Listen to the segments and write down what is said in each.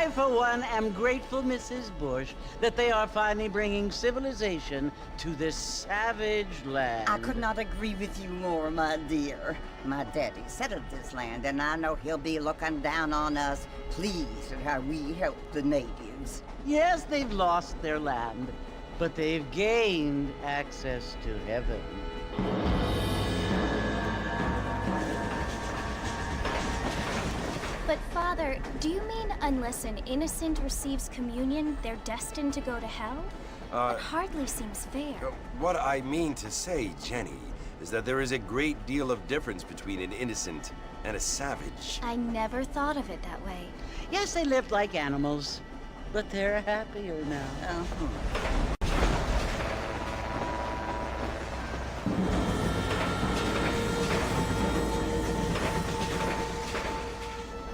I, for one, am grateful, Mrs. Bush, that they are finally bringing civilization to this savage land. I could not agree with you more, my dear. My daddy settled this land, and I know he'll be looking down on us, pleased at how we help the natives. Yes, they've lost their land, but they've gained access to heaven. But Father, do you mean unless an innocent receives communion, they're destined to go to hell? That hardly seems fair. What I mean to say, Jenny, is that there is a great deal of difference between an innocent and a savage. I never thought of it that way. Yes, they lived like animals, but they're happier now.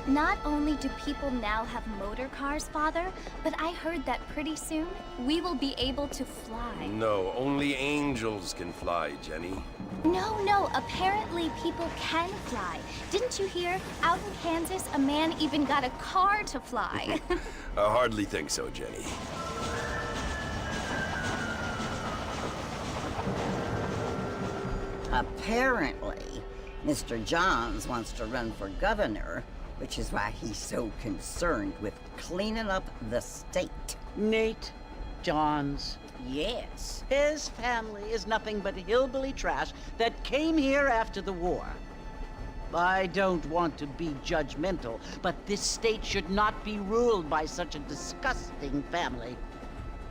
Not only do people now have motor cars, Father, but I heard that pretty soon we will be able to fly. No, only angels can fly, Jenny. No, apparently people can fly. Didn't you hear? Out in Kansas, a man even got a car to fly. I hardly think so, Jenny. Apparently, Mr. Johns wants to run for governor, which is why he's so concerned with cleaning up the state. Nate Johns. Yes. His family is nothing but hillbilly trash that came here after the war. I don't want to be judgmental, but this state should not be ruled by such a disgusting family.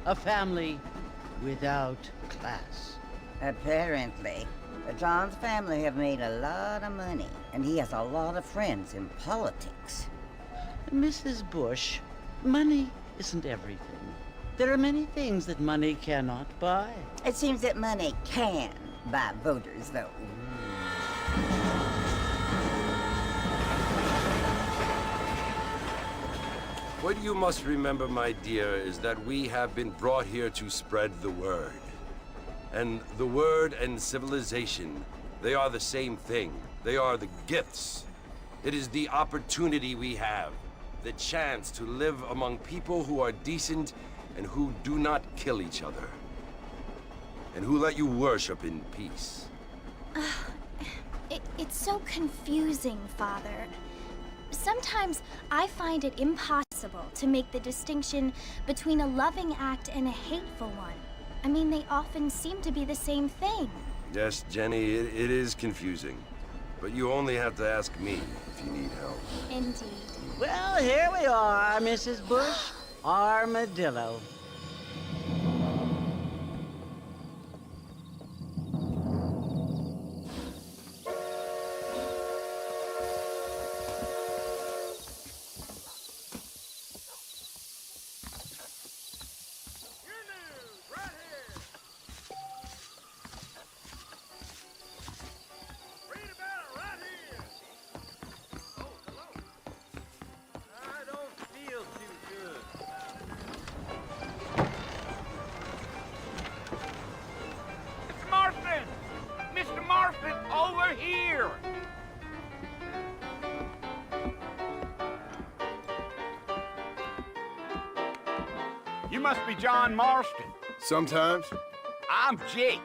A family without class. Apparently. The Johns family have made a lot of money, and he has a lot of friends in politics. Mrs. Bush, money isn't everything. There are many things that money cannot buy. It seems that money can buy voters, though. What you must remember, my dear, is that we have been brought here to spread the word. And the word and civilization, they are the same thing. They are the gifts. It is the opportunity we have, the chance to live among people who are decent and who do not kill each other, and who let you worship in peace. It's so confusing, Father. Sometimes I find it impossible to make the distinction between a loving act and a hateful one. I mean, they often seem to be the same thing. Yes, Jenny, it is confusing. But you only have to ask me if you need help. Indeed. Well, here we are, Mrs. Bush. Armadillo. Over here! You must be John Marston. Sometimes. I'm Jake.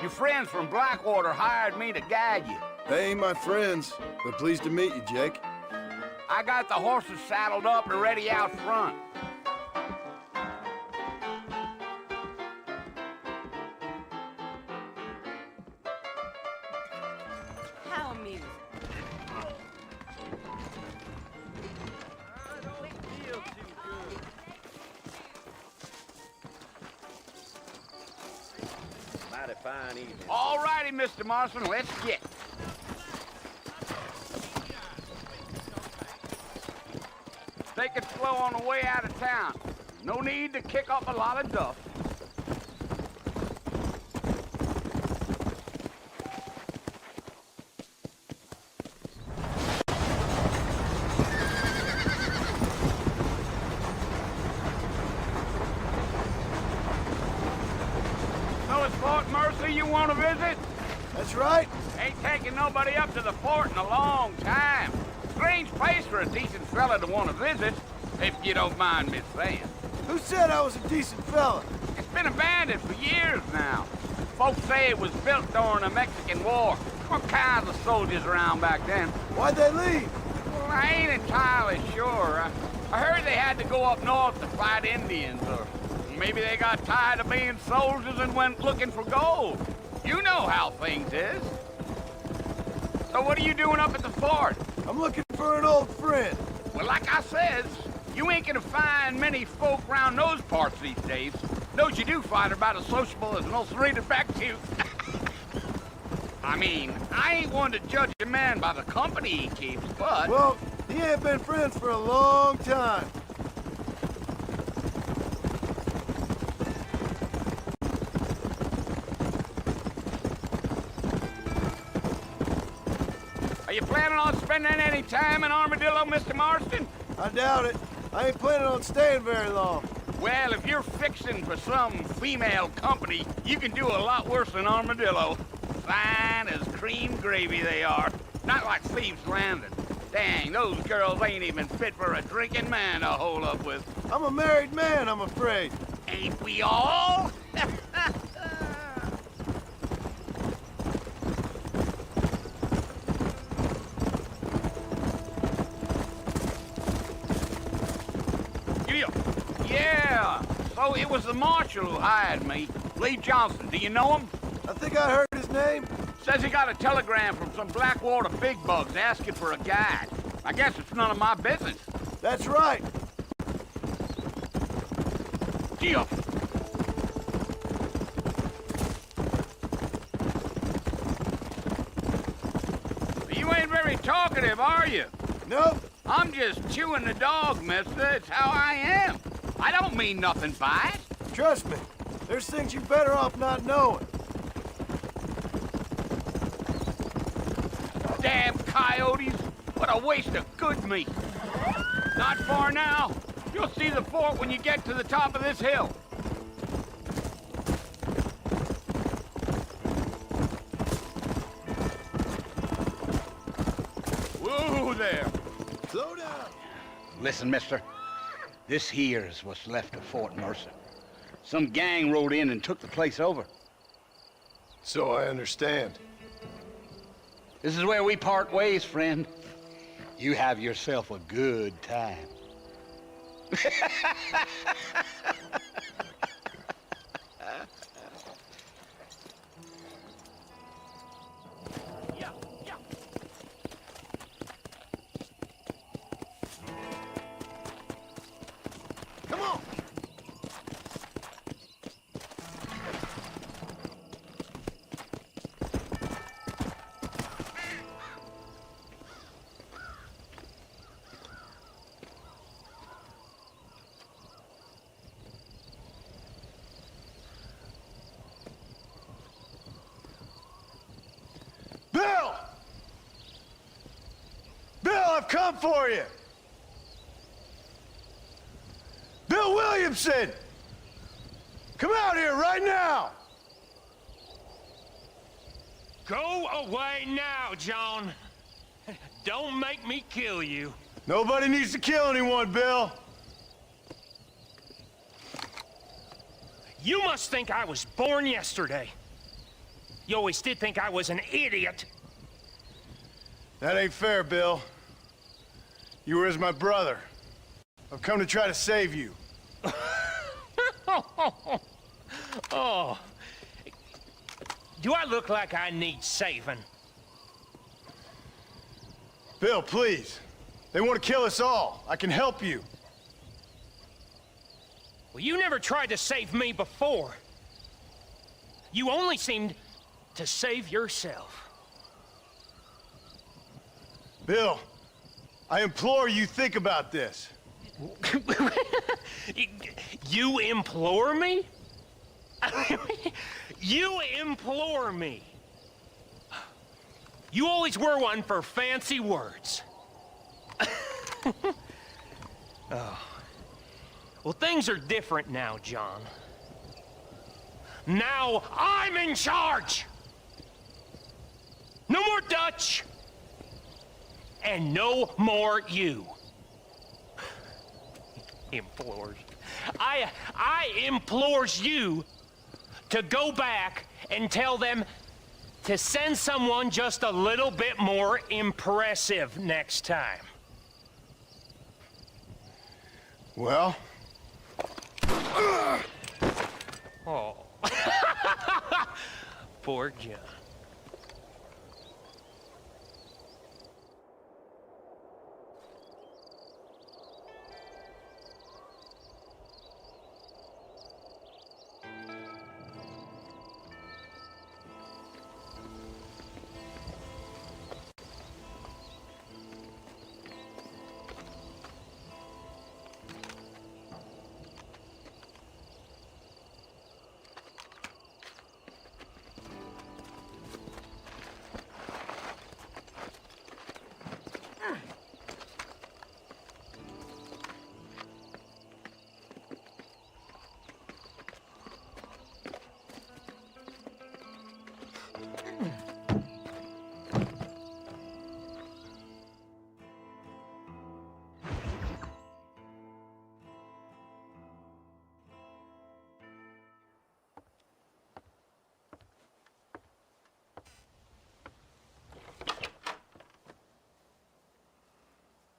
Your friends from Blackwater hired me to guide you. They ain't my friends, but pleased to meet you, Jake. I got the horses saddled up and ready out front. How amusing. I don't feel too good. Mighty fine evening. All righty, Mr. Marston, let's get. Take it slow on the way out of town. No need to kick up a lot of dust. So it's Fort Mercy you want to visit? That's right. Ain't taking nobody up to the fort in a long time. Strange place for a decent fella to want to visit. if you don't mind me saying. Who said I was a decent fella? It's been abandoned for years now. Folks say it was built during the Mexican War. All kinds of soldiers around back then. Why'd they leave? Well, I ain't entirely sure. I heard they had to go up north to fight Indians, or maybe they got tired of being soldiers and went looking for gold. You know how things is. So what are you doing up at the fort? I'm looking for an old friend. Well, like I says, you ain't gonna find many folk around those parts these days. Those you do find are about as sociable as an ulcerated back tooth. I mean, I ain't one to judge a man by the company he keeps, but... Well, he ain't been friends for a long time. Are you planning on spending any time in Armadillo, Mr. Marston? I doubt it. I ain't planning on staying very long. Well, if you're fixing for some female company, you can do a lot worse than Armadillo. Fine as cream gravy they are. Not like Thieves' Landing. Dang, those girls ain't even fit for a drinking man to hold up with. I'm a married man, I'm afraid. Ain't we all? Yeah, so it was the marshal who hired me. Lee Johnson, do you know him? I think I heard his name. Says he got a telegram from some Blackwater big bugs asking for a guide. I guess it's none of my business. That's right. Deal. You ain't very talkative, are you? Nope. I'm just chewing the dog, mister. It's how I am. I don't mean nothing by it. Trust me. There's things you're better off not knowing. Damn coyotes. What a waste of good meat. Not far now. You'll see the fort when you get to the top of this hill. Whoa there. Slow down. Listen, mister. This here's what's left of Fort Mercer. Some gang rode in and took the place over. So I understand. This is where we part ways, friend. You have yourself a good time. Come on. Bill! Bill, I've come for you! Bill Williamson! Come out here right now! Go away now, John. Don't make me kill you. Nobody needs to kill anyone, Bill. You must think I was born yesterday. You always did think I was an idiot. That ain't fair, Bill. You were as my brother. I've come to try to save you. Oh. Do I look like I need saving? Bill, please. They want to kill us all. I can help you. Well, you never tried to save me before. You only seemed to save yourself. Bill, I implore you think about this. You implore me? You implore me? You always were one for fancy words. Oh. Well, things are different now, John. Now I'm in charge! No more Dutch! And no more you. Implores. I implores you to go back and tell them to send someone just a little bit more impressive next time. Well? Oh. Poor John.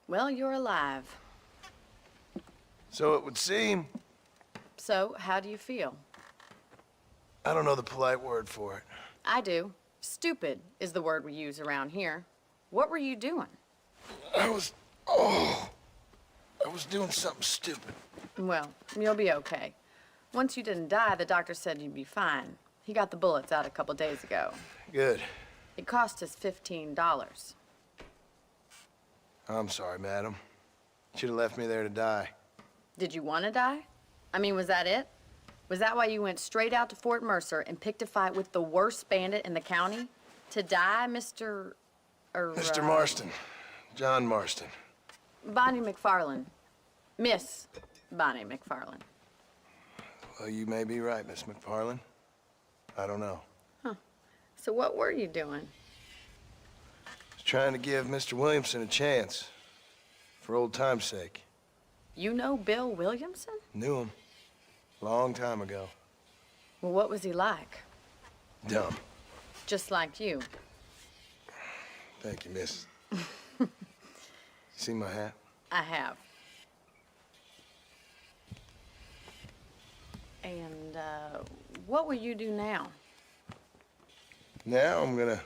Well, you're alive. So it would seem. So, how do you feel? I don't know the polite word for it. I do. Stupid is the word we use around here. What were you doing? I was doing something stupid. Well, you'll be okay. Once you didn't die, the doctor said you'd be fine. He got the bullets out a couple days ago. Good. It cost us $15. I'm sorry, madam. Should have left me there to die. Did you want to die? I mean, was that it? Was that why you went straight out to Fort Mercer and picked a fight with the worst bandit in the county? To die, Mr. Mr. Marston. John Marston. Bonnie McFarland. Miss Bonnie McFarland. Well, you may be right, Miss McFarland. I don't know. Huh. So what were you doing? Was trying to give Mr. Williamson a chance. For old time's sake. You know Bill Williamson? Knew him. Long time ago. Well, what was he like? Dumb. Just like you. Thank you, miss. See my hat? I have. And, what will you do now? Now I'm gonna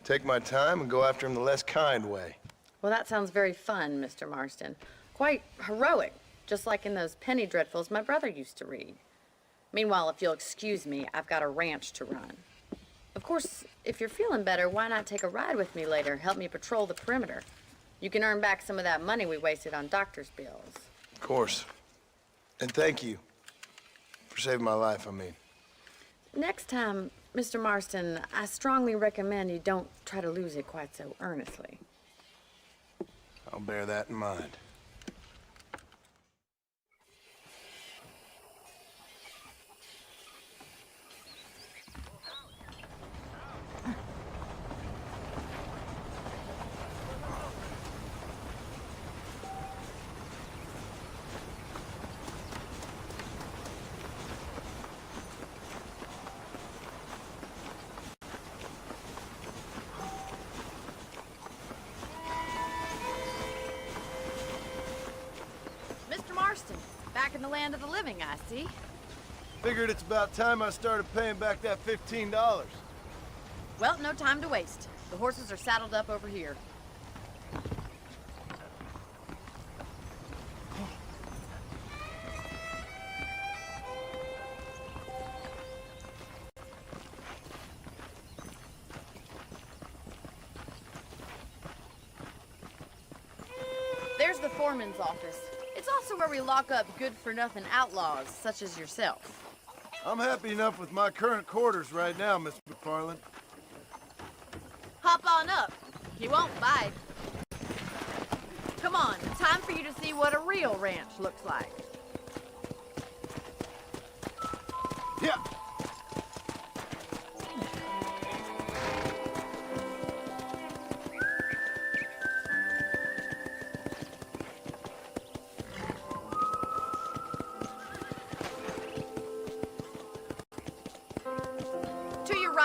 take my time and go after him the less kind way. Well, that sounds very fun, Mr. Marston. Quite heroic, just like in those penny dreadfuls my brother used to read. Meanwhile, if you'll excuse me, I've got a ranch to run. Of course, if you're feeling better, why not take a ride with me later? Help me patrol the perimeter. You can earn back some of that money we wasted on doctor's bills. Of course. And thank you for saving my life, I mean. Next time, Mr. Marston, I strongly recommend you don't try to lose it quite so earnestly. I'll bear that in mind. Mr. Marston, back in the land of the living, I see. Figured it's about time I started paying back that $15. Well, no time to waste. The horses are saddled up over here. There's the foreman's office. It's also where we lock up good-for-nothing outlaws, such as yourself. I'm happy enough with my current quarters right now, Miss McFarland. Hop on up. He won't bite. Come on, time for you to see what a real ranch looks like. Yeah.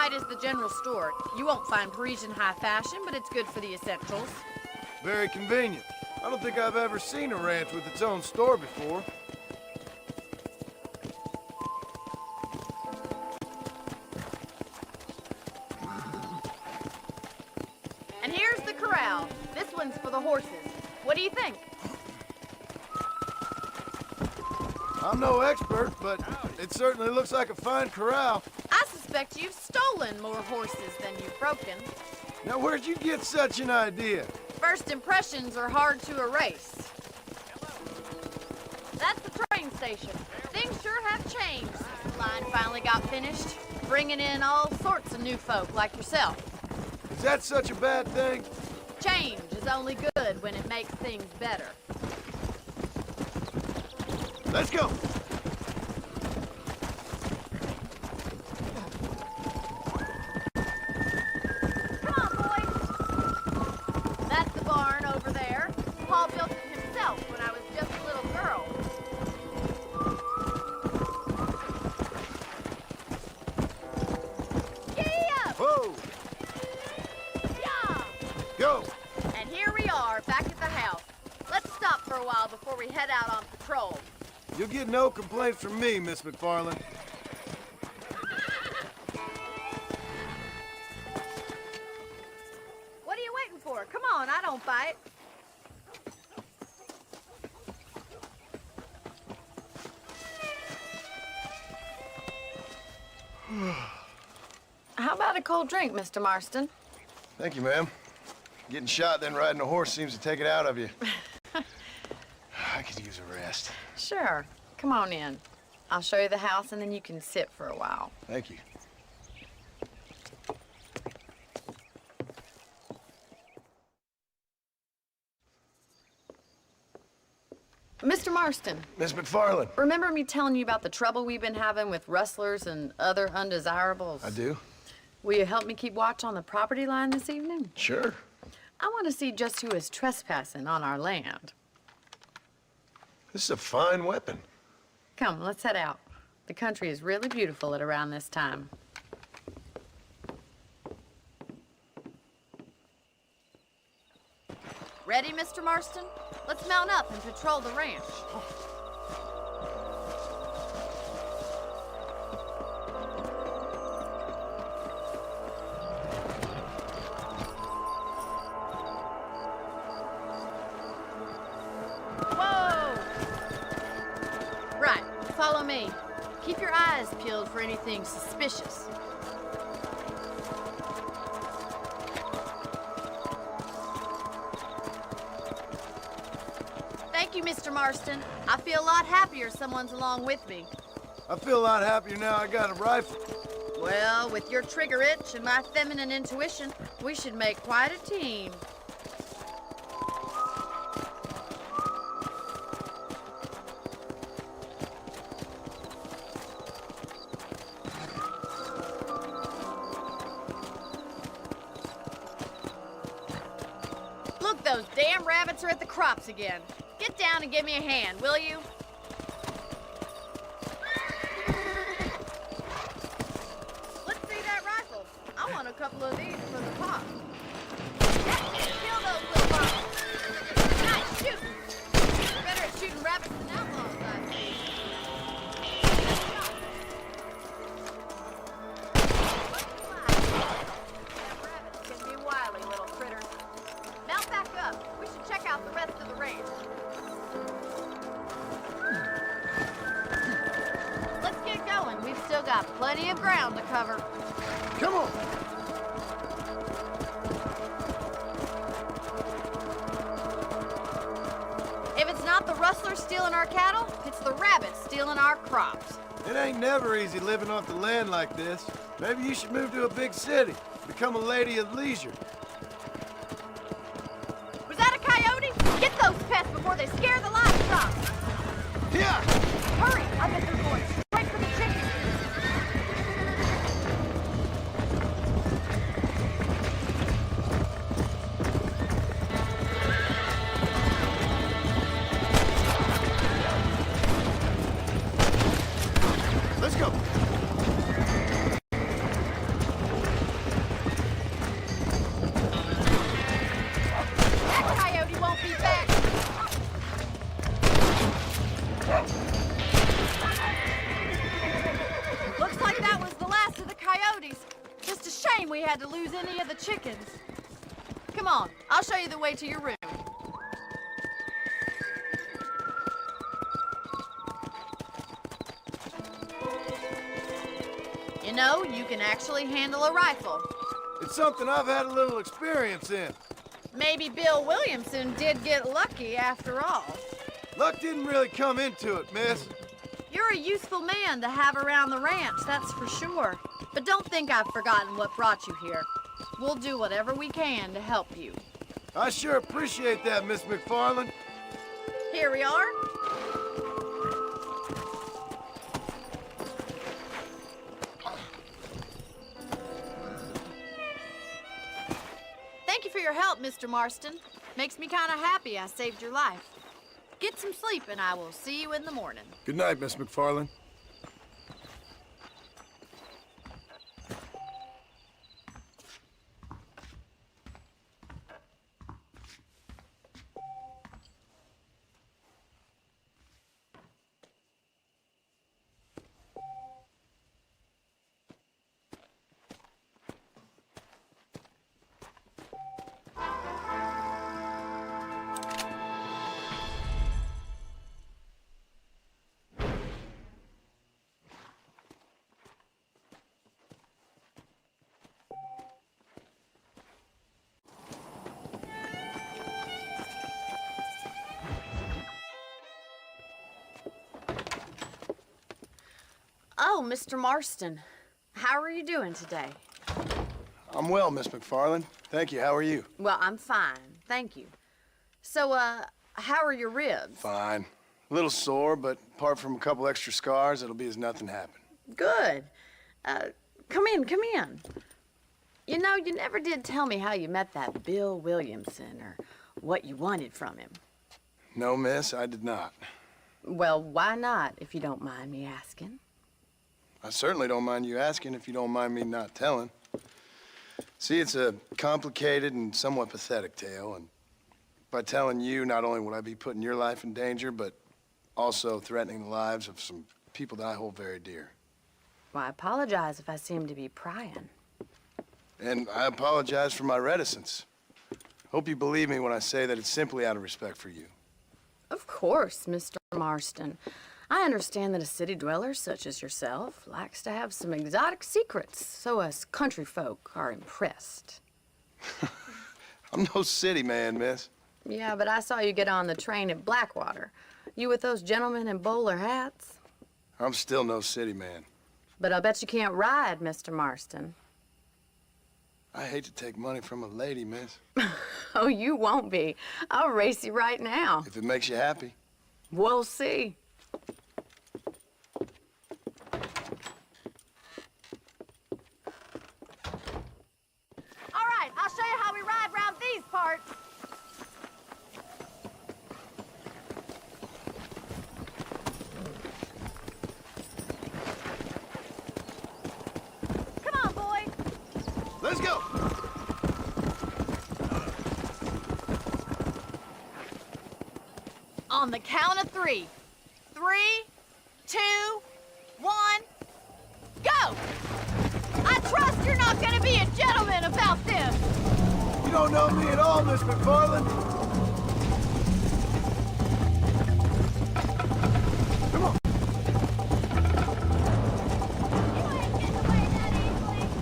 side is the general store. You won't find Parisian high fashion, but it's good for the essentials. Very convenient. I don't think I've ever seen a ranch with its own store before. And here's the corral. This one's for the horses. What do you think? I'm no expert, but it certainly looks like a fine corral. I suspect you've stolen more horses than you've broken. Now, where'd you get such an idea? First impressions are hard to erase. That's the train station. Things sure have changed since the line finally got finished, bringing in all sorts of new folk like yourself. Is that such a bad thing? Change is only good when it makes things better. Let's go. Come on, boys. That's the barn over there. Paul built it himself when I was just a little girl. Giddy up! Whoa! Yeah! Go! And here we are, back at the house. Let's stop for a while before we head out on patrol. You'll get no complaints from me, Miss McFarland. What are you waiting for? Come on, I don't bite. How about a cold drink, Mr. Marston? Thank you, ma'am. Getting shot, then riding a horse seems to take it out of you. I could use a rest. Sure. Come on in. I'll show you the house, and then you can sit for a while. Thank you. Mr. Marston, Miss McFarland. remember me telling you about the trouble we've been having with rustlers and other undesirables? I do. Will you help me keep watch on the property line this evening? Sure. I want to see just who is trespassing on our land. This is a fine weapon. Come, let's head out. The country is really beautiful at around this time. Ready, Mr. Marston? Let's mount up and patrol the ranch. Whoa! Right, follow me. Keep your eyes peeled for anything suspicious. Thank you, Mr. Marston. I feel a lot happier someone's along with me. I feel a lot happier now I got a rifle. Well, with your trigger itch and my feminine intuition, we should make quite a team. Look, those damn rabbits are at the crops again. Get down and give me a hand, will you? Let's see that rifle. I want a couple of these for the pot. Kill those little bugs. Nice shooting. You're better at shooting rabbits than outlaws, I see. Rabbits can be wily little critters. Mount back up. We should check out the rest of the range. Let's get going. We've still got plenty of ground to cover. Come on. If it's not the rustlers stealing our cattle, it's the rabbits stealing our crops. It ain't never easy living off the land like this. Maybe you should move to a big city. Become a lady of leisure. Was that a coyote? Get those pests before they scare the livestock. Yeah! Hurry! I bet they're going straight for the chickens. Let's go. shame we had to lose any of the chickens. Come on, I'll show you the way to your room. You know, you can actually handle a rifle. It's something I've had a little experience in. Maybe Bill Williamson did get lucky after all. Luck didn't really come into it, miss. You're a useful man to have around the ranch, that's for sure. But don't think I've forgotten what brought you here. We'll do whatever we can to help you. I sure appreciate that, Miss McFarland. Here we are. Thank you for your help, Mr. Marston. Makes me kind of happy I saved your life. Get some sleep and I will see you in the morning. Good night, Miss McFarland. Oh, Mr. Marston. How are you doing today? I'm well, Miss McFarland. Thank you. How are you? Well, I'm fine. Thank you. So, how are your ribs? Fine. A little sore, but apart from a couple extra scars, it'll be as nothing happened. Good. Come in, come in. You know, you never did tell me how you met that Bill Williamson or what you wanted from him. No, miss, I did not. Well, why not, if you don't mind me asking? I certainly don't mind you asking if you don't mind me not telling. See, it's a complicated and somewhat pathetic tale, and by telling you, not only would I be putting your life in danger, but also threatening the lives of some people that I hold very dear. Well, I apologize if I seem to be prying. And I apologize for my reticence. Hope you believe me when I say that it's simply out of respect for you. Of course, Mr. Marston. I understand that a city dweller such as yourself likes to have some exotic secrets, so us country folk are impressed. I'm no city man, miss. Yeah, but I saw you get on the train at Blackwater. You with those gentlemen in bowler hats? I'm still no city man. But I'll bet you can't ride, Mr. Marston. I hate to take money from a lady, miss. Oh, you won't be. I'll race you right now. If it makes you happy. We'll see. All right, I'll show you how we ride round these parts. Come on, boy. Let's go. On the count of 3. 3, 2, 1, go! I trust you're not gonna be a gentleman about this. You don't know me at all, Miss McFarland. Come on. You ain't getting away that easily.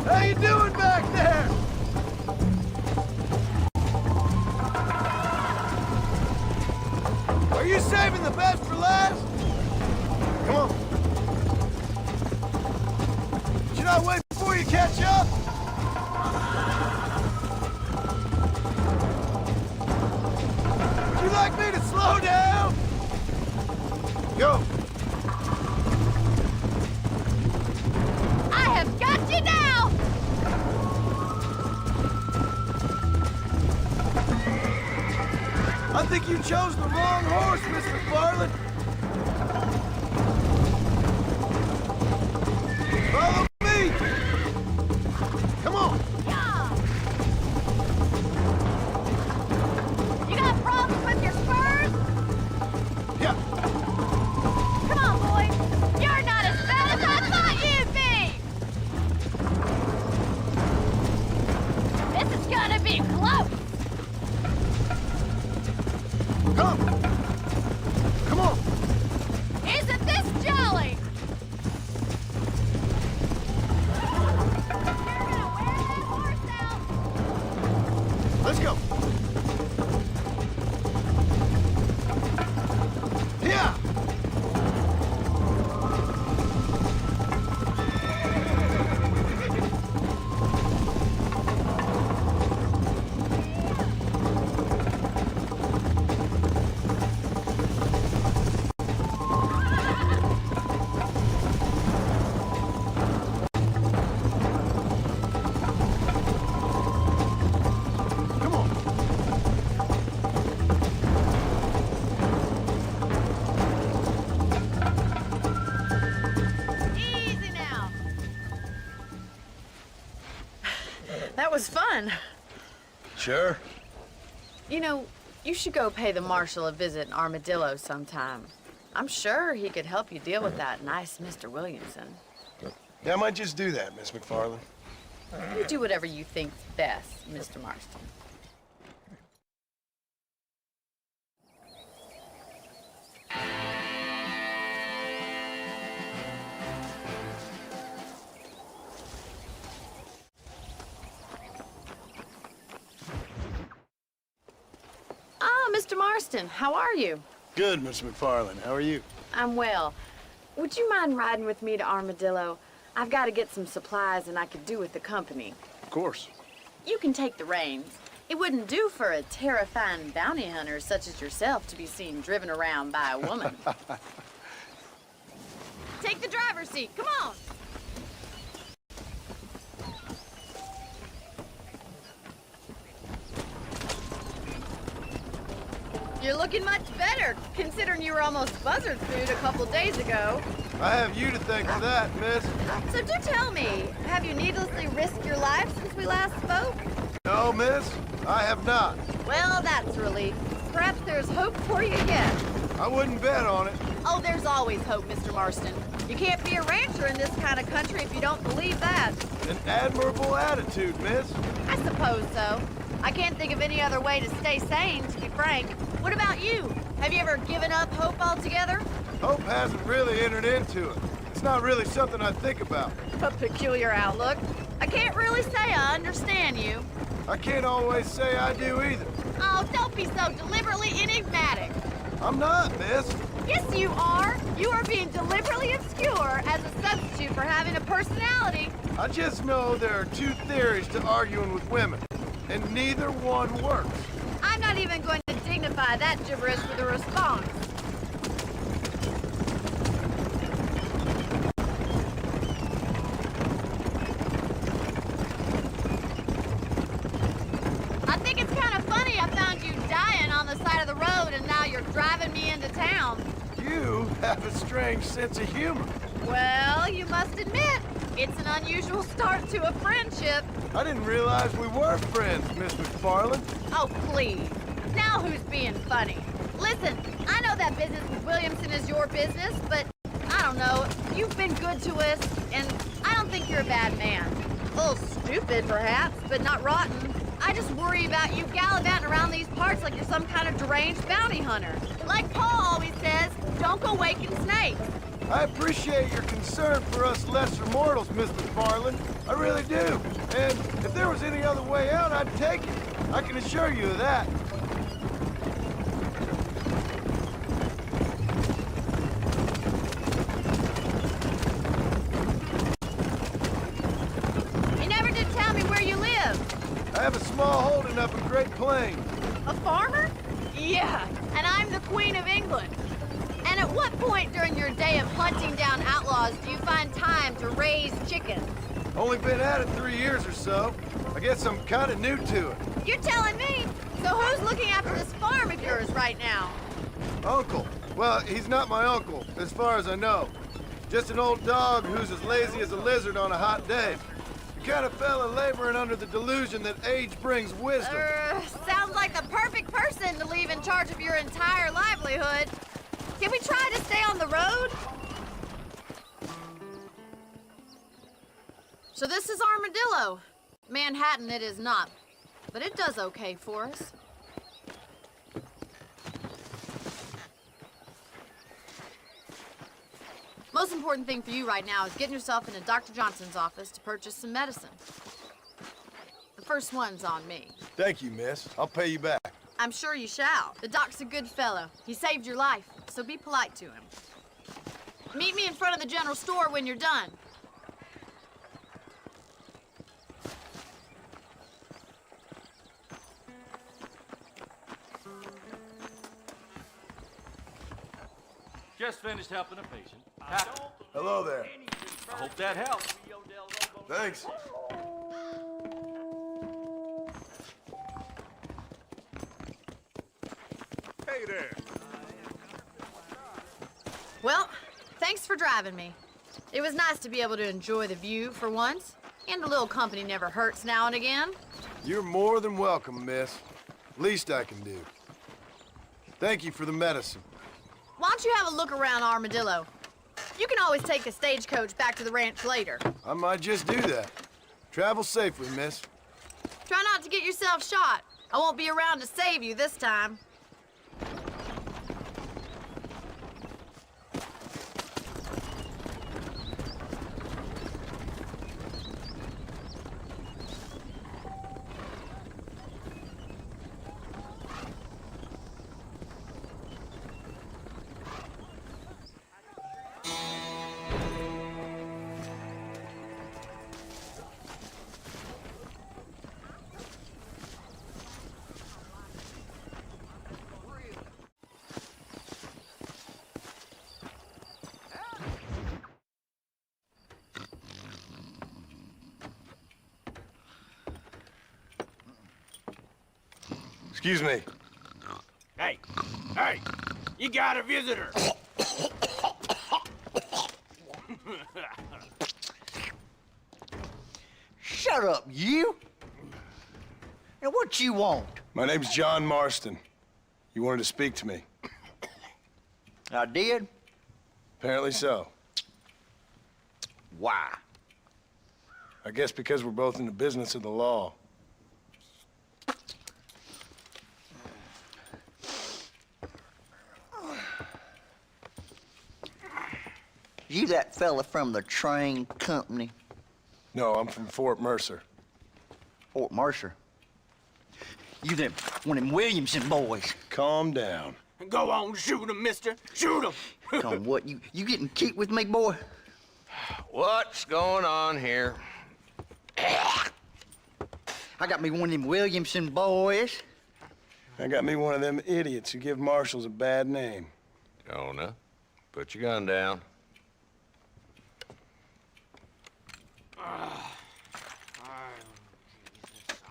How you doing back there? Are you saving the best for last? Come on. Should I wait before you catch up? Would you like me to slow down? Go. I have got you now! I think you chose the wrong horse, Mr. McFarland. Follow me! Come on! You got problems with your spurs? Yeah. Come on, boy. You're not as bad as I thought you'd be. This is gonna be close. Come! Come on! Isn't this jolly? You're gonna wear that horse out. Let's go! Yeah! Come on! Easy now. That was fun. Sure. You know, you should go pay the marshal a visit in Armadillo sometime. I'm sure he could help you deal with that nice Mr. Williamson. Yeah, I might just do that, Miss McFarland. You do whatever you think's best, Mr. Marston. Ah, Mr. Marston, how are you? Good, Miss McFarland. How are you? I'm well. Would you mind riding with me to Armadillo? I've got to get some supplies and I could do with the company. Of course. You can take the reins. It wouldn't do for a terrifying bounty hunter such as yourself to be seen driven around by a woman. Take the driver's seat. Come on. You're looking much better, considering you were almost buzzard food a couple days ago. I have you to thank for that, miss. So do tell me, have you needlessly risked your life since we last spoke? No, miss, I have not. Well, that's a relief. Perhaps there's hope for you yet. I wouldn't bet on it. Oh, there's always hope, Mr. Marston. You can't be a rancher in this kind of country if you don't believe that. An admirable attitude, miss. I suppose so. I can't think of any other way to stay sane, to be frank. What about you? Have you ever given up hope altogether? Hope hasn't really entered into it. It's not really something I think about. A peculiar outlook. I can't really say I understand you. I can't always say I do either. Oh, don't be so deliberately enigmatic. I'm not, miss. Yes, you are. You are being deliberately obscure as a substitute for having a personality. I just know there are two theories to arguing with women, and neither one works. I'm not even going to dignify that gibberish with a response. I think it's kind of funny I found you dying on the side of the road and now you're driving me into town. You have a strange sense of humor. Well, you must admit, it's an unusual start to a friendship. I didn't realize we were friends, Miss McFarland. Oh, please. Now who's being funny? Listen, I know that business with Williamson is your business, but I don't know. You've been good to us, and I don't think you're a bad man. A little stupid, perhaps, but not rotten. I just worry about you gallivanting around these parts like you're some kind of deranged bounty hunter. Like Paul always says, don't go waking snakes. I appreciate your concern for us lesser mortals, Miss McFarland. I really do. And if there was any other way out, I'd take it. I can assure you of that. You never did tell me where you live. I have a small holding up in Great Plains. A farmer? Yeah, and I'm the Queen of England. And at what point during your day of hunting down outlaws do you find time to raise chickens? Only been at it 3 years or so. I guess I'm kind of new to it. You're telling me? So who's looking after this farm of yours right now? Uncle. Well, he's not my uncle, as far as I know. Just an old dog who's as lazy as a lizard on a hot day. The kind of fella laboring under the delusion that age brings wisdom. Sounds like the perfect person to leave in charge of your entire livelihood. Can we try to stay on the road? So this is Armadillo. Manhattan it is not, but it does okay for us. Most important thing for you right now is getting yourself into Dr. Johnson's office to purchase some medicine. The first one's on me. Thank you, miss. I'll pay you back. I'm sure you shall. The doc's a good fellow. He saved your life, so be polite to him. Meet me in front of the general store when you're done. Just finished helping a patient. Hello there. I hope that helps. Thanks. Hey there. Well, thanks for driving me. It was nice to be able to enjoy the view for once, and a little company never hurts now and again. You're more than welcome, miss. Least I can do. Thank you for the medicine. Why don't you have a look around Armadillo? You can always take a stagecoach back to the ranch later. I might just do that. Travel safely, miss. Try not to get yourself shot. I won't be around to save you this time. Excuse me. Hey, you got a visitor. Shut up, you! Now, what you want? My name's John Marston. You wanted to speak to me. I did? Apparently so. Why? I guess because we're both in the business of the law. You that fella from the train company? No, I'm from Fort Mercer. Fort Mercer? You them, one of them Williamson boys? Calm down. Go on, shoot him, mister. Shoot him. Come on, what, you getting cute with me, boy? What's going on here? I got me one of them Williamson boys. I got me one of them idiots who give marshals a bad name. Jonah, put your gun down.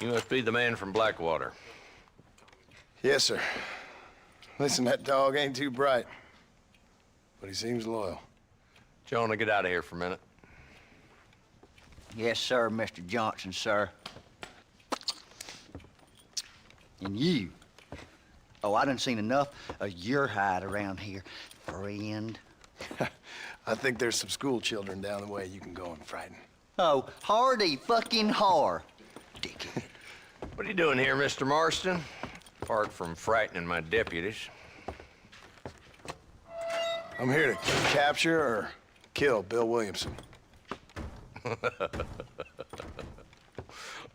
You must be the man from Blackwater. Yes, sir. Listen, that dog ain't too bright, but he seems loyal. Jonah, get out of here for a minute. Yes, sir, Mr. Johnson, sir. And you. Oh, I done seen enough of your hide around here, friend. I think there's some school children down the way you can go and frighten. Oh, hardy fucking har. Dickhead. What are you doing here, Mr. Marston? Apart from frightening my deputies. I'm here to capture or kill Bill Williamson.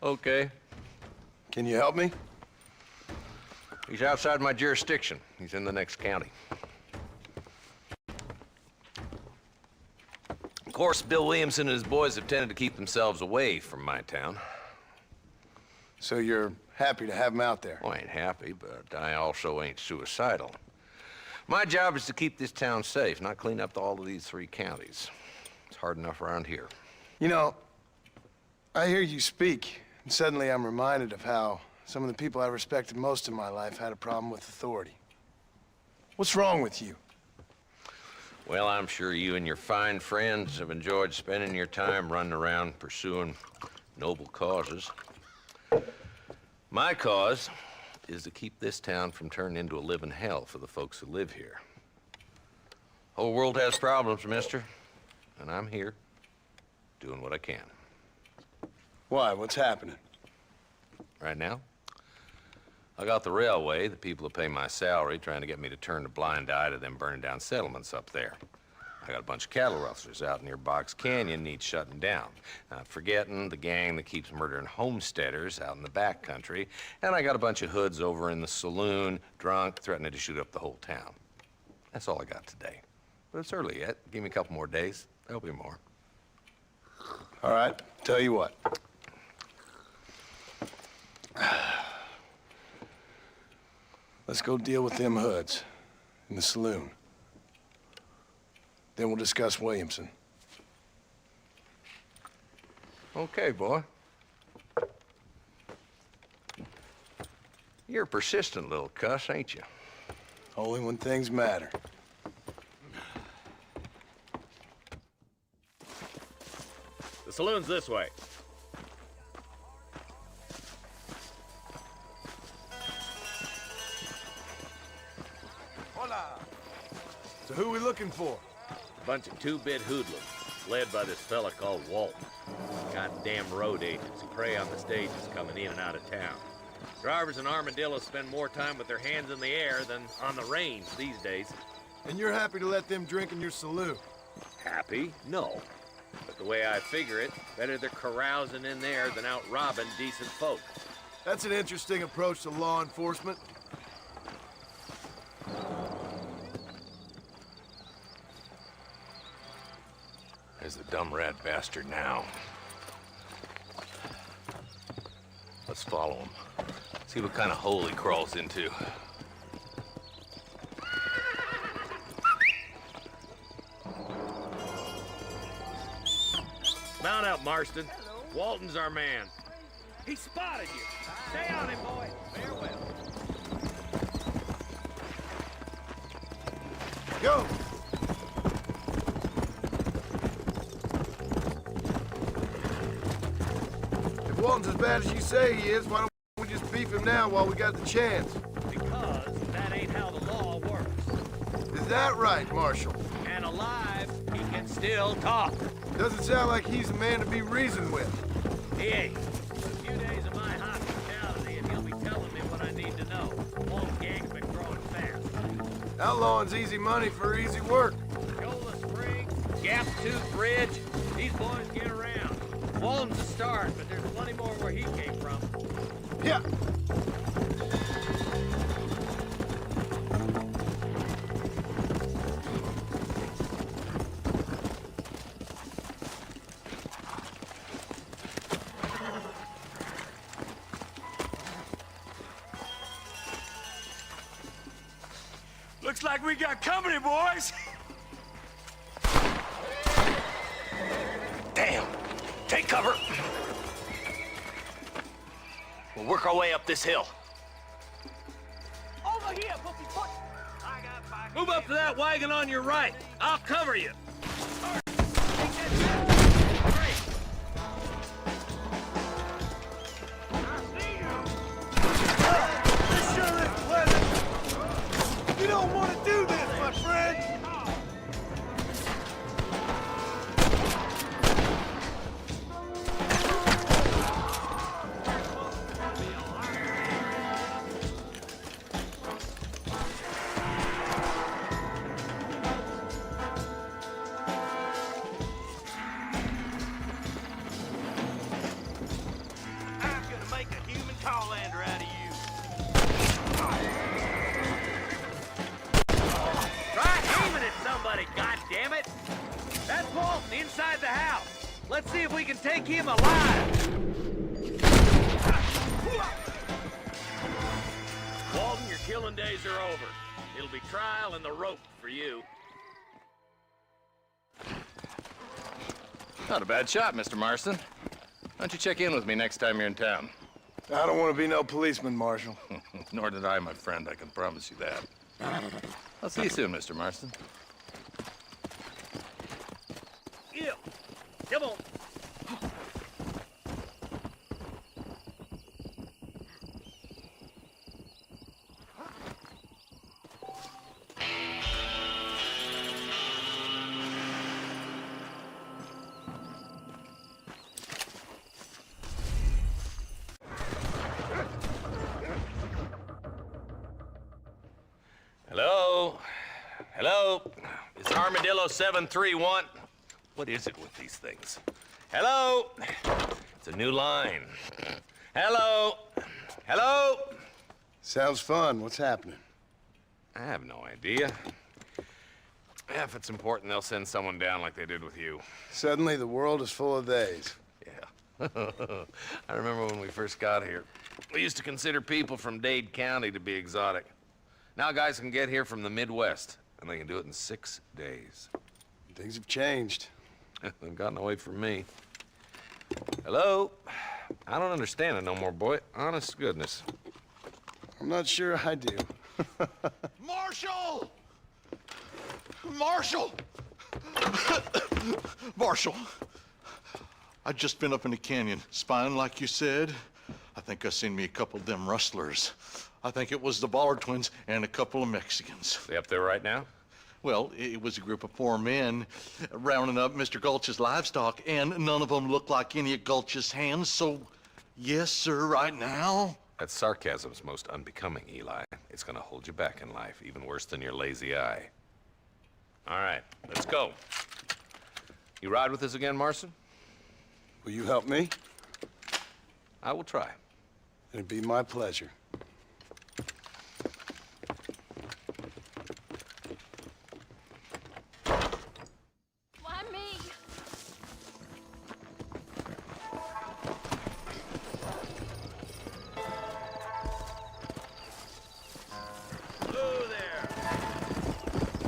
Okay. Can you help me? He's outside my jurisdiction. He's in the next county. Of course, Bill Williamson and his boys have tended to keep themselves away from my town. So you're happy to have him out there? Well, I ain't happy, but I also ain't suicidal. My job is to keep this town safe, not clean up all of these 3 counties. It's hard enough around here. You know, I hear you speak, and suddenly I'm reminded of how some of the people I respected most in my life had a problem with authority. What's wrong with you? Well, I'm sure you and your fine friends have enjoyed spending your time running around pursuing noble causes. My cause is to keep this town from turning into a living hell for the folks who live here. Whole world has problems, mister, and I'm here doing what I can. Why? What's happening? Right now, I got the railway, the people who pay my salary, trying to get me to turn a blind eye to them burning down settlements up there. I got a bunch of cattle rustlers out near Box Canyon needs shutting down. Not forgetting the gang that keeps murdering homesteaders out in the back country. And I got a bunch of hoods over in the saloon, drunk, threatening to shoot up the whole town. That's all I got today. But it's early yet. Give me a couple more days. There'll be more. All right, tell you what. Let's go deal with them hoods in the saloon. Then we'll discuss Williamson. Okay, boy. You're a persistent little cuss, ain't you? Only when things matter. The saloon's this way. So who are we looking for? A bunch of two-bit hoodlums, led by this fella called Walton. Goddamn road agents who prey on the stages coming in and out of town. Drivers in Armadillo spend more time with their hands in the air than on the range these days. And you're happy to let them drink in your saloon? Happy? No. But the way I figure it, better they're carousing in there than out robbing decent folk. That's an interesting approach to law enforcement. There's the dumb rat bastard now. Let's follow him. See what kind of hole he crawls into. Mount out, Marston. Walton's our man. He spotted you. Stay on him, boy. Farewell. Go! If Walton's as bad as you say he is, why don't we just beef him now while we got the chance? Because that ain't how the law works. Is that right, Marshal? And alive, he can still talk. Doesn't sound like he's a man to be reasoned with. He ain't. A few days of my hospitality, and he'll be telling me what I need to know. Whole gang's been growing fast. Outlawing's easy money for easy work. Cola Spring, Gap Tooth Bridge, these boys get around. Walton's a start, but there's plenty more where he came from. Yeah. Looks like we got company, boys. Damn! Take cover! We'll work our way up this hill. Over here, Puppyfoot. Move up to that wagon on your right. I'll cover you. This sure is pleasant. You don't want to do this, my friend. I'm gonna make a human Callander out of you. Try aiming at somebody, goddammit! That's Walton inside the house. Let's see if we can take him alive. Walton, your killing days are over. It'll be trial and the rope for you. Not a bad shot, Mr. Marston. Why don't you check in with me next time you're in town? I don't want to be no policeman, Marshal. Nor did I, my friend. I can promise you that. I'll see you soon, Mr. Marston. Hello? Is Armadillo 731? What is it with these things? Hello? It's a new line. Hello? Hello? Sounds fun. What's happening? I have no idea. Yeah, if it's important, they'll send someone down like they did with you. Suddenly, the world is full of theys. Yeah. I remember when we first got here. We used to consider people from Dade County to be exotic. Now guys can get here from the Midwest, and they can do it in 6 days. Things have changed. They've gotten away from me. Hello? I don't understand it no more, boy. Honest to goodness. I'm not sure I do. Marshal! Marshal! Marshal! I just been up in the canyon, spying like you said. I think I seen me a couple of them rustlers. I think it was the Ballard twins and a couple of Mexicans. They up there right now? Well, it was a group of 4 men rounding up Mr. Gulch's livestock, and none of them looked like any of Gulch's hands, so yes, sir, right now. That sarcasm's most unbecoming, Eli. It's gonna hold you back in life, even worse than your lazy eye. All right, let's go. You ride with us again, Marston? Will you help me? I will try. It'd be my pleasure. Why me? Hello there.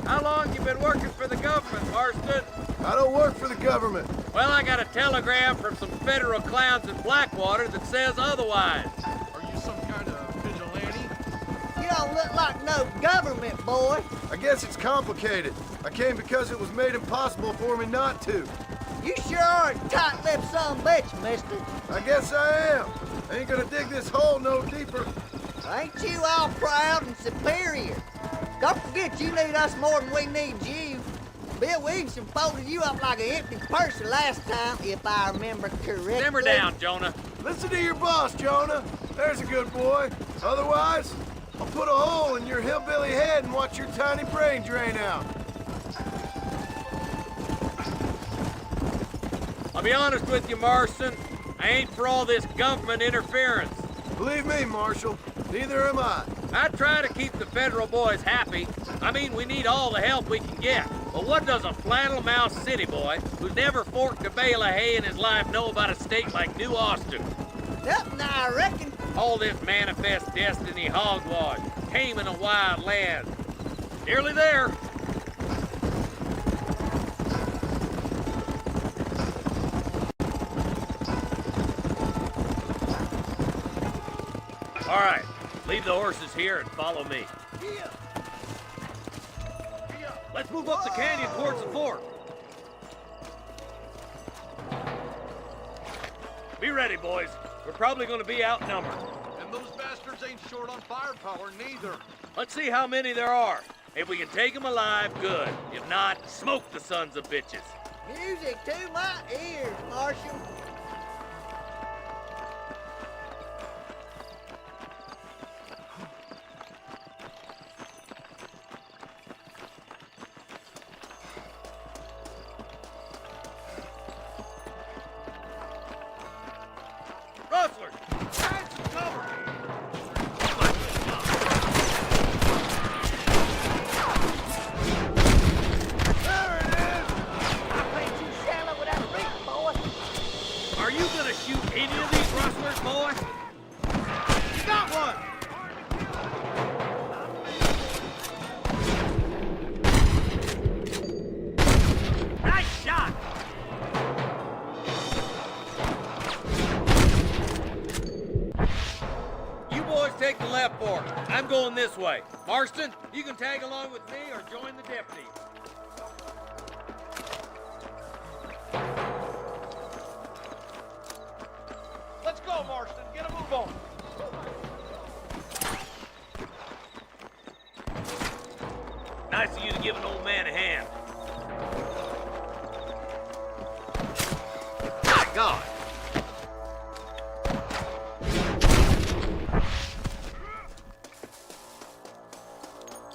How long you been working for the government, Marston? I don't work for the government. Well, I got a telegram from some federal clowns in Blackwater that says otherwise. Are you some kind of vigilante? You don't look like no government, boy. I guess it's complicated. I came because it was made impossible for me not to. You sure are a tight-lipped son of a bitch, mister. I guess I am. I ain't gonna dig this hole no deeper. Ain't you all proud and superior? Don't forget you need us more than we need you. Bill Williamson folded you up like an empty purse the last time, if I remember correctly. Simmer down, Jonah. Listen to your boss, Jonah. There's a good boy. Otherwise, I'll put a hole in your hillbilly head and watch your tiny brain drain out. I'll be honest with you, Marston. I ain't for all this government interference. Believe me, Marshal, neither am I. I try to keep the federal boys happy. I mean, we need all the help we can get. But what does a flannel-mouthed city boy who's never forked a bale of hay in his life know about a state like New Austin? Nothing, I reckon. All this manifest destiny hogwash, taming a wild land. Nearly there. All right, leave the horses here and follow me. Let's move up the canyon towards the fort. Be ready, boys. We're probably going to be outnumbered. And those bastards ain't short on firepower, neither. Let's see how many there are. If we can take them alive, good. If not, smoke the sons of bitches. Music to my ears, Marshal. Rustlers! Find some cover! There it is! I played too shallow with that rig, boy. Are you gonna shoot any of these rustlers, boy? You got one! Nice shot! You boys take the left fork. I'm going this way. Marston, you can tag along with me or join the deputy. Let's go, Marston. Get a move on. Nice of you to give an old man a hand. My God!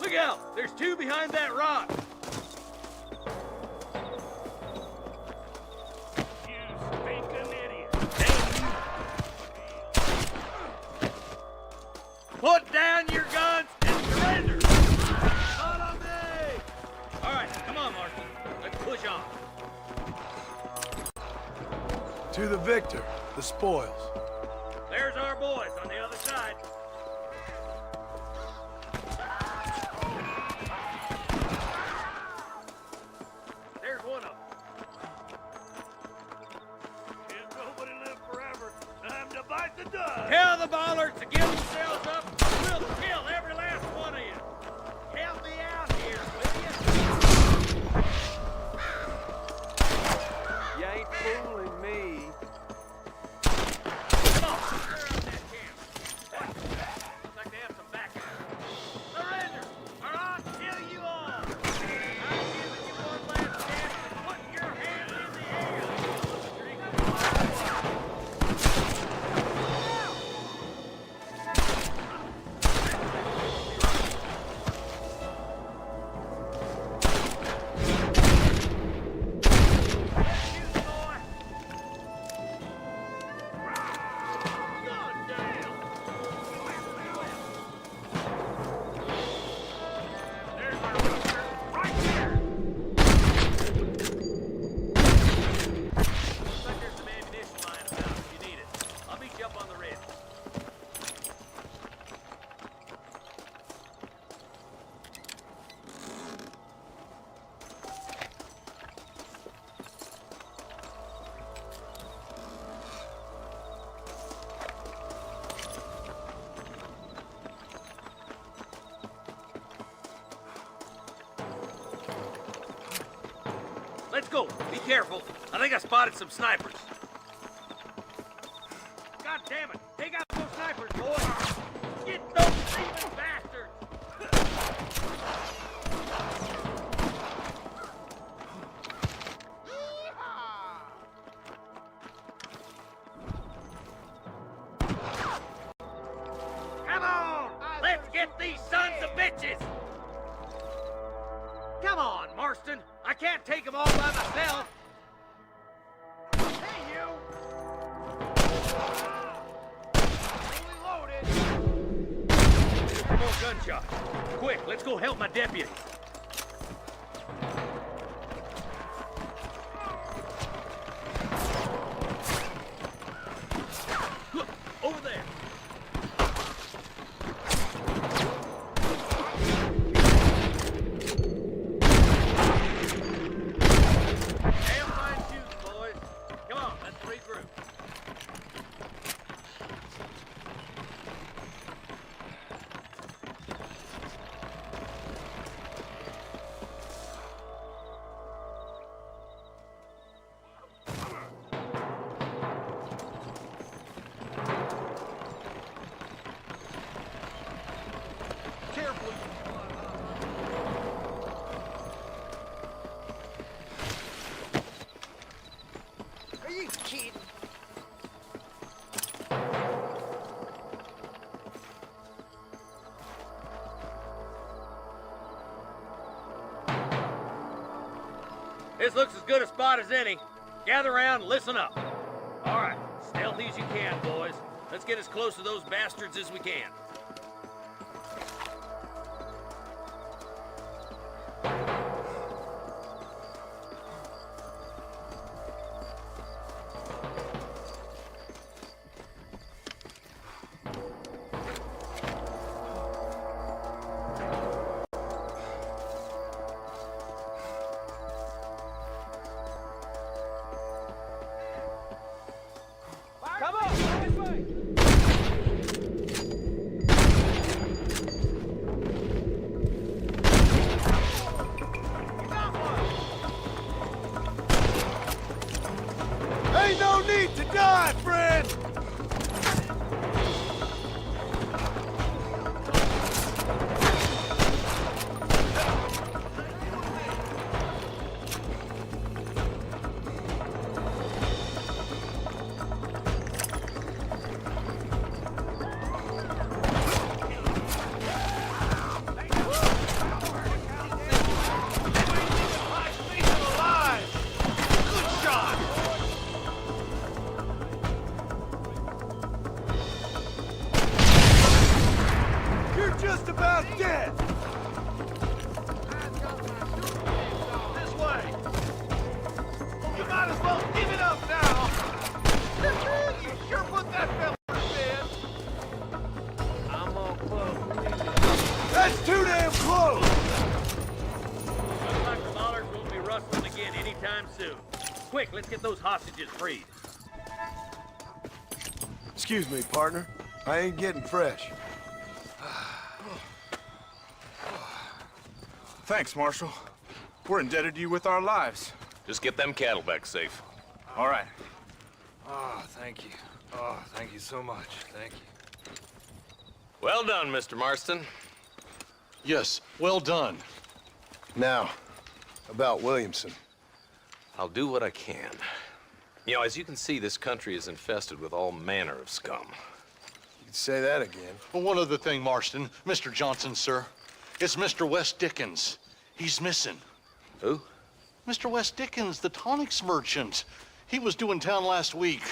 Look out! There's two behind that rock. You stinking idiot. Put down your guns and surrender. Not on me. All right, come on, Marston. Let's push on. To the victor, the spoils. There's our boys on the other side. There's one of them. Can't nobody live forever. Time to bite the dust. Tell the ballers to give themselves up. We'll kill every last one of you. Help me out here, will you? You ain't fooling me. Come on, clear up that camp. Looks like they have some backup. Surrender, or I'll kill you all. I'm giving you one last chance to put your hands in the air. Drink Let's go. Be careful. I think I spotted some snipers. God damn it. Take out those snipers, boys. Get those thieving bastards. Come on. Let's get these sons of bitches. Come on, Marston. I can't take them all by myself. Hey, you! Fully loaded. One more gunshot. Quick, let's go help my deputy. Look, over there. Are you kidding? This looks as good a spot as any. Gather around and listen up. All right, stealthy as you can, boys. Let's get as close to those bastards as we can. Come on, this way! Ain't no need to die, friend! return soon. Quick, let's get those hostages freed. Excuse me, partner. I ain't getting fresh. Thanks, Marshal. We're indebted to you with our lives. Just get them cattle back safe. All right. Oh, thank you. Oh, thank you so much. Thank you. Well done, Mr. Marston. Yes, well done. Now, about Williamson. I'll do what I can. You know, as you can see, this country is infested with all manner of scum. You could say that again. Well, one other thing, Marston. Mr. Johnson, sir. It's Mr. Wes Dickens. He's missing. Who? Mr. Wes Dickens, the tonics merchant. He was due in town last week.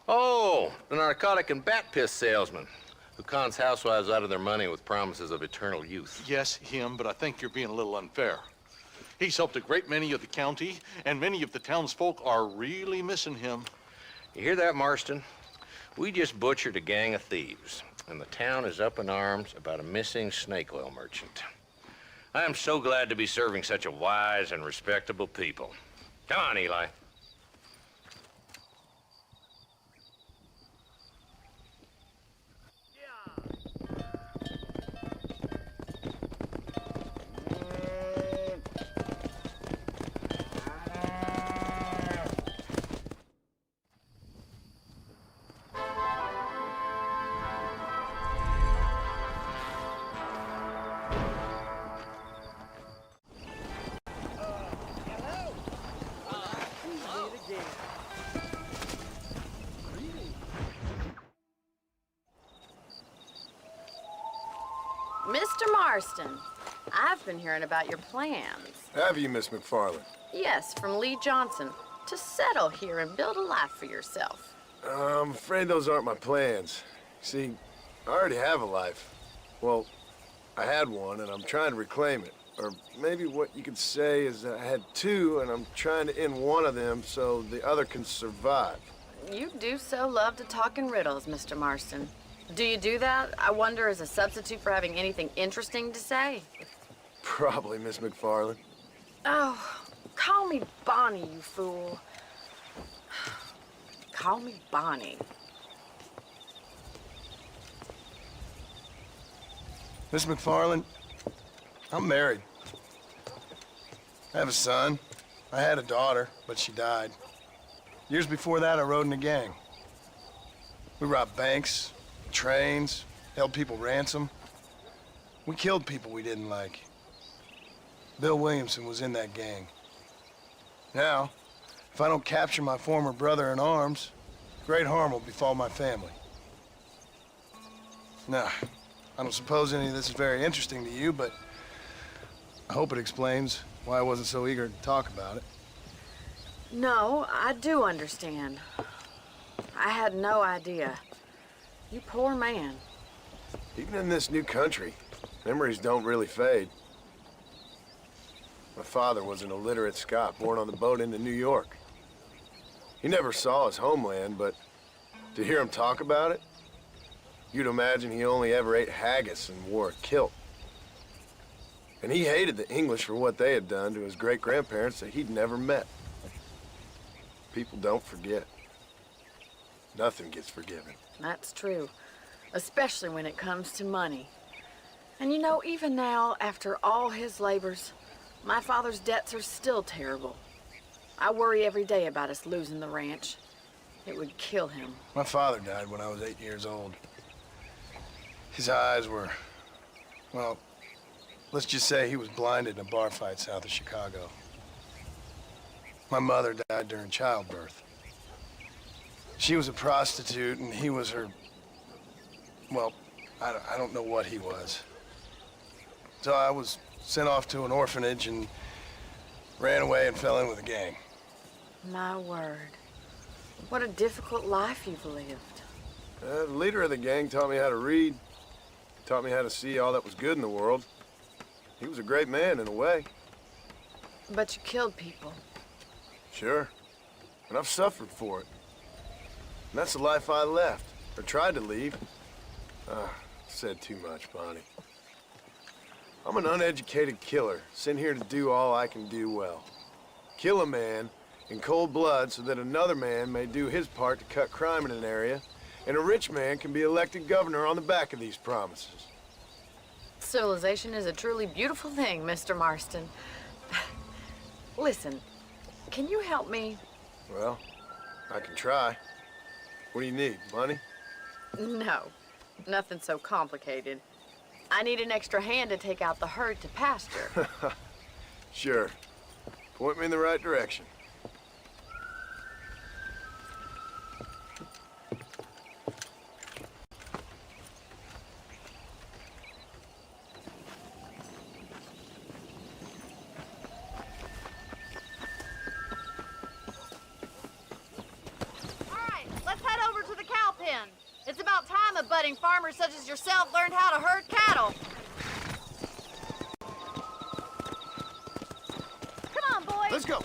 Oh, the narcotic and bat piss salesman who cons housewives out of their money with promises of eternal youth. Yes, him, but I think you're being a little unfair. He's helped a great many of the county, and many of the townsfolk are really missing him. You hear that, Marston? We just butchered a gang of thieves, and the town is up in arms about a missing snake oil merchant. I am so glad to be serving such a wise and respectable people. Come on, Eli. Mr. Marston, I've been hearing about your plans. Have you, Miss McFarland? Yes, from Lee Johnson, to settle here and build a life for yourself. I'm afraid those aren't my plans. See, I already have a life. Well, I had one, and I'm trying to reclaim it. Or maybe what you could say is that I had two, and I'm trying to end one of them so the other can survive. You do so love to talk in riddles, Mr. Marston. Do you do that, I wonder, as a substitute for having anything interesting to say? Probably, Miss McFarland. Oh, call me Bonnie, you fool. Call me Bonnie. Miss McFarland, I'm married. I have a son. I had a daughter, but she died. Years before that, I rode in a gang. We robbed banks, trains, held people ransom. We killed people we didn't like. Bill Williamson was in that gang. Now, if I don't capture my former brother in arms, great harm will befall my family. Now, I don't suppose any of this is very interesting to you, but I hope it explains why I wasn't so eager to talk about it. No, I do understand. I had no idea. You poor man. Even in this new country, memories don't really fade. My father was an illiterate Scot born on the boat into New York. He never saw his homeland, but to hear him talk about it, you'd imagine he only ever ate haggis and wore a kilt. And he hated the English for what they had done to his great-grandparents that he'd never met. People don't forget. Nothing gets forgiven. That's true, especially when it comes to money. And you know, even now, after all his labors, my father's debts are still terrible. I worry every day about us losing the ranch. It would kill him. My father died when I was 8 years old. His eyes were, well, let's just say he was blinded in a bar fight south of Chicago. My mother died during childbirth. She was a prostitute, and he was her, well, I don't know what he was. So I was sent off to an orphanage and ran away and fell in with a gang. My word. What a difficult life you've lived. The leader of the gang taught me how to read, taught me how to see all that was good in the world. He was a great man in a way. But you killed people. Sure. And I've suffered for it. And that's the life I left, or tried to leave. Said too much, Bonnie. I'm an uneducated killer, sent here to do all I can do well. kill a man in cold blood so that another man may do his part to cut crime in an area, and a rich man can be elected governor on the back of these promises. Civilization is a truly beautiful thing, Mr. Marston. Listen, can you help me? Well, I can try. What do you need, money? No, nothing so complicated. I need an extra hand to take out the herd to pasture. Sure. Point me in the right direction. It's about time a budding farmer such as yourself learned how to herd cattle. Come on, boys. Let's go.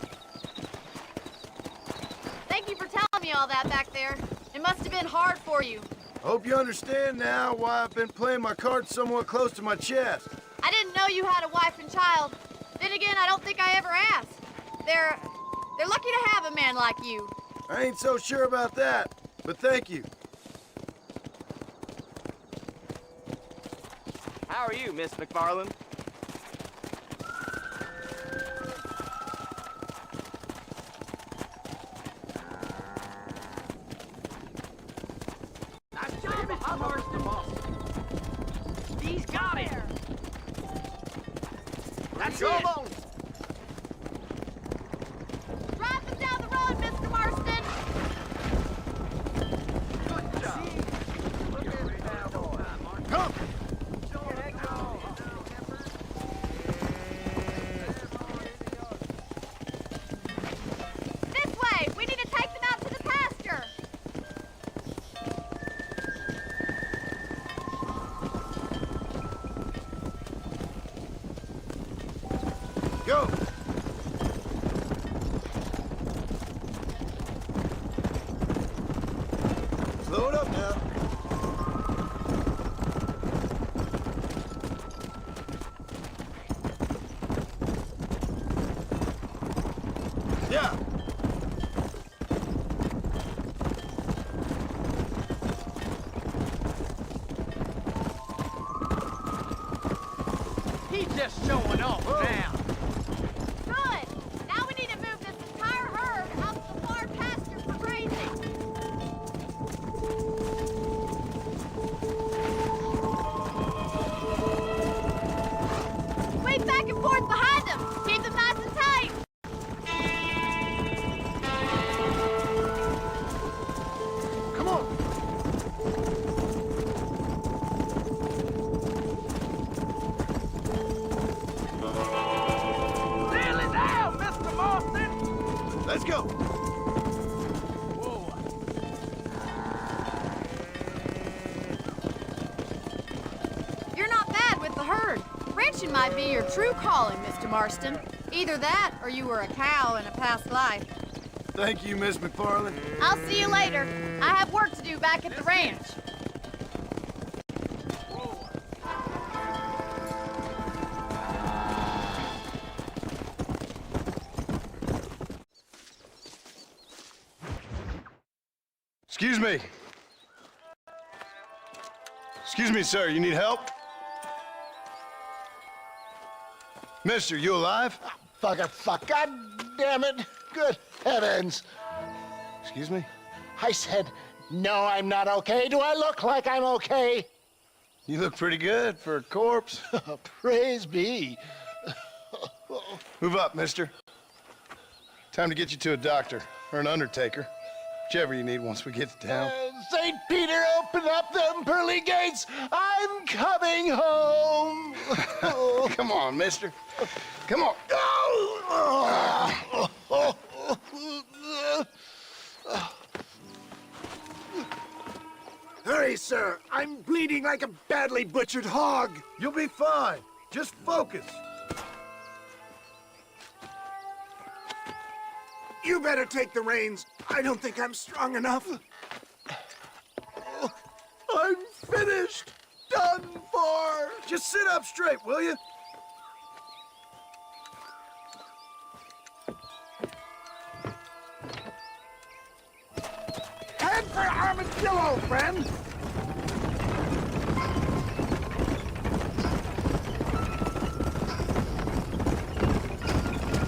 Thank you for telling me all that back there. It must have been hard for you. Hope you understand now why I've been playing my cards somewhat close to my chest. I didn't know you had a wife and child. Then again, I don't think I ever asked. They're lucky to have a man like you. I ain't so sure about that, but thank you. How are you, Miss McFarland? Nice job, Mr. Marston. He's got it. That's it. Drive them down the road, Mr. Marston. Good job. Look at me now, boy. Come. Go! Slow it up now. Yeah. He's just showing off now. Let's go. Whoa. You're not bad with the herd. Ranching might be your true calling, Mr. Marston. Either that, or you were a cow in a past life. Thank you, Miss McFarland. I'll see you later. I have work to do back at the ranch. Excuse me. Excuse me, sir. You need help? Mister, you alive? Fuck. God damn it. Good heavens. Excuse me? I said, no, I'm not okay. Do I look like I'm okay? You look pretty good for a corpse. Praise be. Move up, mister. Time to get you to a doctor or an undertaker. Whichever you need once we get to town. St. Peter, open up them pearly gates. I'm coming home. Come on, mister. Come on. Hurry, sir. I'm bleeding like a badly butchered hog. You'll be fine. Just focus. You better take the reins. I don't think I'm strong enough. I'm finished. Done for. Just sit up straight, will you? Armadillo, friend!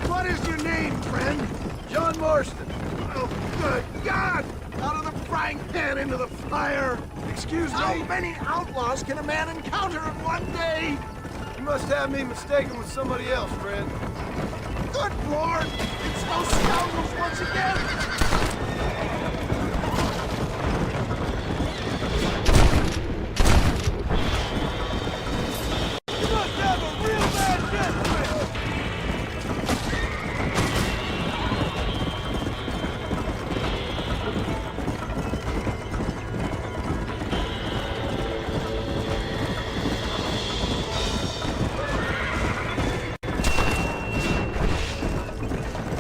What is your name, friend? John Marston. Oh, good God! Out of the frying pan into the fire! Excuse me? How many outlaws can a man encounter in one day? You must have me mistaken with somebody else, friend. Good Lord! It's those scoundrels once again! You must have a real bad death friend.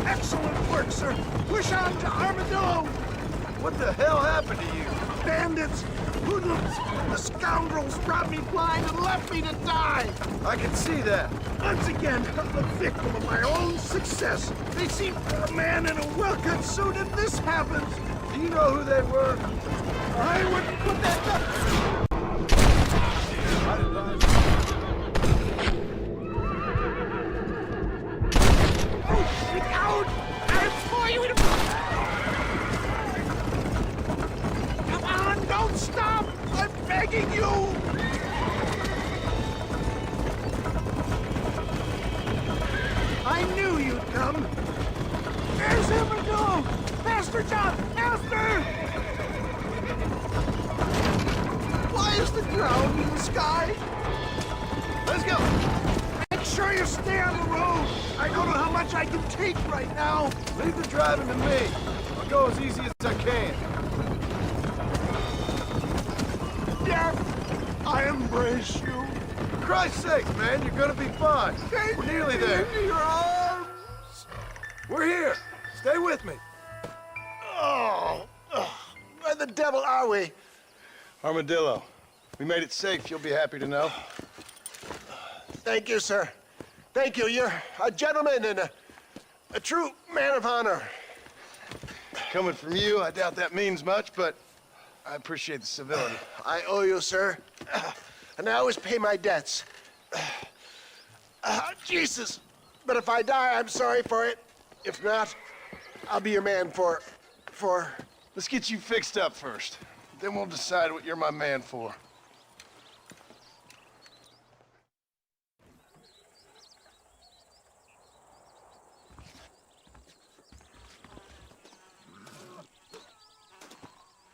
Excellent work, sir! Push on to Armadillo! What the hell happened to you? Bandits! Hoodlums! The scoundrels robbed me blind and left me to die! I can see that. Once again, I'm the victim of my own success. They see a man in a well-cut suit and this happens. Do you know who they were? I wouldn't put that Oh, get out! I implore you to... Come on, don't stop! I'm begging you! I knew you'd come. There's Armadillo! Faster, John! Faster! Why is the ground in the sky? Let's go! Make sure you stay on the road! I don't know how much I can take right now! Leave the driving to me. I'll go as easy as I can. Death, I embrace you. For Christ's sake, man, you're gonna be fine. We're nearly there. Into your arms! We're here. Stay with me. Oh, where the devil are we? Armadillo, we made it safe. You'll be happy to know. Thank you, sir. Thank you. You're a gentleman and a true man of honor. Coming from you, I doubt that means much, but I appreciate the civility. I owe you, sir. And I always pay my debts. Jesus. But if I die, I'm sorry for it. If not, I'll be your man for... Let's get you fixed up first. Then we'll decide what you're my man for.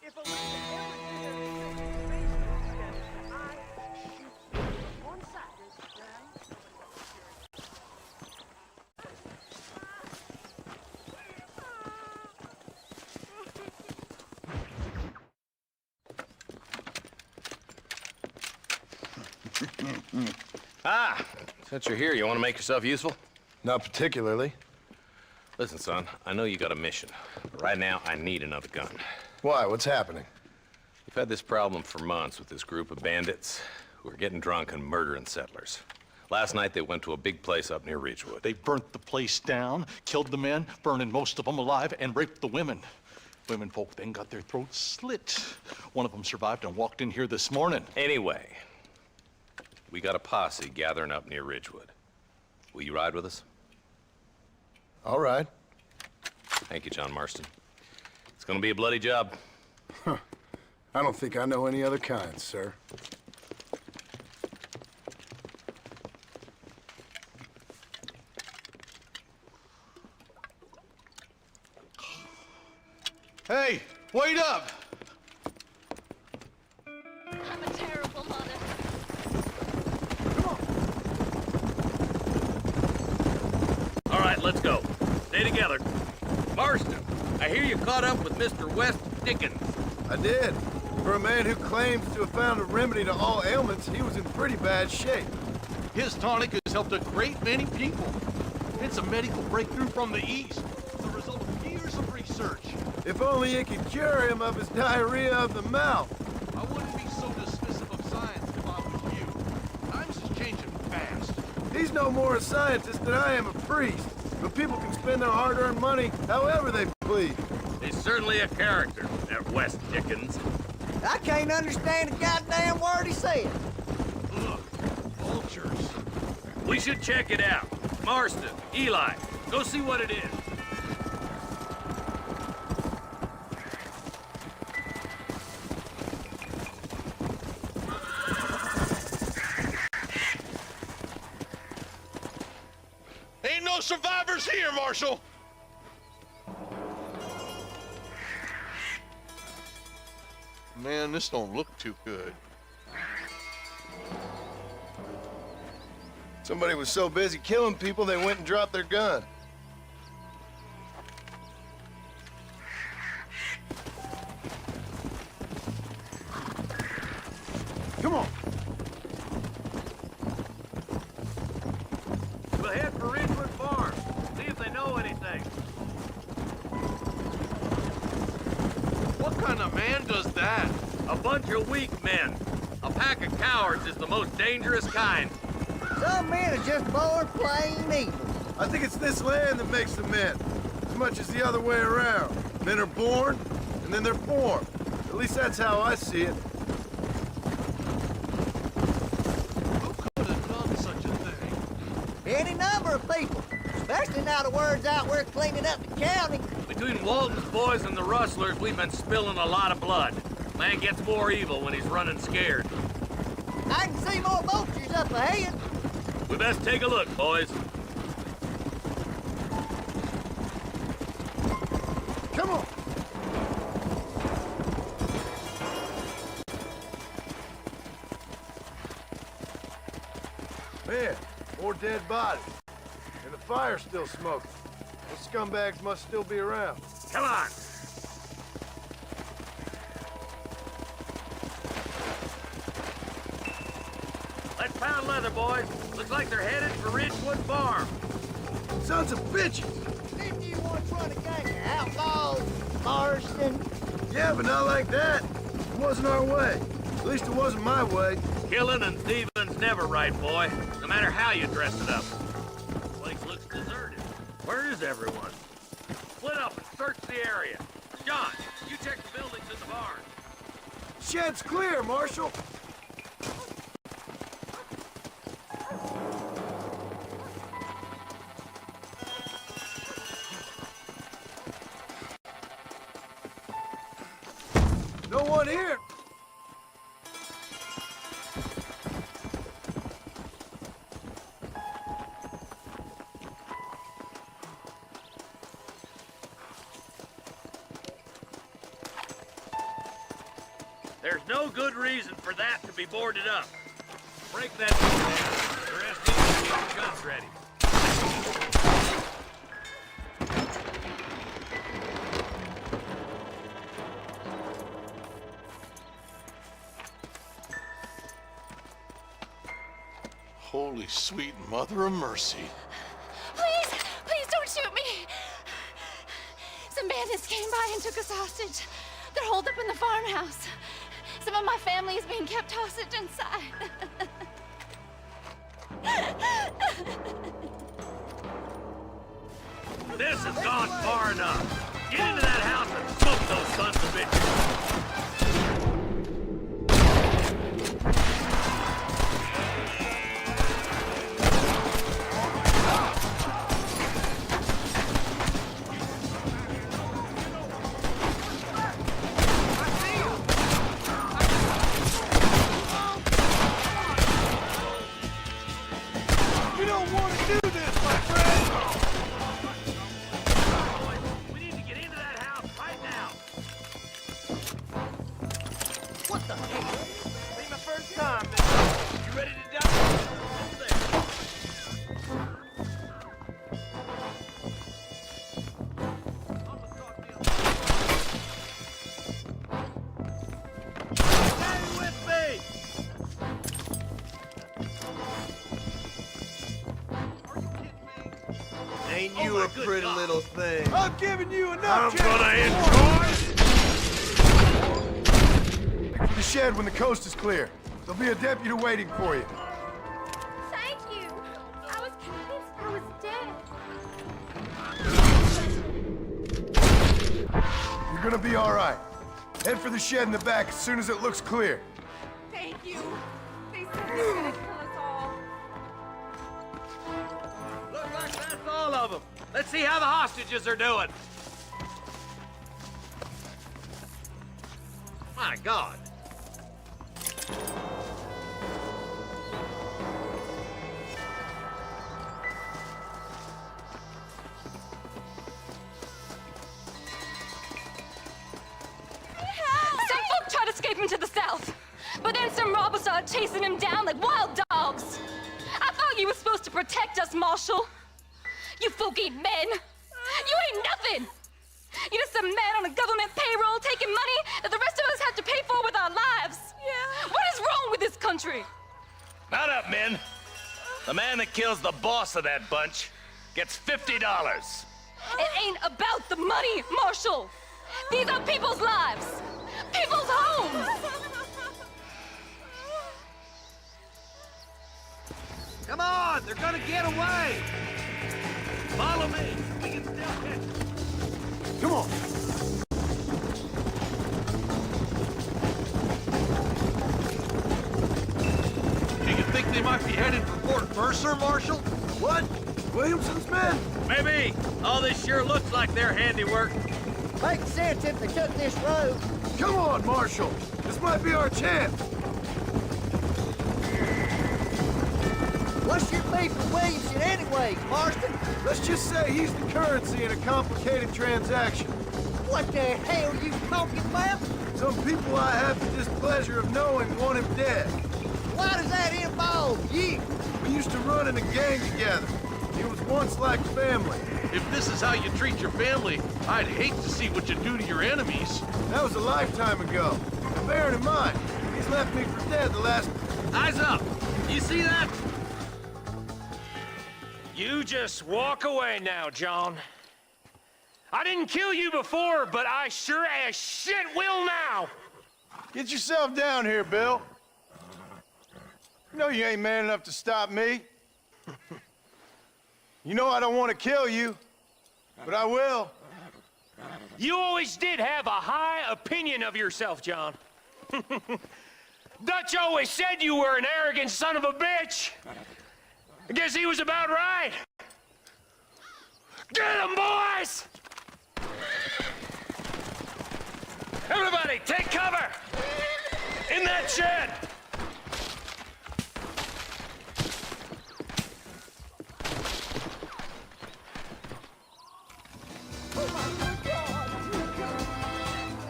If a witch ever did anything based on I shoot on sight, right? Since you're here, you want to make yourself useful? Not particularly. Listen, son, I know you got a mission, but right now I need another gun. Why? What's happening? We've had this problem for months with this group of bandits who are getting drunk and murdering settlers. Last night they went to a big place up near Ridgewood. They burnt the place down, killed the men, burning most of them alive, and raped the women. Women folk then got their throats slit. One of them survived and walked in here this morning. Anyway, we got a posse gathering up near Ridgewood. Will you ride with us? All right. Thank you, John Marston. It's gonna be a bloody job. Huh. I don't think I know any other kind, sir. Hey, wait up! I'm a terrible mother. All right, let's go. Stay together. Marston, I hear you caught up with Mr. West Dickens. I did. For a man who claims to have found a remedy to all ailments, he was in pretty bad shape. His tonic has helped a great many people. It's a medical breakthrough from the East. The result of years of research. If only it could cure him of his diarrhea of the mouth. I wouldn't be so dismissive of science if I was you. Times is changing fast. He's no more a scientist than I am a priest. But people can spend their hard-earned money however they please. He's certainly a character, at West Dickens. I can't understand a goddamn word he said. Look, vultures. We should check it out. Marston, Eli, go see what it is. Ain't no survivors here, Marshal! Man, this don't look too good. Somebody was so busy killing people, they went and dropped their gun. Come on. We'll head for Ridgewood Farm. See if they know anything. What kind of man does that? A bunch of weak men. A pack of cowards is the most dangerous kind. Some men are just born plain evil. I think it's this land that makes them men, as much as the other way around. Men are born, and then they're formed. At least that's how I see it. Who could have done such a thing? Any number of people, especially now the word's out we're cleaning up the county. Between Walton's boys and the rustlers, we've been spilling a lot of blood. Man gets more evil when he's running scared. I can see more vultures up ahead. We best take a look, boys. Come on. Man, more dead bodies. And the fire's still smoking. Those scumbags must still be around. Come on. Let's pound leather, boys. Looks like they're headed for Ridgewood Farm. Sons of bitches! Didn't you once run a gang of outlaws, Marston? Yeah, but not like that. It wasn't our way. At least it wasn't my way. Killing and thieving's never right, boy. No matter how you dress it up. The place looks deserted. Where is everyone? Split up and search the area. John, you check the buildings in the barn. Shed's clear, Marshal. No one here. There's no good reason for that to be boarded up. Break that down. The rest of you get your guns ready. Holy sweet mother of mercy. Please, please don't shoot me. Some bandits came by and took us hostage. They're holed up in the farmhouse. Some of my family is being kept hostage inside. This has gone far enough. Get into that house and smoke those sons of bitches. We don't want to do this, my friend! We need to get into that house right now. What the hell? Ain't my first time, man. You ready to die? Over there. Stay with me! Ain't you a pretty little thing? I'm giving you enough chance. Back to the shed when the coast is clear. There'll be a deputy waiting for you. Thank you. I was convinced I was dead. You're gonna be all right. Head for the shed in the back as soon as it looks clear. Thank you. They said they were gonna kill us all. Looks like that's all of them. Let's see how the hostages are doing. My God. Some folk tried escaping to the south, but then some robbers started chasing him down like wild dogs. I thought you were supposed to protect us, Marshal. You folk ain't men. You ain't nothing. You're just some man on a government payroll taking money that the rest of us have to pay for with our lives. Yeah. What is wrong with this country? Mount up, men. The man that kills the boss of that bunch gets $50. It ain't about the money, Marshal. These are people's lives, people's homes. Come on, they're gonna get away. Follow me. We can still catch them. Come on. Do you think they might be headed for Fort Mercer, Marshal? What? Williamson's men? Maybe. All this sure looks like their handiwork. Makes sense if they took this road. Come on, Marshal. This might be our chance. What's your beef with Williamson anyway, Marston? Let's just say he's the currency in a complicated transaction. What the hell are you talking about? Some people I have the displeasure of knowing want him dead. Why does that involve you? We used to run in a gang together. It was once like family. If this is how you treat your family, I'd hate to see what you do to your enemies. That was a lifetime ago. And bearing in mind, he's left me for dead the last... Eyes up. You see that? You just walk away now, John. I didn't kill you before, but I sure as shit will now. Get yourself down here, Bill. You know you ain't man enough to stop me. You know I don't want to kill you, but I will. You always did have a high opinion of yourself, John. Dutch always said you were an arrogant son of a bitch. I guess he was about right. Get him, boys! Everybody, take cover! In that shed!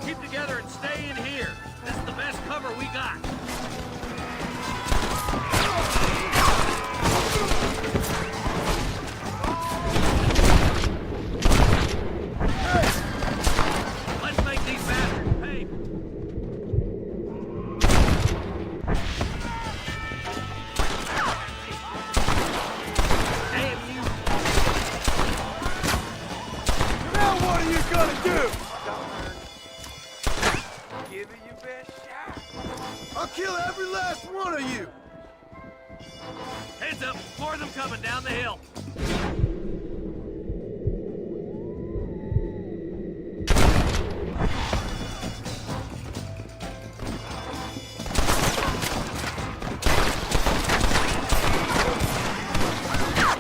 Keep together and stay in here. This is the best cover we got. Let's make these bastards pay. Damn you. Now what are you gonna do? Give it your best shot. I'll kill every last one of you. Heads up, more of them coming down the hill.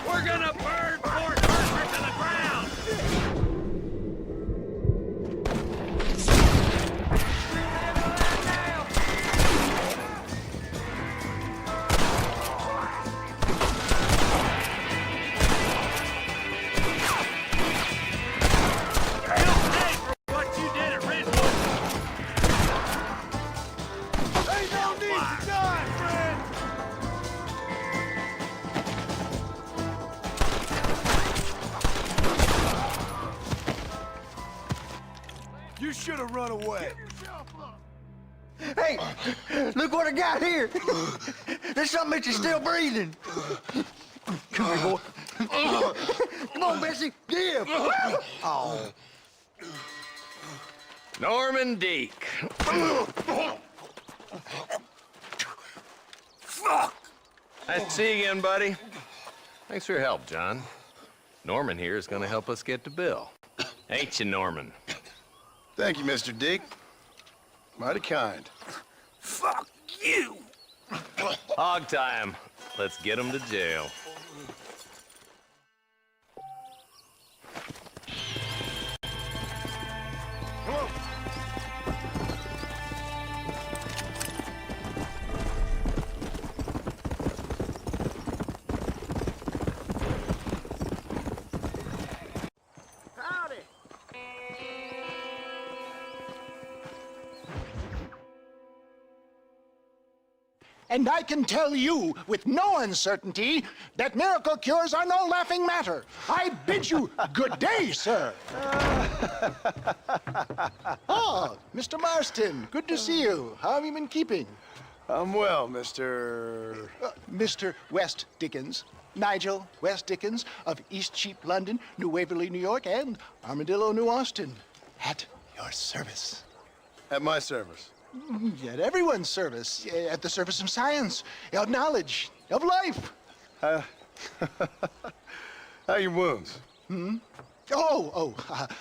We're gonna burn Fort Mercer to the ground. You'll pay for what you did at Ridgewood. Ain't no need to die, friend. You should have run away. Hey, look what I got here. There's something that you're still breathing. Come here, boy. Come on, Bessie. Give. Oh. Norman Deek. Fuck! Nice to see you again, buddy. Thanks for your help, John. Norman here is gonna help us get to Bill. Ain't you, Norman? Thank you, Mr. Dick. Mighty kind. Fuck you! Hog time. Let's get him to jail. Howdy. And I can tell you with no uncertainty that miracle cures are no laughing matter. I bid you good day, sir. Oh, Mr. Marston, good to see you. How have you been keeping? I'm well, Mr. Mr. West Dickens. Nigel West Dickens of East Cheap, London, New Waverly, New York, and Armadillo, New Austin. At your service. At my service. At everyone's service. At the service of science, of knowledge, of life. How are your wounds?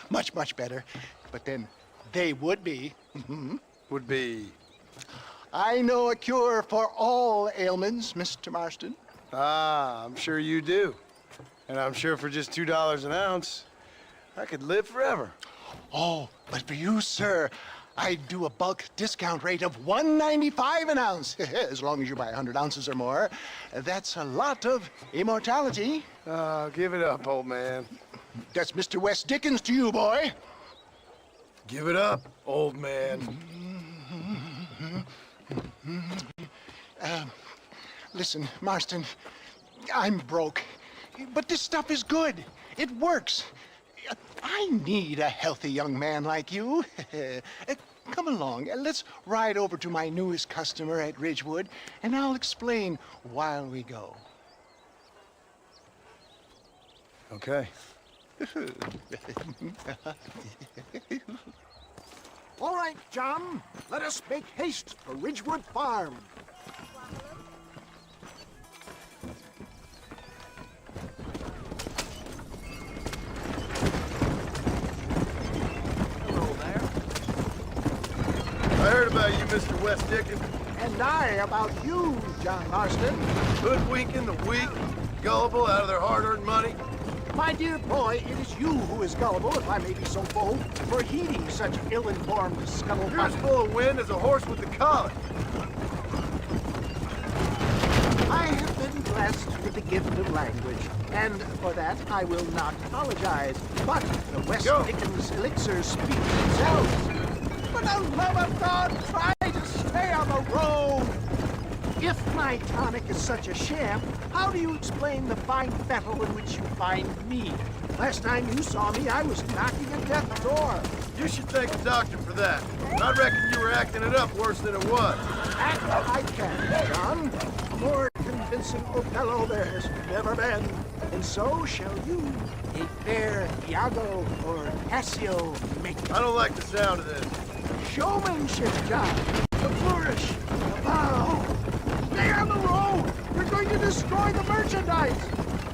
Much, much better. But then they would be. Would be? I know a cure for all ailments, Mr. Marston. Ah, I'm sure you do. And I'm sure for just $2 an ounce, I could live forever. Oh, but for you, sir, I'd do a bulk discount rate of $1.95 an ounce, as long as you buy 100 ounces or more. That's a lot of immortality. Give it up, old man. That's Mr. West Dickens to you, boy. Give it up, old man. Listen, Marston, I'm broke, but this stuff is good. It works. I need a healthy young man like you. Come along, let's ride over to my newest customer at Ridgewood, and I'll explain while we go. Okay. All right, John, let us make haste for Ridgewood Farm. I heard about you, Mr. West Dickens. And I about you, John Marston. Hoodwinking the weak, gullible out of their hard-earned money. My dear boy, it is you who is gullible, if I may be so bold, for heeding such ill-informed scuttlebutt. You're as full of wind as a horse with the colic. I have been blessed with the gift of language, and for that I will not apologize. But the West Dickens elixirs speak themselves. For the love of God, try to stay on the road! If my tonic is such a sham, how do you explain the fine fettle in which you find me? Last time you saw me, I was knocking at death's door. You should thank the doctor for that. I reckon you were acting it up worse than it was. Act I can, John. A more convincing Othello there has never been. And so shall you, a fair Iago or Cassio make it. I don't like the sound of this. Showmanship, John. The flourish, the bow. Stay on the road! We're going to destroy the merchandise!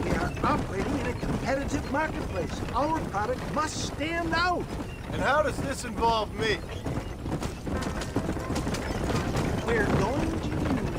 We are operating in a competitive marketplace. Our product must stand out. And how does this involve me? We're going to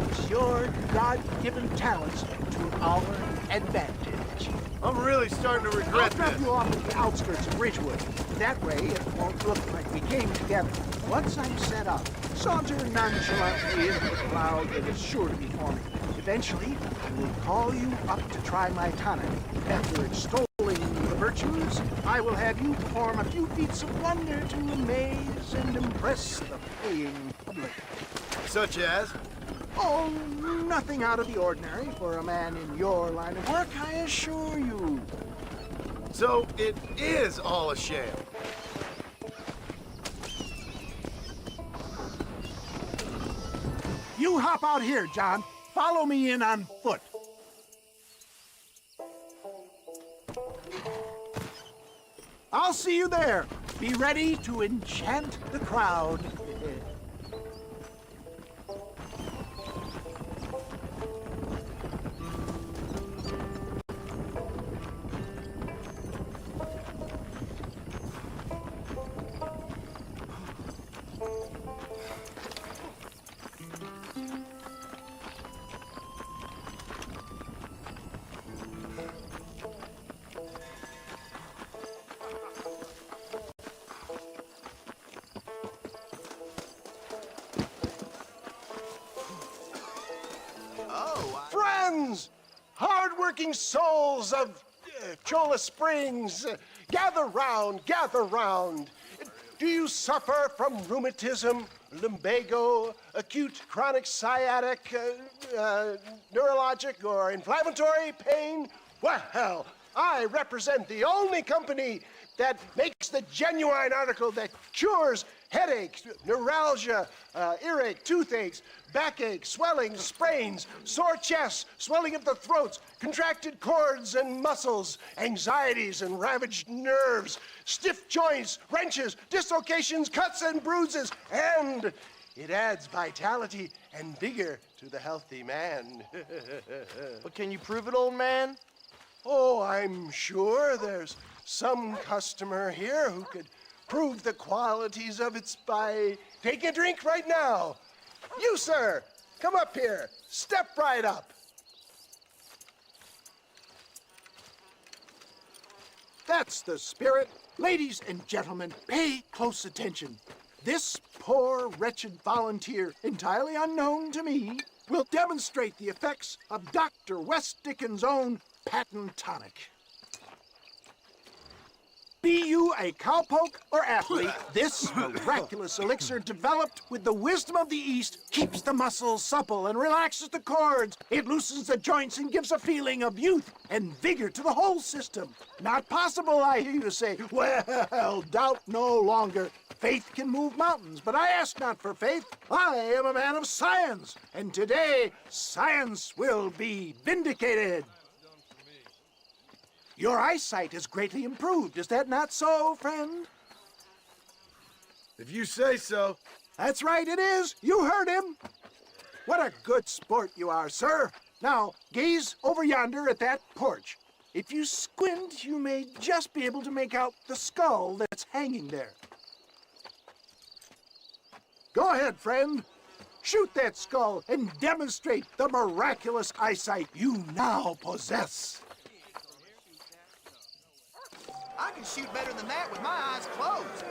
use your God-given talents to our advantage. I'm really starting to regret I'll drop this. you off at the outskirts of Ridgewood. That way, it won't look like we came together. Once I'm set up, saunter nonchalantly into the cloud that is sure to be forming. Eventually, I will call you up to try my tonic. After extolling the virtues, I will have you perform a few feats of wonder to amaze and impress the paying public. Such as? Oh, nothing out of the ordinary for a man in your line of work, I assure you. So it is all a sham. You hop out here, John. Follow me in on foot. I'll see you there. Be ready to enchant the crowd. hardworking souls of Cholla Springs, gather round, gather round. Do you suffer from rheumatism, lumbago, acute chronic sciatic, neurologic, or inflammatory pain? Well, I represent the only company that makes the genuine article that cures headaches, neuralgia, earache, toothaches, backache, swelling, sprains, sore chests, swelling of the throats, contracted cords and muscles, anxieties and ravaged nerves, stiff joints, wrenches, dislocations, cuts and bruises, and it adds vitality and vigor to the healthy man. But can you prove it, old man? Oh, I'm sure there's some customer here who could prove the qualities of it by taking a drink right now. You, sir, come up here. Step right up. That's the spirit. Ladies and gentlemen, pay close attention. This poor, wretched volunteer, entirely unknown to me, will demonstrate the effects of Dr. West Dickens' own patent tonic. Be you a cowpoke or athlete, this miraculous elixir developed with the wisdom of the East keeps the muscles supple and relaxes the cords. It loosens the joints and gives a feeling of youth and vigor to the whole system. Not possible, I hear you say. Well, doubt no longer. Faith can move mountains, but I ask not for faith. I am a man of science, and today science will be vindicated. Your eyesight has greatly improved. Is that not so, friend? If you say so. That's right, it is. You heard him. What a good sport you are, sir. Now, gaze over yonder at that porch. If you squint, you may just be able to make out the skull that's hanging there. Go ahead, friend. Shoot that skull and demonstrate the miraculous eyesight you now possess. I can shoot better than that with my eyes closed.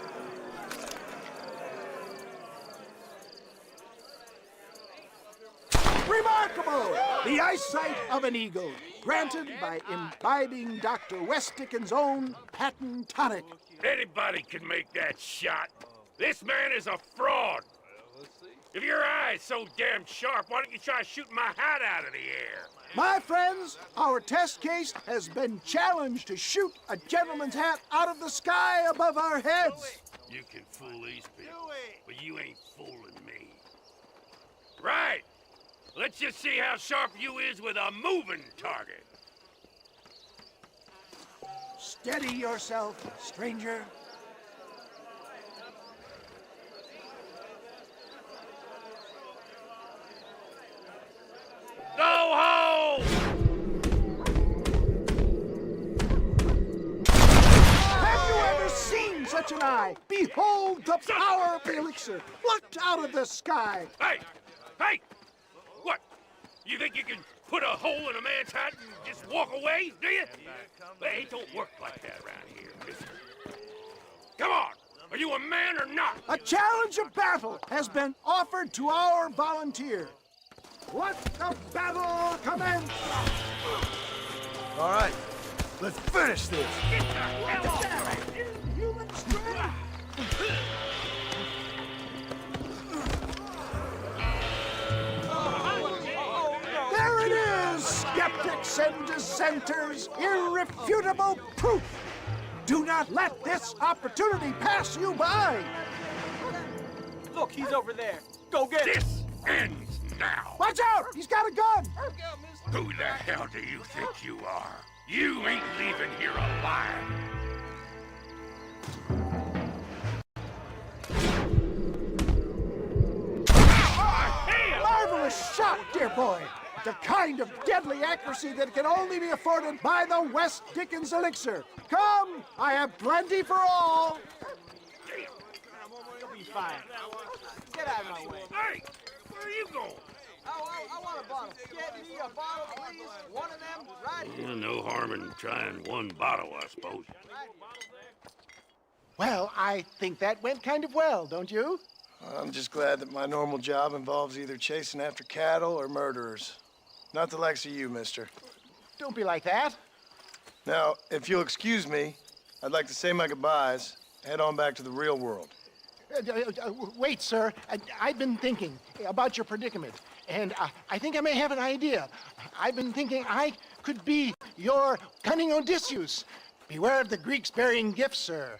Remarkable! The eyesight of an eagle, granted by imbibing Dr. West Dickens' own patent tonic. Anybody can make that shot. This man is a fraud. If your eye's so damn sharp, why don't you try shooting my hat out of the air? My friends, our test case has been challenged to shoot a gentleman's hat out of the sky above our heads. You can fool these people, but you ain't fooling me. Right. Let's just see how sharp you is with a moving target. Steady yourself, stranger. Go home! Have you ever seen such an eye? Behold the power of the elixir, plucked out of the sky. Hey! Hey! What? You think you can put a hole in a man's hat and just walk away, do you? Hey, it don't work like that around here, mister. Come on! Are you a man or not? A challenge of battle has been offered to our volunteer. Let the battle commence! All right, let's finish this. Get the hell off! Human strength! There it is, skeptics and dissenters, irrefutable proof. Do not let this opportunity pass you by. Look, he's over there. Go get him. This ends now. Watch out! He's got a gun! Who the hell do you think you are? You ain't leaving here alive. Marvelous shot, dear boy. The kind of deadly accuracy that can only be afforded by the West Dickens elixir. Come, I have plenty for all. You'll be fine. Get out of my way. Hey, where are you going? I want a bottle. Get me a bottle, please. One of them right here. No harm in trying one bottle, I suppose. Well, I think that went kind of well, don't you? I'm just glad that my normal job involves either chasing after cattle or murderers. Not the likes of you, mister. don't be like that. Now, if you'll excuse me, I'd like to say my goodbyes, head on back to the real world. Wait, sir. I've been thinking about your predicament, and I think I may have an idea. I've been thinking I could be your cunning Odysseus. Beware of the Greeks bearing gifts, sir.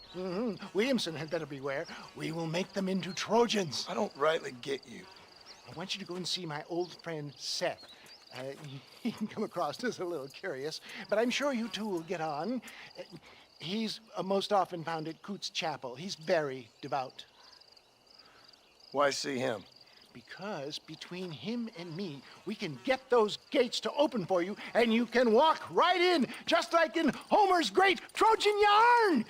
Williamson had better beware. We will make them into Trojans. I don't rightly get you. I want you to go and see my old friend Seth. He can come across as a little curious, but I'm sure you two will get on. He's most often found at Coots Chapel. He's very devout. Why see him? Because between him and me, we can get those gates to open for you, and you can walk right in, just like in Homer's great Trojan yarn!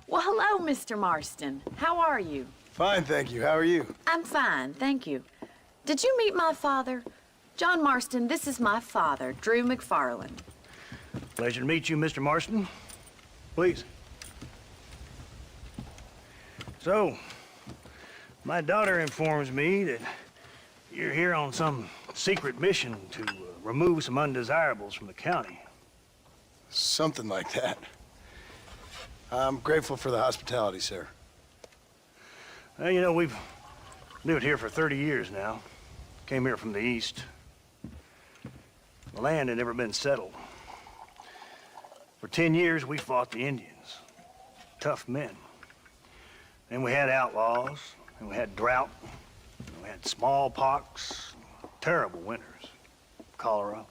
Well, hello, Mr. Marston. How are you? Fine, thank you. How are you? I'm fine, thank you. Did you meet my father? John Marston, this is my father, Drew McFarland. Pleasure to meet you, Mr. Marston. Please. So, my daughter informs me that you're here on some secret mission to remove some undesirables from the county. Something like that. I'm grateful for the hospitality, sir. Well, you know, we've lived here for 30 years now. Came here from the east. The land had never been settled. For 10 years, we fought the Indians. Tough men. Then we had outlaws, and we had drought, and we had smallpox, terrible winters, cholera.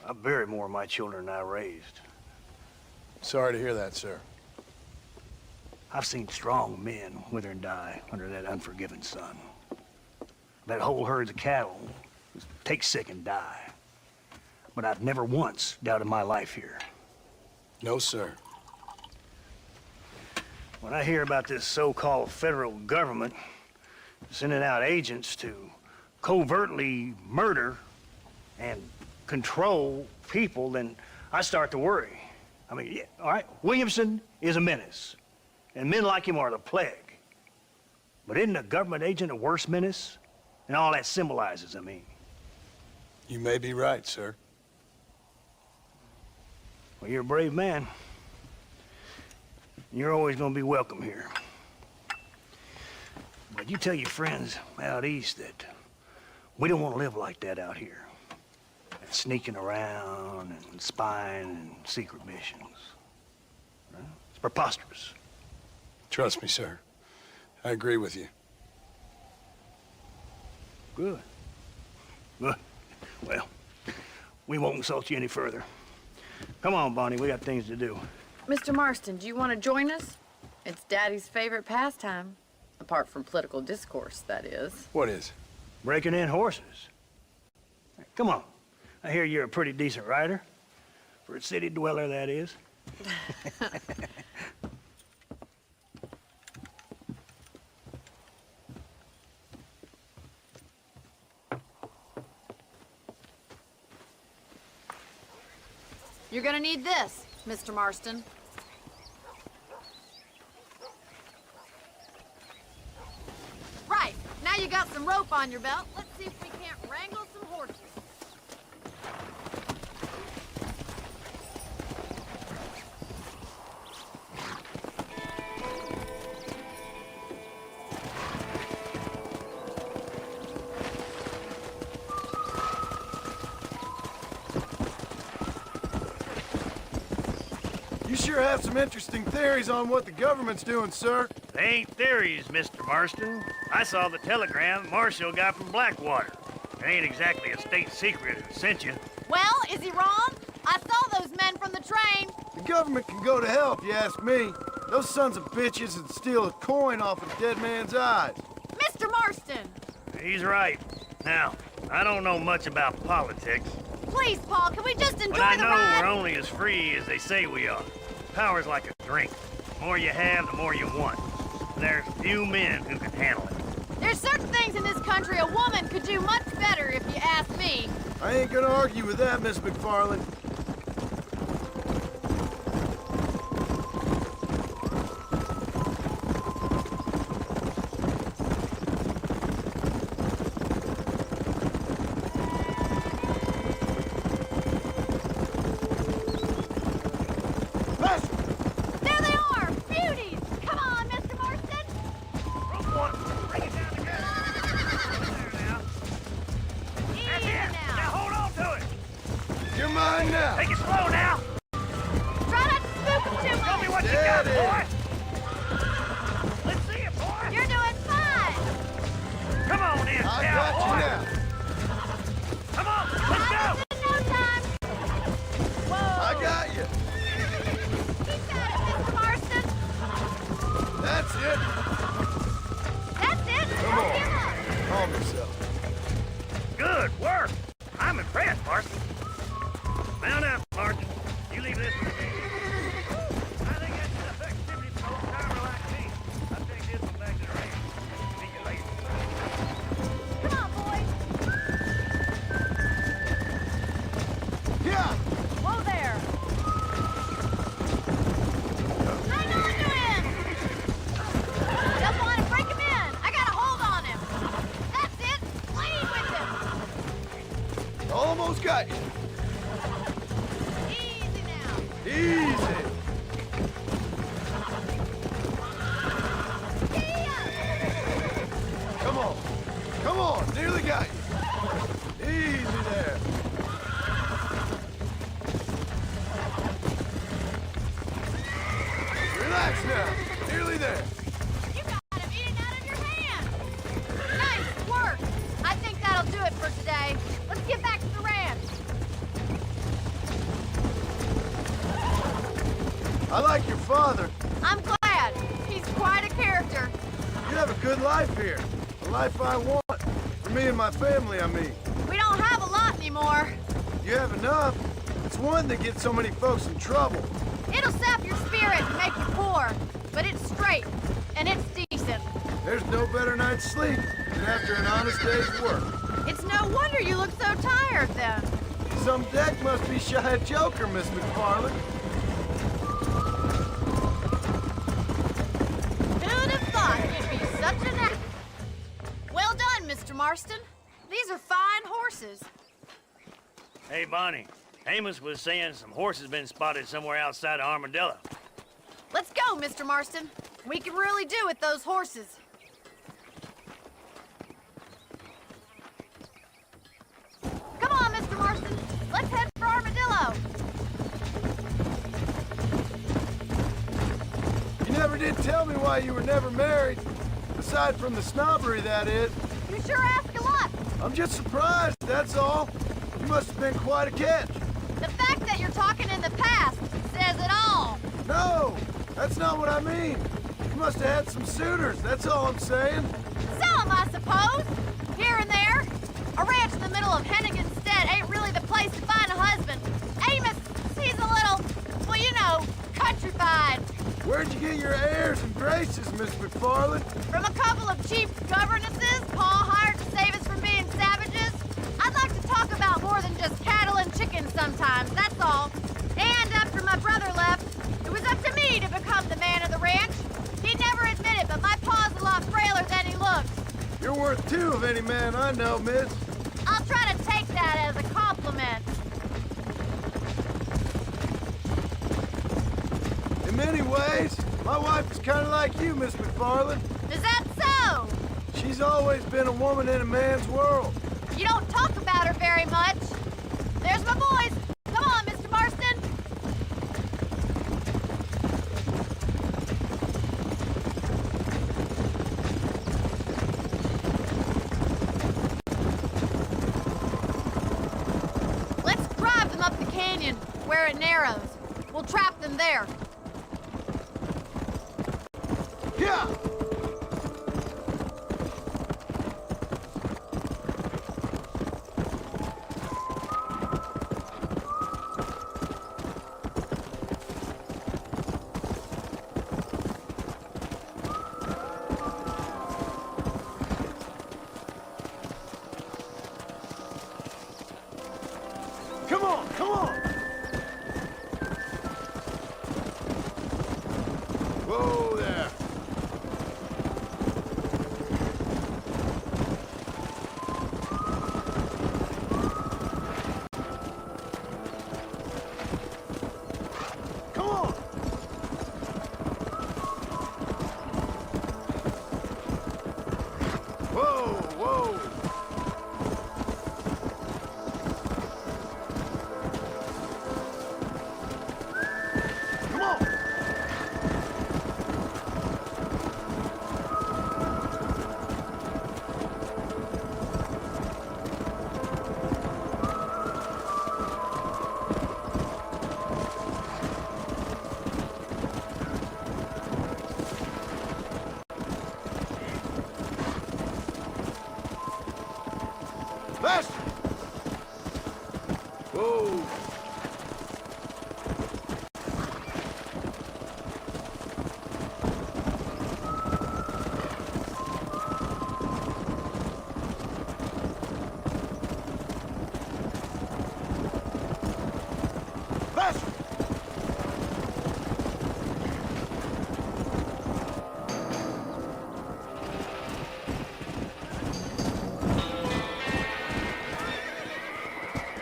I buried more of my children than I raised. Sorry to hear that, sir. I've seen strong men wither and die under that unforgiving sun. That whole herds of cattle take sick and die. But I've never once doubted my life here. No, sir. When I hear about this so-called federal government sending out agents to covertly murder and control people, then I start to worry. I mean, yeah, all right, Williamson is a menace, and men like him are the plague. But isn't a government agent a worse menace? And all that symbolizes, I mean. You may be right, sir. Well, you're a brave man. You're always gonna be welcome here. But you tell your friends out east that we don't want to live like that out here. Sneaking around and spying and secret missions. Right? It's preposterous. Trust me, sir. I agree with you. Good. Good. Well, we won't insult you any further. Come on, Bonnie, we got things to do. Mr. Marston, do you want to join us? It's Daddy's favorite pastime. Apart from political discourse, that is. What is? Breaking in horses. Come on. I hear you're a pretty decent rider. For a city dweller, that is. You're gonna need this, Mr. Marston. Right, now you got some rope on your belt. Let's see if we can't wrangle some horses. You sure have some interesting theories on what the government's doing, sir. They ain't theories, Mr. Marston. I saw the telegram Marshall got from Blackwater. It ain't exactly a state secret who sent you. Well, is he wrong? I saw those men from the train. The government can go to hell if you ask me. Those sons of bitches would steal a coin off a dead man's eyes. Mr. Marston! He's right. Now, I don't know much about politics. Please, Paul, can we just enjoy But I the know ride? we're only as free as they say we are. Power's like a drink. The more you have, the more you want. There's few men who can handle it. There's certain things in this country a woman could do much better, if you ask me. I ain't gonna argue with that, Miss McFarland. There they are! Beauties! Come on, Mr. Marston! Easy now. Now hold on to it. You're mine now. Take it slow now. Try not to spook them too much. Show me what you got, boy. Let's see it, boy. You're doing fine. Come on in, I pal, got you boy. now. Come on, let's go. In no time. Whoa. I got you. Keep at it, Mr. Marston. That's it. That's it. Come Don't on. give up. Calm yourself. Good work. I'm impressed, Marston. Mount up, Marston. You leave this with me. I think that's enough activity for an old-timer like me. I'll take this one back to the ranch. See you later. Come on, boys. Yeah. Whoa there. Hang on to him. Don't want to break him in. I got a hold on him. That's it. Lead with him. Almost got you. Easy now. Easy. Come on. Come on. Nearly got you. Easy there. Relax now. Nearly there. You got him eating out of your hand. Nice work. I think that'll do it for today. Let's get back to the ranch. I like your father. I'm glad. He's quite a character. You have a good life here. The life I want. For me and my family, I mean. We don't have a lot anymore. You have enough. It's one that gets so many folks in trouble. It'll sap your spirit and make you poor. But it's straight. And it's decent. There's no better night's sleep than after an honest day's work. It's no wonder you look so tired then. Some deck must be shy of Joker, Miss McFarland. Who'd have thought you'd be such an ass? Well done, Mr. Marston. These are fine horses. Hey, Bonnie. Amos was saying some horses been spotted somewhere outside of Armadillo. Let's go, Mr. Marston. We can really do with those horses. Come on, Mr. Marston. Let's head for Armadillo. You never did tell me why you were never married. Aside from the snobbery, that is. You sure ask a lot. I'm just surprised, that's all. You must have been quite a catch. The fact that you're talking in the past says it all. No, that's not what I mean. You must have had some suitors, that's all I'm saying. Some, I suppose. Here and there. A ranch in the middle of Hennigan's Stead ain't really the place to find a husband. Amos, he's a little, well, you know, countrified. Where'd you get your airs and graces, Miss McFarland? From a couple of cheap governesses Pa hired to save us from being savages. I'd like to talk about more than just cattle and chickens sometimes, that's all. And after my brother left, it was up to me to become the man of the ranch. He'd never admit it, but my pa's a lot frailer than he looks. You're worth two of any man I know, miss. I'll try to take that as a compliment. In many ways, my wife is kind of like you, Miss McFarland. Is that so? She's always been a woman in a man's world. You don't talk about her very much. There's my boys. Come on, Mr. Marston. Let's drive them up the canyon where it narrows. We'll trap them there. Yeah! Come on, come on! Whoa there. Come on! Whoa, whoa. Come on! Faster! Whoa. Faster!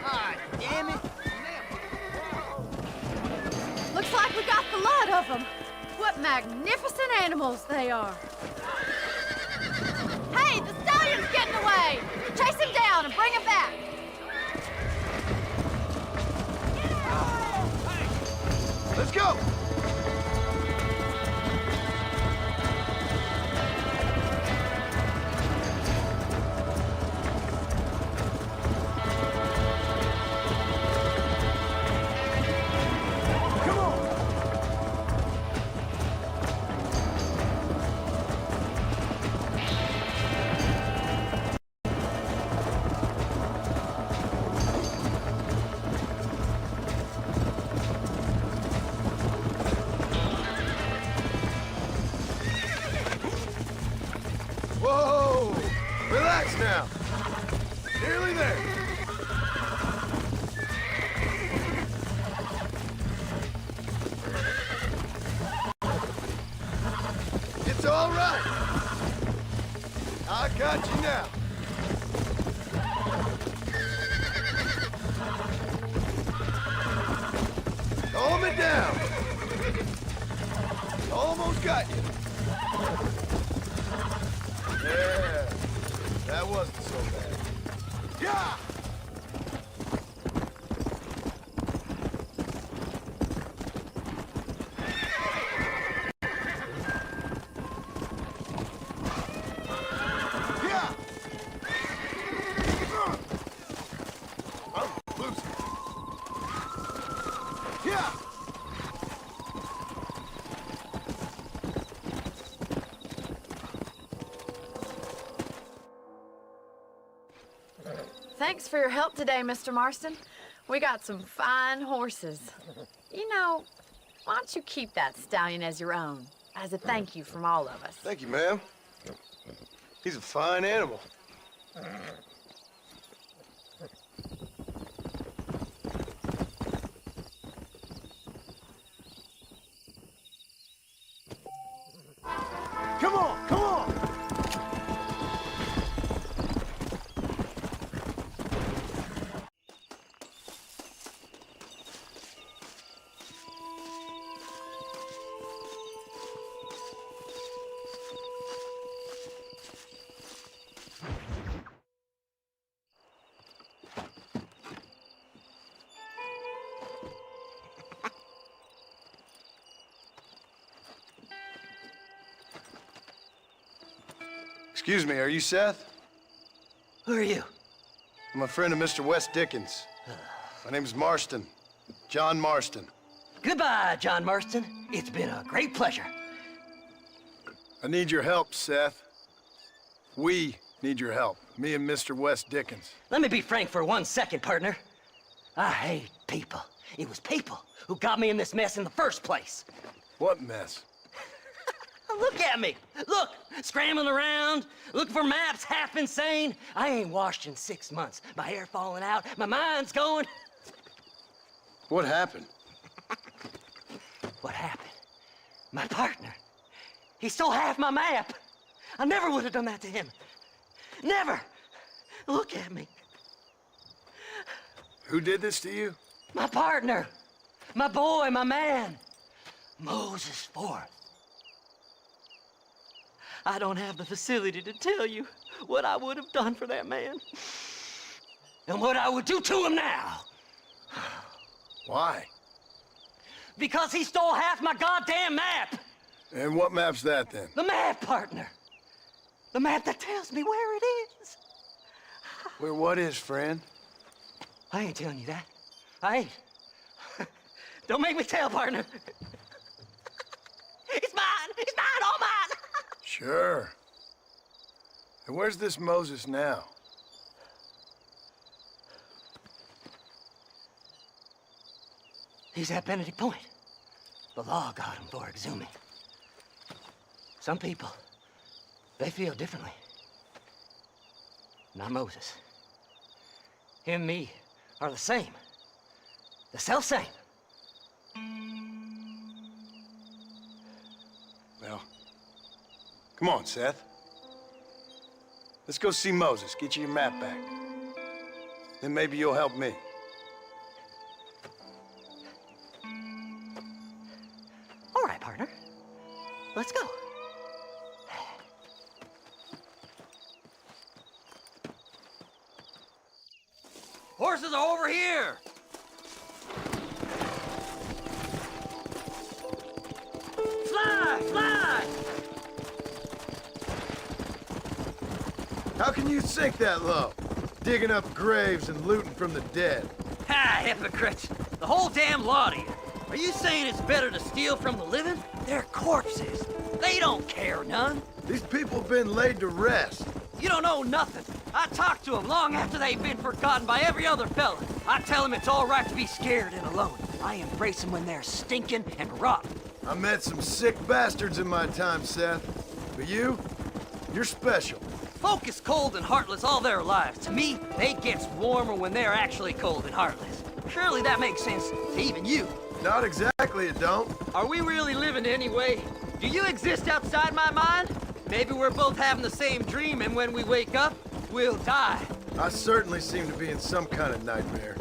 Ah, damn it. Looks like we got the lot of them. What magnificent animals they are. Hey, the stallion's getting away! Chase him down and bring him back! Let's go! Come on! Whoa! Relax now. Nearly there. It's all right. I got you now. Calm it down. Almost got you. Yeah, that wasn't so bad. Yeah! Yeah! I'm losing. Yeah! Thanks for your help today, Mr. Marston. We got some fine horses. You know, why don't you keep that stallion as your own, as a thank you from all of us? Thank you, ma'am. He's a fine animal. Come on, come on! Excuse me, are you Seth? Who are you? I'm a friend of Mr. Wes Dickens. My name's Marston. John Marston. Goodbye, John Marston. It's been a great pleasure. I need your help, Seth. We need your help. Me and Mr. Wes Dickens. Let me be frank for 1 second, partner. I hate people. It was people who got me in this mess in the first place. What mess? Look at me. Look, scrambling around, looking for maps, half insane. I ain't washed in 6 months. My hair falling out, my mind's going. What happened? What happened? My partner. He stole half my map. I never would have done that to him. Never. Look at me. Who did this to you? My partner. My boy, my man. Moses Forth. I don't have the facility to tell you what I would have done for that man. And what I would do to him now. Why? Because he stole half my goddamn map. And what map's that then? The map, partner. The map that tells me where it is. Where what is, friend? I ain't telling you that. I ain't. Don't make me tell, partner. It's mine! It's mine! All mine! Sure. And where's this Moses now? He's at Benedict Point. The law got him for exhuming. Some people, they feel differently. Not Moses. Him and me are the same. The self-same. Well, come on, Seth. Let's go see Moses, get you your map back. Then maybe you'll help me. All right, partner. Let's go. Horses are over here! Fly! Fly! How can you sink that low? Digging up graves and looting from the dead. Ha, hypocrites! The whole damn lot of you. Are you saying it's better to steal from the living? They're corpses. They don't care none. These people have been laid to rest. You don't know nothing. I talk to them long after they've been forgotten by every other fella. I tell them it's all right to be scared and alone. I embrace them when they're stinking and rotten. I met some sick bastards in my time, Seth. But you're special. Folk is cold and heartless all their lives. To me, they gets warmer when they're actually cold and heartless. Surely that makes sense to even you. Not exactly, it don't. Are we really living anyway? Do you exist outside my mind? Maybe we're both having the same dream, and when we wake up, we'll die. I certainly seem to be in some kind of nightmare.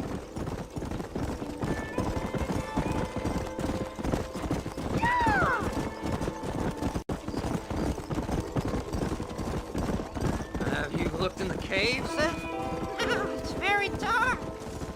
Have you looked in the cave, Seth? It's very dark.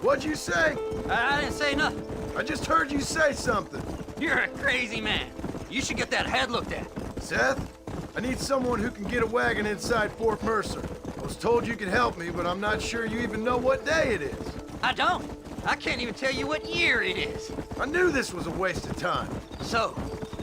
What'd you say? I didn't say nothing. I just heard you say something. You're a crazy man. You should get that head looked at. Seth, I need someone who can get a wagon inside Fort Mercer. I was told you could help me, but I'm not sure you even know what day it is. I don't. I can't even tell you what year it is. I knew this was a waste of time. So,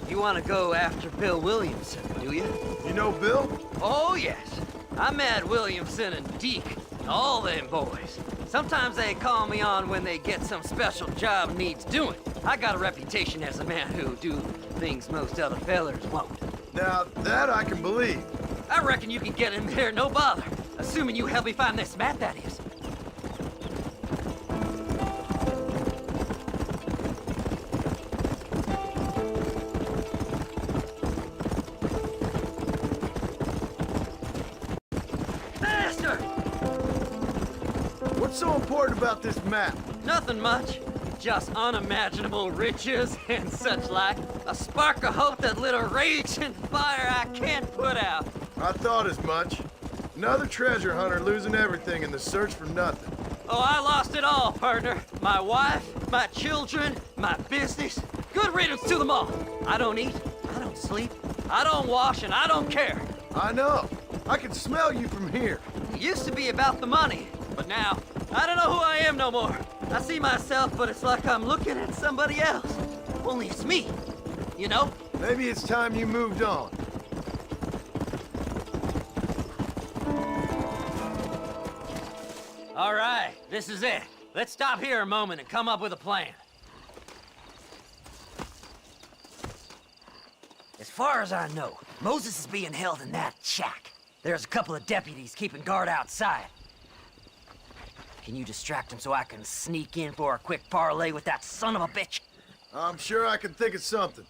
you want to go after Bill Williamson, do you? You know Bill? Oh, yes. I met Williamson and Deke, and all them boys. Sometimes they call me on when they get some special job needs doing. I got a reputation as a man who do things most other fellers won't. Now, that I can believe. I reckon you can get in there, no bother. Assuming you help me find this map, that is. Faster! What's so important about this map? Nothing much. Just unimaginable riches and such like. A spark of hope that lit a raging fire I can't put out. I thought as much. Another treasure hunter losing everything in the search for nothing. Oh, I lost it all, partner. My wife, my children, my business. Good riddance to them all. I don't eat, I don't sleep, I don't wash, and I don't care. I know. I can smell you from here. It used to be about the money, but now, I don't know who I am no more. I see myself, but it's like I'm looking at somebody else. Only it's me, you know? Maybe it's time you moved on. All right, this is it. Let's stop here a moment and come up with a plan. As far as I know, Moses is being held in that shack. There's a couple of deputies keeping guard outside. Can you distract him so I can sneak in for a quick parlay with that son of a bitch? I'm sure I can think of something.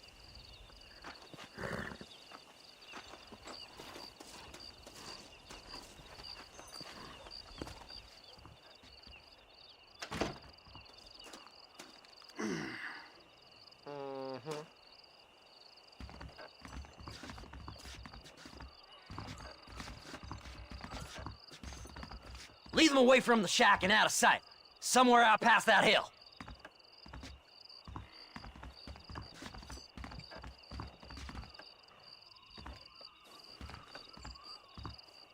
Lead them away from the shack and out of sight. Somewhere out past that hill.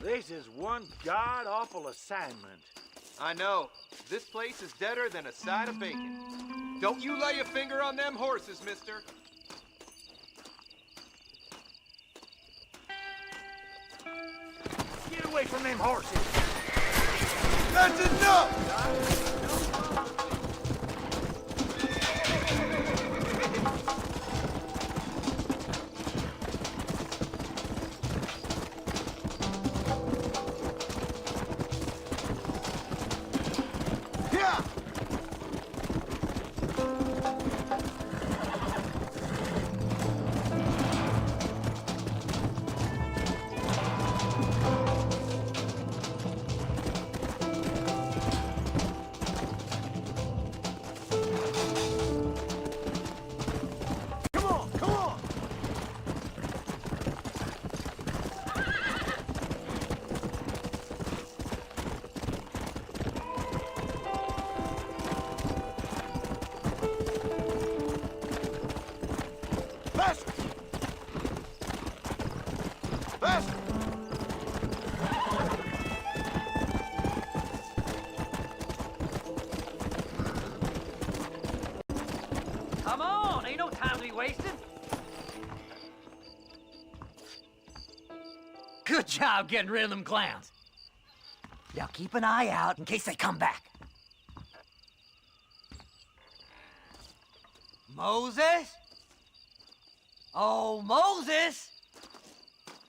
This is one god-awful assignment. I know. This place is deader than a side of bacon. Don't you lay a finger on them horses, mister. Get away from them horses! That's enough! Come on, ain't no time to be wasted. Good job getting rid of them clowns. Now keep an eye out in case they come back. Moses? Oh, Moses!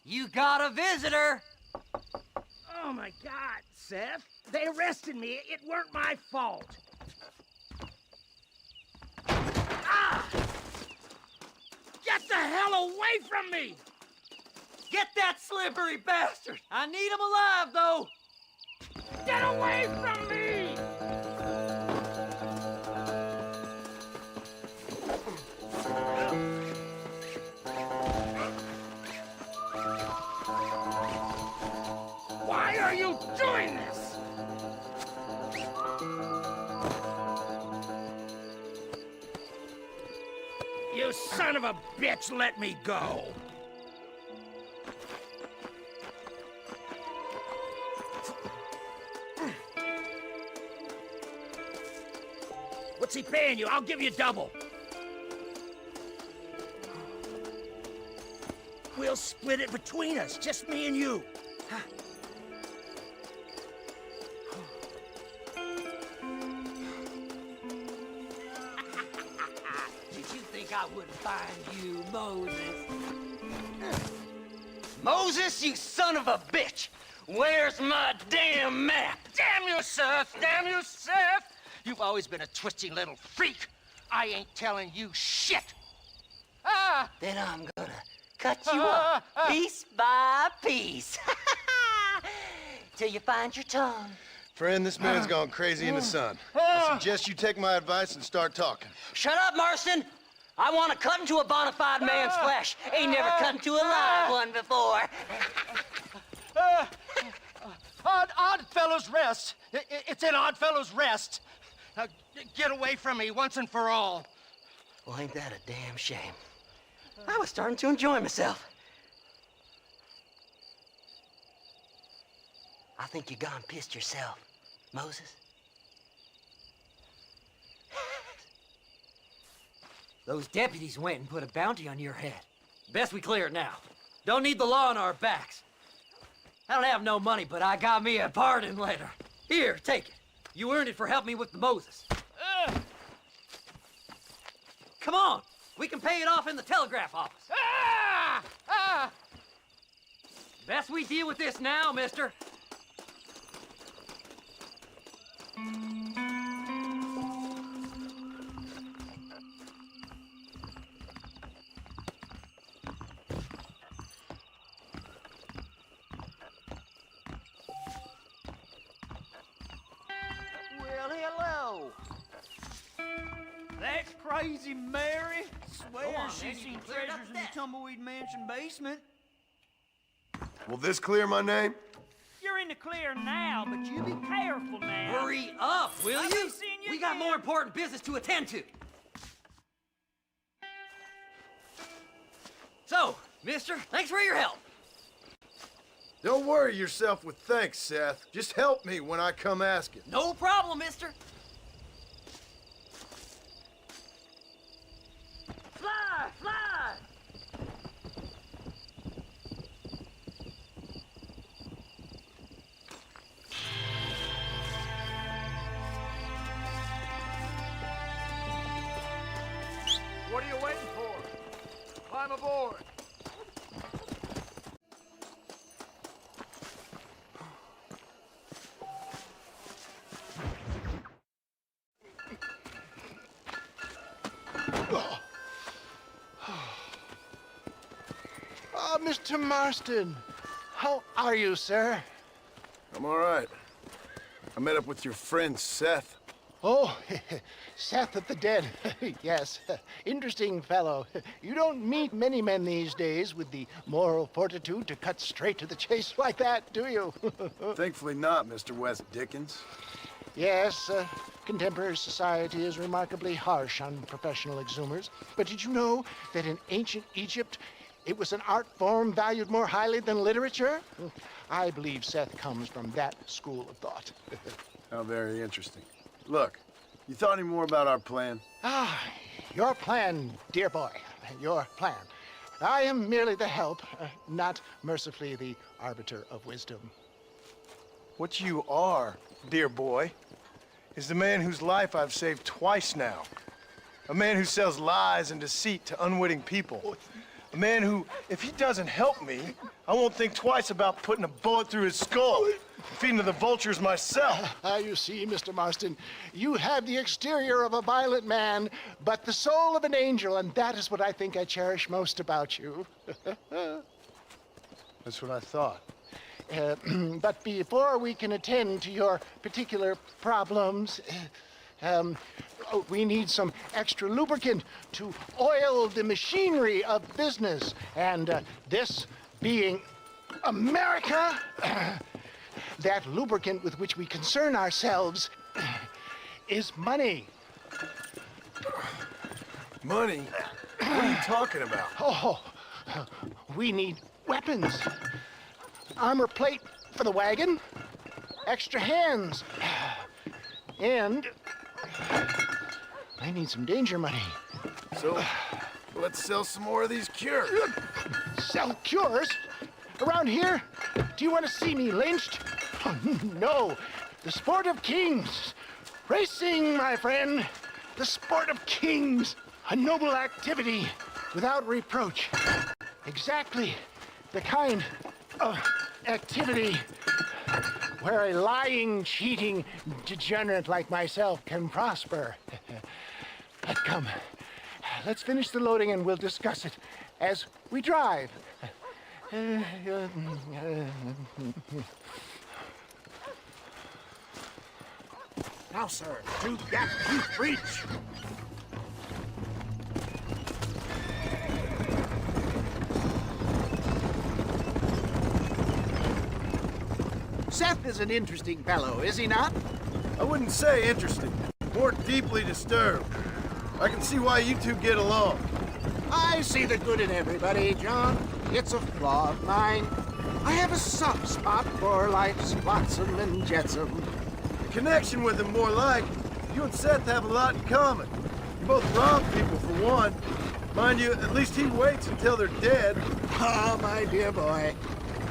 You got a visitor! Oh my God, Seth. They arrested me. It weren't my fault. Ah! Get the hell away from me! Get that slippery bastard! I need him alive, though! Get away from me! Why are you doing this? You son of a bitch, let me go! What's he paying you? I'll give you double. We'll split it between us, just me and you. Did you think I wouldn't find you, Moses? Moses, you son of a bitch! Where's my damn map? Damn you, Seth! Damn you, Seth! You've always been a twisting little freak. I ain't telling you shit. Ah! Then I'm gonna cut you up piece by piece. Till you find your tongue. Friend, this man's gone crazy in the sun. I suggest you take my advice and start talking. Shut up, Marston! I want to cut into a bona fide man's flesh. Ain't never cut into a live one before. Odd Fellow's Rest. It's in Odd Fellow's Rest. Now, get away from me once and for all. Well, ain't that a damn shame? I was starting to enjoy myself. I think you gone pissed yourself, Moses. Those deputies went and put a bounty on your head. Best we clear it now. Don't need the law on our backs. I don't have no money, but I got me a pardon letter. Here, take it. You earned it for helping me with the Moses. Come on, we can pay it off in the telegraph office. Best we deal with this now, mister. Well, hello. That's crazy Mary. Swears she's seen treasures in the Tumbleweed Mansion basement. Will this clear my name? You're in the clear now, but you be careful now. Hurry up, will I'll you? be seeing you We got again. more important business to attend to. So, mister, thanks for your help. Don't worry yourself with thanks, Seth. Just help me when I come asking. No problem, mister. Fly, fly! What are you waiting for? Climb aboard. Mr. Marston, how are you, sir? I'm all right. I met up with your friend, Seth. Oh, Seth of the Dead. Yes, interesting fellow. You don't meet many men these days with the moral fortitude to cut straight to the chase like that, do you? Thankfully not, Mr. West Dickens. Yes, contemporary society is remarkably harsh on professional exhumers. But did you know that in ancient Egypt, it was an art form valued more highly than literature? I believe Seth comes from that school of thought. How very interesting. Look, you thought any more about our plan? Ah, your plan, dear boy, your plan. I am merely the help, not mercifully the arbiter of wisdom. What you are, dear boy, is the man whose life I've saved twice now. A man who sells lies and deceit to unwitting people. A man who, if he doesn't help me, I won't think twice about putting a bullet through his skull, feeding to the vultures myself. You see, Mr. Marston, you have the exterior of a violent man, but the soul of an angel, and that is what I think I cherish most about you. That's what I thought. But before we can attend to your particular problems, we need some extra lubricant to oil the machinery of business. And this being America, that lubricant with which we concern ourselves is money. Money? What are you talking about? Oh, we need weapons. Armor plate for the wagon, extra hands, and I need some danger money. So, let's sell some more of these cures. Sell cures? Around here? Do you want to see me lynched? Oh, no, the sport of kings. Racing, my friend, the sport of kings. A noble activity without reproach. Exactly the kind of activity where a lying, cheating degenerate like myself can prosper. But come, let's finish the loading and we'll discuss it as we drive. Now, sir, to that deep breach. Seth is an interesting fellow, is he not? I wouldn't say interesting, more deeply disturbed. I can see why you two get along. I see the good in everybody, John. It's a flaw of mine. I have a soft spot for life's flotsam and jetsam. The connection with him more like, you and Seth have a lot in common. You both rob people for one. Mind you, at least he waits until they're dead. Ah, my dear boy.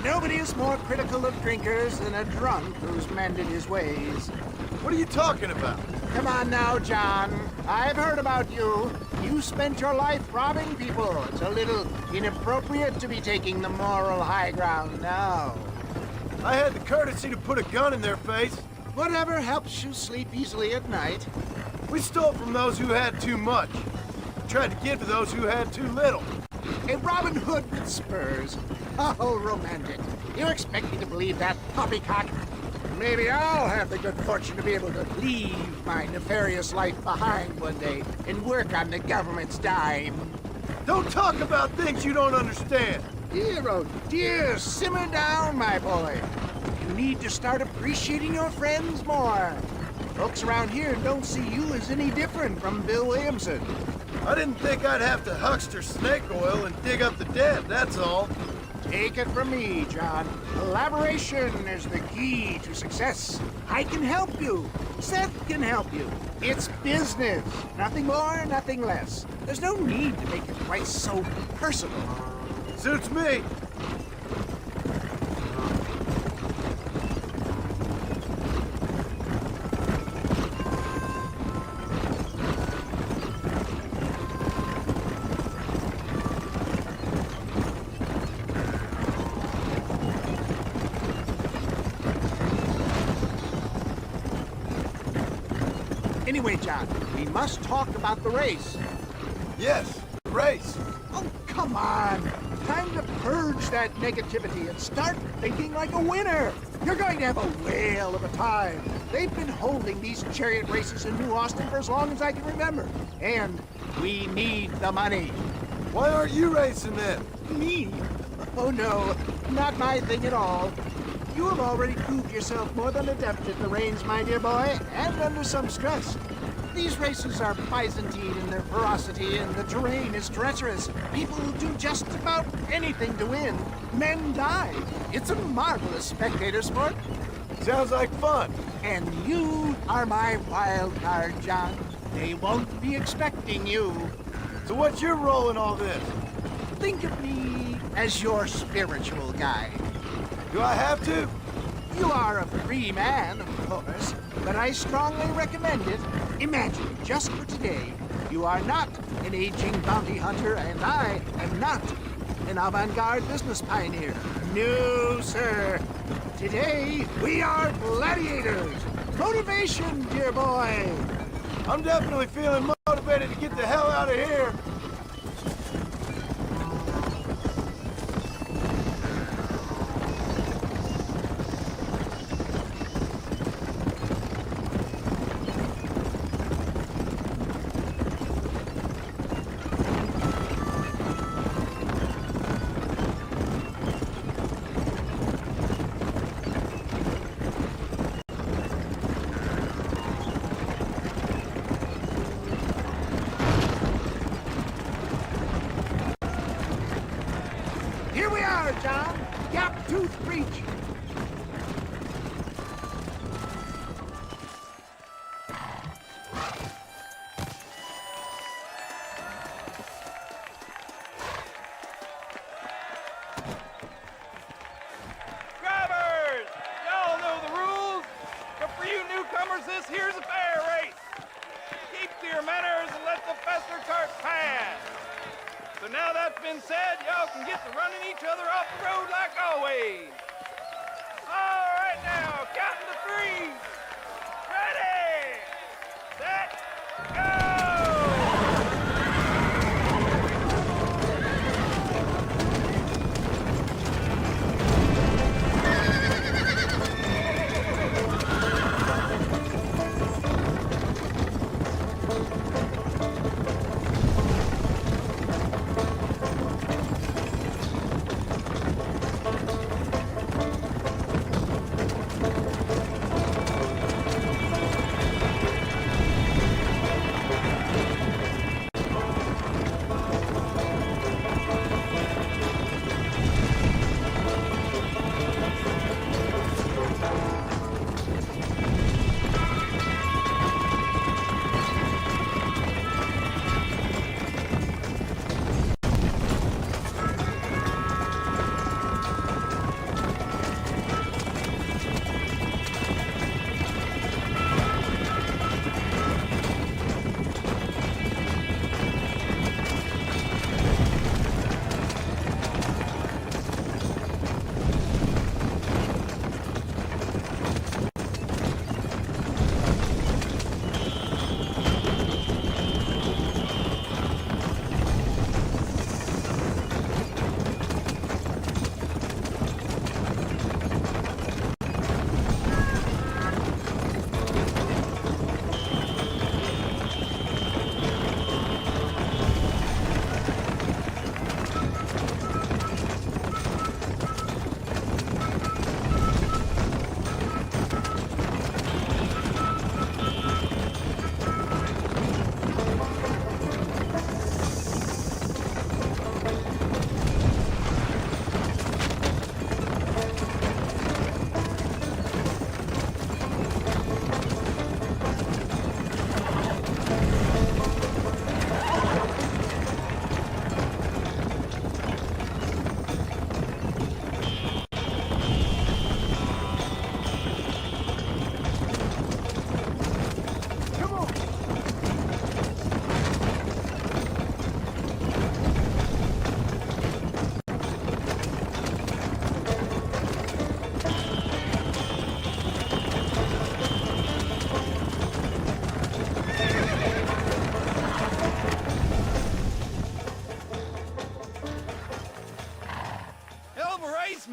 Nobody is more critical of drinkers than a drunk who's mended his ways. What are you talking about? Come on now, John. I've heard about you. You spent your life robbing people. It's a little inappropriate to be taking the moral high ground now. I had the courtesy to put a gun in their face. Whatever helps you sleep easily at night. We stole from those who had too much. Tried to give to those who had too little. A Robin Hood with spurs. Oh, romantic. You expect me to believe that poppycock? maybe I'll have the good fortune to be able to leave my nefarious life behind one day and work on the government's dime. Don't talk about things you don't understand. Dear, oh dear, simmer down, my boy. You need to start appreciating your friends more. Folks around here don't see you as any different from Bill Williamson. I didn't think I'd have to huckster snake oil and dig up the dead, that's all. Take it from me, John. Collaboration is the key to success. I can help you. Seth can help you. It's business. Nothing more, nothing less. There's no need to make it quite so personal. Suits me. Anyway, John, we must talk about the race. Yes, the race. Oh, come on. Time to purge that negativity and start thinking like a winner. You're going to have a whale of a time. They've been holding these chariot races in New Austin for as long as I can remember. And we need the money. Why aren't you racing then? Me? Oh, no. Not my thing at all. You have already proved yourself more than adept at the reins, my dear boy, and under some stress. These races are Byzantine in their ferocity, and the terrain is treacherous. People will do just about anything to win. Men die. It's a marvelous spectator sport. Sounds like fun. And you are my wild card, John. They won't be expecting you. So what's your role in all this? Think of me as your spiritual guide. Do I have to? You are a free man, of course, but I strongly recommend it. Imagine, just for today, you are not an aging bounty hunter, and I am not an avant-garde business pioneer. No, sir. Today, we are gladiators. Motivation, dear boy. I'm definitely feeling motivated to get the hell out of here. Here we are, John. Gap Tooth Breach. Drivers! Y'all know the rules, but for you newcomers, this here's a fair race. Keep to your manners and let the fester cart pass. So now that's been said, y'all can get to running each other off the road like always. All right now, counting to 3. Ready, set, go!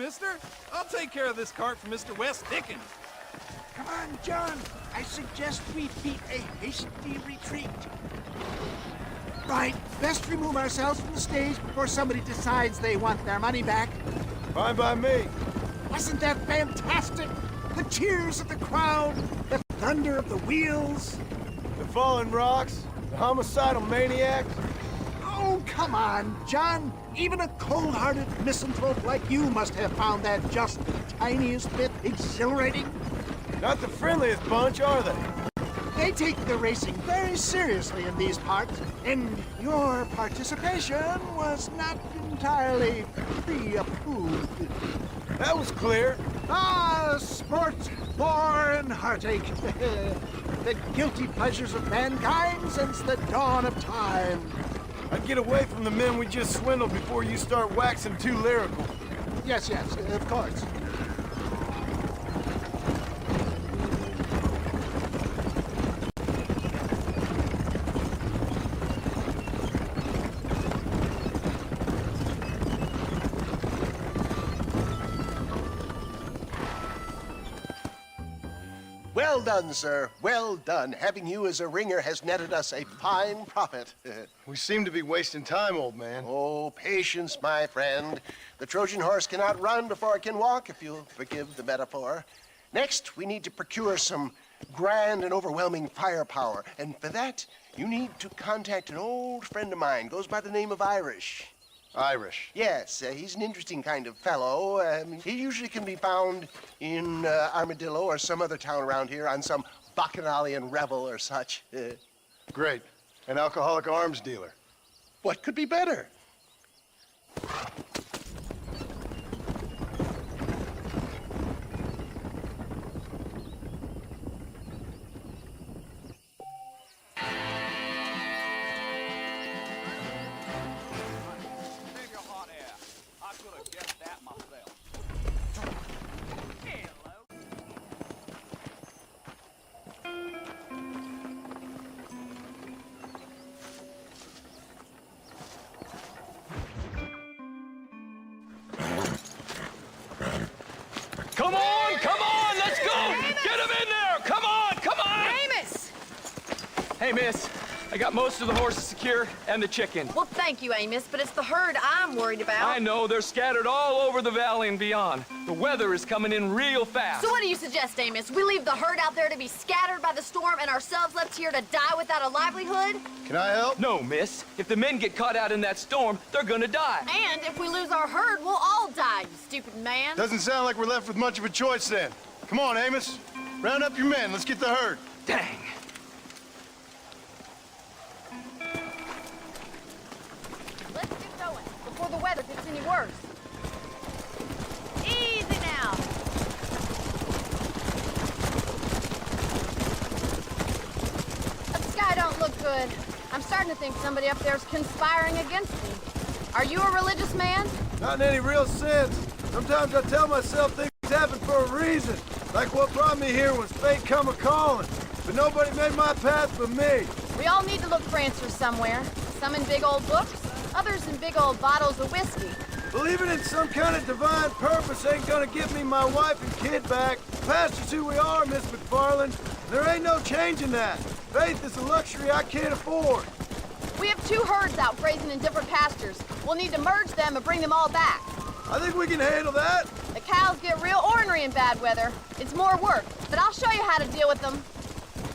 mister. I'll take care of this cart for Mr. West Dickens. Come on, John. I suggest we beat a hasty retreat. Right, best remove ourselves from the stage before somebody decides they want their money back. Fine by me. Wasn't that fantastic? The cheers of the crowd, the thunder of the wheels. The fallen rocks, the homicidal maniacs. Oh, come on, John. Even a cold-hearted misanthrope like you must have found that just the tiniest bit exhilarating. Not the friendliest bunch, are they? They take the racing very seriously in these parts, and your participation was not entirely pre-approved. That was clear. Ah, sport, war, and heartache. The guilty pleasures of mankind since the dawn of time. I'd get away from the men we just swindled before you start waxing too lyrical. Yes, of course. Well done, sir. Well done. Having you as a ringer has netted us a fine profit. We seem to be wasting time, old man. Oh, patience, my friend. The Trojan horse cannot run before it can walk, if you'll forgive the metaphor. Next, we need to procure some grand and overwhelming firepower. And for that, you need to contact an old friend of mine. Goes by the name of Irish. Irish? Yes, he's an interesting kind of fellow. He usually can be found in Armadillo or some other town around here on some bacchanalian revel or such. Great. An alcoholic arms dealer. What could be better? Come on, let's go! Amos! Get him in there! Come on! Amos! Hey, miss, I got most of the horses secure and the chicken. Well, thank you, Amos, but it's the herd I'm worried about. I know, they're scattered all over the valley and beyond. The weather is coming in real fast. So what do you suggest, Amos? We leave the herd out there to be scattered by the storm and ourselves left here to die without a livelihood? Can I help? No, miss. If the men get caught out in that storm, they're gonna die. And if we lose our herd, we'll all die, you stupid man. Doesn't sound like we're left with much of a choice then. Come on, Amos. Round up your men. Let's get the herd. Dang. Let's get going before the weather gets any worse. Easy now. The sky don't look good. I'm starting to think somebody up there's conspiring against me. Are you a religious man? Not in any real sense. Sometimes I tell myself things happen for a reason. Like what brought me here was fate come a-calling. But nobody made my path but me. We all need to look for answers somewhere. Some in big old books, others in big old bottles of whiskey. Believing in some kind of divine purpose ain't gonna give me my wife and kid back. Pastor's who we are, Miss McFarland. There ain't no changing that. Faith is a luxury I can't afford. We have 2 herds out grazing in different pastures. We'll need to merge them and bring them all back. I think we can handle that. The cows get real ornery in bad weather. It's more work, but I'll show you how to deal with them.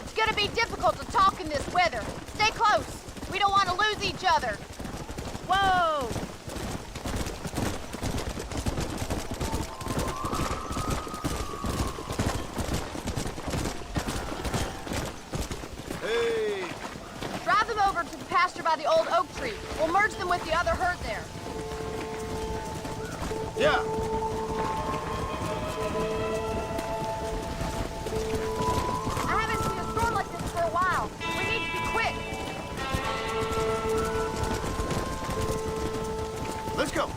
It's gonna be difficult to talk in this weather. Stay close. We don't want to lose each other. Whoa! Hey! Drive them over to the pasture by the old oak tree. We'll merge them with the other herd there. Yeah. I haven't seen a storm like this for a while. We need to be quick. Let's go.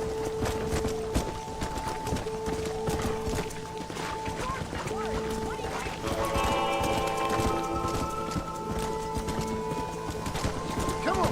Come on.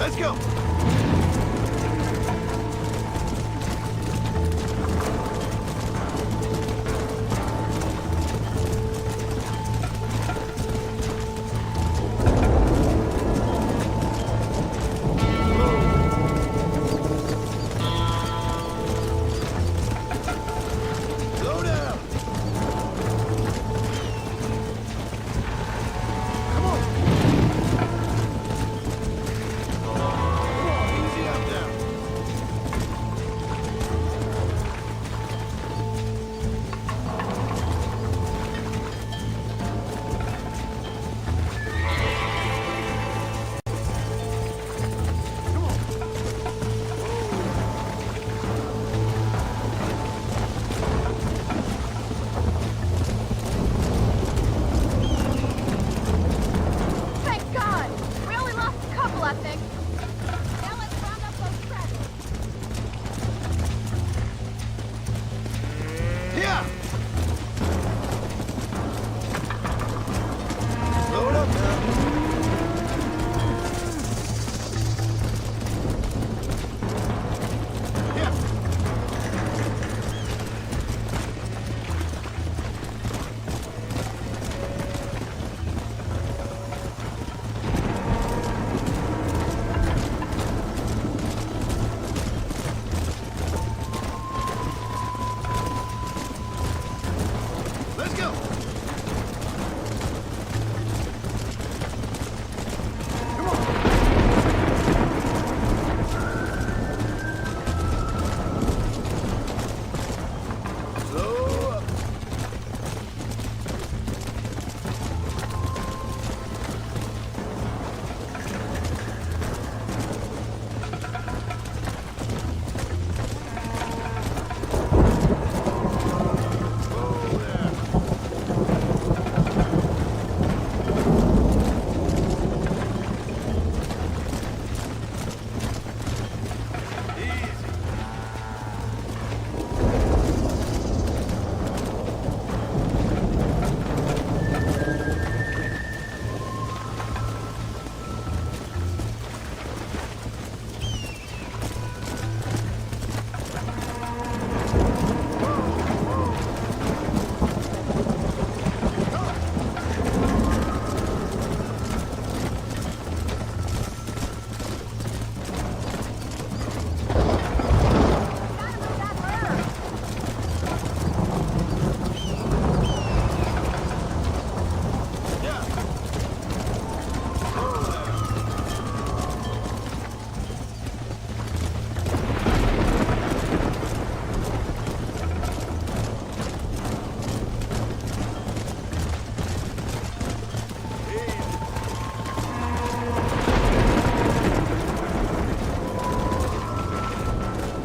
Let's go! Slow down! Come on! Easy up now. Thank God! We only lost a couple, I think. Now let's round up those trappers. Yeah! Slow it up now. Yeah. Let's go! Come on! Slow up. Whoa there. Easy.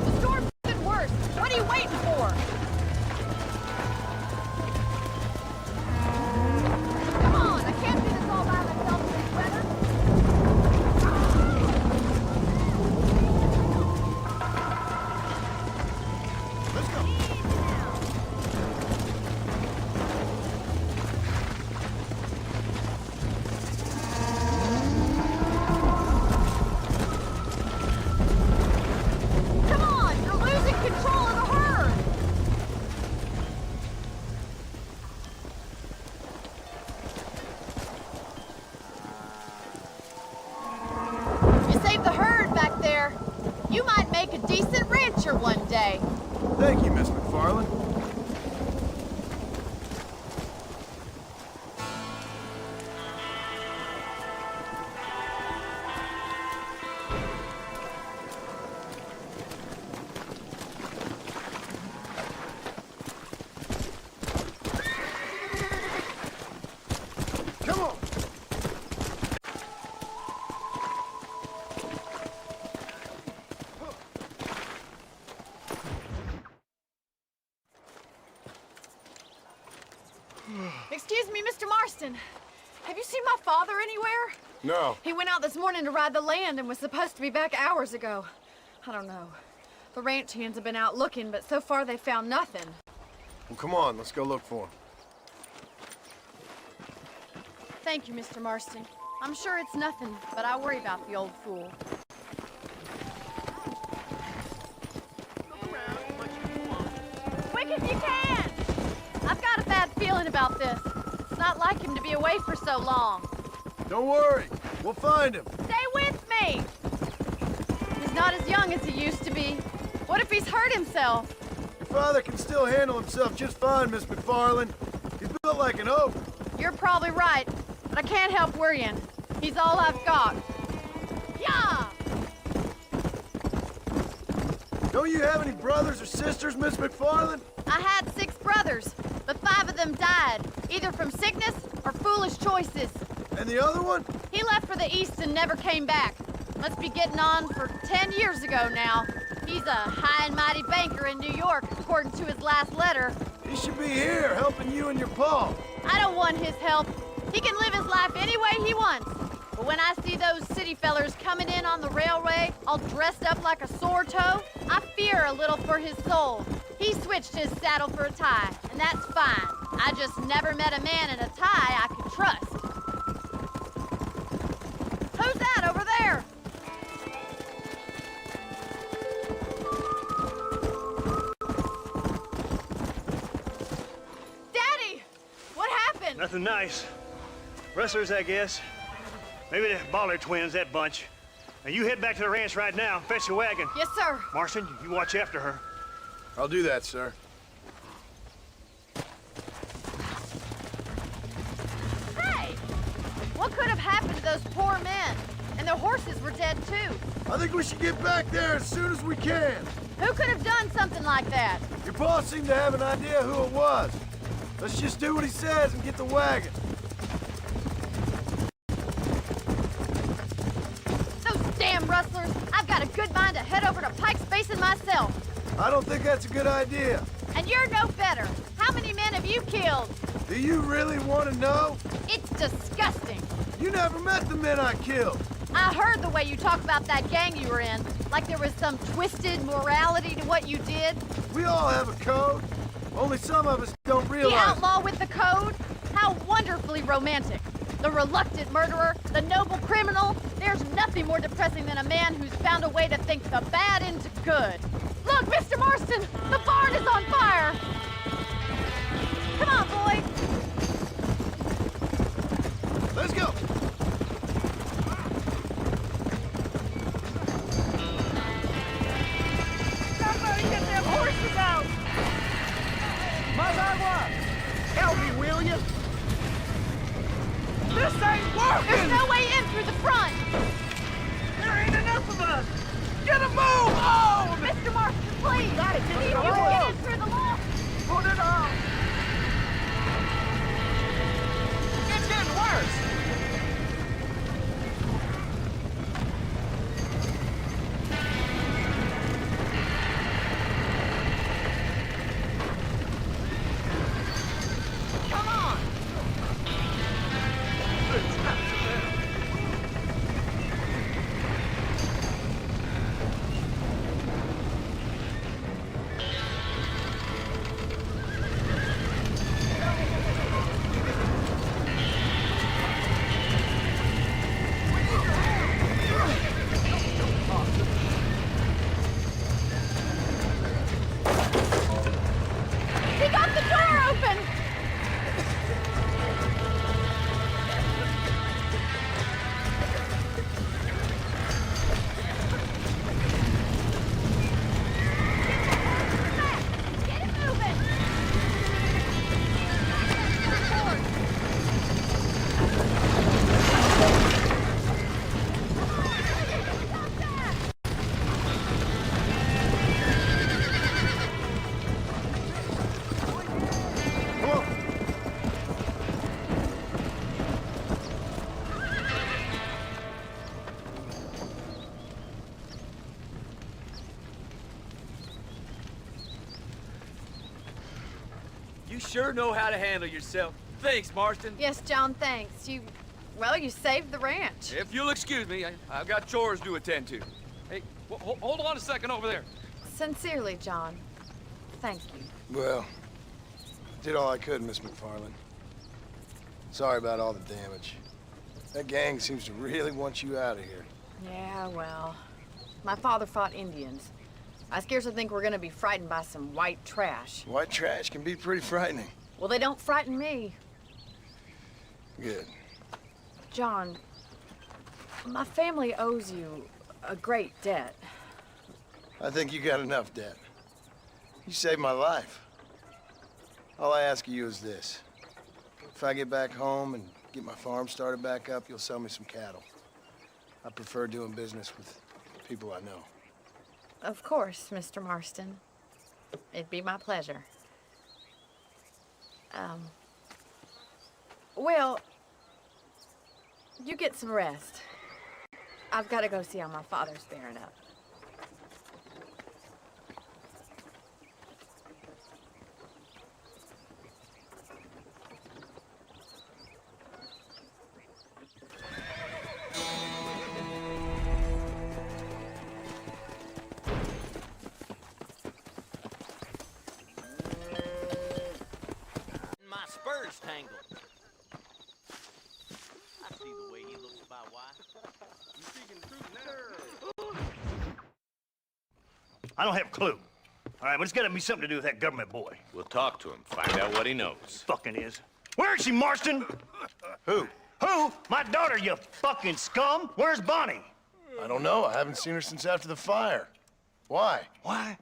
The storm's been worse. What are you waiting for? Come on, I can't do this all by myself in this weather. Let's go. Come on, you're losing control of the herd. You saved the herd back there. You might make a decent rancher one day. Thank you, Miss McFarland. Come on! Excuse me, Mr. Marston. Have you seen my father anywhere? No. He went out this morning to ride the land and was supposed to be back hours ago. I don't know. The ranch hands have been out looking, but so far they found nothing. Well, come on, let's go look for him. Thank you, Mr. Marston. I'm sure it's nothing, but I worry about the old fool. be away for so long. Don't worry, we'll find him. Stay with me! He's not as young as he used to be. What if he's hurt himself? Your father can still handle himself just fine, Miss McFarland. He's built like an oak. You're probably right, but I can't help worrying. He's all I've got. Yeah! Don't you have any brothers or sisters, Miss McFarland? I had 6 brothers, but 5 of them died, either from sickness or foolish choices. And the other one? He left for the East and never came back. Must be getting on for 10 years ago now. He's a high and mighty banker in New York, according to his last letter. He should be here, helping you and your pa. I don't want his help. He can live his life any way he wants. But when I see those city fellers coming in on the railway, all dressed up like a sore toe, I fear a little for his soul. He switched his saddle for a tie, and that's fine. I just never met a man in a tie I could trust. Who's that over there? Daddy! What happened? Nothing nice. Rustlers, I guess. Maybe the Baller twins, that bunch. Now you head back to the ranch right now. Fetch the wagon. Yes, sir. Marston, you watch after her. I'll do that, sir. Hey! What could have happened to those poor men? And their horses were dead, too. I think we should get back there as soon as we can. Who could have done something like that? Your boss seemed to have an idea who it was. Let's just do what he says and get the wagon. Those damn rustlers! I've got a good mind to head over to Pike's Basin myself. I don't think that's a good idea. And you're no better. How many men have you killed? Do you really want to know? It's disgusting. You never met the men I killed. I heard the way you talk about that gang you were in, like there was some twisted morality to what you did. We all have a code. Only some of us don't realize. The outlaw with the code? How wonderfully romantic. The reluctant murderer, the noble criminal. There's nothing more depressing than a man who's found a way to think the bad into good. Look, Mr. Marston, the barn is on fire. Come on, boys. Let's go. Somebody get them horses out! Mazagua! Help me, will you? This ain't working! There's no way in through the front. There ain't enough of us! Get a move on! Mr. Marston, please! Gotta See get if it you on. can get in through the loft. Put it on! It's getting worse! Come on! He got the door open! Get it moving! You sure know how to handle yourself. Thanks, Marston. Yes, John, thanks. You saved the ranch. If you'll excuse me, I've got chores to attend to. Hey, hold on a second over there. Sincerely, John. Thank you. Well, did all I could, Miss McFarland. Sorry about all the damage. That gang seems to really want you out of here. Yeah, well, my father fought Indians. I scarcely think we're gonna be frightened by some white trash. White trash can be pretty frightening. Well, they don't frighten me. Good. John, my family owes you a great debt. I think you got enough debt. You saved my life. All I ask of you is this. If I get back home and get my farm started back up, you'll sell me some cattle. I prefer doing business with people I know. Of course, Mr. Marston. It'd be my pleasure. Well, you get some rest. I've got to go see how my father's bearing up. My spurs tangled. I see the way he looks at my wife. You speaking the truth now? I don't have a clue. All right, but it's got to be something to do with that government boy. We'll talk to him, find out what he knows. Fucking is. Where is she, Marston? Who? Who? My daughter, you fucking scum. Where's Bonnie? I don't know. I haven't seen her since after the fire. Why? Why?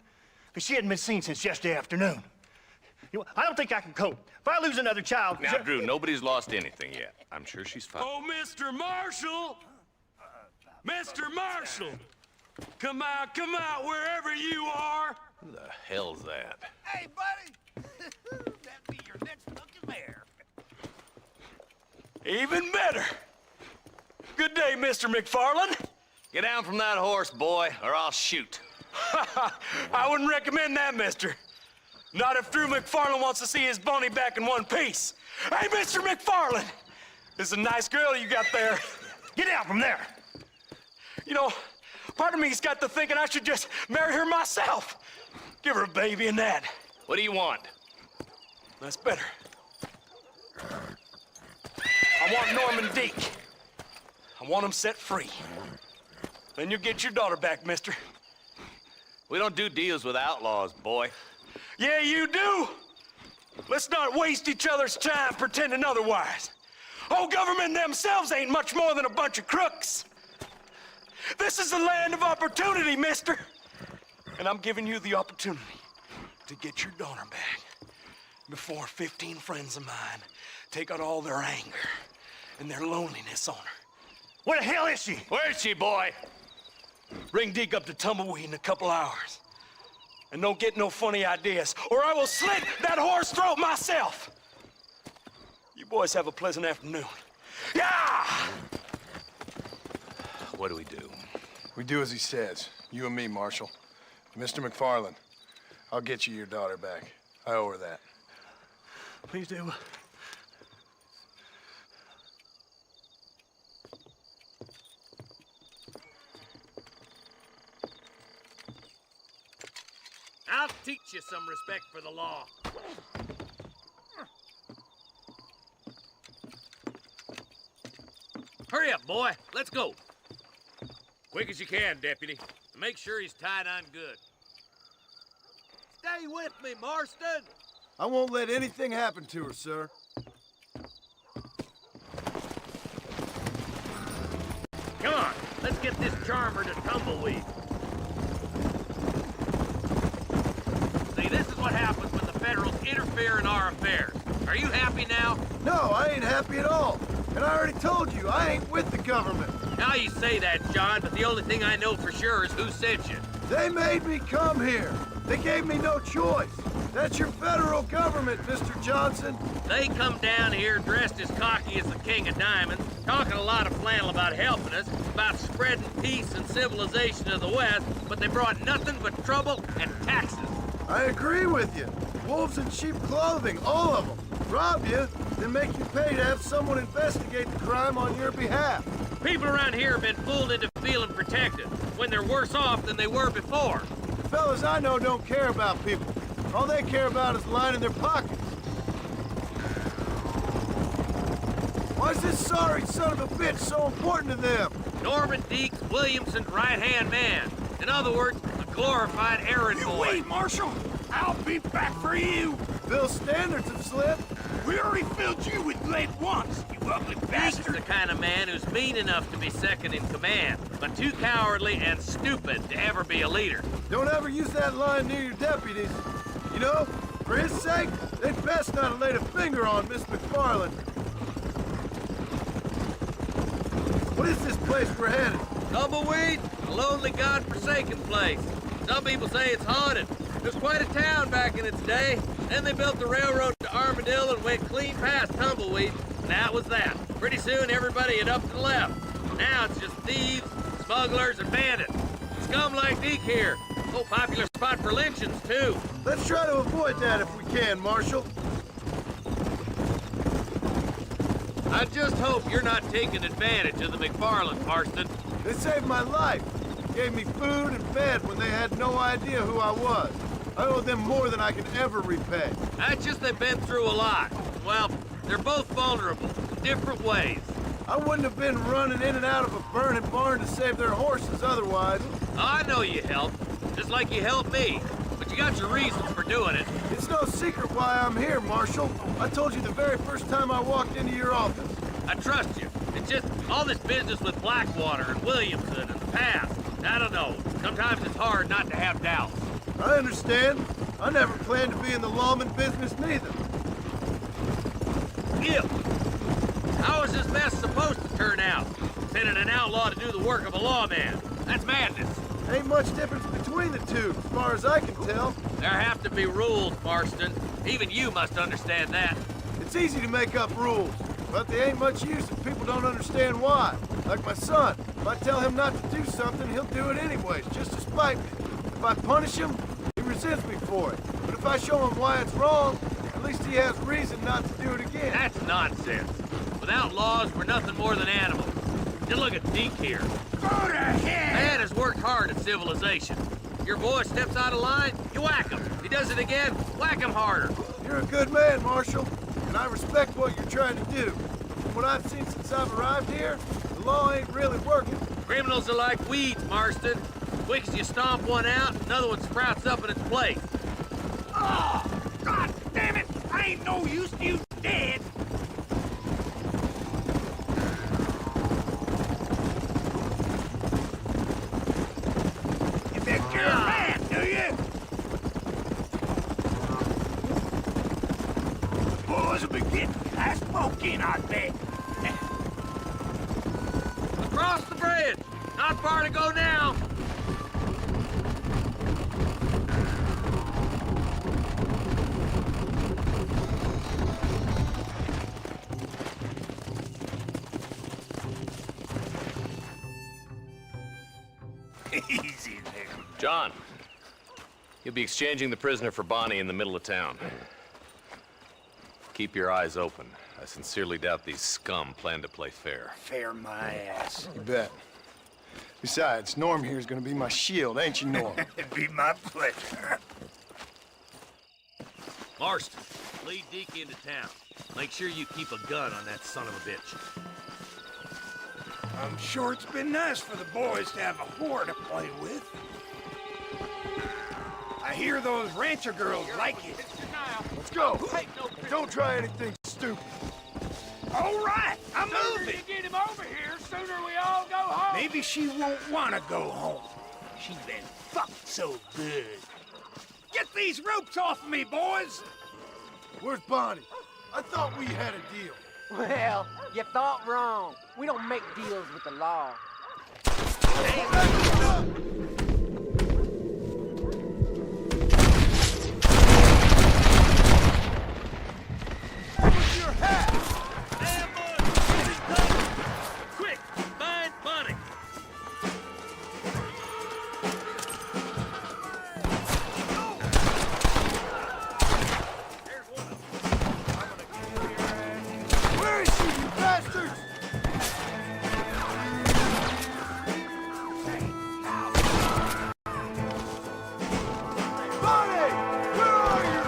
Because she hadn't been seen since yesterday afternoon. You know, I don't think I can cope. If I lose another child... Now, Drew, nobody's lost anything yet. I'm sure she's fine. Oh, Mr. Marshall! Mr. Marshall! Come out, wherever you are! Who the hell's that? Hey, buddy! That'd be your next looking mare. Even better! Good day, Mr. McFarland. Get down from that horse, boy, or I'll shoot. I wouldn't recommend that, mister. Not if Drew McFarland wants to see his Bonnie back in one piece. Hey, Mr. McFarland! This is a nice girl you got there. Get out from there! You know, part of me's got to thinking I should just marry her myself. Give her a baby and that. What do you want? That's better. I want Norman Deek. I want him set free. Then you'll get your daughter back, mister. We don't do deals with outlaws, boy. Yeah, you do. Let's not waste each other's time pretending otherwise. Oh, government themselves ain't much more than a bunch of crooks. This is the land of opportunity, mister. And I'm giving you the opportunity to get your daughter back before 15 friends of mine take out all their anger and their loneliness on her. Where the hell is she? Where is she, boy? Bring Deke up to Tumbleweed in a couple hours. And don't get no funny ideas, or I will slit that horse throat myself. You boys have a pleasant afternoon. Yeah! What do we do? We do as he says. You and me, Marshal. Mr. McFarland, I'll get you your daughter back. I owe her that. Please do. I'll teach you some respect for the law. Hurry up, boy. Let's go. Quick as you can, Deputy. Make sure he's tied on good. Stay with me, Marston. I won't let anything happen to her, sir. Come on, let's get this charmer to Tumbleweed. See, this is what happens when the Federals interfere in our affairs. Are you happy now? No, I ain't happy at all. And I already told you, I ain't with the government. Now you say that, John, but the only thing I know for sure is who sent you. They made me come here. They gave me no choice. That's your federal government, Mr. Johnson. They come down here dressed as cocky as the King of Diamonds, talking a lot of flannel about helping us, about spreading peace and civilization of the West, but they brought nothing but trouble and taxes. I agree with you. Wolves in sheep clothing, all of them. Rob you, then make you pay to have someone investigate the crime on your behalf. People around here have been fooled into feeling protected, when they're worse off than they were before. The fellas I know don't care about people. All they care about is lining their pockets. Why is this sorry son of a bitch so important to them? Norman Deeks Williamson's right-hand man. In other words, a glorified errand boy. Wait, Marshal! I'll be back for you! Bill's standards have slipped. We already filled you with lead once, you ugly the kind of man who's mean enough to be second in command, but too cowardly and stupid to ever be a leader. Don't ever use that line near your deputies. You know, for his sake, they'd best not have laid a finger on Miss McFarland. What is this place we're headed? Tumbleweed, a lonely, god-forsaken place. Some people say it's haunted. It was quite a town back in its day. Then they built the railroad to Armadillo and went clean past Tumbleweed. And that was that. Pretty soon, everybody had up and left. Now it's just thieves, smugglers, and bandits. Scum like Deke here. Oh, popular spot for lynchings, too. Let's try to avoid that if we can, Marshal. I just hope you're not taking advantage of the McFarlands, Marston. They saved my life. Gave me food and bed when they had no idea who I was. I owe them more than I can ever repay. That's just they've been through a lot. Well, they're both vulnerable, in different ways. I wouldn't have been running in and out of a burning barn to save their horses otherwise. I know you helped, just like you helped me. But you got your reasons for doing it. It's no secret why I'm here, Marshal. I told you the very first time I walked into your office. I trust you. It's just all this business with Blackwater and Williamson and the past. I don't know. Sometimes it's hard not to have doubts. I understand. I never planned to be in the lawman business neither. Gil, how is this mess supposed to turn out? Sending an outlaw to do the work of a lawman. That's madness. Ain't much difference between the two, as far as I can tell. There have to be rules, Marston. Even you must understand that. It's easy to make up rules, but they ain't much use if people don't understand why. Like my son. If I tell him not to do something, he'll do it anyways, just to spite me. If I punish him, he resents me for it. But if I show him why it's wrong, at least he has reason not to do it again. That's nonsense. Without laws, we're nothing more than animals. Just look at Deke here. Go to hell! Man has worked hard at civilization. Your boy steps out of line, you whack him. He does it again, whack him harder. You're a good man, Marshal, and I respect what you're trying to do. From what I've seen since I've arrived here, the law ain't really working. Criminals are like weeds, Marston. Quick as you stomp one out, another one sprouts up in its place. Oh, God damn it! I ain't no use to you dead! You think you're a man, do you? Boys will be getting high smoking, I bet. Across the bridge! Not far to go now! Easy there. John, you'll be exchanging the prisoner for Bonnie in the middle of town. Keep your eyes open. I sincerely doubt these scum plan to play fair. Fair my ass. You bet. Besides, Norm here's gonna be my shield, ain't you, Norm? It'd be my pleasure. Marston, lead Deke into town. Make sure you keep a gun on that son of a bitch. I'm sure it's been nice for the boys to have a whore to play with. I hear those rancher girls like you. Let's go. Don't try anything stupid. All right, I'm Sooner moving. you get him over here, sooner we all go home. Maybe she won't want to go home. She's been fucked so good. Get these ropes off of me, boys! Where's Bonnie? I thought we had a deal. Well, you thought wrong. We don't make deals with the law. Where's your hat? Quick, find Bonnie. Where is she, you bastards? Bonnie! Where are you?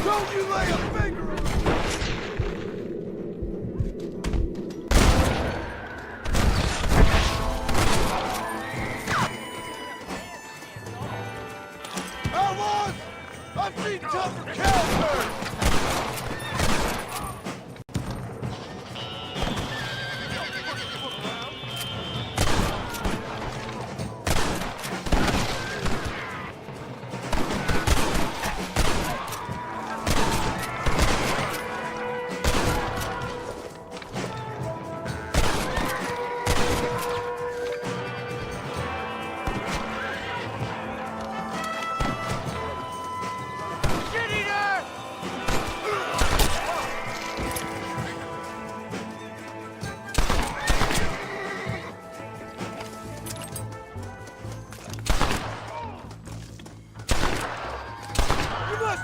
Don't you lay a finger on me! see tougher counter!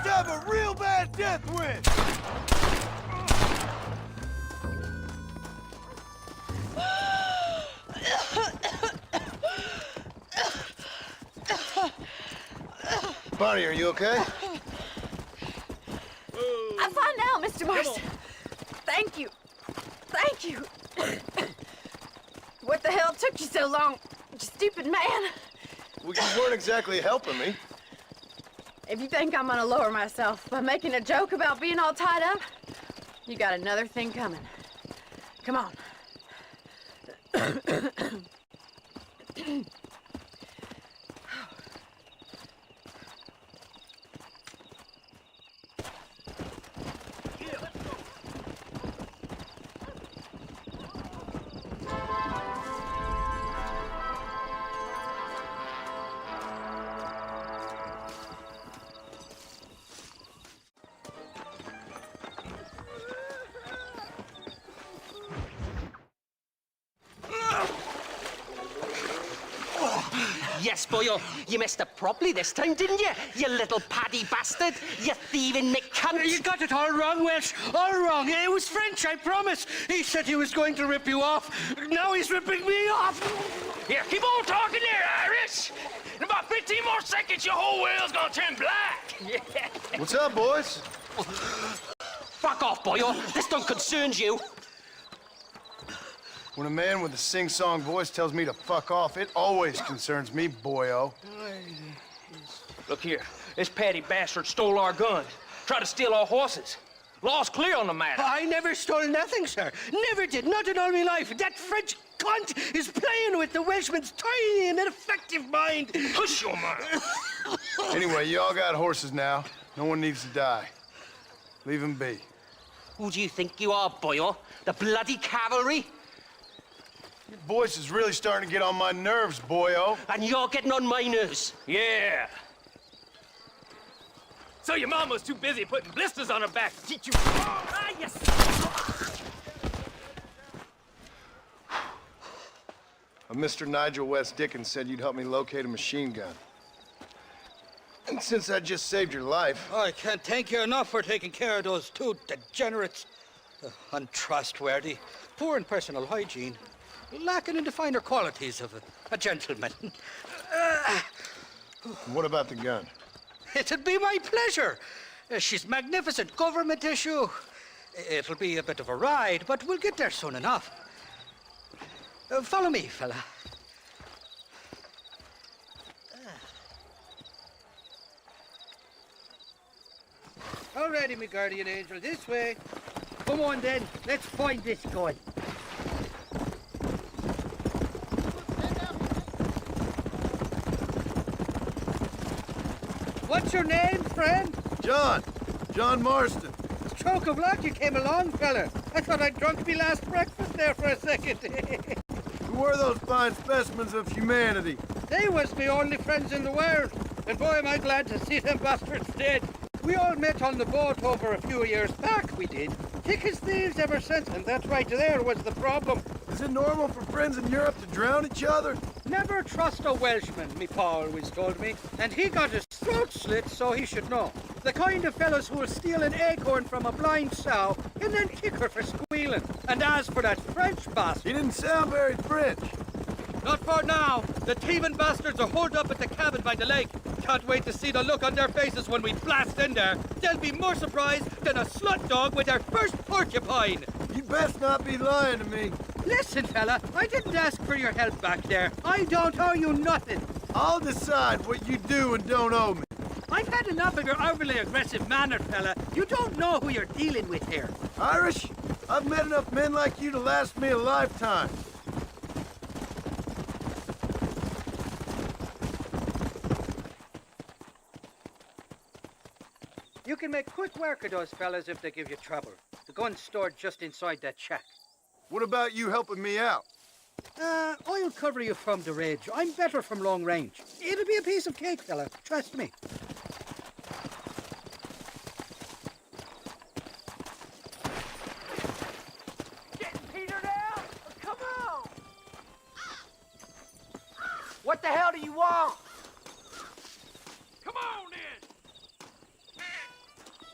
Have a real bad death wish! Bonnie, are you okay? I'm fine now, Mr. Marston. Thank you. Thank you. What the hell took you so long, you stupid man? Well, you weren't exactly helping me. If you think I'm gonna lower myself by making a joke about being all tied up, you got another thing coming. Come on. Yes, boyo, you messed up properly this time, didn't you? You little paddy bastard. You thieving McCunt. You got it all wrong, Welsh. All wrong. It was French, I promise. He said he was going to rip you off. Now he's ripping me off. Here, keep on talking there, Irish. In about 15 more seconds, your whole world's gonna turn black. Yeah. What's up, boys? Fuck off, boyo. This don't concern you. When a man with a sing-song voice tells me to fuck off, it always concerns me, boyo. Look here, this paddy bastard stole our gun. Tried to steal our horses. Law's clear on the matter. I never stole nothing, sir. Never did, not in all my life. That French cunt is playing with the Welshman's tiny and ineffective mind. Hush your mouth. Anyway, you all got horses now. No one needs to die. Leave them be. Who do you think you are, boyo? The bloody cavalry? Your voice is really starting to get on my nerves, boyo. And you're getting on my nerves. Yeah. So your mom was too busy putting blisters on her back to teach you. Ah, yes. Mr. Nigel West Dickens said you'd help me locate a machine gun. And since I just saved your life... I can't thank you enough for taking care of those two degenerates. Untrustworthy, poor in personal hygiene, lacking in the finer qualities of a gentleman. What about the gun? It'd be my pleasure. She's magnificent, government issue. It'll be a bit of a ride, but we'll get there soon enough. Follow me, fella. All righty, me guardian angel, this way. Come on then, let's find this gun. What's your name, friend? John Marston. Stroke of luck you came along, fella. I thought I'd drunk me last breakfast there for a second. Who were those fine specimens of humanity? They was me only friends in the world. And boy, am I glad to see them bastards dead. We all met on the boat over a few years back, we did. Thick as thieves ever since, and that right there was the problem. Is it normal for friends in Europe to drown each other? Never trust a Welshman, me pa always told me. And he got his throat slit, so he should know. The kind of fellows who'll steal an acorn from a blind sow and then kick her for squealing. And as for that French bastard... He didn't sound very French. Not for now. The thieving bastards are holed up at the cabin by the lake. Can't wait to see the look on their faces when we blast in there. They'll be more surprised than a slut dog with their first porcupine. You best not be lying to me. Listen, fella, I didn't ask for your help back there. I don't owe you nothing. I'll decide what you do and don't owe me. I've had enough of your overly aggressive manner, fella. You don't know who you're dealing with here. Irish, I've met enough men like you to last me a lifetime. You can make quick work of those fellas if they give you trouble. The gun's stored just inside that shack. What about you helping me out? I'll cover you from the ridge. I'm better from long range. It'll be a piece of cake, fella. Trust me. Getting petered out? Come on! What the hell do you want? Come on, then!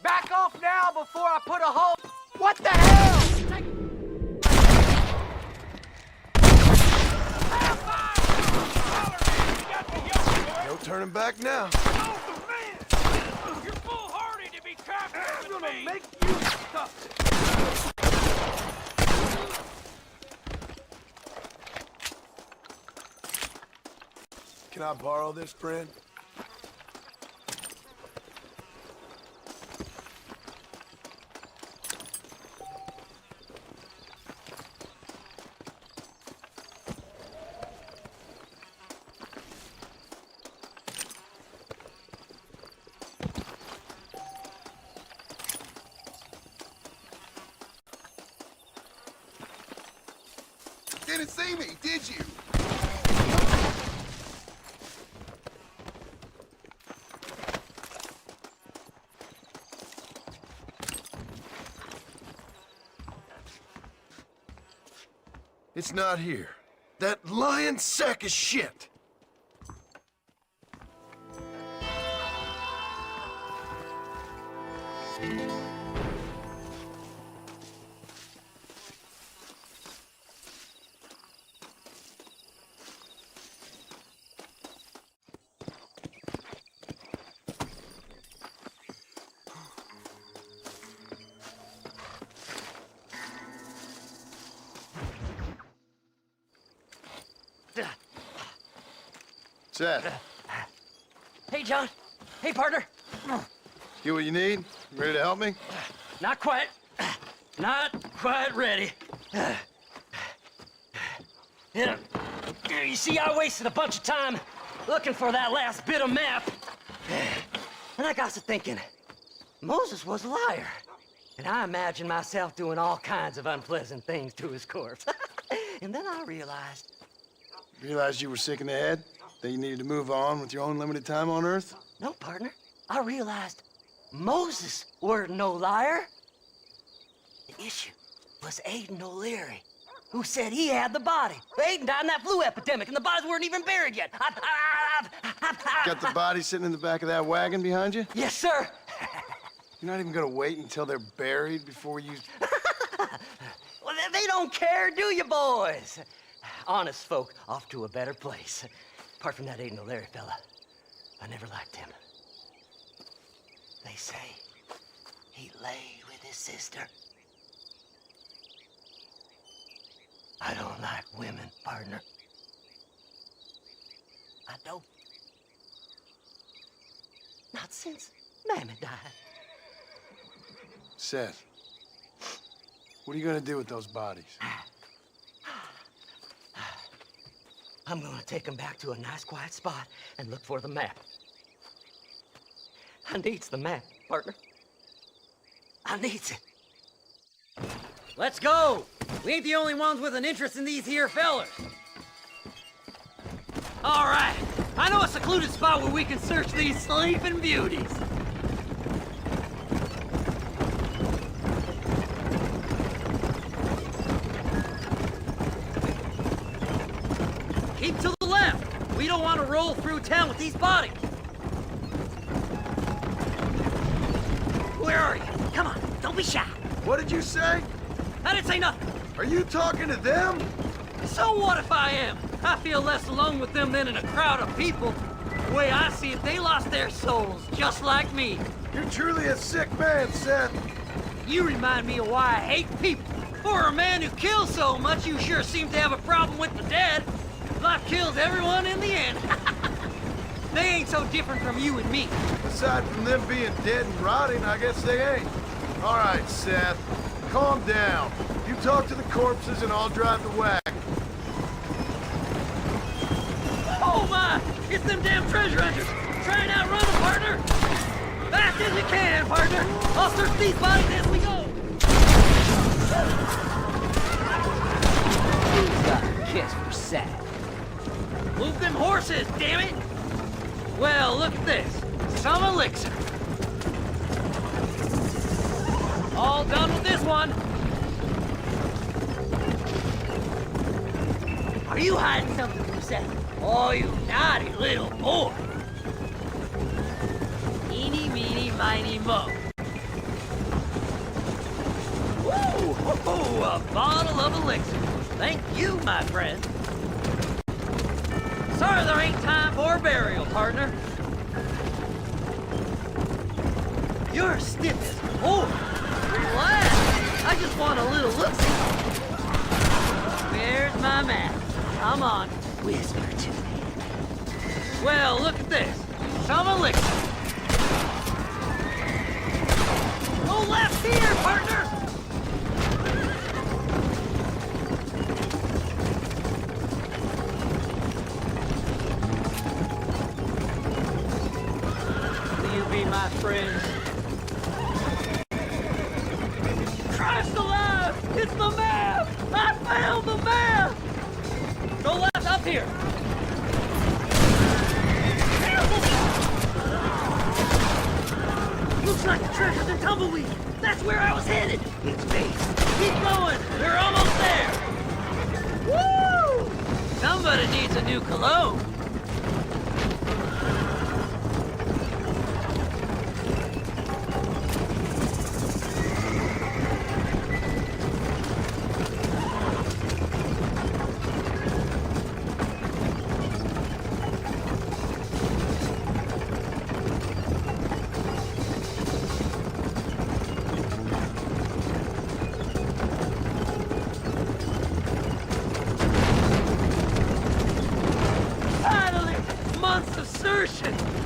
Back off now before I put a hole... What the hell? No turning back now. You're foolhardy to be trapped I'm with gonna me! make you stop. Can I borrow this, friend? Didn't see me, did you? It's not here. That lying sack of shit! Seth, Hey, John. Hey, partner. get what you need? Ready to help me? Not quite. Not quite ready. Yeah. You see, I wasted a bunch of time looking for that last bit of map. And I got to thinking, Moses was a liar. And I imagined myself doing all kinds of unpleasant things to his corpse. And then I realized... Realized you were sick in the head? That you needed to move on with your own limited time on Earth? No, partner. I realized Moses weren't no liar. The issue was Aiden O'Leary, who said he had the body. Aiden died in that flu epidemic, and the bodies weren't even buried yet. Got the body sitting in the back of that wagon behind you? Yes, sir. You're not even gonna wait until they're buried before you... Well, they don't care, do you, boys? Honest folk off to a better place. Apart from that Aiden O'Leary fella, I never liked him. They say he laid with his sister. I don't like women, partner. I don't. Not since Mammy died. Seth, what are you gonna do with those bodies? I'm gonna take him back to a nice quiet spot and look for the map. I needs the map, partner. I needs it. Let's go! We ain't the only ones with an interest in these here fellers. All right, I know a secluded spot where we can search these sleeping beauties. Keep to the left. We don't want to roll through town with these bodies. Where are you? Come on, don't be shy. What did you say? I didn't say nothing. Are you talking to them? So what if I am? I feel less alone with them than in a crowd of people. The way I see it, they lost their souls, just like me. You're truly a sick man, Seth. You remind me of why I hate people. For a man who kills so much, you sure seem to have a problem with the dead. Life kills everyone in the end. They ain't so different from you and me. Aside from them being dead and rotting, I guess they ain't. All right, Seth, calm down. You talk to the corpses and I'll drive the wagon. Oh my! It's them damn treasure hunters! Try and outrun them, partner! Fast as you can, partner! I'll search these bodies as we go! Who's got a kiss for Seth? Move them horses, damn it! Well, look at this. Some elixir. All done with this one. Are you hiding something from Seth? Oh, you naughty little boy. Eeny, meeny, miny, mo. Woo! A bottle of elixir. Thank you, my friend. Sorry there ain't time for a burial, partner. You're stiff as a board. Relax. I just want a little look-see. Where's my map? Come on, whisper to me. Well, look at this. Some elixir. Go left here, partner! Will you be my friend? Christ alive! It's the map! I found the map! Go left up here! Looks like the treasure's in Tumbleweed. That's where I was headed. It's me. Keep going. We're almost there. Woo! Somebody needs a new cologne.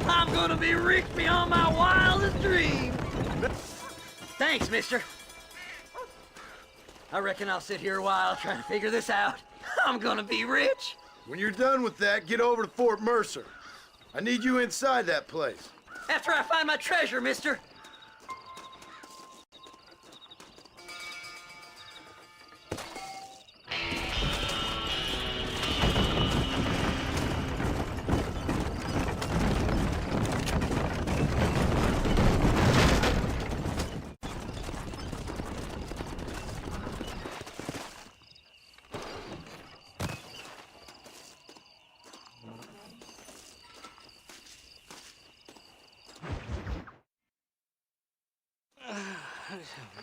I'm gonna be rich beyond my wildest dreams. Thanks, mister. I reckon I'll sit here a while trying to figure this out. I'm gonna be rich. When you're done with that, get over to Fort Mercer. I need you inside that place. After I find my treasure, mister.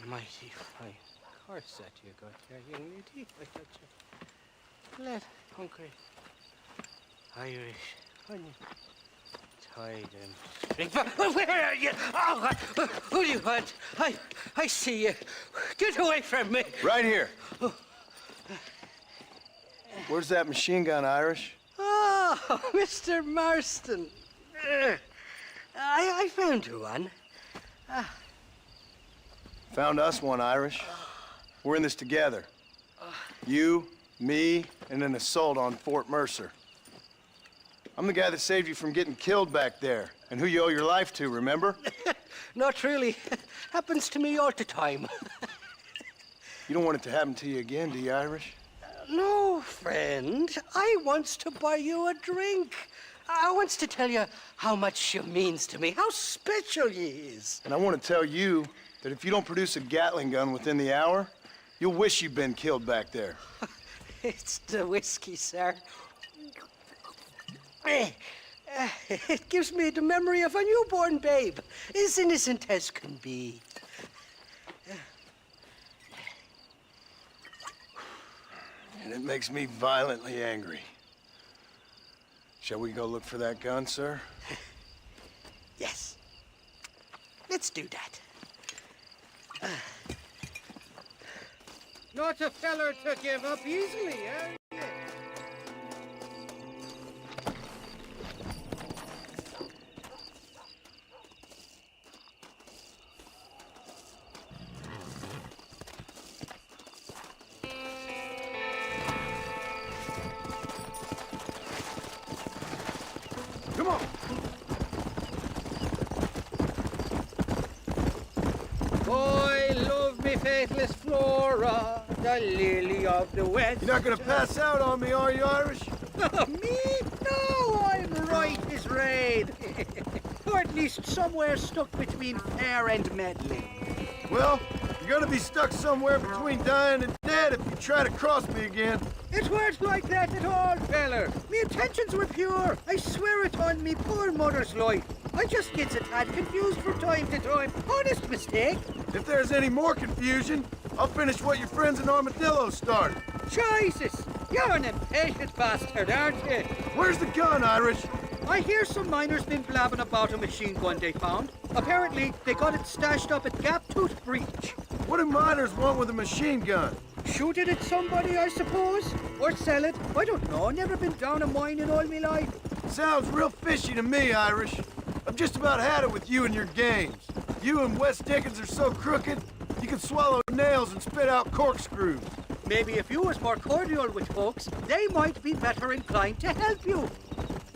Mighty fine horse that you got there, young lady. I got you. Lad, hungry. Irish, honey. Tie them. Where are you? Oh, who do you want? I see you. Get away from me. Right here. Where's that machine gun, Irish? Oh, Mr. Marston. I found you one. Found us one, Irish. We're in this together. You, me, and an assault on Fort Mercer. I'm the guy that saved you from getting killed back there, and who you owe your life to, remember? Not really. Happens to me all the time. You don't want it to happen to you again, do you, Irish? No, friend. I wants to buy you a drink. I wants to tell you how much you means to me, how special you is. And I want to tell you that if you don't produce a Gatling gun within the hour, you'll wish you'd been killed back there. It's the whiskey, sir. It gives me the memory of a newborn babe, as innocent as can be. And it makes me violently angry. Shall we go look for that gun, sir? Yes. Let's do that. Not a feller to give up easily, eh? Come on. I love me faithless Flora, the lily of the West. You're not gonna pass out on me, are you, Irish? Me? No, I'm right as rain. Or at least somewhere stuck between fair and meddling. Well, you're gonna be stuck somewhere between dying and dead if you try to cross me again. It weren't like that at all, feller. Me intentions were pure. I swear it on me poor mother's life. I just gets a tad confused from time to time. Honest mistake. If there's any more confusion, I'll finish what your friends in Armadillo started. Jesus! You're an impatient bastard, aren't you? Where's the gun, Irish? I hear some miners been blabbing about a machine gun they found. Apparently, they got it stashed up at Gaptooth Breach. What do miners want with a machine gun? Shoot it at somebody, I suppose? Or sell it? I don't know. Never been down a mine in all my life. Sounds real fishy to me, Irish. I've just about had it with you and your games. You and Wes Dickens are so crooked, you can swallow nails and spit out corkscrews. Maybe if you was more cordial with folks, they might be better inclined to help you.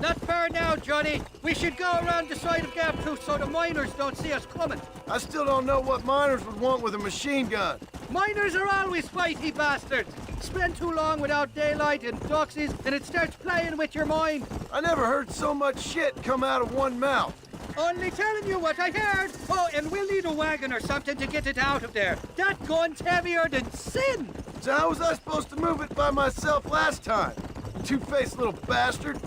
Not fair now, Johnny. We should go around the side of Gaptooth so the miners don't see us coming. I still don't know what miners would want with a machine gun. Miners are always fighty bastards. Spend too long without daylight and doxies, and it starts playing with your mind. I never heard so much shit come out of one mouth. Only telling you what I heard. Oh, and we'll need a wagon or something to get it out of there. That gun's heavier than sin. So how was I supposed to move it by myself last time? Two-faced little bastard.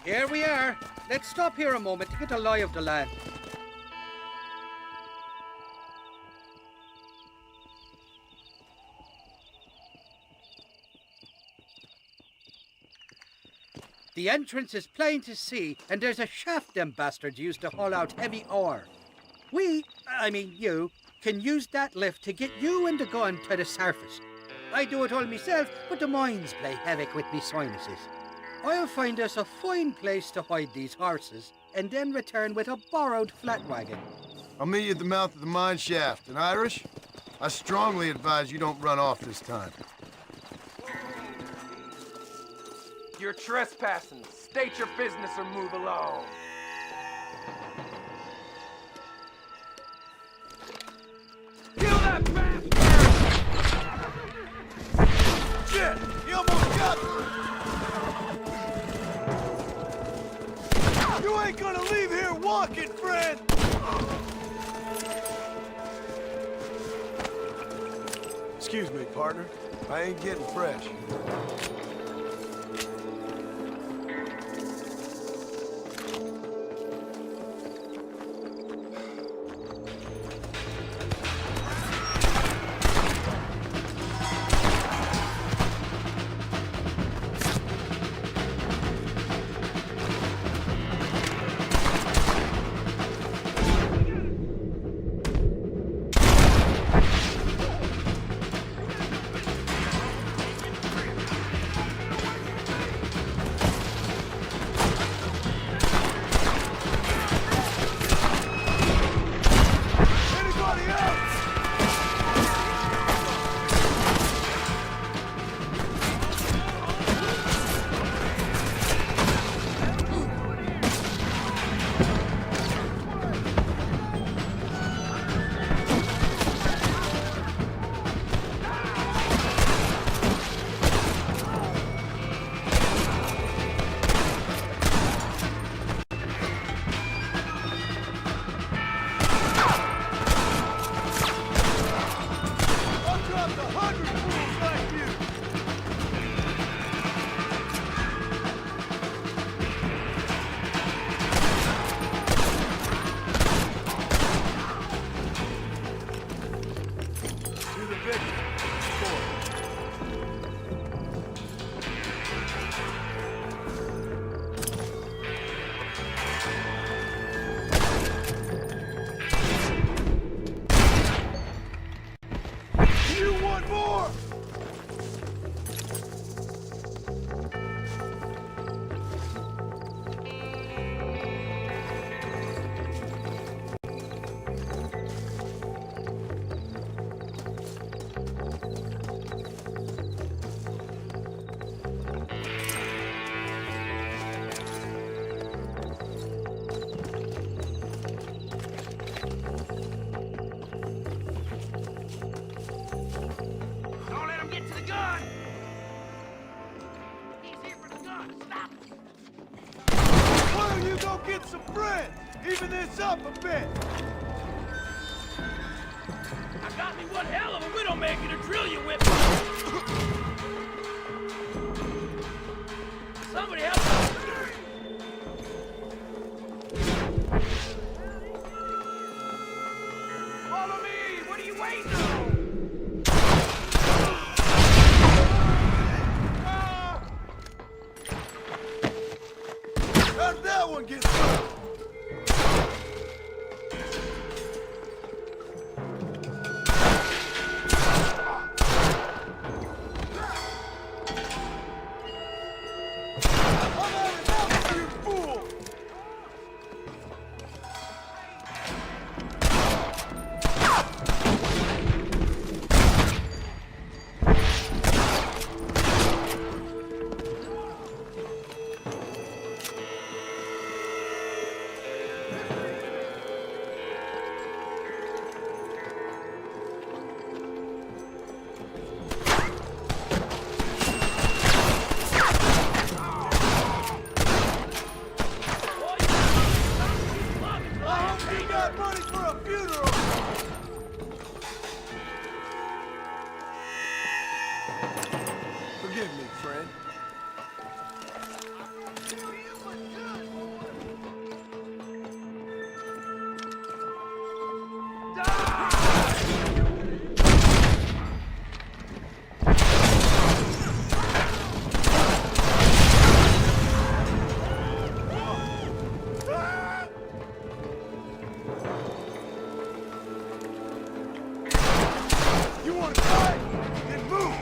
Here we are. Let's stop here a moment to get a lie of the land. The entrance is plain to see, and there's a shaft them bastards used to haul out heavy ore. I mean you, can use that lift to get you and the gun to the surface. I do it all myself, but the mines play havoc with me sinuses. I'll find us a fine place to hide these horses, and then return with a borrowed flat wagon. I'll meet you at the mouth of the mine shaft. And Irish, I strongly advise you don't run off this time. You're trespassing. State your business or move along. Kill that bastard! Shit! He almost got me! You ain't gonna leave here walking, friend! Excuse me, partner. I ain't getting fresh. Why don't you go get some friends? Even this up a bit. I got me one hell of a widowmaker to drill you with. Somebody help me. Follow me! What are you waiting on? How did that one get through? Forgive me, friend. You want to fight? Then move!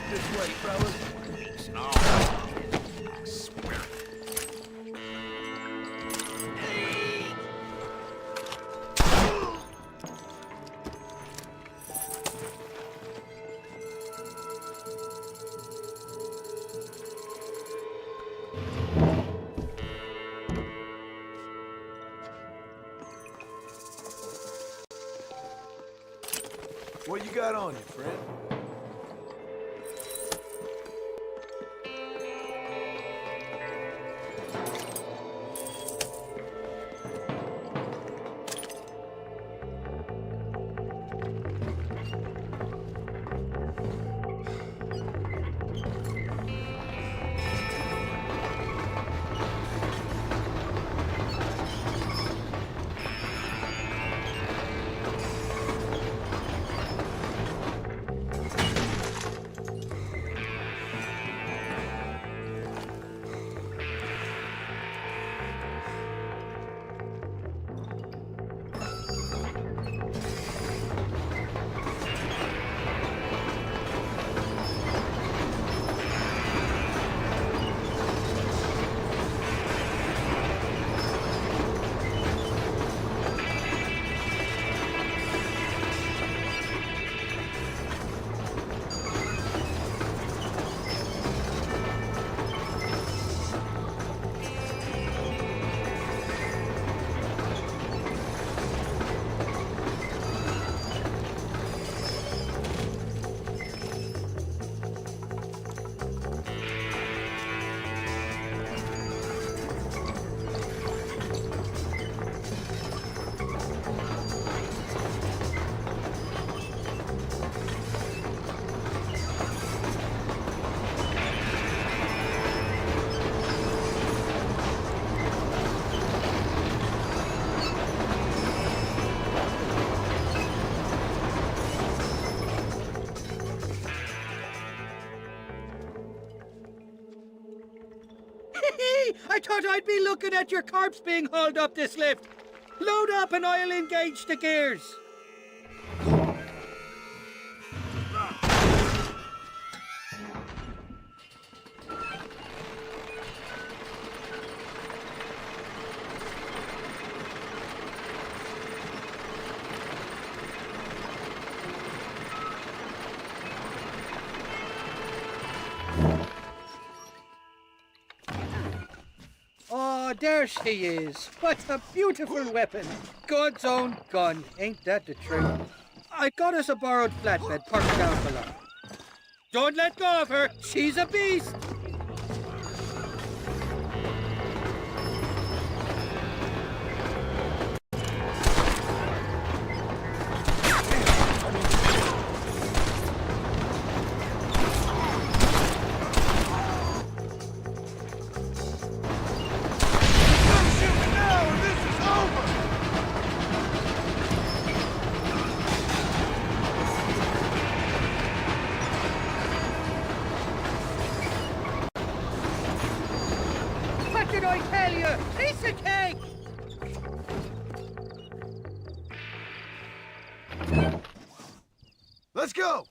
This way, fellas. I swear. What you got on you, friend? I thought I'd be looking at your corpse being hauled up this lift. Load up and I'll engage the gears. Oh, there she is. What a beautiful weapon. God's own gun, ain't that the truth? I got us a borrowed flatbed parked down below. Don't let go of her. She's a beast. What did I tell you? Piece of cake! Let's go!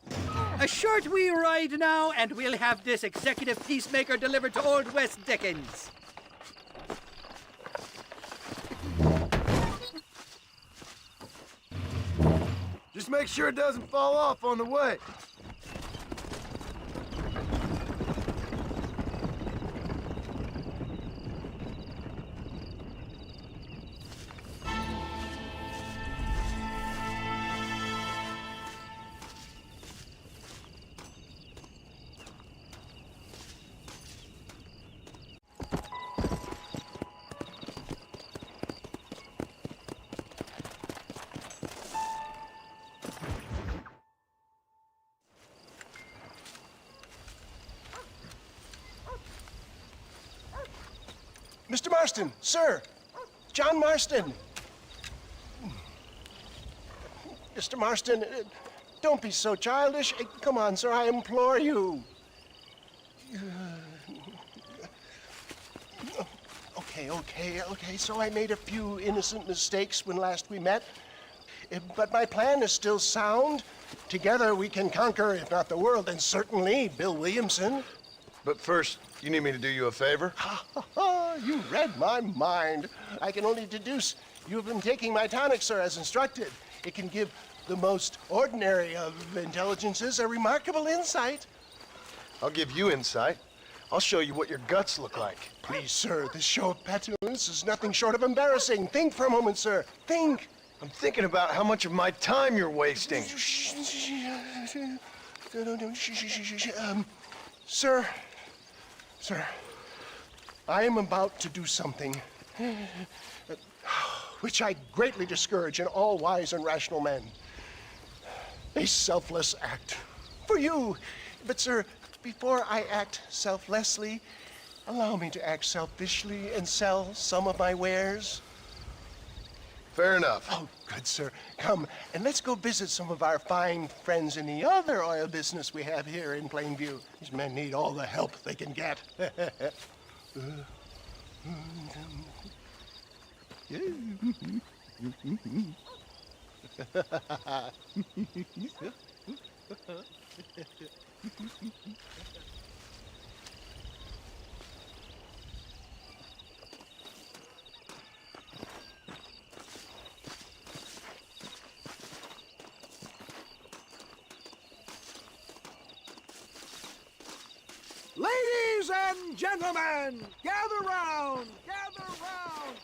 A short wee ride now, and we'll have this executive peacemaker delivered to Old West Dickens. Just make sure it doesn't fall off on the way. Mr. Marston, sir. John Marston. Mr. Marston, don't be so childish. Come on, sir, I implore you. Okay, so I made a few innocent mistakes when last we met. But my plan is still sound. Together we can conquer, if not the world, then certainly Bill Williamson. But first, you need me to do you a favor? You read my mind. I can only deduce you have been taking my tonic, sir, as instructed. It can give the most ordinary of intelligences a remarkable insight. I'll give you insight. I'll show you what your guts look like. Please, sir, this show of petulance is nothing short of embarrassing. Think for a moment, sir. Think. I'm thinking about how much of my time you're wasting. Sir, I am about to do something which I greatly discourage in all wise and rational men. A selfless act for you. But, sir, before I act selflessly, allow me to act selfishly and sell some of my wares. Fair enough. Oh, good, sir. Come, and let's go visit some of our fine friends in the other oil business we have here in Plainview. These men need all the help they can get. Ladies and gentlemen, gather round, gather round.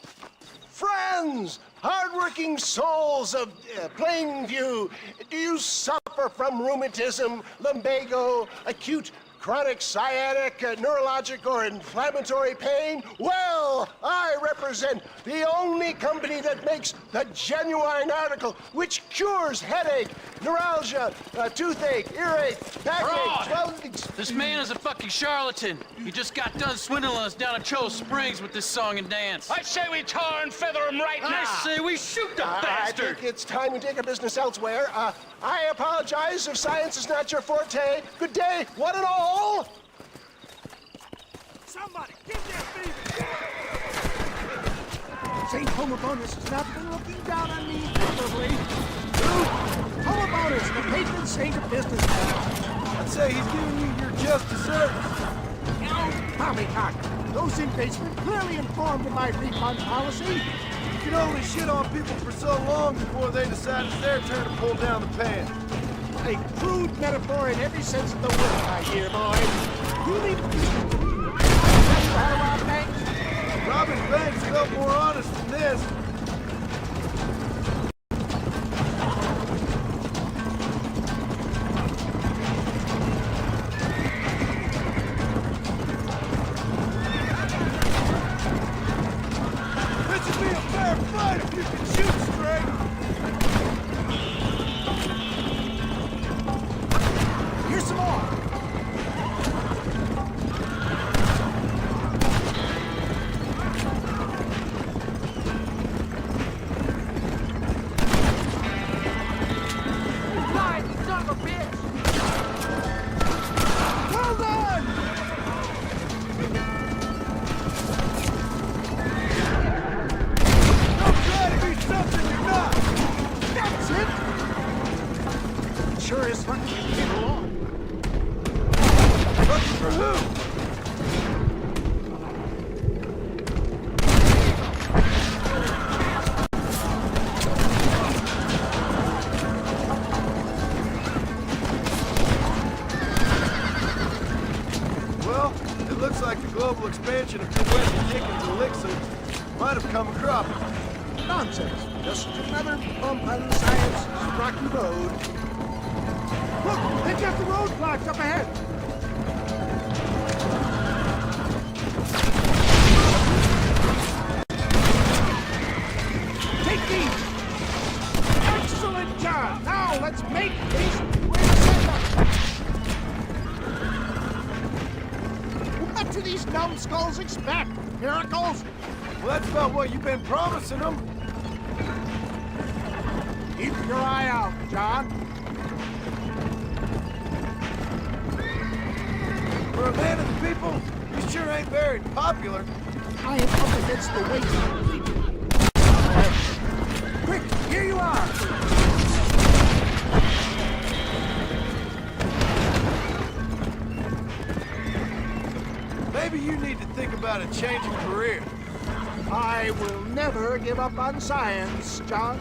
Friends, hardworking souls of Plainview, do you suffer from rheumatism, lumbago, acute chronic sciatic, neurologic, or inflammatory pain? Well, I represent the only company that makes the genuine article which cures headache, neuralgia, toothache, earache, backache, swelling. This man is a fucking charlatan. He just got done swindling us down at Cho Springs with this song and dance. I say we tar and feather him right now. I say we shoot the bastard. I think it's time we take our business elsewhere. I apologize if science is not your forte. Good day, one and all. Somebody, get that baby! St. Homophonus has not been looking down on me favorably. Homophonus, the patron saint of business. I'd say he's giving you your just desserts. Poppycock, those in basement clearly informed of my refund policy. You can only shit on people for so long before they decide it's their turn to pull down the pants. A crude metaphor in every sense of the word, my dear boy. You need to how to rob banks? Robbing banks felt more honest than this. This should be a fair fight if you can shoot straight. Here's some more. Sure is fun to get along. Looking for who? Well, it looks like the global expansion of Midwest Dickens elixir might have come a cropping. Nonsense. Just another bump on science's rocky road. Look, they've got the roadblocks up ahead. Take these. Excellent job. Now let's make haste. What do these numbskulls expect? Miracles? Well, that's about what you've been promising them. Keep your eye out, John. For a man of the people, you sure ain't very popular. I am up against the weight of people. Quick, here you are. Maybe you need to think about a change of career. I will never give up on science, John.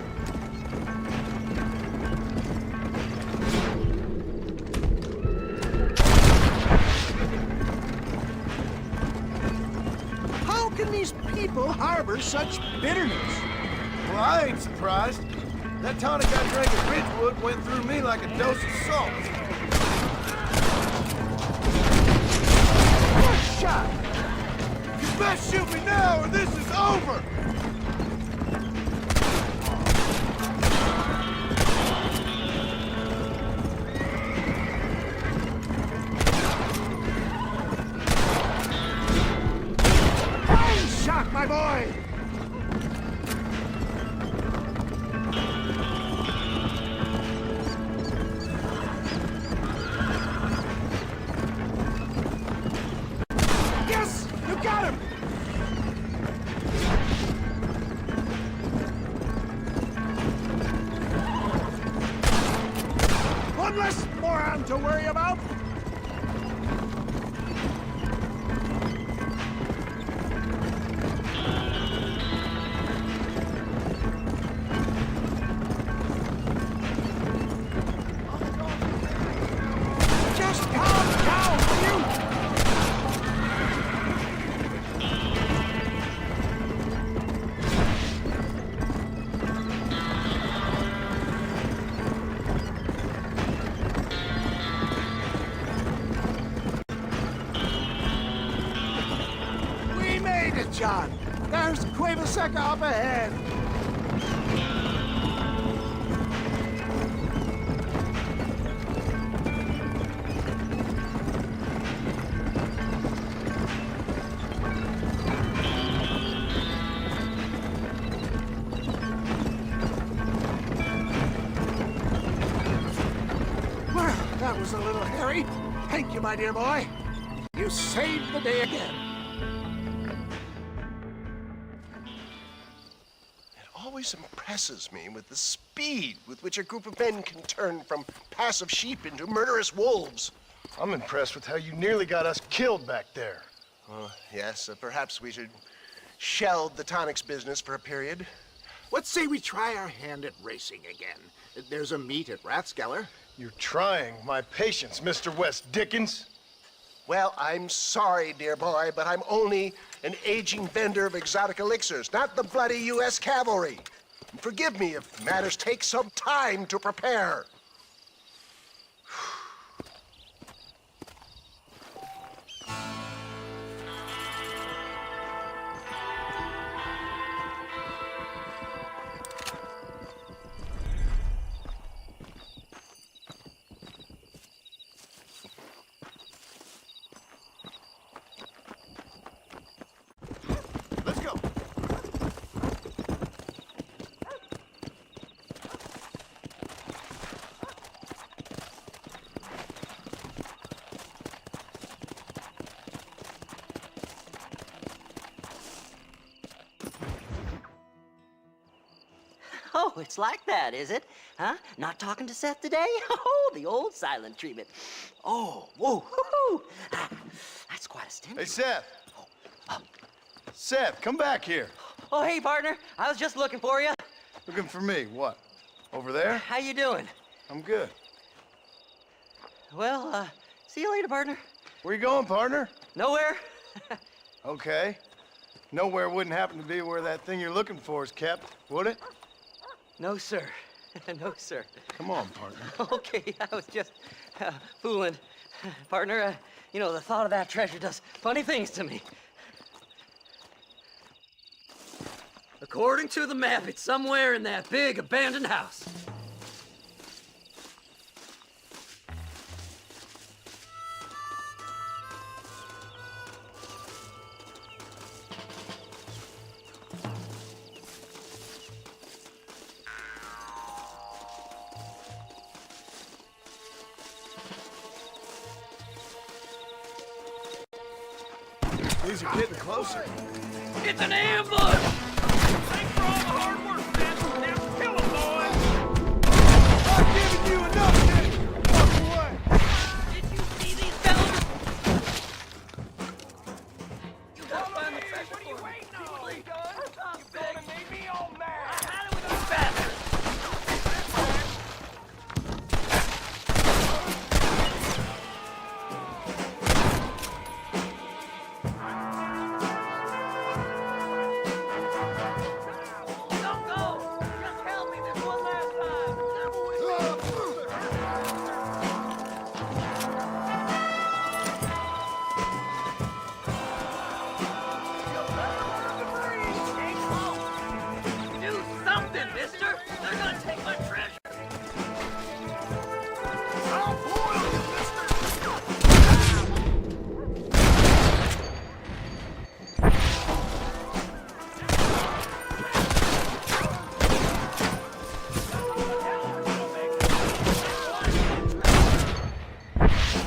How can these people harbor such bitterness? Well, I ain't surprised. That tonic I drank at Ridgewood went through me like a dose of salt. Good shot! You best shoot me now or this is over! Fine shot, my boy! Yes! You got him! One less moron to worry about. Just calm down, will you? We made it, John. There's Cueva Seca up ahead. Well, that was a little hairy. Thank you, my dear boy. You saved the day again. It always impresses me with the speed with which a group of men can turn from passive sheep into murderous wolves. I'm impressed with how you nearly got us killed back there. Yes, perhaps we should shelve the tonics business for a period. Let's say we try our hand at racing again. There's a meet at Rathskeller. You're trying my patience, Mr. West Dickens. Well, I'm sorry, dear boy, but I'm only an aging vendor of exotic elixirs, not the bloody U.S. cavalry. And forgive me if matters take some time to prepare. Let's go. Oh, it's like that, is it? Huh? Not talking to Seth today? Oh, the old silent treatment. Oh, whoa, whoo-hoo. That's quite a stimulus. Hey, Seth. Seth, come back here. Oh, hey, partner. I was just looking for you. Looking for me? What? Over there? How you doing? I'm good. Well, see you later, partner. Where you going, partner? Nowhere. Okay. Nowhere wouldn't happen to be where that thing you're looking for is kept, would it? No, sir. No, sir. Come on, partner. Okay, I was just fooling. Partner, you know, the thought of that treasure does funny things to me. According to the map, it's somewhere in that big abandoned house. These are getting closer. It's an ambush! Thanks for all the hard work, Seth. Now kill him, boys! I've given you enough, Nick! Walk away! Did you see these fellas? You gotta find the treasure. What are you waiting on? You gonna make me all mad! How do we go faster? Don't go! Just help me this one last time! Do something, mister! They're gonna take my treasure! I'll foil you, mister!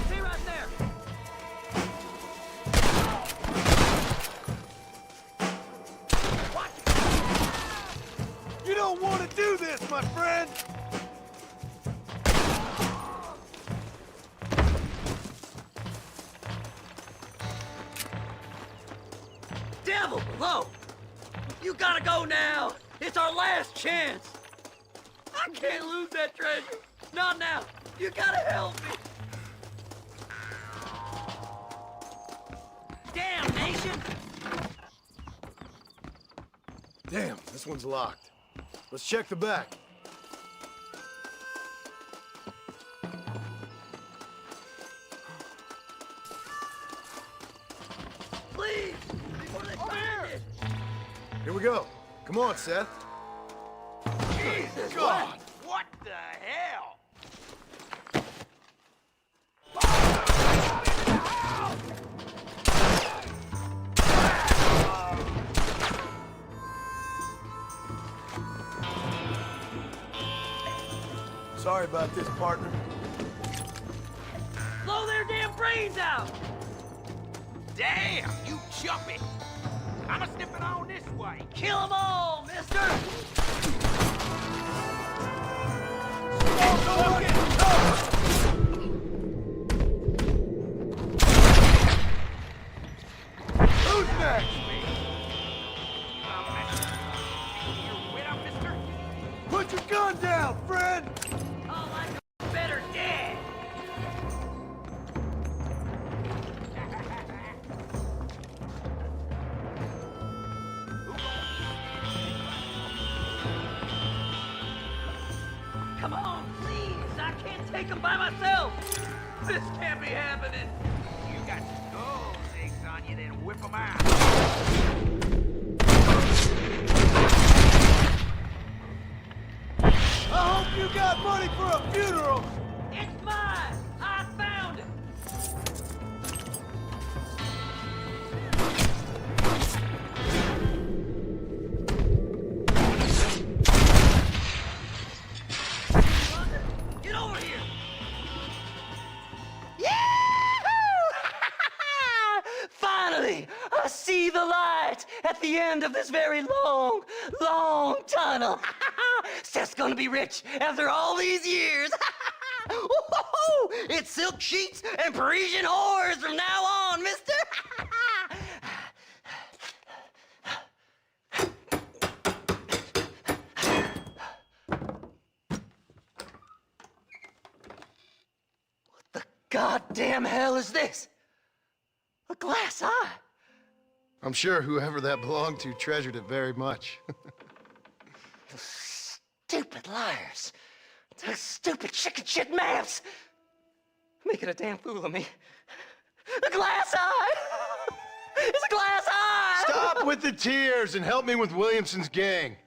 Stay right there! You don't want to do this, my friend! Devil below! You gotta go now! It's our last chance! I can't lose that treasure! Not now! You gotta help me! Damn, nation! Damn, this one's locked. Let's check the back. Please! Before they find it! Here we go. Come on, Seth. Jesus! God! What the hell? Sorry about this, partner. Blow their damn brains out! Damn, you jumpy! I'm snipping on this way. Kill them all, mister! Who's next? Put your gun down, friend! Oh, I know better dead! take them by myself. This can't be happening. You got those eggs on you, then whip them out. I hope you got money for a funeral! It's mine! I found it! Get over here! Yahoo! Finally, I see the light at the end of this very long, long tunnel. Seth's gonna be rich after all these years. Woo-hoo-hoo! It's silk sheets and Parisian whores from now on, mister. What the goddamn hell is this? A glass eye? I'm sure whoever that belonged to treasured it very much. Stupid liars. Those stupid chicken shit maps. Making a damn fool of me. A glass eye! It's a glass eye! Stop with the tears and help me with Williamson's gang.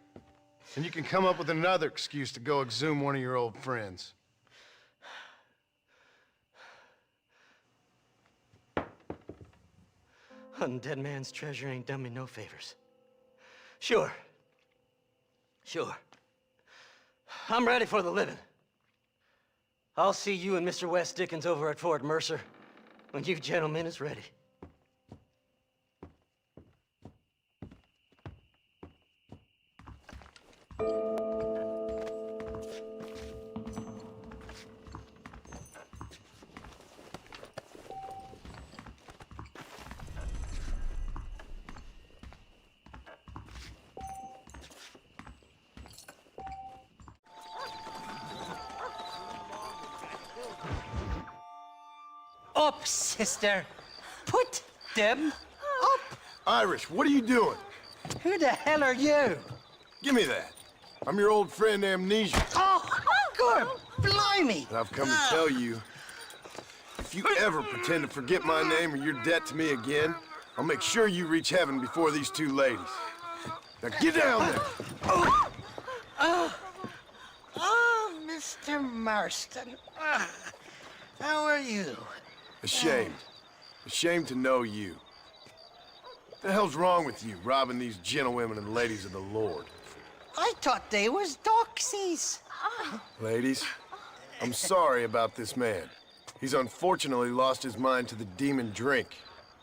And you can come up with another excuse to go exhume one of your old friends. Hunting dead man's treasure ain't done me no favors. Sure. I'm ready for the living. I'll see you and Mr. West Dickens over at Fort Mercer when you gentlemen is ready. Up, sister. Put them up. Irish, what are you doing? Who the hell are you? Give me that. I'm your old friend Amnesia. Oh, good. Blimey. And I've come to tell you, if you ever pretend to forget my name or your debt to me again, I'll make sure you reach heaven before these two ladies. Now get down there. Oh, Mr. Marston. How are you? Ashamed. Ashamed to know you. What the hell's wrong with you, robbing these gentlewomen and ladies of the Lord? I thought they was doxies. Ladies, I'm sorry about this man. He's unfortunately lost his mind to the demon drink.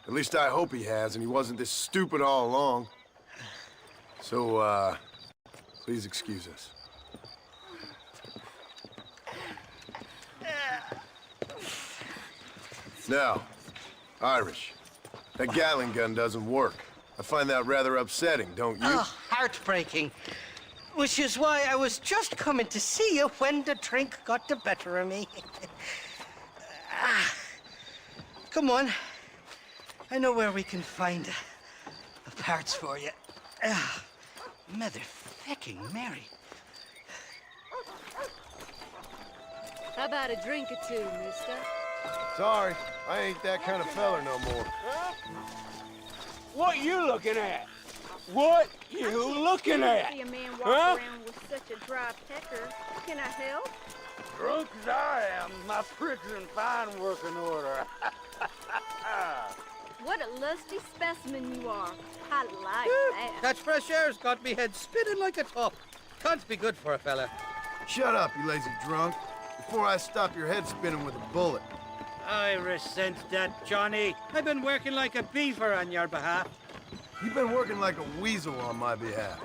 At least I hope he has, and he wasn't this stupid all along. So, please excuse us. Now, Irish, that Gatling gun doesn't work. I find that rather upsetting, don't you? Oh, heartbreaking. Which is why I was just coming to see you when the drink got the better of me. Come on. I know where we can find the parts for you. Motherfucking Mary. How about a drink or two, mister? Sorry, I ain't that kind of feller no more. What you looking at? What you looking at? See a man walk Huh? around with such a dry pecker. Can I help? Drunk as I am, my prick's in fine working order. What a lusty specimen you are. I like that. That fresh air's got me head spinning like a top. Can't be good for a fella. Shut up, you lazy drunk, before I stop your head spinning with a bullet. I resent that, Johnny. I've been working like a beaver on your behalf. You've been working like a weasel on my behalf.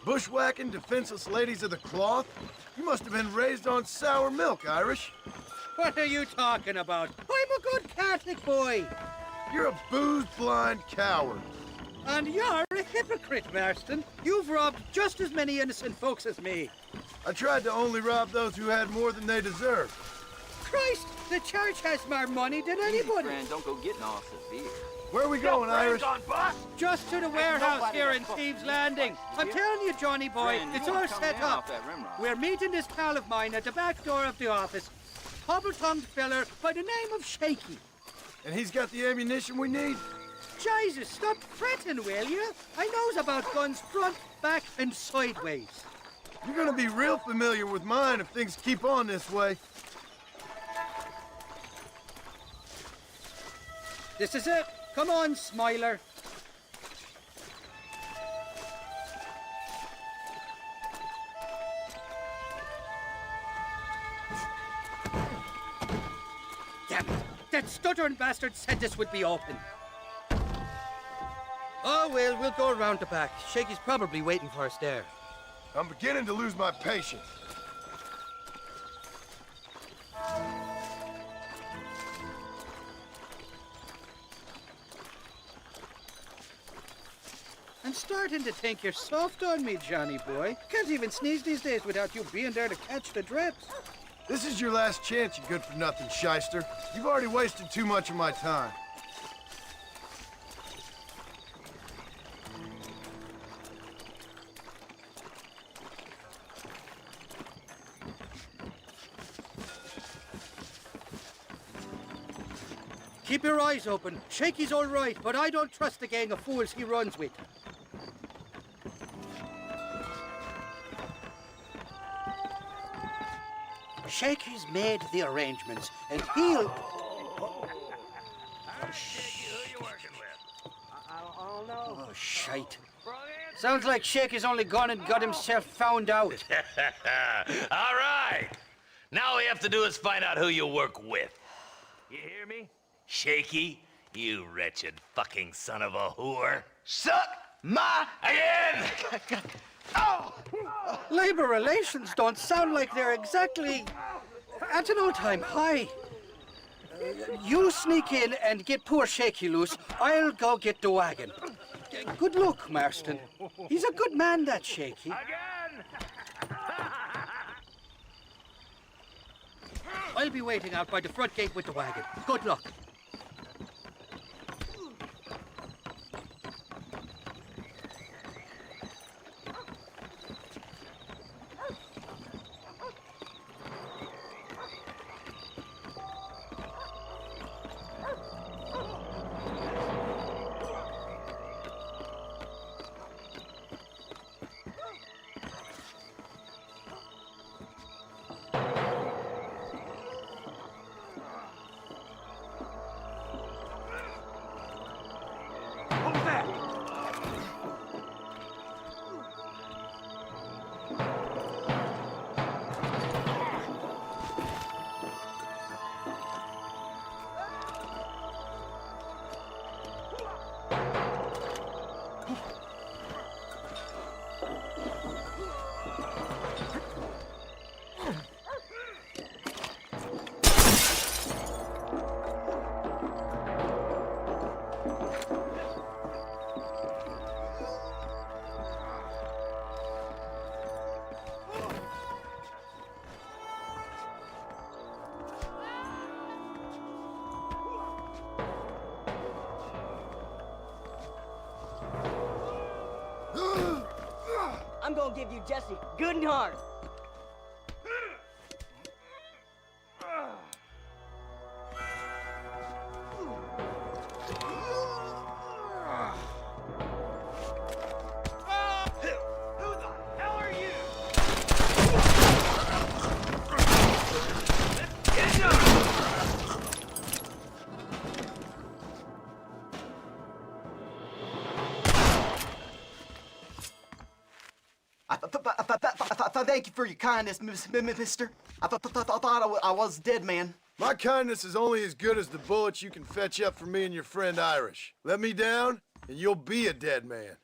Bushwhacking defenseless ladies of the cloth? You must have been raised on sour milk, Irish. What are you talking about? I'm a good Catholic boy. You're a booze-blind coward. And you're a hypocrite, Marston. You've robbed just as many innocent folks as me. I tried to only rob those who had more than they deserved. Christ, the church has more money than anybody. Friend, don't go getting all severe. Where are we going, Irish? Just to the warehouse here in Thieves Landing. I'm telling you, Johnny boy, it's all set up. We're meeting this pal of mine at the back door of the office. Hobble-tongued feller by the name of Shaky. And he's got the ammunition we need? Jesus, stop fretting, will you? I knows about guns front, back, and sideways. You're gonna be real familiar with mine if things keep on this way. This is it. Come on, Smiler. Damn it. That stuttering bastard said this would be open. Oh, well, we'll go around the back. Shaky's probably waiting for us there. I'm beginning to lose my patience. I'm starting to think you're soft on me, Johnny boy. Can't even sneeze these days without you being there to catch the drips. This is your last chance, you good-for-nothing shyster. You've already wasted too much of my time. Keep your eyes open. Shaky's all right, but I don't trust the gang of fools he runs with. Shaky's made the arrangements, and he'll... Oh, shite. Sounds like Shaky's only gone and got himself found out. All right. Now all we have to do is find out who you work with. You hear me? Shaky, you wretched fucking son of a whore. Suck my... Again! Oh! Labor relations don't sound like they're exactly at an all-time high. You sneak in and get poor Shaky loose. I'll go get the wagon. Good luck, Marston. He's a good man, that Shaky. I'll be waiting out by the front gate with the wagon. Good luck. I'm gonna give you Jesse good and hard. Thank you for your kindness, mister. I thought I was dead, man. My kindness is only as good as the bullets you can fetch up for me and your friend Irish. Let me down, and you'll be a dead man.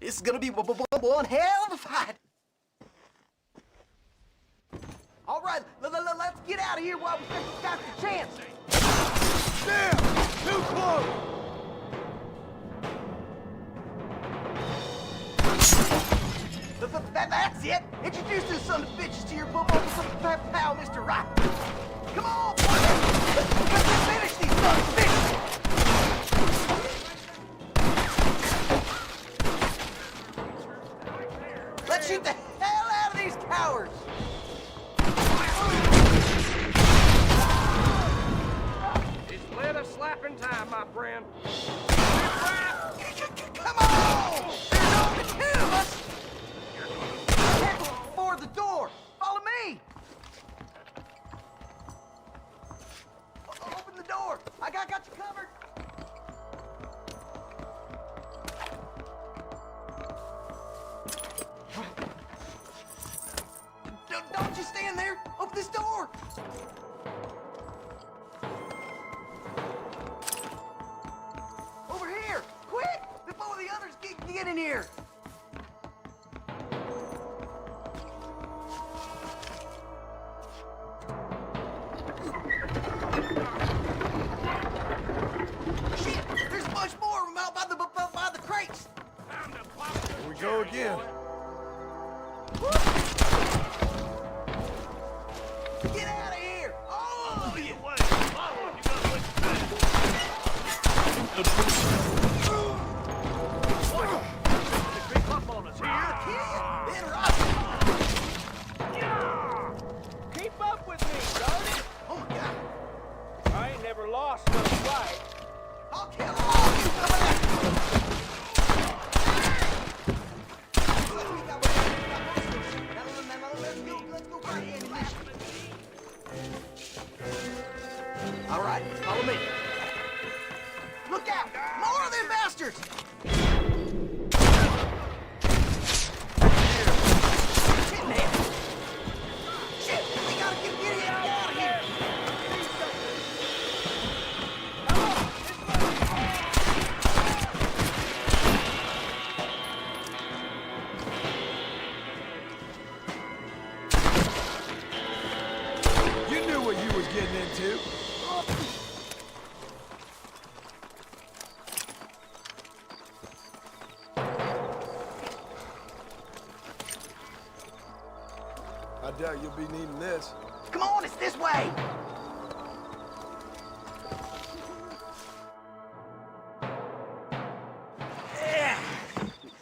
This is gonna be one hell of a fight. All right, let's get out of here while we got the chance. Damn! Too close! That's it! Introduce this son of bitches to your pal, Mr. Right. Come on, boy! Let's finish these sons of bitches! Let's shoot the hell out of these cowards! It's leather slapping time, my friend. Come on! There's only two of us! Head for the door! Follow me! Open the door! I got you covered! Don't you stand there! Open this door! Over here! Quick! Before the others get in here! Shit! There's a bunch more of them out by the crates! Here we go again. Get out of here! All of you! Creep up on us here. Keep up with me, darling. Oh my God! I ain't never lost no fight. I'll kill all of you! All right, follow me. Look out! More of them bastards! Shit, man! Shit! We gotta get out of here! You knew what you was getting into. I doubt you'll be needing this. Come on, it's this way!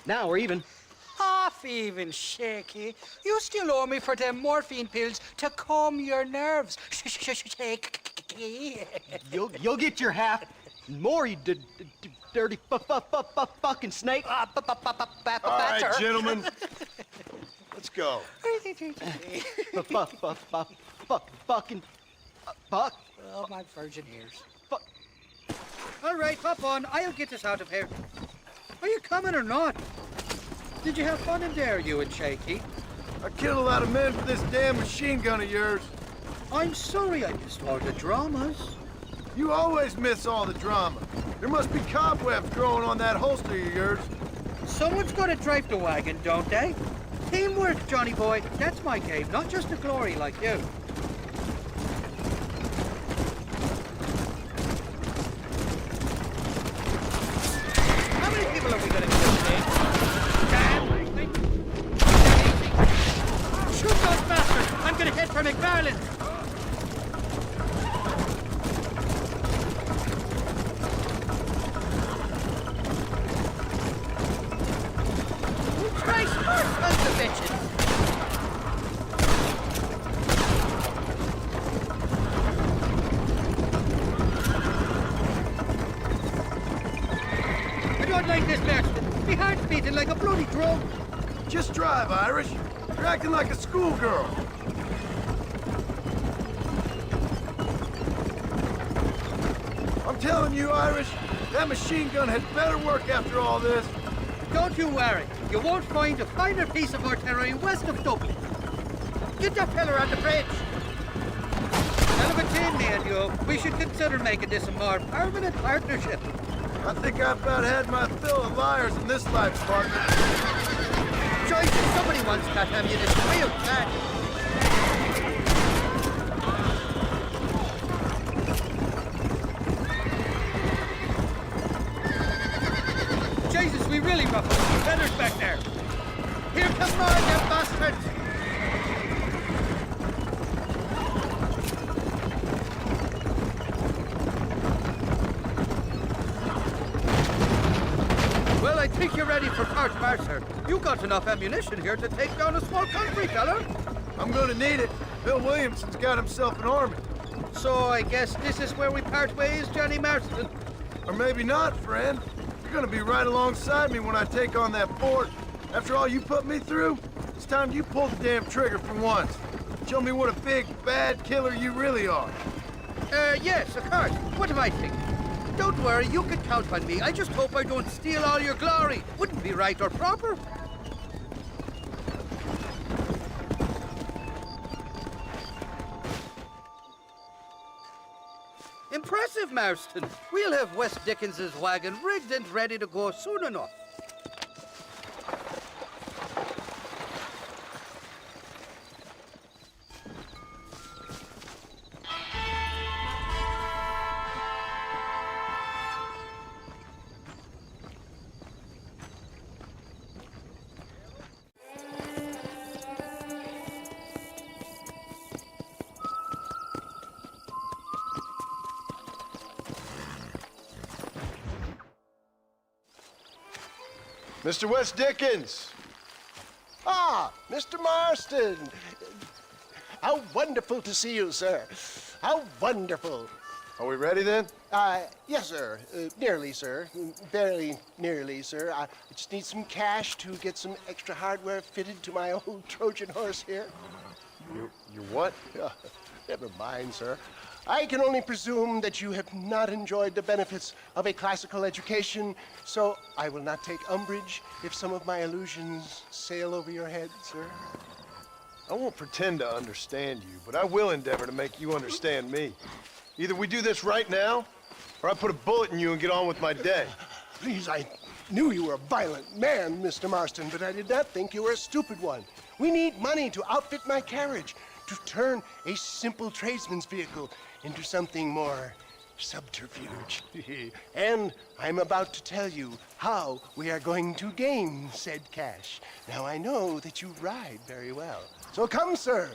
Now we're even. Half even, Shaky. You still owe me for them morphine pills to calm your nerves. Shaky. You'll get your half. More, you dirty fucking snake. All right, gentlemen. Let's go. Fucking fuck. Oh, my virgin ears. All right, hop on. I'll get us out of here. Are you coming or not? Did you have fun in there, you and Shaky? I killed a lot of men for this damn machine gun of yours. I'm sorry I missed all the dramas. You always miss all the drama. There must be cobwebs growing on that holster of yours. Someone's got to drive the wagon, don't they? Teamwork, Johnny boy. That's my game, not just a glory like you. How many people are we going to kill today? Damn! Shoot those bastards! I'm going to head for McFarland! Christ, more tons of bitches! I don't like this, Baxter. My heart's beating like a bloody drum. Just drive, Irish. You're acting like a schoolgirl. I'm telling you, Irish, that machine gun had better work after all this. Don't you worry. You won't find a finer piece of artillery west of Dublin. Get that fella on the bridge. Hell of a team, me and you. We should consider making this a more permanent partnership. I think I've about had my fill of liars in this life, partner. Joyce, somebody once got ammunition. Real bad. Jesus, we really ruffled some feathers back there. Here come more of them bastards. think you're ready for part martyr. You got enough ammunition here to take down a small country, fella. I'm gonna need it. Bill Williamson's got himself an army. So I guess this is where we part ways, Johnny Marston. Or maybe not, friend. You're gonna be right alongside me when I take on that fort. After all you put me through, it's time you pull the damn trigger for once. Show me what a big, bad killer you really are. Yes, of course. What am I thinking? Don't worry, you can count on me. I just hope I don't steal all your glory. Wouldn't be right or proper. Impressive, Marston. We'll have West Dickens's wagon rigged and ready to go soon enough. Mr. West Dickens! Ah, Mr. Marston! How wonderful to see you, sir. How wonderful. Are we ready then? Yes, sir. Nearly, sir. Very nearly, sir. I just need some cash to get some extra hardware fitted to my old Trojan horse here. You what? Never mind, sir. I can only presume that you have not enjoyed the benefits of a classical education, so I will not take umbrage if some of my allusions sail over your head, sir. I won't pretend to understand you, but I will endeavor to make you understand me. Either we do this right now, or I put a bullet in you and get on with my day. Please, I knew you were a violent man, Mr. Marston, but I did not think you were a stupid one. We need money to outfit my carriage, to turn a simple tradesman's vehicle into something more subterfuge. And I'm about to tell you how we are going to gain said cash. Now, I know that you ride very well. So come, sir,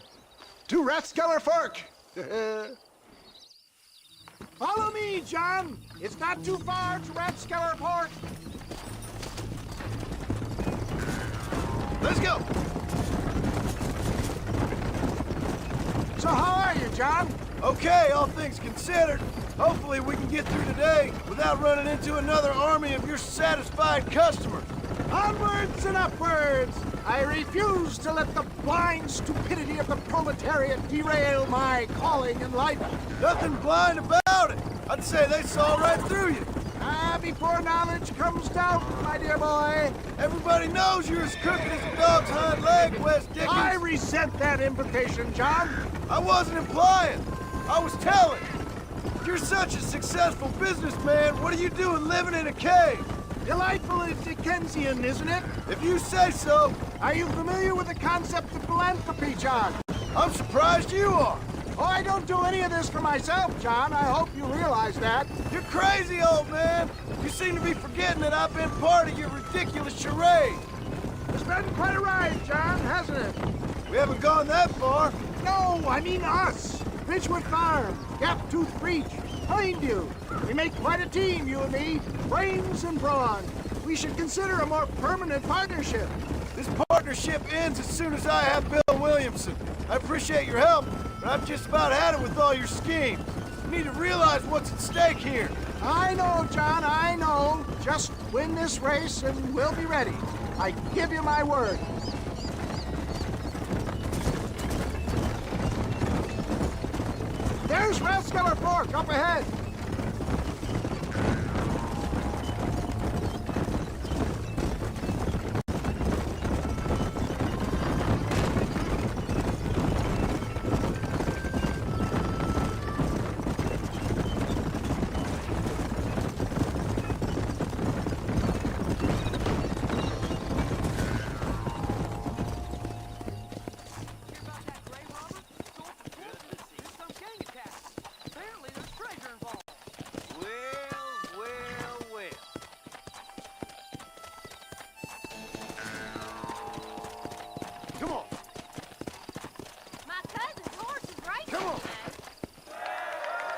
to Rathskeller Fork. Follow me, John. It's not too far to Rathskeller Fork. Let's go. So how are you, John? Okay, all things considered. Hopefully we can get through today without running into another army of your satisfied customers. Onwards and upwards! I refuse to let the blind stupidity of the proletariat derail my calling in life. Nothing blind about it. I'd say they saw right through you. Before knowledge comes doubt, my dear boy. Everybody knows you're as crooked as a dog's hind leg, West Dickens. I resent that implication, John. I wasn't implying. I was telling. If you're such a successful businessman, what are you doing living in a cave? Delightfully Dickensian, isn't it? If you say so. Are you familiar with the concept of philanthropy, John? I'm surprised you are. Oh, I don't do any of this for myself, John. I hope you realize that. You're crazy, old man. You seem to be forgetting that I've been part of your ridiculous charade. It's been quite a ride, John, hasn't it? We haven't gone that far. No, I mean us. Ridgewood Farm, Gaptooth Breach, Hindu. We make quite a team, you and me. Brains and brawn. We should consider a more permanent partnership. This partnership ends as soon as I have Bill Williamson. I appreciate your help, but I've just about had it with all your schemes. You need to realize what's at stake here. I know, John, I know. Just win this race and we'll be ready. I give you my word. There's Rathskeller Fork up ahead.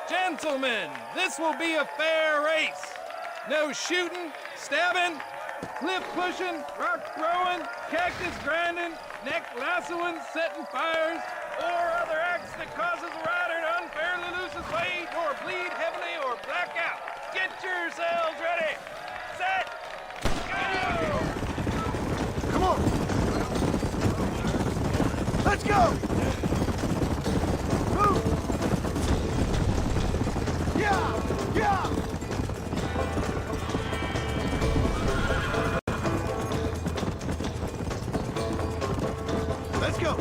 Gentlemen, this will be a fair race. No shooting, stabbing, Cliff pushing, rock throwing, cactus grinding, neck lassoing, setting fires, or other acts that causes a rider to unfairly lose his weight, or bleed heavily, or black out. Get yourselves ready. Set. Go! Come on! Let's go! Move! Yeah! Yeah! Let's go!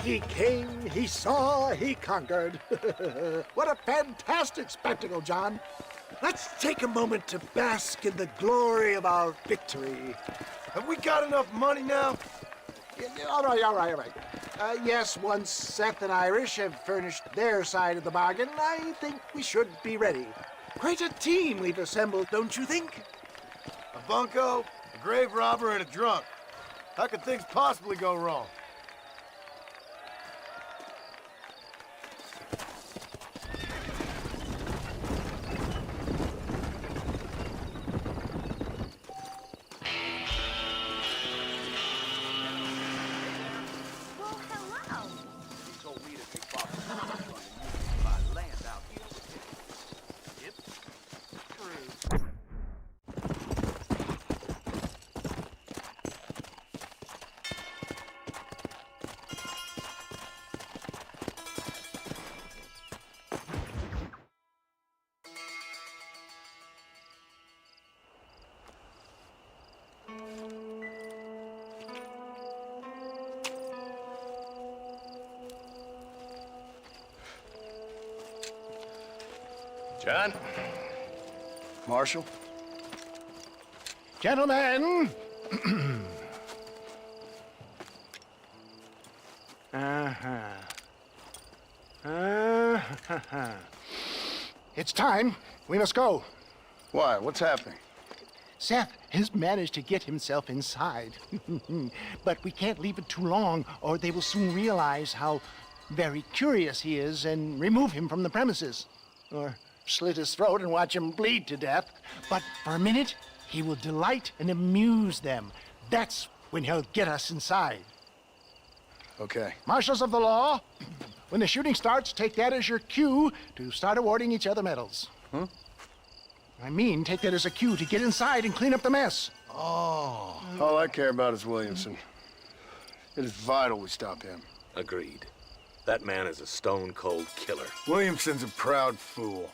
He came, he saw, he conquered. What a fantastic spectacle, John. Let's take a moment to bask in the glory of our victory. Have we got enough money now? All right. Yes, once Seth and Irish have furnished their side of the bargain, I think we should be ready. Quite a team we've assembled, don't you think? A bunco, a grave robber, and a drunk. How could things possibly go wrong? John? Marshal? Gentlemen! It's time. We must go. Why? What's happening? Seth has managed to get himself inside. But we can't leave it too long, or they will soon realize how very curious he is and remove him from the premises. Or slit his throat and watch him bleed to death. But for a minute, he will delight and amuse them. That's when he'll get us inside. Okay. Marshals of the law, when the shooting starts, take that as your cue to start awarding each other medals. Huh? I mean, take that as a cue to get inside and clean up the mess. Oh. All I care about is Williamson. It is vital we stop him. Agreed. That man is a stone-cold killer. Williamson's a proud fool.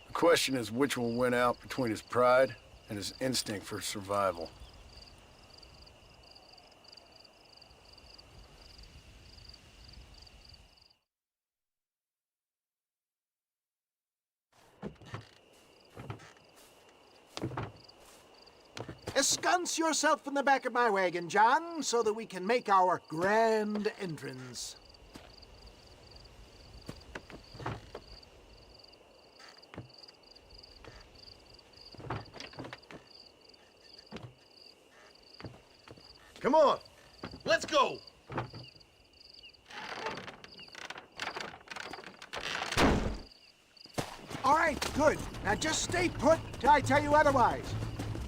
The question is which will win out between his pride and his instinct for survival. Ensconce yourself in the back of my wagon, John, so that we can make our grand entrance. Come on, let's go. All right, good. Now just stay put till I tell you otherwise.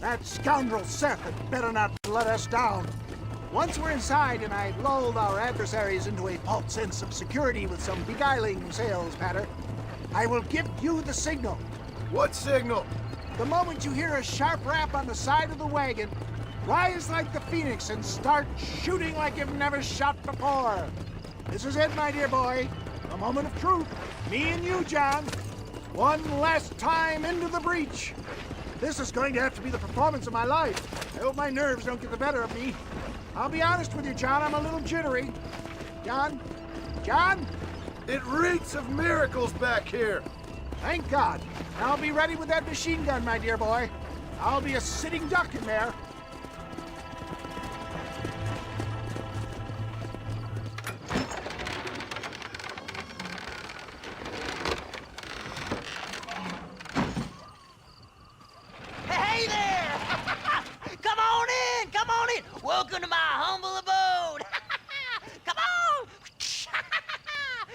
That scoundrel Seth had better not let us down. Once we're inside and I've lulled our adversaries into a false sense of security with some beguiling sales patter, I will give you the signal. What signal? The moment you hear a sharp rap on the side of the wagon, rise like the phoenix and start shooting like you've never shot before. This is it, my dear boy. A moment of truth. Me and you, John. One last time into the breach. This is going to have to be the performance of my life. I hope my nerves don't get the better of me. I'll be honest with you, John, I'm a little jittery. John? John? It reeks of miracles back here. Thank God. I'll be ready with that machine gun, my dear boy. I'll be a sitting duck in there. Hey there! Come on in! Come on in! Welcome to my humble abode! Come on!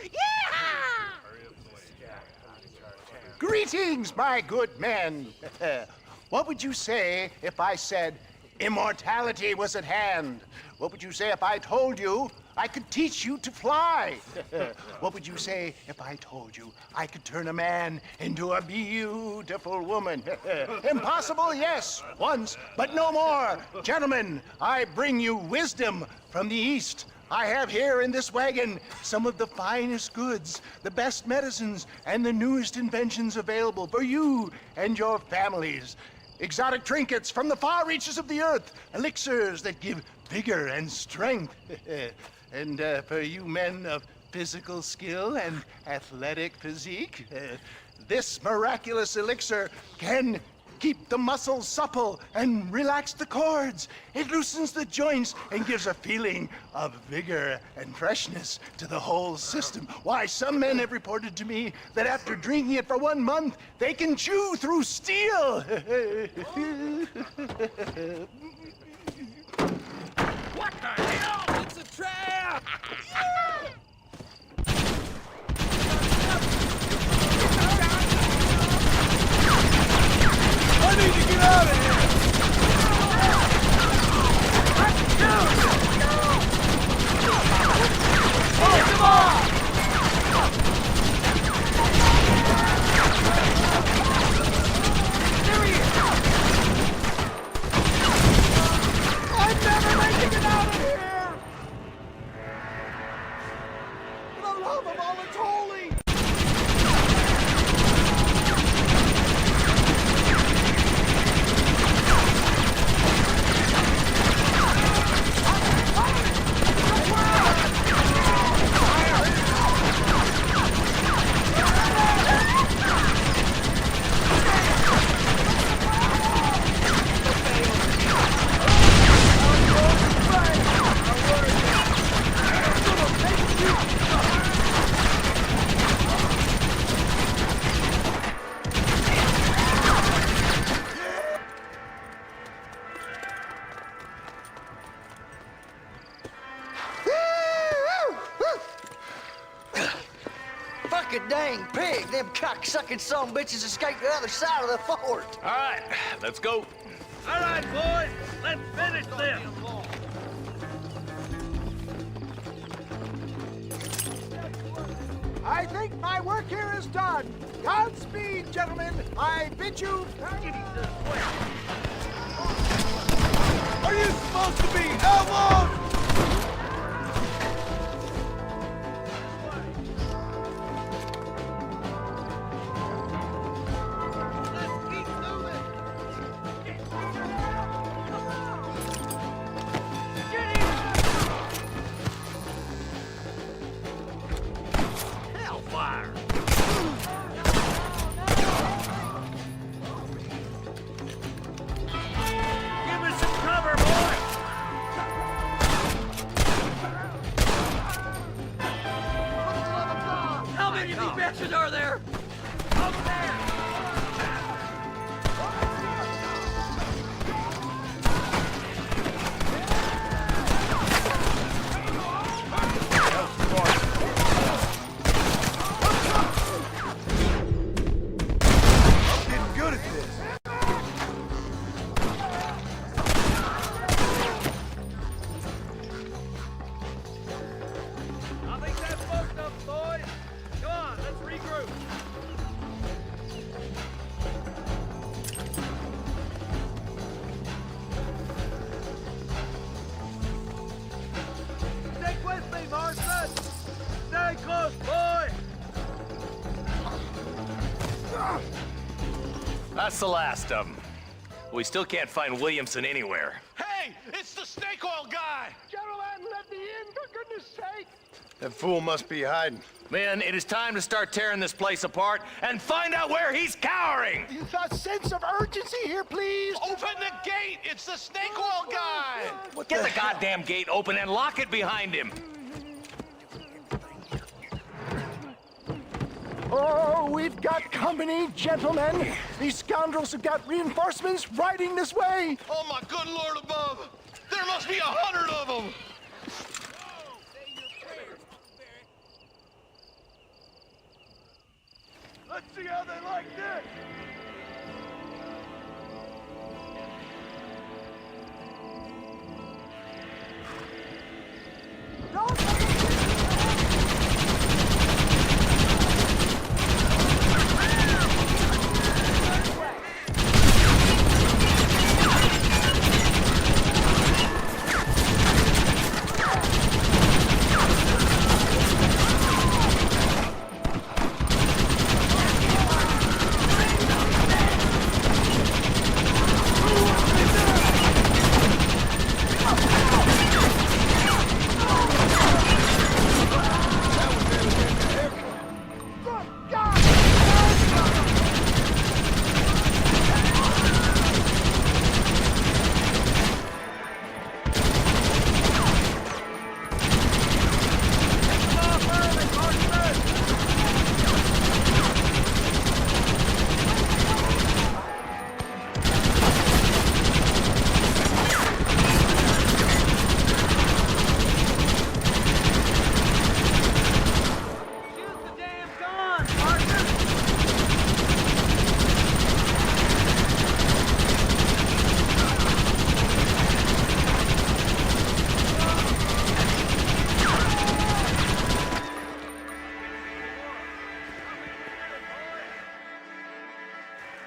Yeah! Greetings, my good men. What would you say if I said immortality was at hand? What would you say if I told you I could teach you to fly? What would you say if I told you I could turn a man into a beautiful woman? Impossible, yes, once, but no more. Gentlemen, I bring you wisdom from the East. I have here in this wagon some of the finest goods, the best medicines, and the newest inventions available for you and your families. Exotic trinkets from the far reaches of the earth, elixirs that give vigor and strength. And for you men of physical skill and athletic physique, this miraculous elixir can keep the muscles supple and relax the cords. It loosens the joints and gives a feeling of vigor and freshness to the whole system. Why, some men have reported to me that after drinking it for 1 month, they can chew through steel. What the hell? It's a trap! I need to get out of here! Oh, come on! There he is! I'm never making it out of here! For the love of all that's holy! like a dang pig. Them cock-sucking son bitches escaped the other side of the fort. All right, let's go. All right, boys, let's finish this. I think my work here is done. Godspeed, gentlemen. I bid you. Are you supposed to be outlawed? Are there? Over there! I'm getting good at this. I think that's most of them, boys. Come on, let's regroup. Stick with me, Marston. Stay close, boy. That's the last of them. We still can't find Williamson anywhere. Hey, it's the snake oil guy! Gentlemen, let me in, for goodness sake! That fool must be hiding. Men, it is time to start tearing this place apart and find out where he's cowering! A sense of urgency here, please. Open the gate! It's the snake oil guy! Get the goddamn gate open and lock it behind him! Oh, we've got company, gentlemen. These scoundrels have got reinforcements riding this way. Oh, my good Lord above! There must be 100 of them! Let's see how they like this!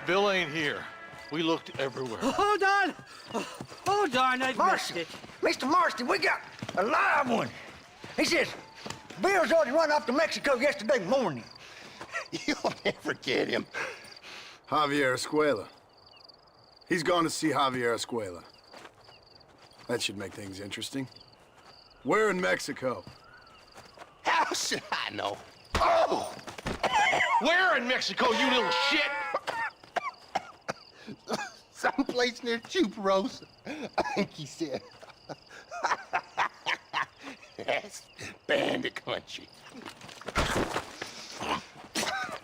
Bill ain't here. We looked everywhere. Hold on! Oh, darn, I missed it. Mr. Marston, we got a live one. He says, Bill's already run off to Mexico yesterday morning. You'll never get him. Javier Escuela. He's gone to see Javier Escuela. That should make things interesting. Where in Mexico? How should I know? Oh! Where in Mexico, you little shit? Someplace near Chuparosa, I think he said. That's bandit country.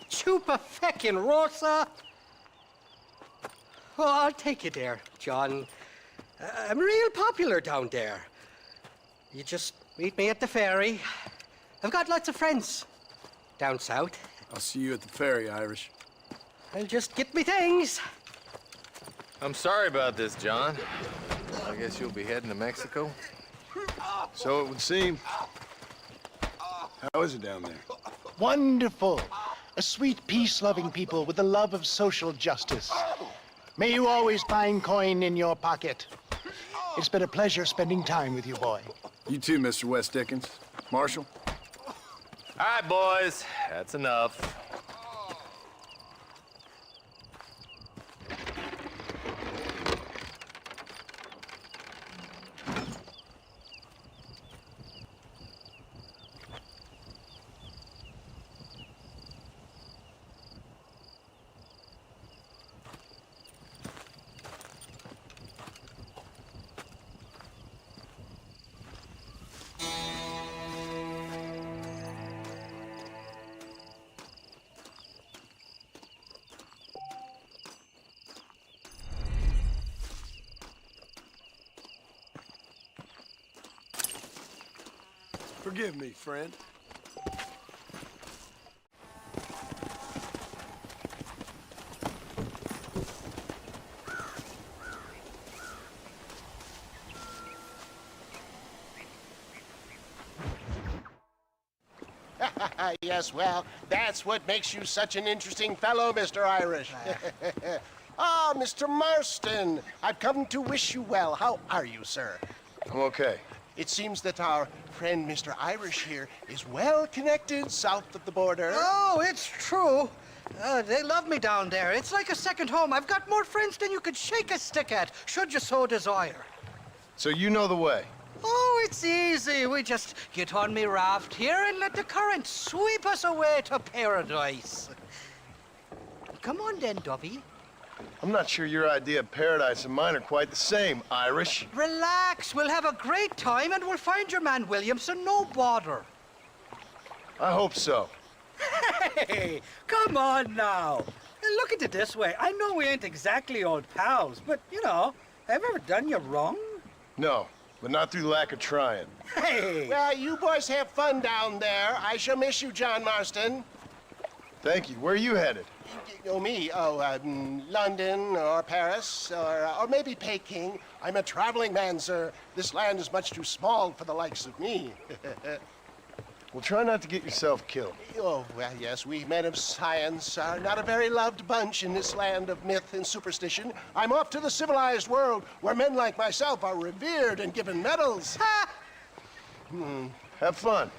Chupa-feckin' Rosa! Oh, I'll take you there, John. I'm real popular down there. You just meet me at the ferry. I've got lots of friends down south. I'll see you at the ferry, Irish. I'll just get me things. I'm sorry about this, John. I guess you'll be heading to Mexico? So it would seem. How is it down there? Wonderful. A sweet, peace-loving people with the love of social justice. May you always find coin in your pocket. It's been a pleasure spending time with you, boy. You too, Mr. West Dickens. Marshal? All right, boys. That's enough. Forgive me, friend. Yes, well, that's what makes you such an interesting fellow, Mr. Irish. Ah, Mr. Marston, I've come to wish you well. How are you, sir? I'm okay. It seems that our friend Mr. Irish here is well connected south of the border. Oh, it's true. They love me down there. It's like a second home. I've got more friends than you could shake a stick at, should you so desire. So you know the way? Oh, it's easy. We just get on me raft here and let the current sweep us away to paradise. Come on then, Dovey. I'm not sure your idea of paradise and mine are quite the same, Irish. Relax. We'll have a great time and we'll find your man Williamson, no bother. I hope so. Hey, come on now. Look at it this way. I know we ain't exactly old pals, but, you know, have I ever done you wrong? No, but not through lack of trying. Hey! Well, you boys have fun down there. I shall miss you, John Marston. Thank you. Where are you headed? Oh, me? Oh, London or Paris or maybe Peking. I'm a traveling man, sir. This land is much too small for the likes of me. Well, try not to get yourself killed. Oh, well, yes, we men of science are not a very loved bunch in this land of myth and superstition. I'm off to the civilized world where men like myself are revered and given medals. Ha! Have fun.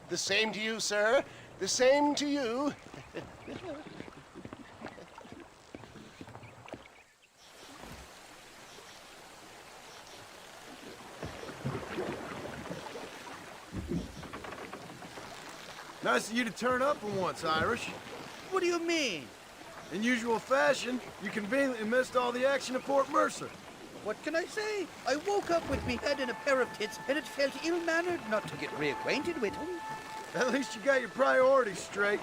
The same to you, sir. The same to you. Nice of you to turn up for once, Irish. What do you mean? In usual fashion, you conveniently missed all the action at Fort Mercer. What can I say? I woke up with me head in a pair of tits, and it felt ill-mannered not to get reacquainted with him. At least you got your priorities straight.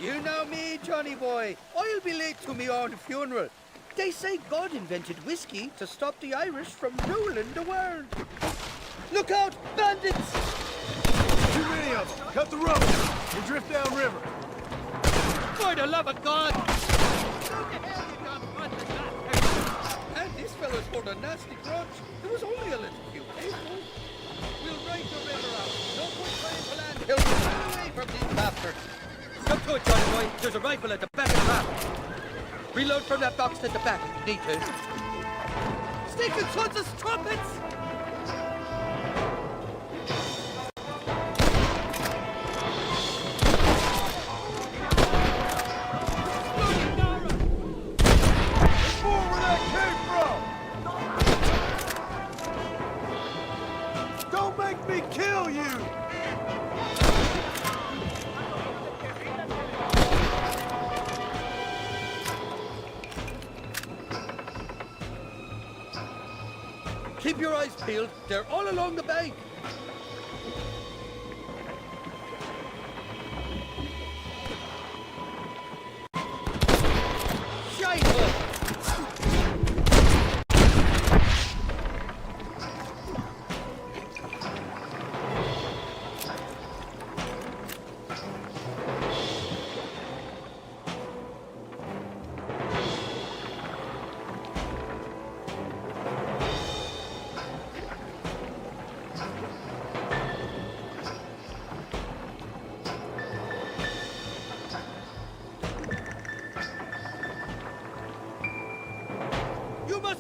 You know me, Johnny boy. I'll be late to me own funeral. They say God invented whiskey to stop the Irish from ruling the world. Look out, bandits! Too many of them. Cut the rope. We'll drift downriver. For the love of God! And this fellow's hold a nasty grudge. There was only a little few people. We'll ride the river out. No point trying to land till we're well away from these bastards. Come to it, Johnny boy. There's a rifle at the back of the raft. Reload from that box at the back. Need to. Stick and sons of trumpets! Don't make me kill you! Keep your eyes peeled. They're all along the bank.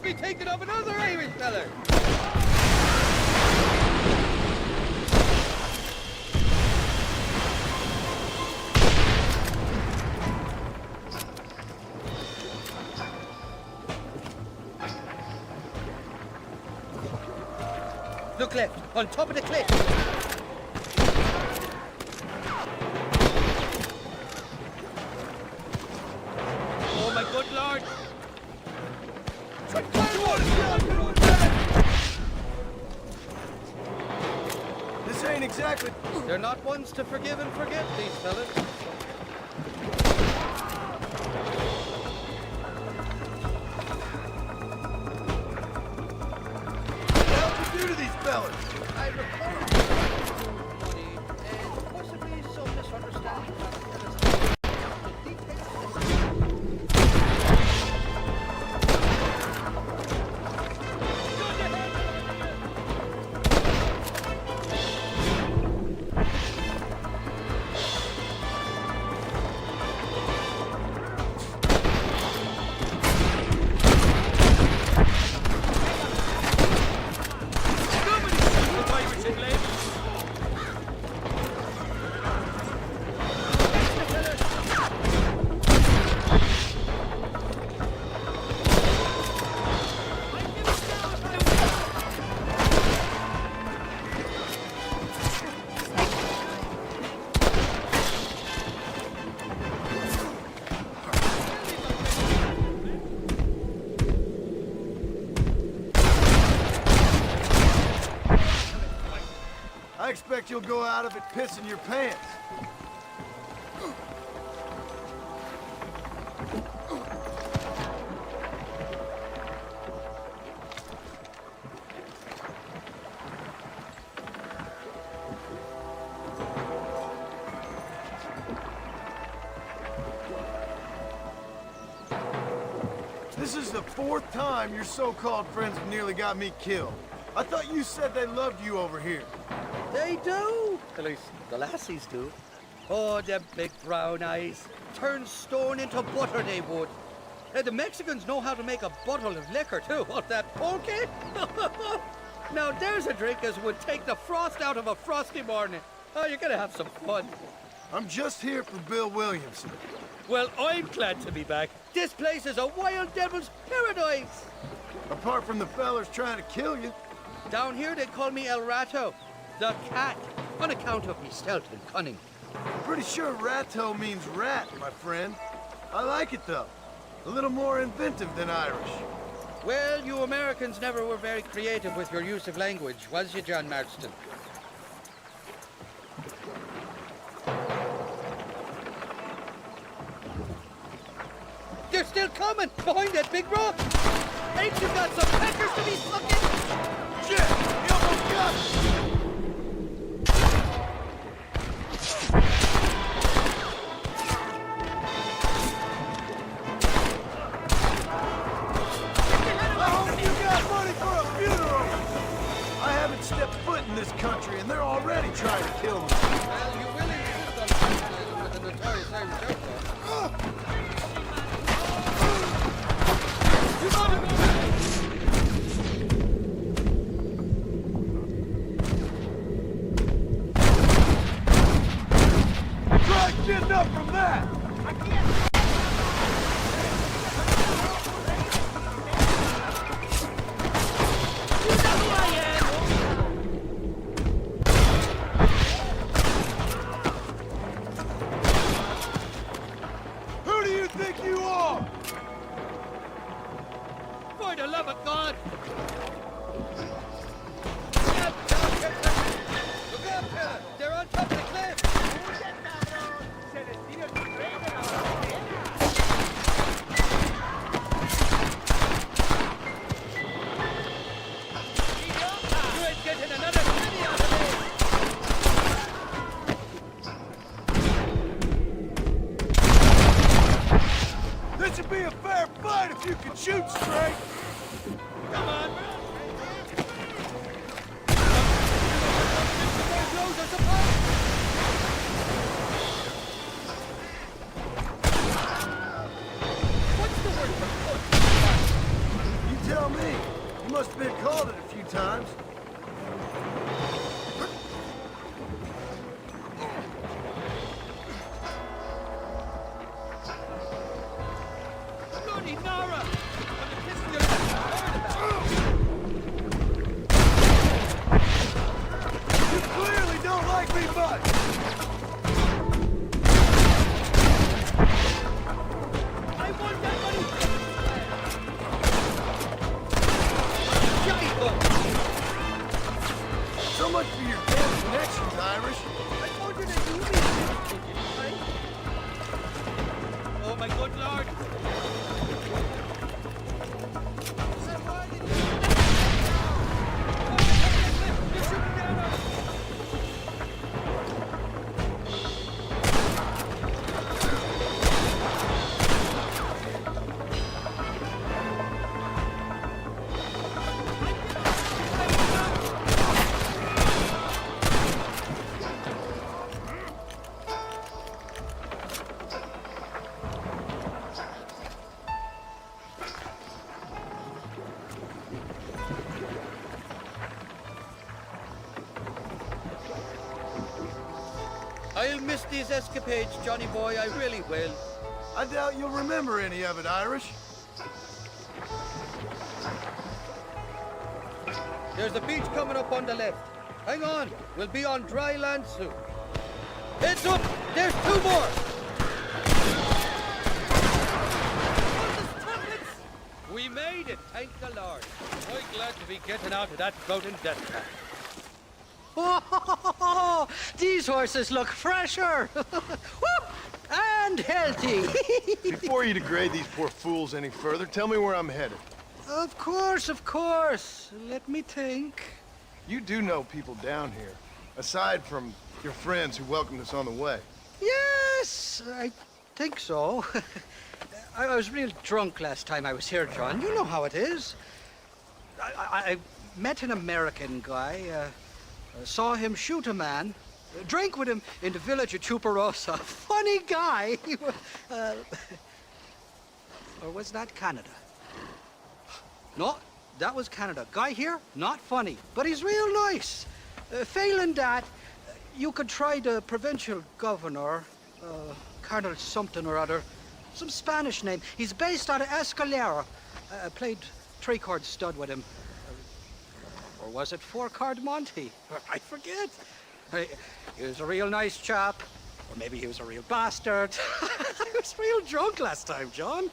must be thinking of another Irish feller. Look left, on top of the cliff. Oh my good lord! This ain't exactly... They're not ones to forgive and forget, these fellas. What did you do to these fellas? I recall money and possibly some misunderstanding. I expect you'll go out of it pissing your pants. This is the fourth time your so-called friends have nearly got me killed. I thought you said they loved you over here. They do. At least the lassies do. Oh, them big brown eyes. Turn stone into butter, they would. And the Mexicans know how to make a bottle of liquor, too. What, that pulque? Now, there's a drink as would take the frost out of a frosty morning. Oh, you're gonna have some fun. I'm just here for Bill Williamson. Well, I'm glad to be back. This place is a wild devil's paradise. Apart from the fellers trying to kill you. Down here, they call me El Rato, the cat, on account of me stealth and cunning. I'm pretty sure Rato means rat, my friend. I like it, though. A little more inventive than Irish. Well, you Americans never were very creative with your use of language, was you, John Marston? They're still coming, behind that big rock. Ain't you got some peckers to be sucking? Shit! You almost got it! Step foot in this country, and they're already trying to kill me. Well, you really should have done with the notorious Irish outlaw. You got it, Try getting up from that! I can't. For the love of God! Look out, fella! They're on top of the cliff! You ain't getting another penny out of me! This should be a fair fight if you can shoot straight! Come on, bro! You tell me. miss these escapades, Johnny boy. I really will. I doubt you'll remember any of it, Irish. There's a beach coming up on the left. Hang on, we'll be on dry land soon. Heads up! There's 2 more! We made it, thank the Lord. I'm glad to be getting out of that floating death trap. Oh, these horses look fresher and healthy. Before you degrade these poor fools any further, tell me where I'm headed. Of course, of course. Let me think. You do know people down here, aside from your friends who welcomed us on the way. Yes, I think so. I was real drunk last time I was here, John. You know how it is. I met an American guy, saw him shoot a man, drank with him in the village of Chuparosa. Funny guy. Or was that Canada? No, that was Canada. Guy here, not funny, but he's real nice. Failing that, you could try the provincial governor, Colonel something or other, some Spanish name. He's based out of Escalera. I played 3-card stud with him. Or was it 4-card Monty? I forget. He was a real nice chap. Or maybe he was a real bastard. I was real drunk last time, John.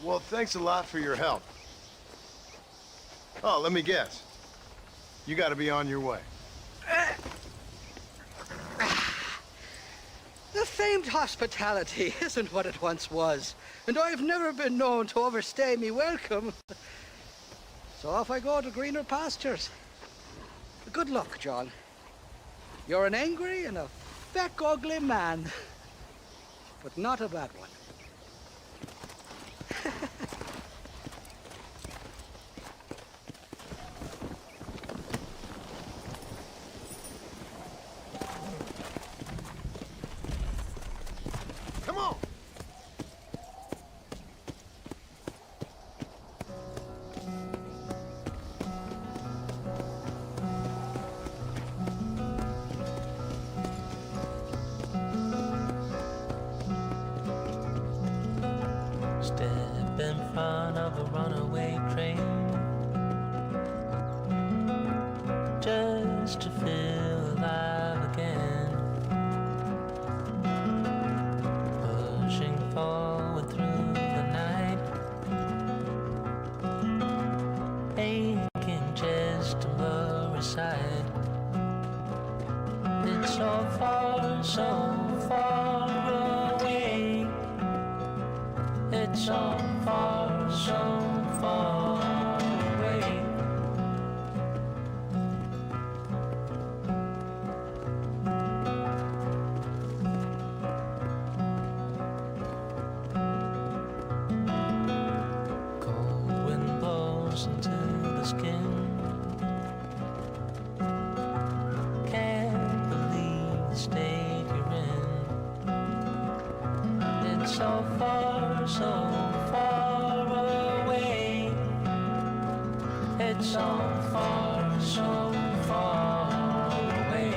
Well, thanks a lot for your help. Oh, let me guess. You gotta be on your way. The famed hospitality isn't what it once was, and I've never been known to overstay me welcome. So off I go to greener pastures. Good luck, John. You're an angry and a feck ugly man, but not a bad one. Come on! Step in front of a runaway train just to feel alive again, pushing forward through the night, aching just to blur aside. It's so far away. It's so far away. Cold wind blows into the skin. Can't believe the state you're in. It's so far away. It's so far away.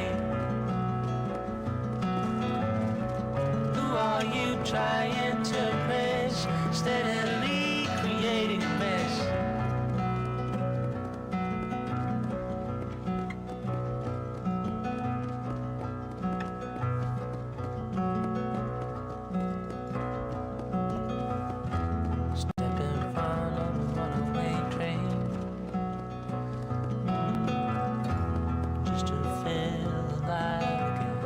Who are you trying to impress? Steadily creating a mess. Step in front of a runaway train just to feel alive again.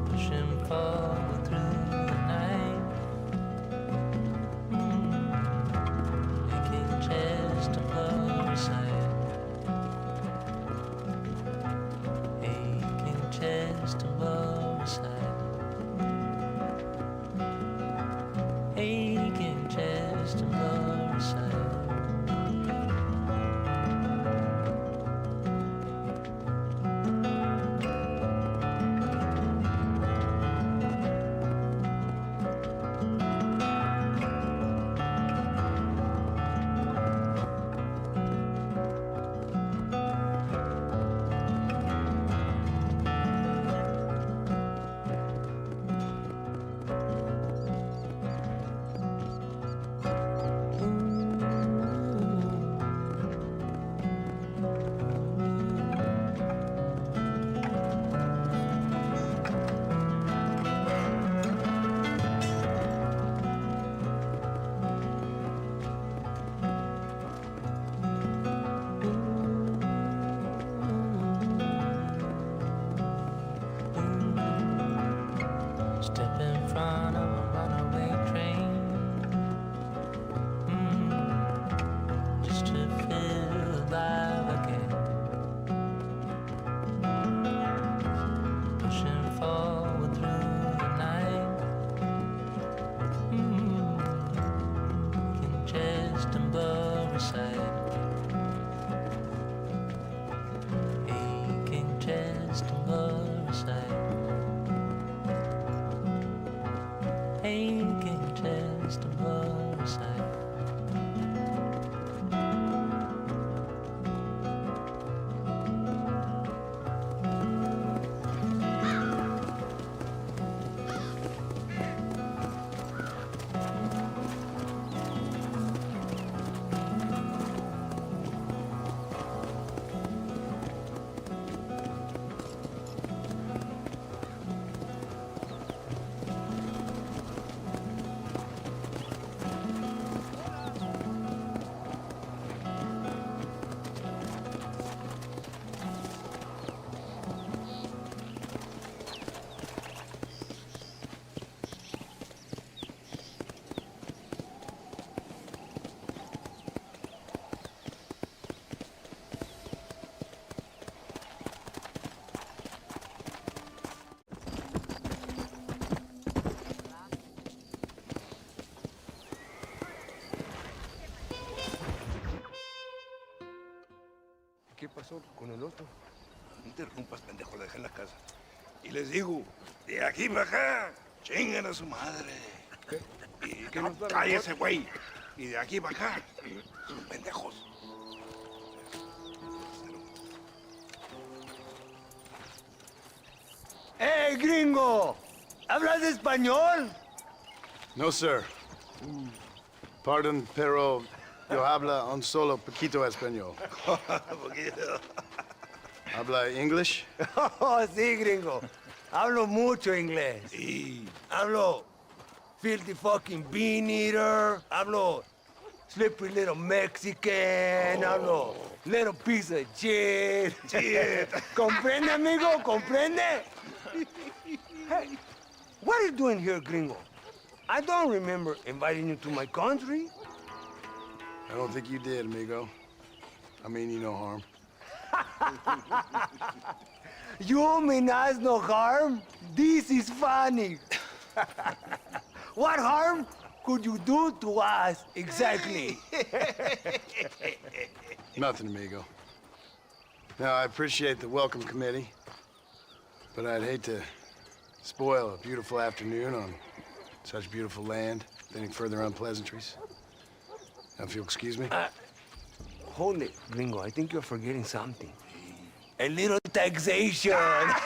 Pushing forward through the night. aching chest of a sight. ¿Qué pasó con el otro? No interrumpas, pendejo, deja en la casa. Y les digo, de aquí para acá, chingan a su madre. ¿Qué? Y ¿Qué nos da la cállese, güey. Y de aquí para acá, son pendejos. ¡Hey, gringo! ¿Hablas español? No, sir. Pardon, pero yo habla un solo poquito español. Poquito. ¿Habla English? Oh, sí, gringo. Hablo mucho inglés. Sí. Hablo filthy fucking bean eater. Hablo slippery little Mexican. Hablo little piece of shit. ¿Comprende, amigo? ¿Comprende? Hey, what are you doing here, gringo? I don't remember inviting you to my country. I don't think you did, amigo. I mean you no harm. You mean us no harm? This is funny. What harm could you do to us, exactly? Nothing, amigo. Now, I appreciate the welcome committee, but I'd hate to spoil a beautiful afternoon on such beautiful land with any further unpleasantries. Now, if you'll excuse me. Hold it, gringo. I think you're forgetting something. A little taxation. I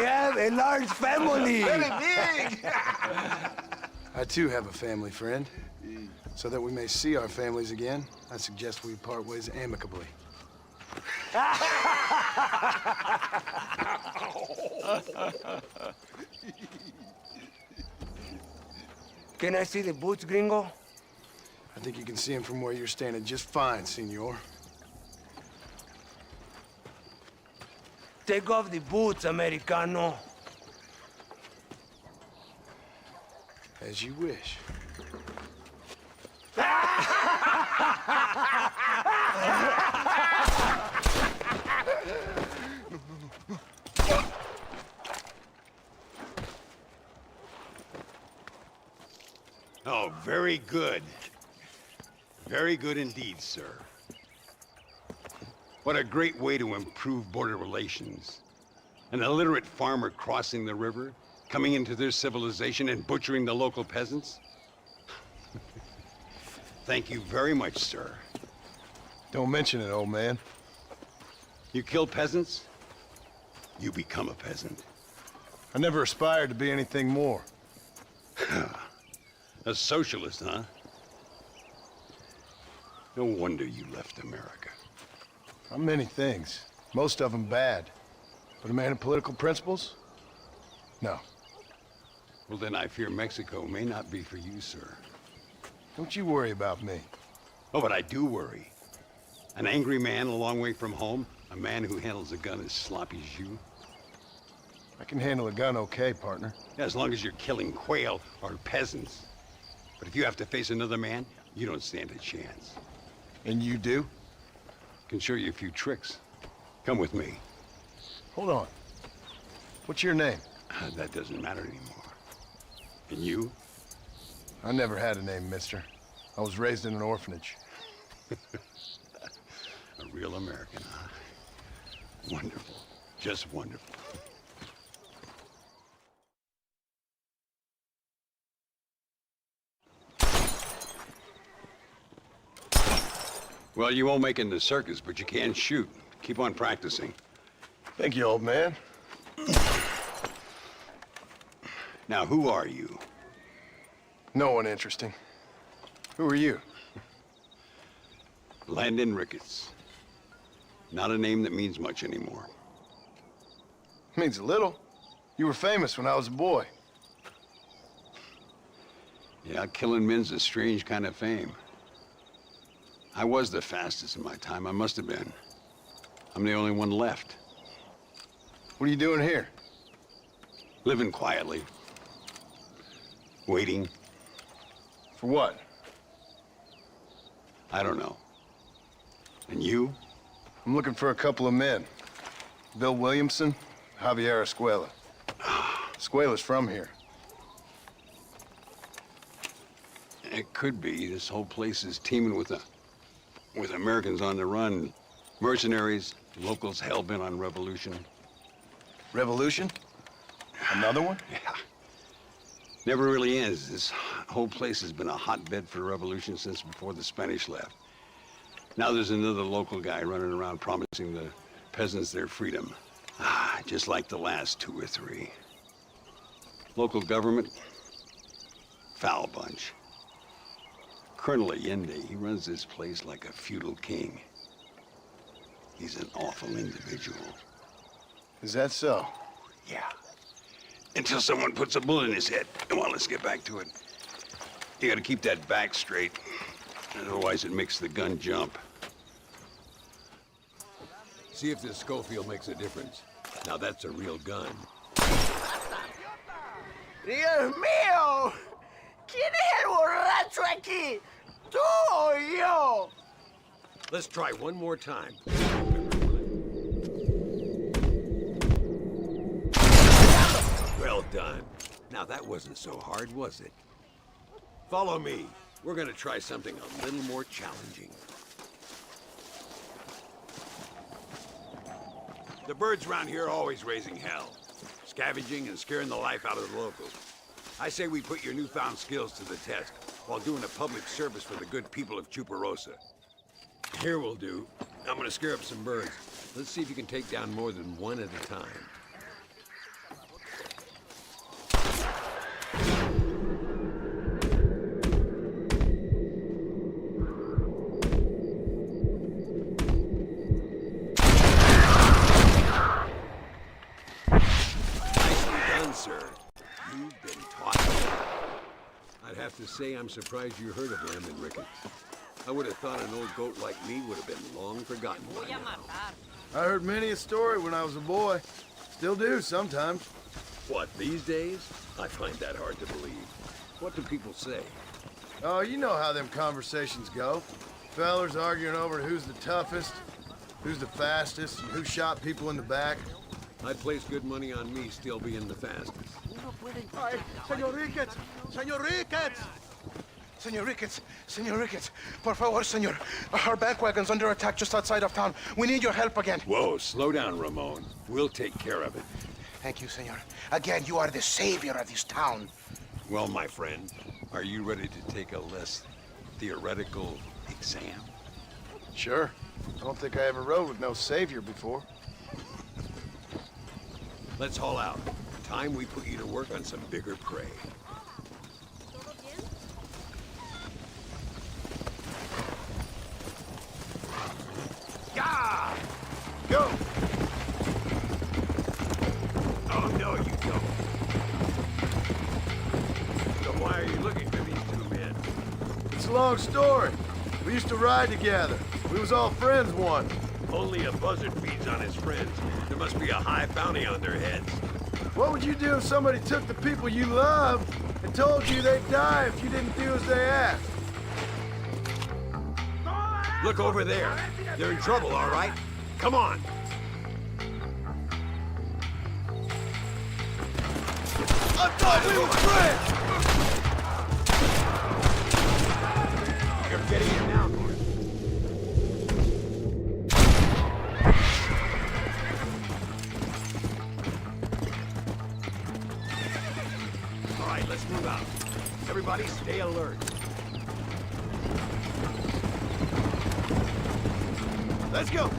have a large family. Very big. I too have a family, friend. So that we may see our families again, I suggest we part ways amicably. Can I see the boots, gringo? I think you can see him from where you're standing just fine, senor. Take off the boots, Americano. As you wish. Oh, very good. Very good indeed, sir. What a great way to improve border relations. An illiterate farmer crossing the river, coming into their civilization and butchering the local peasants? Thank you very much, sir. Don't mention it, old man. You kill peasants, you become a peasant. I never aspired to be anything more. A socialist, huh? No wonder you left America. I'm many things. Most of them bad. But a man of political principles? No. Well, then I fear Mexico may not be for you, sir. Don't you worry about me. Oh, but I do worry. An angry man a long way from home, a man who handles a gun as sloppy as you. I can handle a gun okay, partner. Yeah, as long as you're killing quail or peasants. But if you have to face another man, you don't stand a chance. And you do? Can show you a few tricks. Come with me. Hold on. What's your name? That doesn't matter anymore. And you? I never had a name, mister. I was raised in an orphanage. A real American, huh? Wonderful. Just wonderful. Well, you won't make it in the circus, but you can shoot. Keep on practicing. Thank you, old man. Now, who are you? No one interesting. Who are you? Landon Ricketts. Not a name that means much anymore. Means a little. You were famous when I was a boy. Yeah, killing men's a strange kind of fame. I was the fastest in my time. I must have been. I'm the only one left. What are you doing here? Living quietly. Waiting. For what? I don't know. And you? I'm looking for a couple of men. Bill Williamson, Javier Escuela. Escuela's from here. It could be. This whole place is teeming with Americans on the run. Mercenaries, locals hell-bent on revolution. Revolution? Another one? Yeah. Never really ends. This whole place has been a hotbed for revolution since before the Spanish left. Now there's another local guy running around promising the peasants their freedom. Just like the last 2 or 3. Local government, foul bunch. Colonel Allende, he runs this place like a feudal king. He's an awful individual. Is that so? Yeah. Until someone puts a bullet in his head. Come on, let's get back to it. You gotta keep that back straight. Otherwise it makes the gun jump. See if this Schofield makes a difference. Now that's a real gun. ¡Dios mío! ¿Quién es el borracho aquí? ¿Tú o yo? Let's try one more time. Well done. Now that wasn't so hard, was it? Follow me. We're gonna try something a little more challenging. The birds around here are always raising hell, scavenging and scaring the life out of the locals. I say we put your newfound skills to the test while doing a public service for the good people of Chuparosa. Here will do. I'm gonna scare up some birds. Let's see if you can take down more than one at a time. Sir, you've been taught. I'd have to say I'm surprised you heard of Landon Ricketts. I would have thought an old goat like me would have been long forgotten by now. I heard many a story when I was a boy. Still do sometimes. What, these days? I find that hard to believe. What do people say? Oh, you know how them conversations go. Fellers arguing over who's the toughest, who's the fastest, and who shot people in the back. I'd place good money on me still being the fastest. Ay, Señor Ricketts! Señor Ricketts! Señor Ricketts! Señor Ricketts! Por favor, señor. Our bank wagon's under attack just outside of town. We need your help again. Whoa, slow down, Ramon. We'll take care of it. Thank you, señor. Again, you are the savior of this town. Well, my friend, are you ready to take a less theoretical exam? Sure. I don't think I ever rode with no savior before. Let's haul out. Time we put you to work on some bigger prey. Yeah! Go! Oh, no, you don't. So why are you looking for these 2 men? It's a long story. We used to ride together. We was all friends once. Only a buzzard feeds on his friends. There must be a high bounty on their heads. What would you do if somebody took the people you loved and told you they'd die if you didn't do as they asked? Look over there. They're in trouble, all right? Come on. I thought we were friends! You're getting it now, Mark. All right, let's move out. Everybody stay alert. Let's go.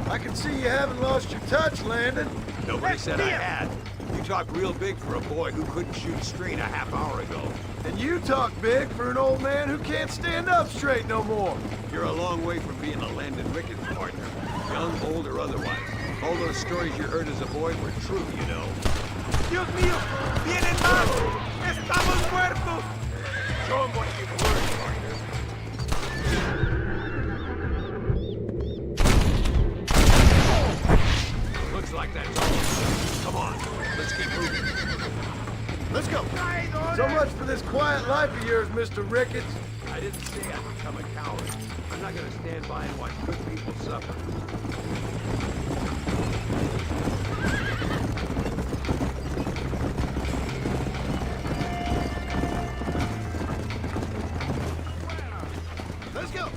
I can see you haven't lost your touch, Landon. Nobody said I had. You talk real big for a boy who couldn't shoot straight a half hour ago. And you talk big for an old man who can't stand up straight no more. You're a long way from being a Landon Ricketts partner. Young, old, or otherwise. All those stories you heard as a boy were true, you know. Dios mío! ¡Vienen más! ¡Estamos muertos! Show 'em what you've learned, partner. Looks like that's all. Come on, let's keep moving. Let's go. So much for this quiet life of yours, Mr. Ricketts. I didn't say I'd become a coward. I'm not gonna stand by and watch good people suffer. Let's go.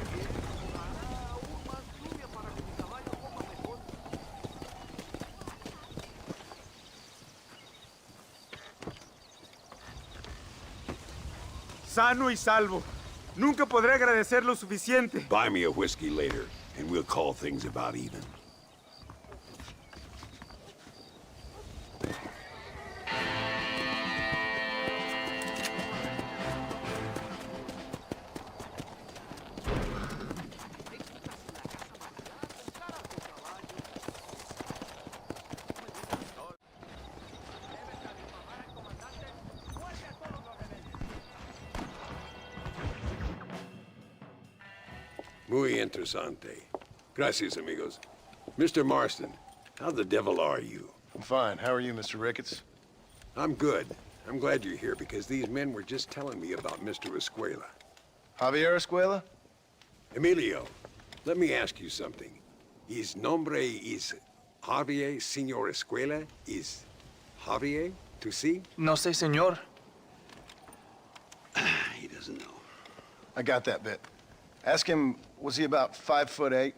Sano y salvo. Nunca podré agradecer lo suficiente. Buy me a whiskey later, and we'll call things about even. Muy interesante. Gracias, amigos. Mr. Marston, how the devil are you? I'm fine. How are you, Mr. Ricketts? I'm good. I'm glad you're here because these men were just telling me about Mr. Escuela. Javier Escuela? Emilio, let me ask you something. His nombre is Javier Señor Escuela? Is Javier to see? No sé, señor. He doesn't know. I got that bit. Ask him, was he about 5'8"?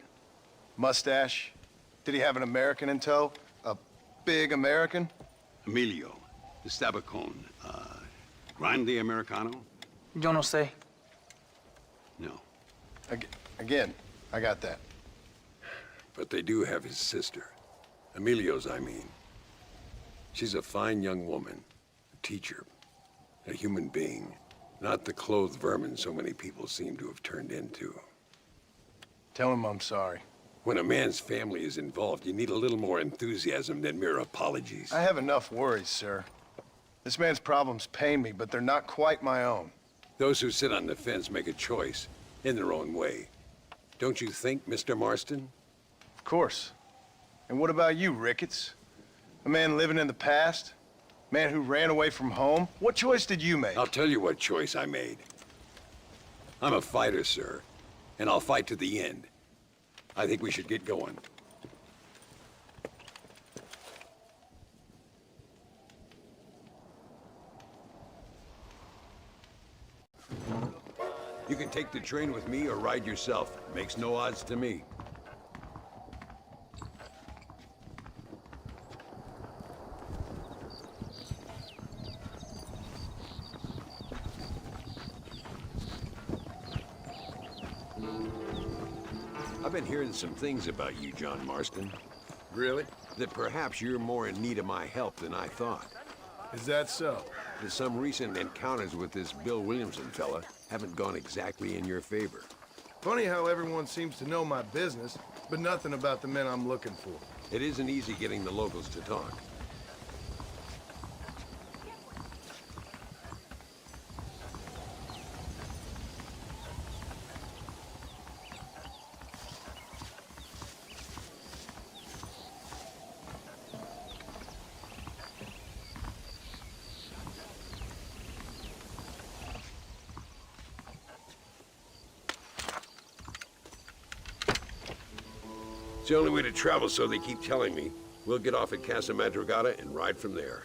Mustache? Did he have an American in tow? A big American? Emilio, the Stabacon, Grande Americano? Yo no sé. No. Again, I got that. But they do have his sister. Emilio's, I mean. She's a fine young woman, a teacher, a human being. Not the clothed vermin so many people seem to have turned into. Tell him I'm sorry. When a man's family is involved, you need a little more enthusiasm than mere apologies. I have enough worries, sir. This man's problems pain me, but they're not quite my own. Those who sit on the fence make a choice, in their own way. Don't you think, Mr. Marston? Of course. And what about you, Ricketts? A man living in the past? Man who ran away from home? What choice did you make? I'll tell you what choice I made. I'm a fighter, sir, and I'll fight to the end. I think we should get going. You can take the train with me or ride yourself. Makes no odds to me. I've been hearing some things about you, John Marston. Really? That perhaps you're more in need of my help than I thought. Is that so? That some recent encounters with this Bill Williamson fella haven't gone exactly in your favor. Funny how everyone seems to know my business, but nothing about the men I'm looking for. It isn't easy getting the locals to talk. It's the only way to travel, so they keep telling me. We'll get off at Casa Madrugada and ride from there.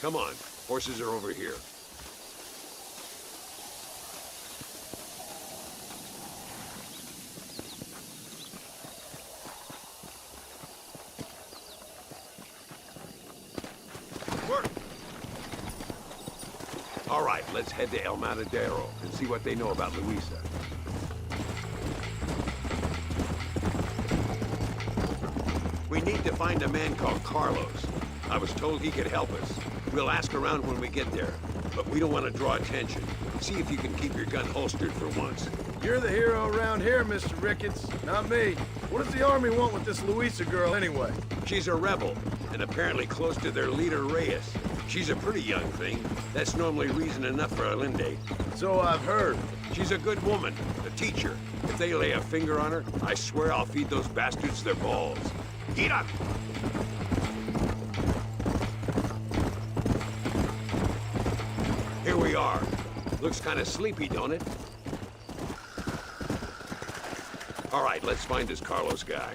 Come on, horses are over here. Work. All right, let's head to El Matadero and see what they know about Luisa. We need to find a man called Carlos. I was told he could help us. We'll ask around when we get there, but we don't want to draw attention. See if you can keep your gun holstered for once. You're the hero around here, Mr. Ricketts, not me. What does the army want with this Luisa girl anyway? She's a rebel, and apparently close to their leader, Reyes. She's a pretty young thing. That's normally reason enough for Allende. So I've heard. She's a good woman, a teacher. If they lay a finger on her, I swear I'll feed those bastards their balls. Get up! Here we are. Looks kind of sleepy, don't it? All right, let's find this Carlos guy.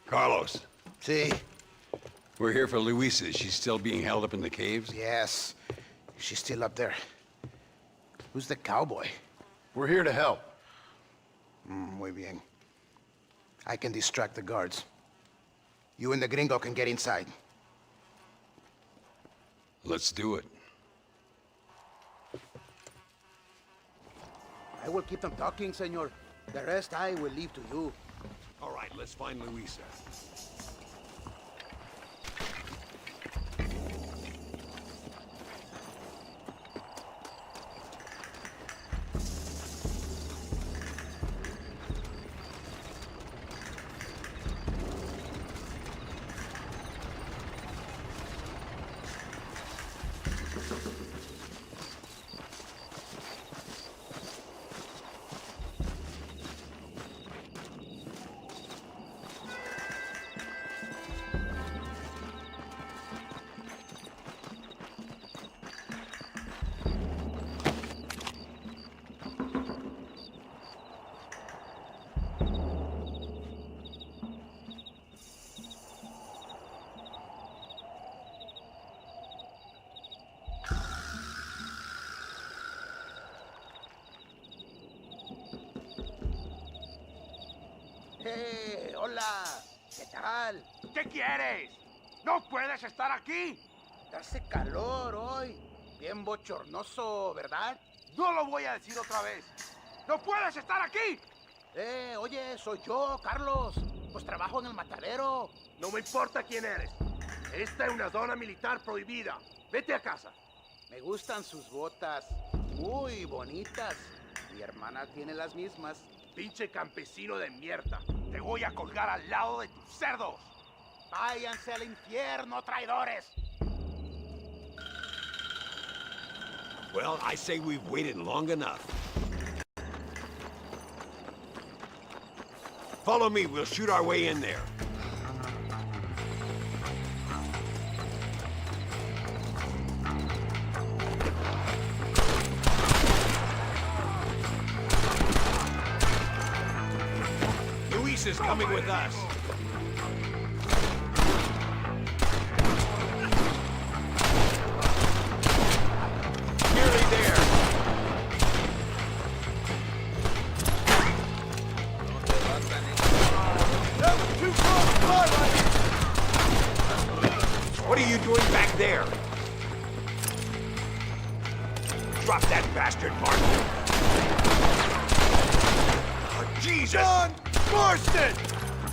Carlos. See? We're here for Luisa. She's still being held up in the caves? Yes. She's still up there. Who's the cowboy? We're here to help. Muy bien. I can distract the guards. You and the gringo can get inside. Let's do it. I will keep them talking, senor. The rest I will leave to you. All right, let's find Luisa. ¡Eh! ¡Hola! ¿Qué tal? ¿Qué quieres? ¡No puedes estar aquí! Hace calor hoy. Bien bochornoso, ¿verdad? No lo voy a decir otra vez. ¡No puedes estar aquí! Oye, soy yo, Carlos. Pues trabajo en el matadero. No me importa quién eres. Esta es una zona militar prohibida. Vete a casa. Me gustan sus botas. Muy bonitas. Mi hermana tiene las mismas. Pinche campesino de mierda. Te voy a colgar al lado de tus cerdos. Váyanse al infierno, traidores. Well, I say we've waited long enough. Follow me, we'll shoot our way in there. Luis is coming with us. Nearly there. What are you doing back there? Drop that bastard, Martin. Oh, Jesus! John Marston!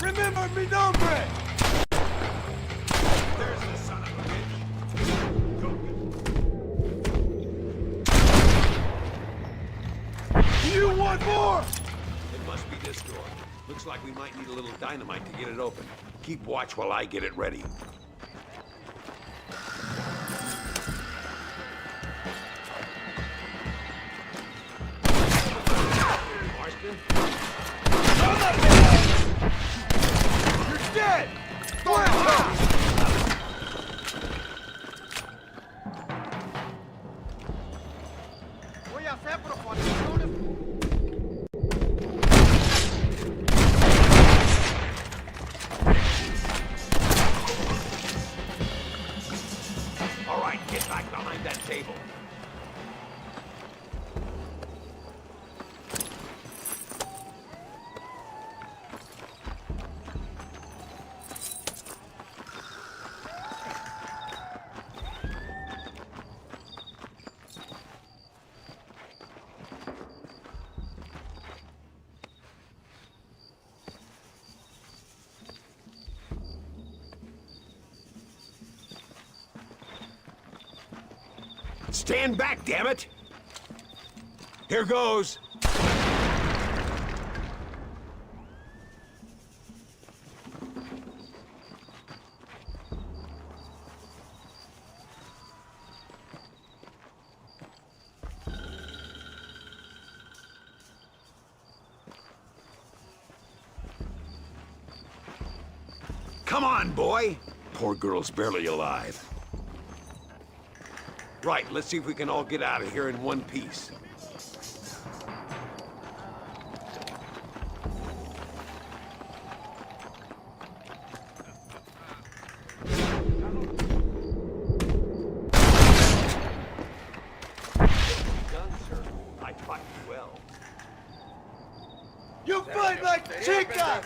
Remember mi nombre! There's the son of a bitch. Do you want more? It must be this door. Looks like we might need a little dynamite to get it open. Keep watch while I get it ready. Marston? You're dead! Fire! back behind that table. Stand back, damn it! Here goes. Come on, boy! Poor girl's barely alive. Right, let's see if we can all get out of here in one piece. I taught you well. You fight like chicas!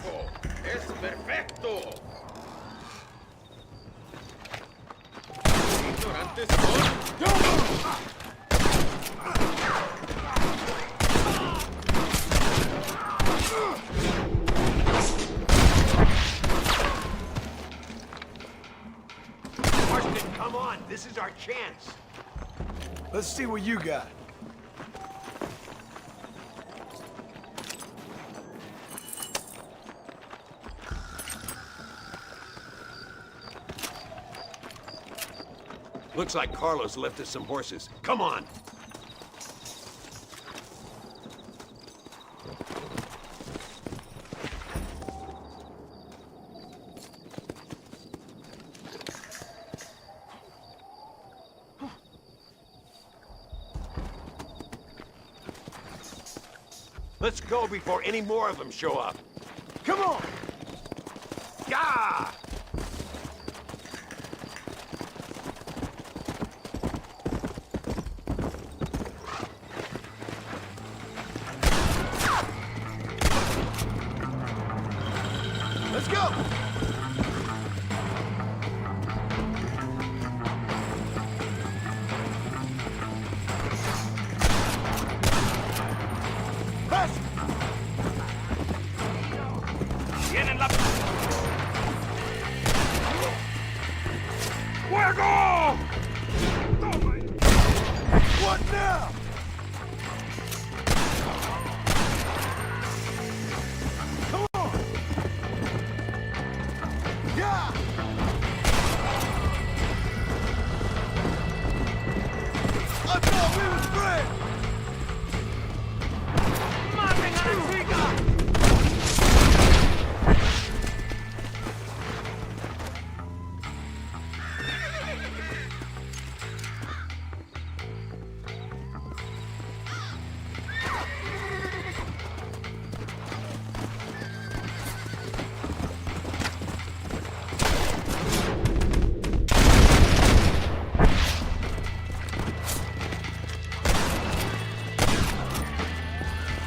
Es perfecto. Ignorantes son. Marston, come on, this is our chance. Let's see what you got. Looks like Carlos left us some horses. Come on! Let's go before any more of them show up. Come on! Yeah! Let's go! Fast! Vienen la... Fuego! What now? Come on! Yeah! I thought we was friends! Maten a la chica!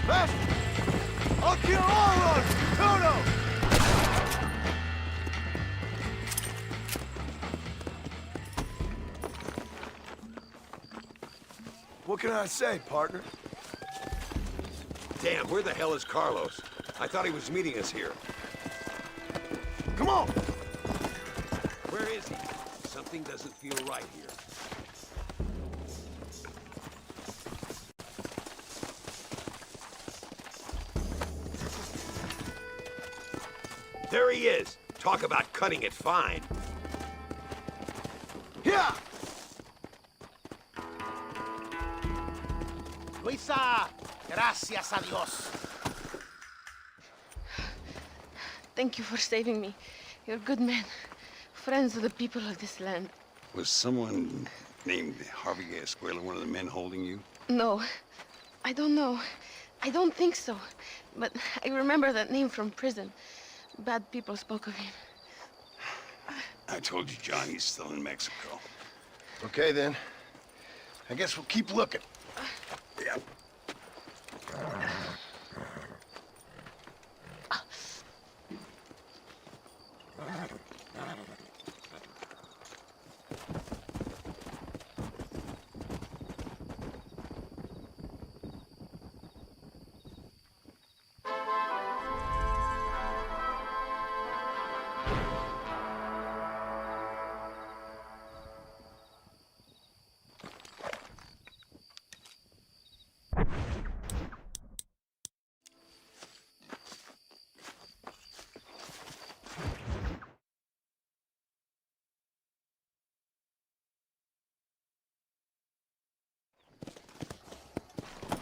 Fast! I'll kill all of them! Toto! What can I say, partner? Damn, where the hell is Carlos? I thought he was meeting us here. Come on! Where is he? Something doesn't feel right here. There he is! Talk about cutting it fine. Yeah! Luisa, gracias a Dios. Thank you for saving me. You're good men. Friends of the people of this land. Was someone named Harvey Escuela one of the men holding you? No, I don't know. I don't think so. But I remember that name from prison. Bad people spoke of him. I told you Johnny's still in Mexico. Okay, then. I guess we'll keep looking. Yeah.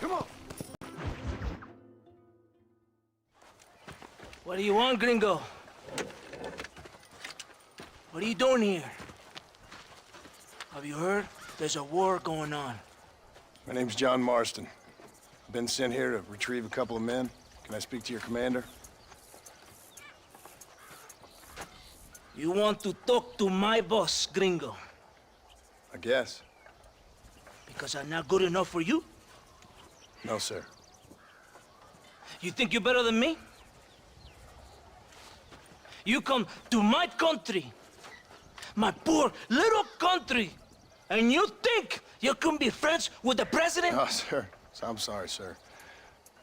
Come on. What do you want, gringo? What are you doing here? Have you heard? There's a war going on. My name's John Marston. Been sent here to retrieve a couple of men. Can I speak to your commander? You want to talk to my boss, gringo? I guess. Because I'm not good enough for you? No, sir. You think you're better than me? You come to my country, my poor little country, and you think you can be friends with the president? No, sir. I'm sorry, sir.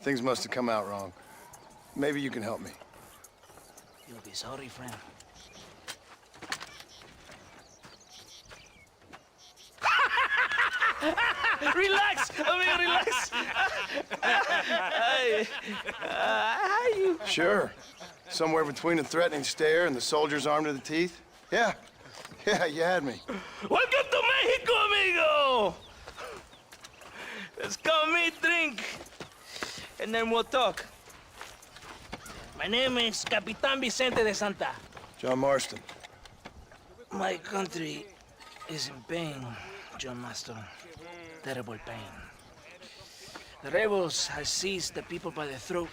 Things must have come out wrong. Maybe you can help me. You'll be sorry, friend. Relax, amigo, relax. How you? Sure. Somewhere between a threatening stare and the soldier's arm to the teeth? Yeah. Yeah, you had me. Welcome to Mexico, amigo! Let's come eat, drink, and then we'll talk. My name is Capitan Vicente de Santa. John Marston. My country is in pain, John Marston. Terrible pain. The rebels have seized the people by the throat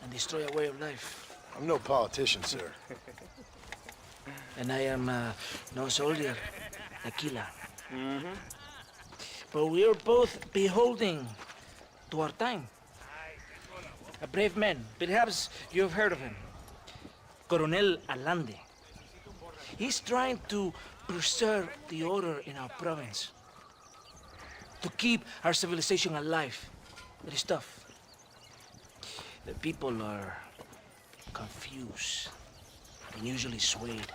and destroy a way of life. I'm no politician, sir. And I am no soldier, a killer. But we are both beholding to our time. A brave man, perhaps you've heard of him. Coronel Allende. He's trying to preserve the order in our province. To keep our civilization alive. It is tough. The people are confused and usually swayed.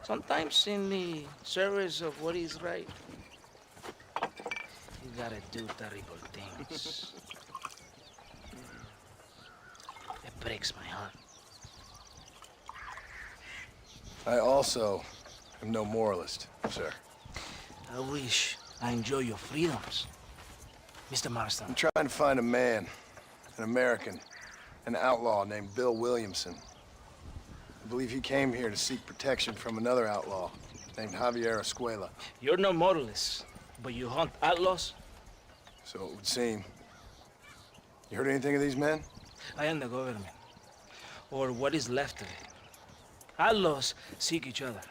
Sometimes in the service of what is right, you gotta do terrible things. It breaks my heart. I also am no moralist, sir. I wish I enjoy your freedoms, Mr. Marston. I'm trying to find a man, an American, an outlaw named Bill Williamson. I believe he came here to seek protection from another outlaw named Javier Escuela. You're no moralist, but you hunt outlaws? So it would seem. You heard anything of these men? I am the government, or what is left of it. Outlaws seek each other.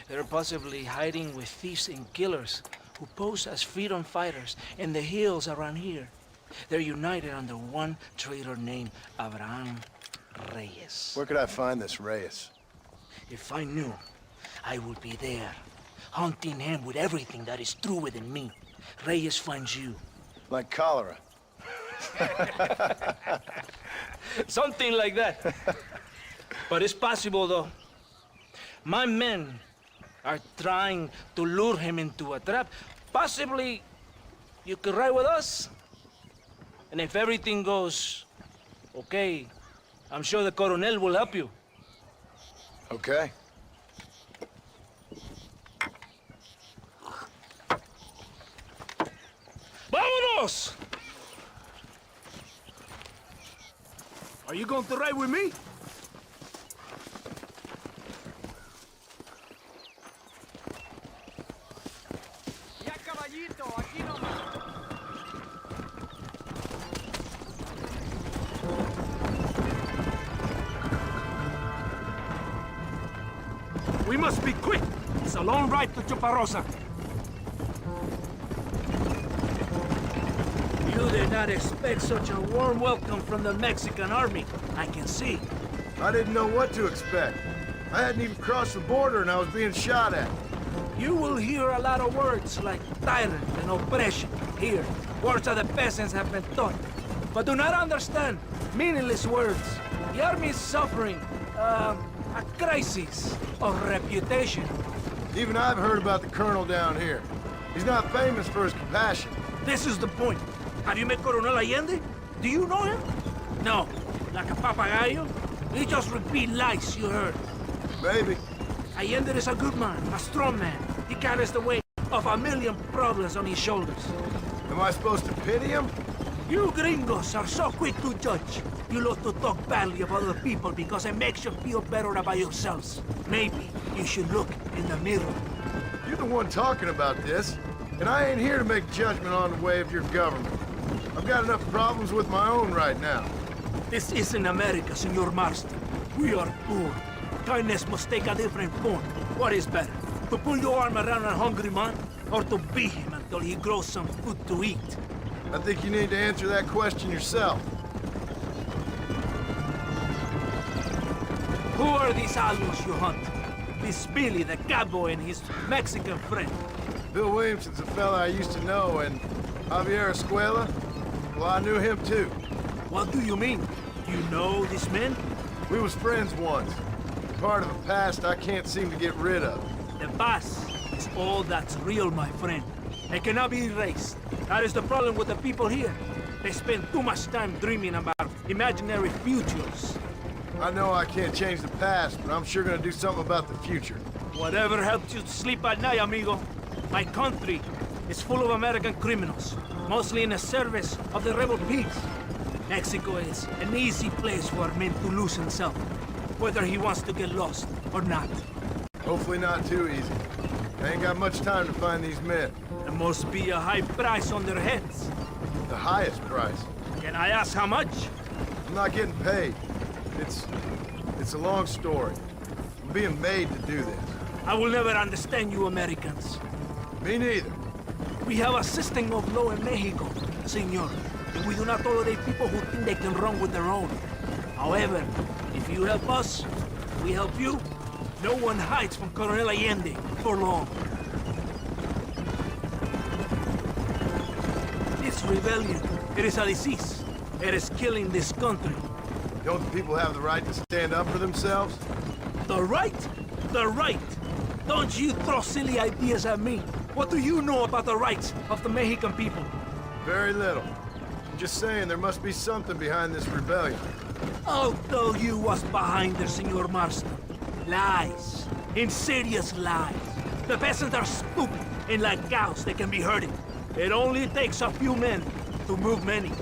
They're possibly hiding with thieves and killers who pose as freedom fighters in the hills around here. They're united under one traitor named Abraham Reyes. Where could I find this Reyes? If I knew, I would be there, hunting him with everything that is true within me. Reyes finds you. Like cholera. Something like that. But it's possible, though. My men are trying to lure him into a trap. Possibly, you could ride with us. And if everything goes okay, I'm sure the Coronel will help you. Okay. ¡Vámonos! Are you going to ride with me? Ya, caballito, aquí nomás. We must be quick. It's a long ride to Chuparosa. You did not expect such a warm welcome from the Mexican army, I can see. I didn't know what to expect. I hadn't even crossed the border and I was being shot at. You will hear a lot of words like tyrant and oppression here. Words that the peasants have been taught. But do not understand meaningless words. The army is suffering, a crisis of reputation. Even I've heard about the colonel down here. He's not famous for his compassion. This is the point. Have you met Coronel Allende? Do you know him? No. Like a papagayo? He just repeat lies you heard. Maybe. Allende is a good man, a strong man. He carries the weight of a million problems on his shoulders. Am I supposed to pity him? You gringos are so quick to judge. You love to talk badly of other people because it makes you feel better about yourselves. Maybe you should look in the mirror. You're the one talking about this, and I ain't here to make judgment on the way of your government. I've got enough problems with my own right now. This isn't America, Senor Marston. We are poor. Kindness must take a different form. What is better? To pull your arm around a hungry man, or to beat him until he grows some food to eat? I think you need to answer that question yourself. Who are these alus you hunt? This Billy, the cowboy, and his Mexican friend. Bill Williamson's a fella I used to know, and Javier Escuela, well, I knew him too. What do you mean? You know this man? We was friends once. Part of the past I can't seem to get rid of. The past is all that's real, my friend. It cannot be erased. That is the problem with the people here. They spend too much time dreaming about imaginary futures. I know I can't change the past, but I'm sure gonna do something about the future. Whatever helps you sleep at night, amigo. My country is full of American criminals, mostly in the service of the rebel peace. Mexico is an easy place for a man to lose himself, whether he wants to get lost or not. Hopefully not too easy. I ain't got much time to find these men. There must be a high price on their heads. The highest price. Can I ask how much? I'm not getting paid. It's a long story. I'm being made to do this. I will never understand you Americans. Me neither. We have a system of law in Mexico, senor. And we do not tolerate people who think they can run with their own. However, if you help us, we help you. No one hides from Coronel Allende for long. It's rebellion. It is a disease. It is killing this country. Don't the people have the right to stand up for themselves? The right? The right! Don't you throw silly ideas at me. What do you know about the rights of the Mexican people? Very little. I'm just saying there must be something behind this rebellion. I'll tell you what's behind there, Senor Marston. Lies. Insidious lies. The peasants are stupid, and like cows, they can be herded. It only takes a few men to move many.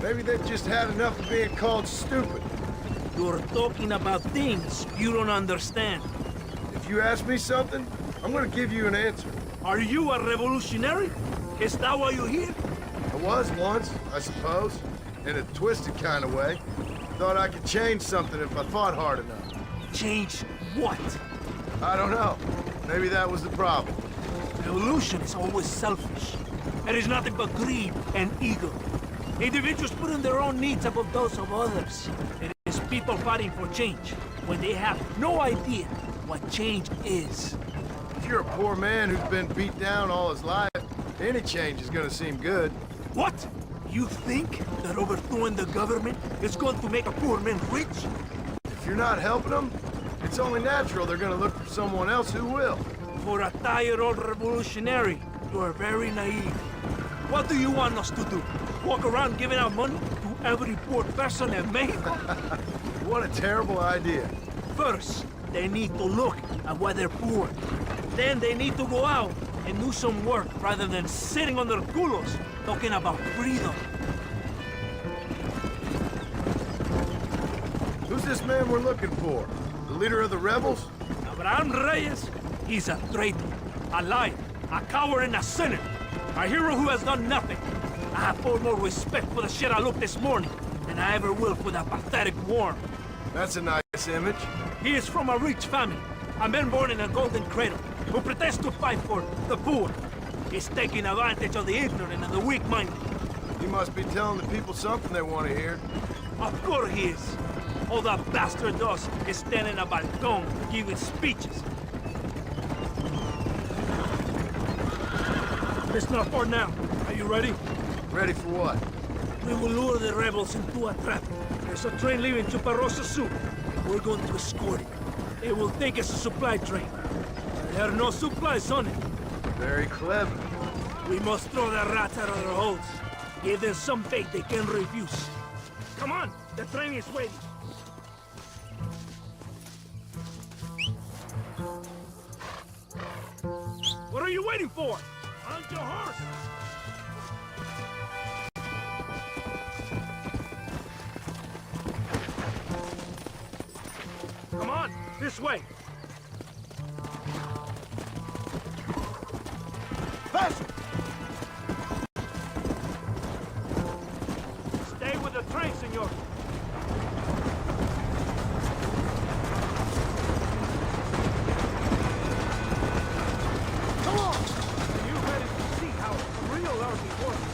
Maybe they've just had enough of being called stupid. You're talking about things you don't understand. If you ask me something, I'm gonna give you an answer. Are you a revolutionary? Is that why you're here? I was once, I suppose. In a twisted kind of way. Thought I could change something if I fought hard enough. Change what? I don't know. Maybe that was the problem. Revolution is always selfish. It is nothing but greed and ego. Individuals putting their own needs above those of others. It is people fighting for change when they have no idea what change is. If you're a poor man who's been beat down all his life, any change is gonna seem good. What? You think that overthrowing the government is going to make a poor man rich? If you're not helping them, it's only natural they're gonna look for someone else who will. For a tired old revolutionary, you are very naive. What do you want us to do? Walk around giving out money to every poor person in Mexico? What a terrible idea. First, they need to look at why they're poor. Then they need to go out and do some work rather than sitting on their culos talking about freedom. Who's this man we're looking for? The leader of the rebels? Abraham Reyes, he's a traitor, a liar, a coward and a sinner. A hero who has done nothing. I have far more respect for the shit I looked this morning than I ever will for that pathetic worm. That's a nice image. He is from a rich family. A man born in a golden cradle. who pretends to fight for the poor. He's taking advantage of the ignorant and the weak-minded. He must be telling the people something they want to hear. Of course he is. All that bastard does is stand in a balcony giving speeches. It's not far now. Are you ready? Ready for what? We will lure the rebels into a trap. There's a train leaving Chuparosa soon. We're going to escort it. They will think it's a supply train. There are no supplies on it. Very clever. We must throw the rats out of their holes. Give them some bait they can refuse. Come on, the train is waiting. What are you waiting for? On your horse! Come on, this way. Faster! Stay with the train, senor. Come on! Are you ready to see how a real army works?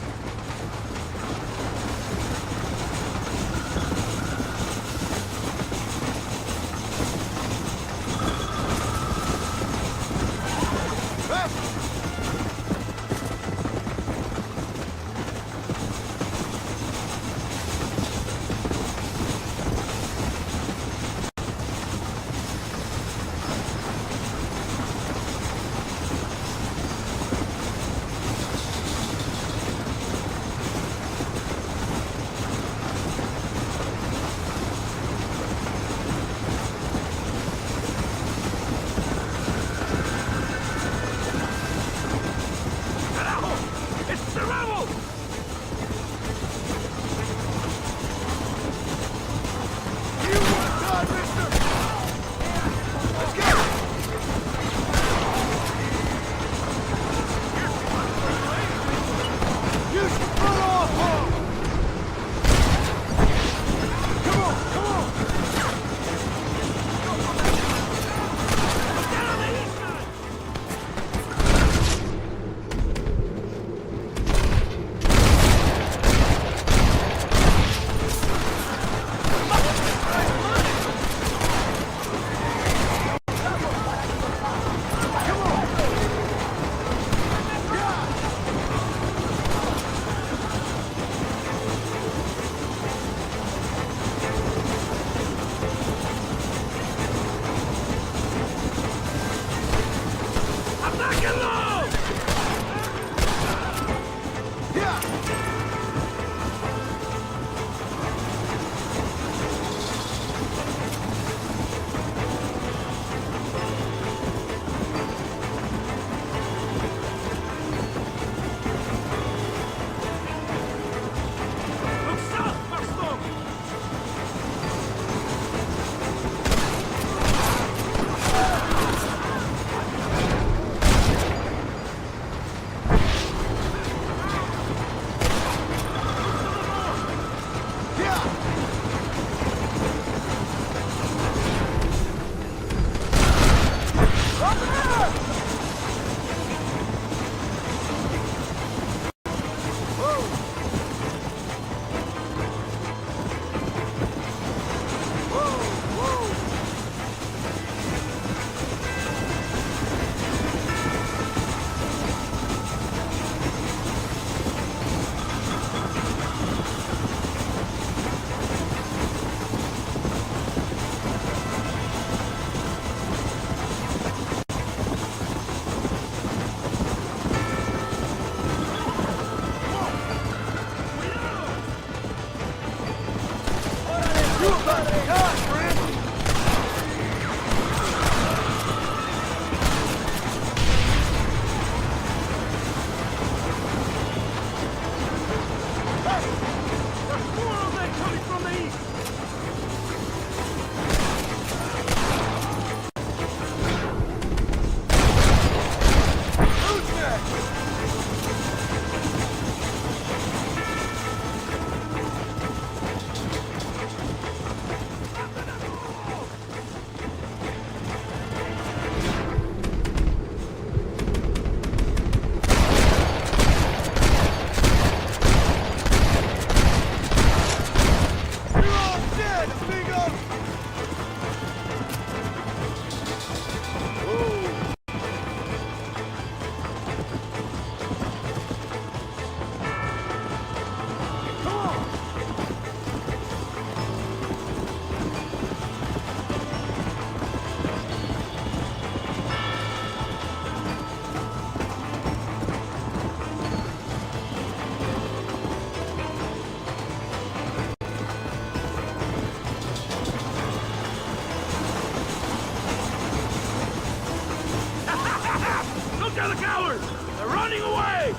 are the cowards! They're running away!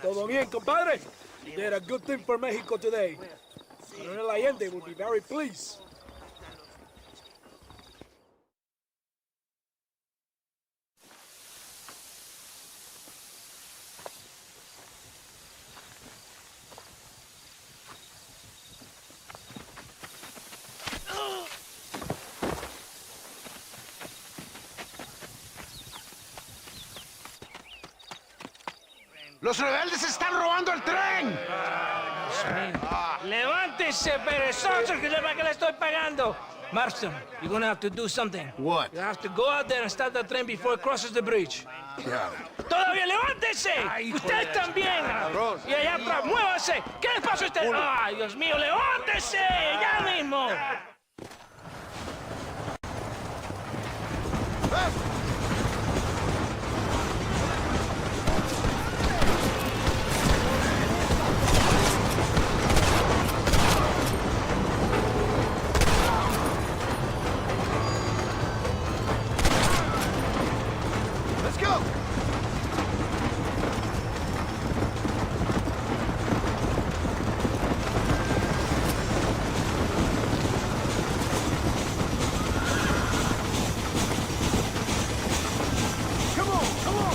Todo bien, compadre? You did a good thing for Mexico today. Colonel Allende will be very pleased. ¡Los rebeldes están robando el tren! ¡Levántese, perezoso, que le estoy pagando! Marston, you're gonna have to do something. What? You have to go out there and stop the train before it crosses the bridge. Got it. ¡Todavía levántese! ¡Usted también! Y allá atrás, muévase. ¿Qué le pasa a usted? ¡Ay, Dios mío, levántese! ¡Ya mismo! Let's go! Come on, come on!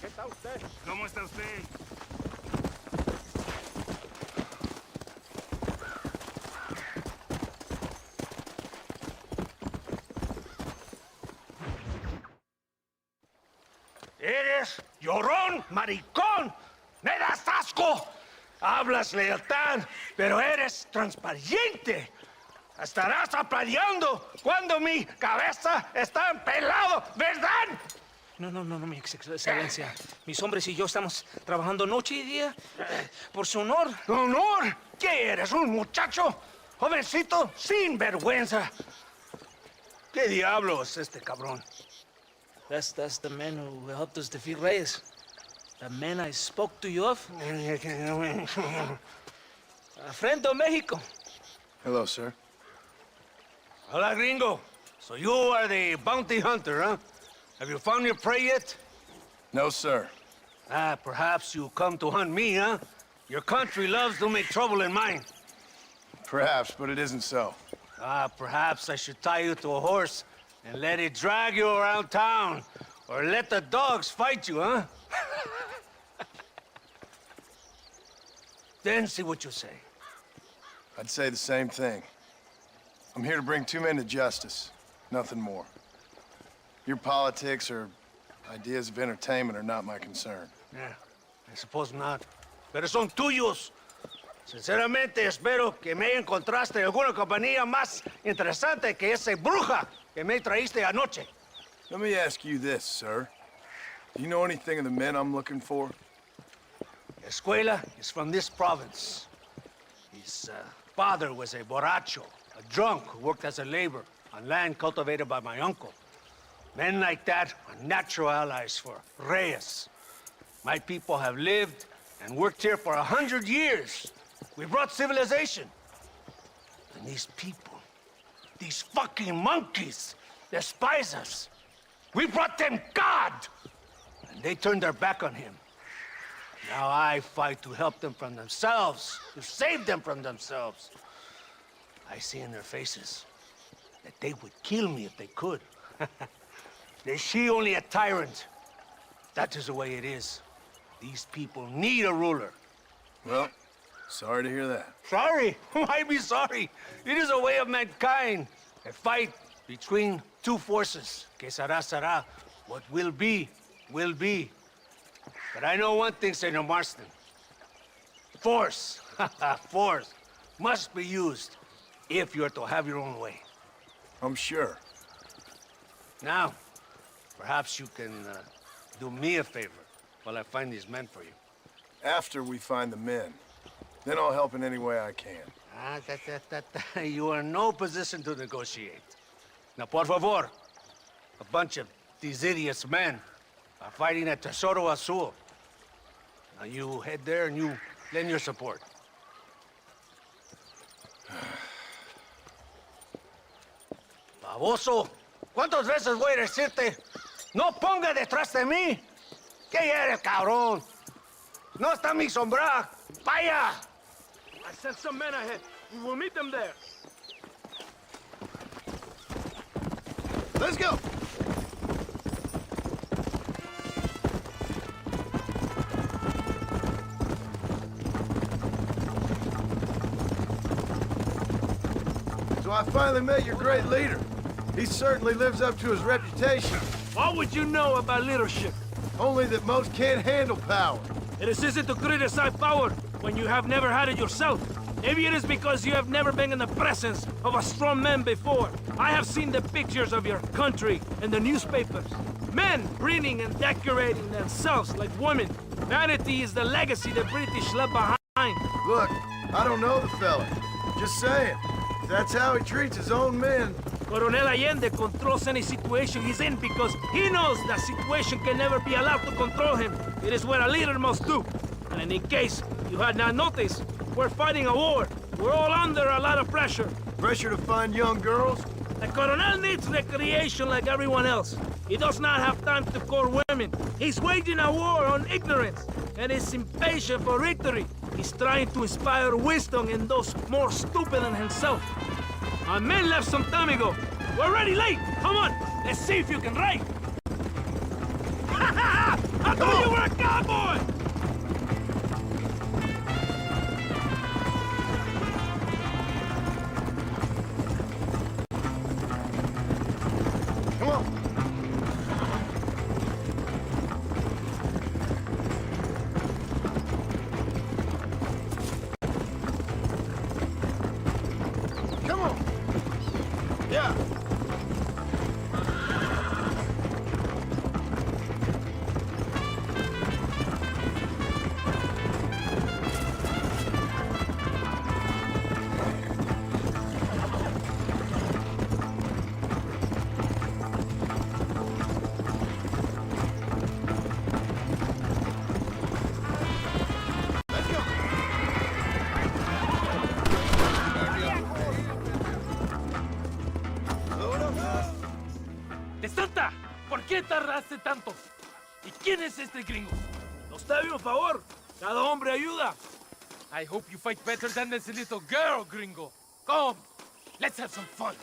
¿Qué está usted? ¿Cómo está usted? ¡Eres llorón, maricón! ¡Me das asco! Hablas lealtad, pero eres transparente. Estarás aplaudiendo cuando mi cabeza está pelado, ¿verdad? No, mi excelencia. Mis hombres y yo estamos trabajando noche y día por su honor. ¿Honor? ¿Qué eres, un muchacho? Jovencito sin vergüenza. ¿Qué diablo es este cabrón? That's the man who helped us defeat Reyes. The man I spoke to you of. A friend of Mexico. Hello, sir. Hola, gringo. So you are the bounty hunter, huh? Have you found your prey yet? No, sir. Ah, perhaps you come to hunt me, huh? Your country loves to make trouble in mine. Perhaps, but it isn't so. Ah, perhaps I should tie you to a horse and let it drag you around town. Or let the dogs fight you, huh? Then see what you say. I'd say the same thing. I'm here to bring two men to justice. Nothing more. Your politics or ideas of entertainment are not my concern. Yeah, I suppose not. Pero son tuyos. Sinceramente, espero que me encontraste alguna compañía más interesante que esa bruja que me traíste anoche. Let me ask you this, sir. Do you know anything of the men I'm looking for? Escuela is from this province. His father was a borracho, a drunk who worked as a laborer on land cultivated by my uncle. Men like that are natural allies for Reyes. My people have lived and worked here for 100 years. We brought civilization. And these people, these fucking monkeys, despise us. We brought them God, and they turned their back on him. Now I fight to help them from themselves, to save them from themselves. I see in their faces that they would kill me if they could. Is she only a tyrant? That is the way it is. These people need a ruler. Well, sorry to hear that. Sorry? Why be sorry? It is a way of mankind. A fight between two forces. Que será, será. What will be, will be. But I know one thing, Senor Marston. Force, force, must be used if you're to have your own way. I'm sure. Now, perhaps you can do me a favor while I find these men for you. After we find the men, then I'll help in any way I can. You are in no position to negotiate. Now, por favor, a bunch of these idiots men are fighting at Tesoro Azul. Now you head there and you lend your support. Baboso, ¿cuántas veces voy a decirte? No ponga detrás de mí. ¿Qué eres, cabrón? No está mi sombra. Vaya. I sent some men ahead. We will meet them there. Let's go! So I finally met your great leader. He certainly lives up to his reputation. What would you know about leadership? Only that most can't handle power. It is easy to criticize power when you have never had it yourself. Maybe it is because you have never been in the presence of a strong man before. I have seen the pictures of your country in the newspapers. Men breeding and decorating themselves like women. Vanity is the legacy the British left behind. Look, I don't know the fella. Just saying. That's how he treats his own men. Coronel Allende controls any situation he's in because he knows that situation can never be allowed to control him. It is what a leader must do. And in case you had not noticed, we're fighting a war. We're all under a lot of pressure. Pressure to find young girls? The Coronel needs recreation like everyone else. He does not have time to court women. He's waging a war on ignorance and is impatient for victory. He's trying to inspire wisdom in those more stupid than himself. Our men left some time ago. We're already late. Come on, let's see if you can ride. I thought you were a cowboy! Come on. Come on. Yeah. ¡Desata! ¿Por qué tardaste tanto? ¿Y quién es este gringo? Nos debe un favor. Cada hombre ayuda. I hope you fight better than this little girl, gringo. Come, let's have some fun.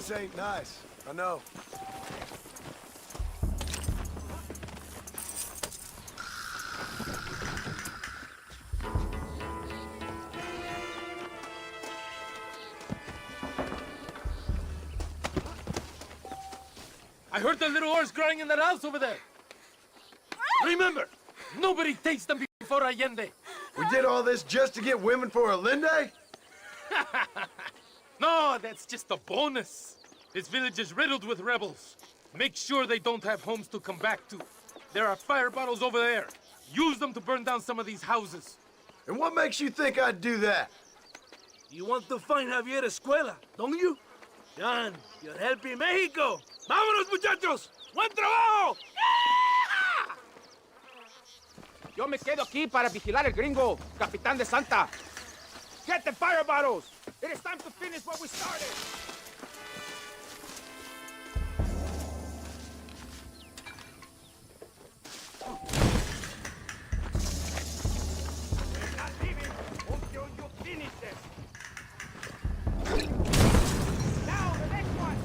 This ain't nice. I know. I heard the little horse crying in that house over there. Remember, nobody takes them before Allende. We did all this just to get women for Allende? No, that's just a bonus. This village is riddled with rebels. Make sure they don't have homes to come back to. There are fire bottles over there. Use them to burn down some of these houses. And what makes you think I'd do that? You want to find Javier Escuela, don't you? John, you're helping Mexico. ¡Vámonos, muchachos! ¡Buen trabajo! Yo me quedo aquí para vigilar el gringo, Capitán de Santa. Get the fire bottles! It is time to finish what we started! We're not leaving until you finish this. Now, the next one!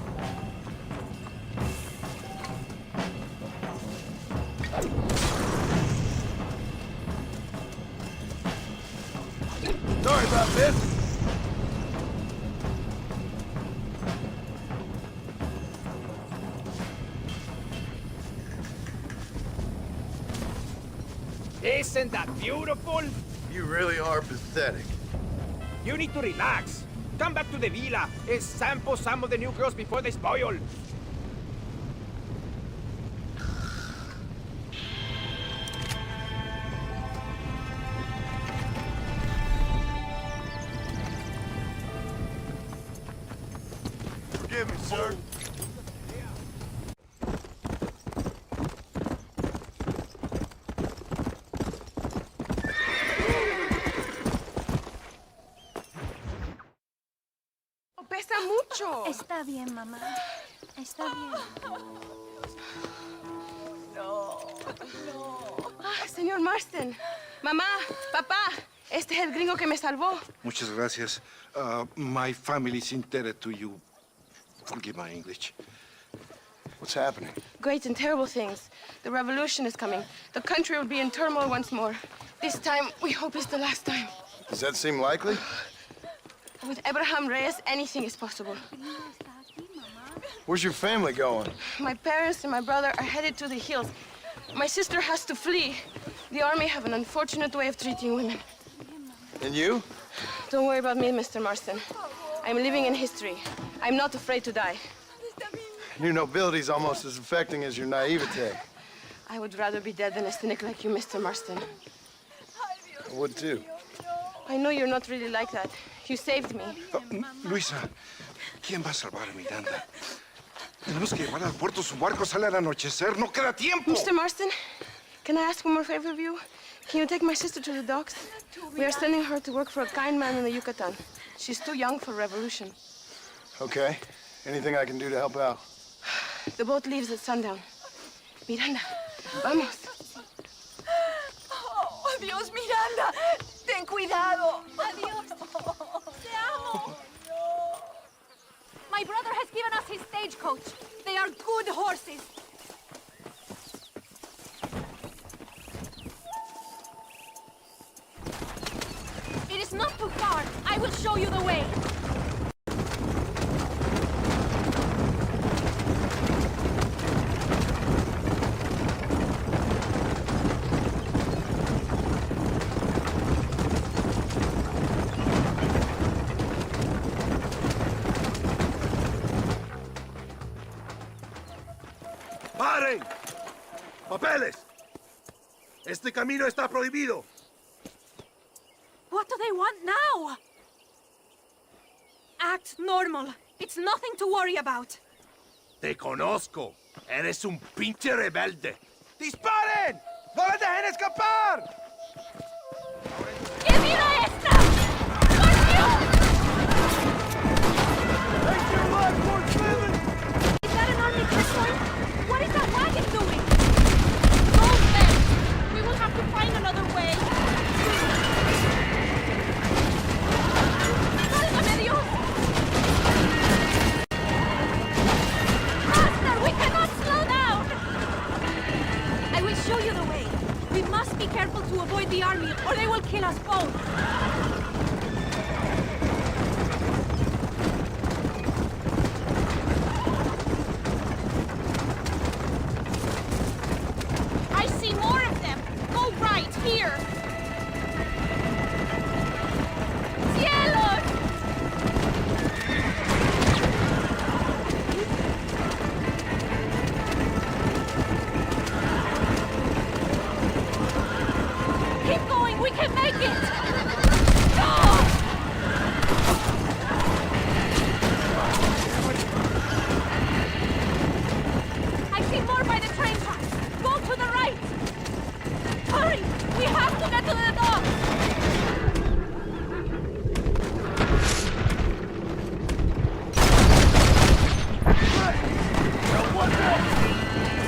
Sorry about this. Isn't that beautiful? You really are pathetic. You need to relax. Come back to the villa and sample some of the new girls before they spoil. Forgive me, sir. Pesa mucho. Está bien, mamá. Está bien. Señor Marston. Mamá, papá, este es el gringo que me salvó. Muchas gracias. My family is indebted to you. Forgive my English. What's happening? Great and terrible things. The revolution is coming. The country will be in turmoil once more. This time, we hope it's the last time. Does that seem likely? With Abraham Reyes, anything is possible. Where's your family going? My parents and my brother are headed to the hills. My sister has to flee. The army have an unfortunate way of treating women. And you? Don't worry about me, Mr. Marston. I'm living in history. I'm not afraid to die. Your nobility's almost as affecting as your naivete. I would rather be dead than a cynic like you, Mr. Marston. I would too. I know you're not really like that. You saved me. Luisa, ¿quién va a salvar a Miranda? Tenemos que llevar al puerto. Su barco sale al anochecer. No queda tiempo. Mr. Marston, can I ask one more favor of you? Can you take my sister to the docks? We are sending her to work for a kind man in the Yucatan. She's too young for revolution. Okay. Anything I can do to help out? The boat leaves at sundown. Miranda, vamos. Oh, Dios, Miranda. Ten cuidado. Adiós. Te amo. My brother has given us his stagecoach. They are good horses. It is not too far. I will show you the way. ¡Paren! ¡Papeles! Este camino está prohibido. What do they want now? Act normal. It's nothing to worry about. Te conozco. Eres un pinche rebelde. ¡Disparen! ¡No me dejen escapar! ¡Y mira esta! ¡Por Dios! Make your life worth living! Is that an army checkpoint? What is that wagon doing? Go then! We will have to find another way. ¡Válgame Dios! the other way. We must be careful to avoid the army, or they will kill us both. I see more of them. Go right, here. Cielos! Keep going, we can make it! Go! I see more by the train tracks. Go to the right! Hurry! We have to get to the docks!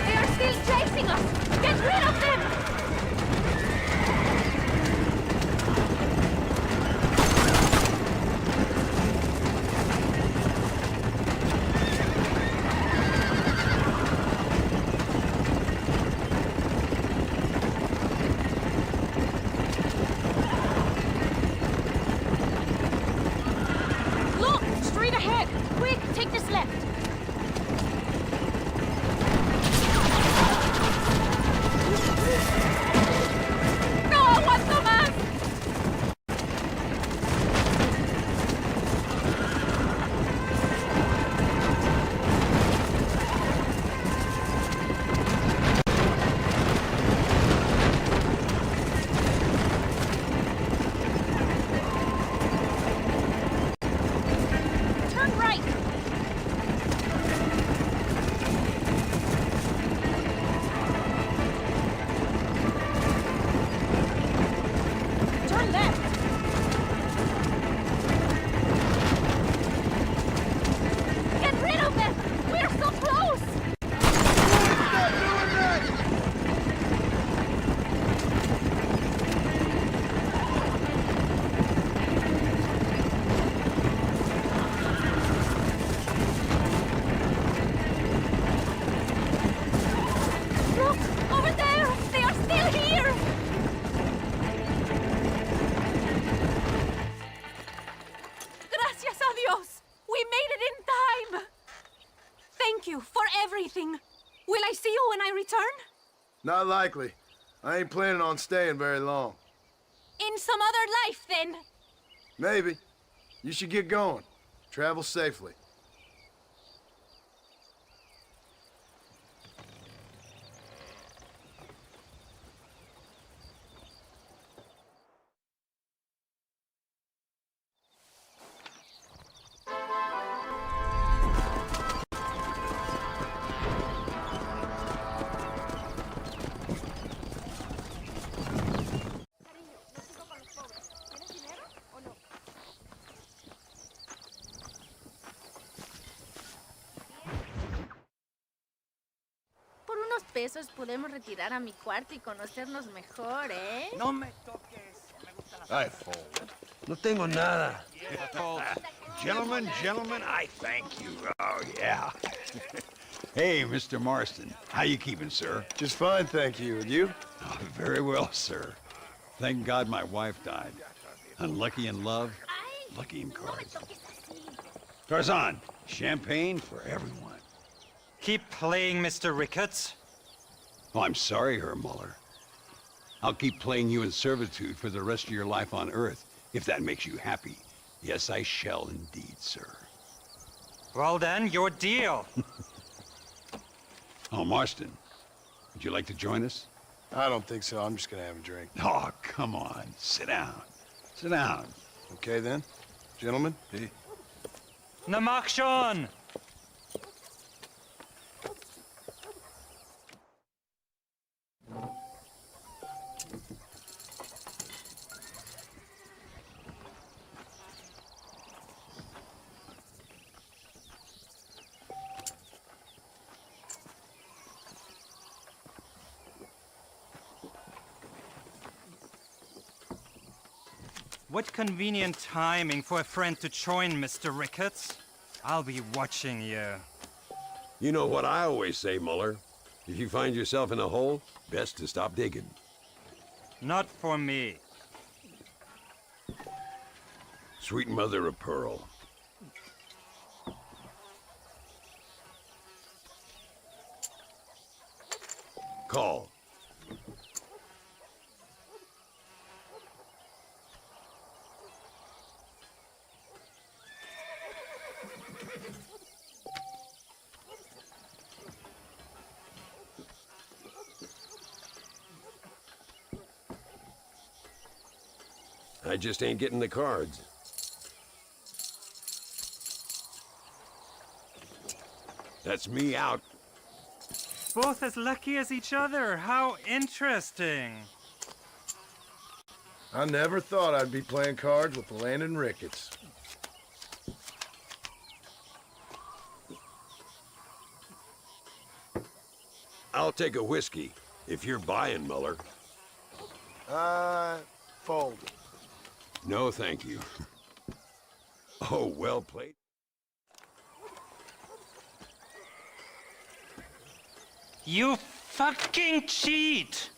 They are still chasing us! Get rid of them! Look! Straight ahead! Quick, take this left! ¡No aguanto más! Turn right! Turn left! Get rid of them! We're so close! Look! Over there! They are still here! Gracias a Dios! We made it in time! Thank you for everything. Will I see you when I return? Not likely. I ain't planning on staying very long. In some other life, then. Maybe. You should get going. Travel safely. Por unos pesos podemos retirar a mi cuarto y conocernos mejor, ¿eh? No me toques. Me gusta la I fold. No tengo nada. Gentlemen, I thank you. Oh, yeah. Hey, Mr. Marston. How you keeping, sir? Just fine, thank you. And you? Oh, very well, sir. Thank God my wife died. Unlucky in love, lucky in cards. Tarzan, champagne for everyone. Keep playing, Mr. Ricketts. Oh, I'm sorry, Herr Muller. I'll keep playing you in servitude for the rest of your life on Earth, if that makes you happy. Yes, I shall indeed, sir. Well then, your deal. Oh, Marston, would you like to join us? I don't think so. I'm just gonna have a drink. Oh, come on. Sit down. Sit down. Okay, then. Gentlemen? Na mach schon! What convenient timing for a friend to join, Mr. Ricketts. I'll be watching you. You know what I always say, Muller? If you find yourself in a hole, best to stop digging. Not for me. Sweet mother of pearl. Call. I just ain't getting the cards. That's me out. Both as lucky as each other. How interesting. I never thought I'd be playing cards with Landon Ricketts. I'll take a whiskey, if you're buying, Muller. Fold. No, thank you. Oh, well played. You fucking cheat!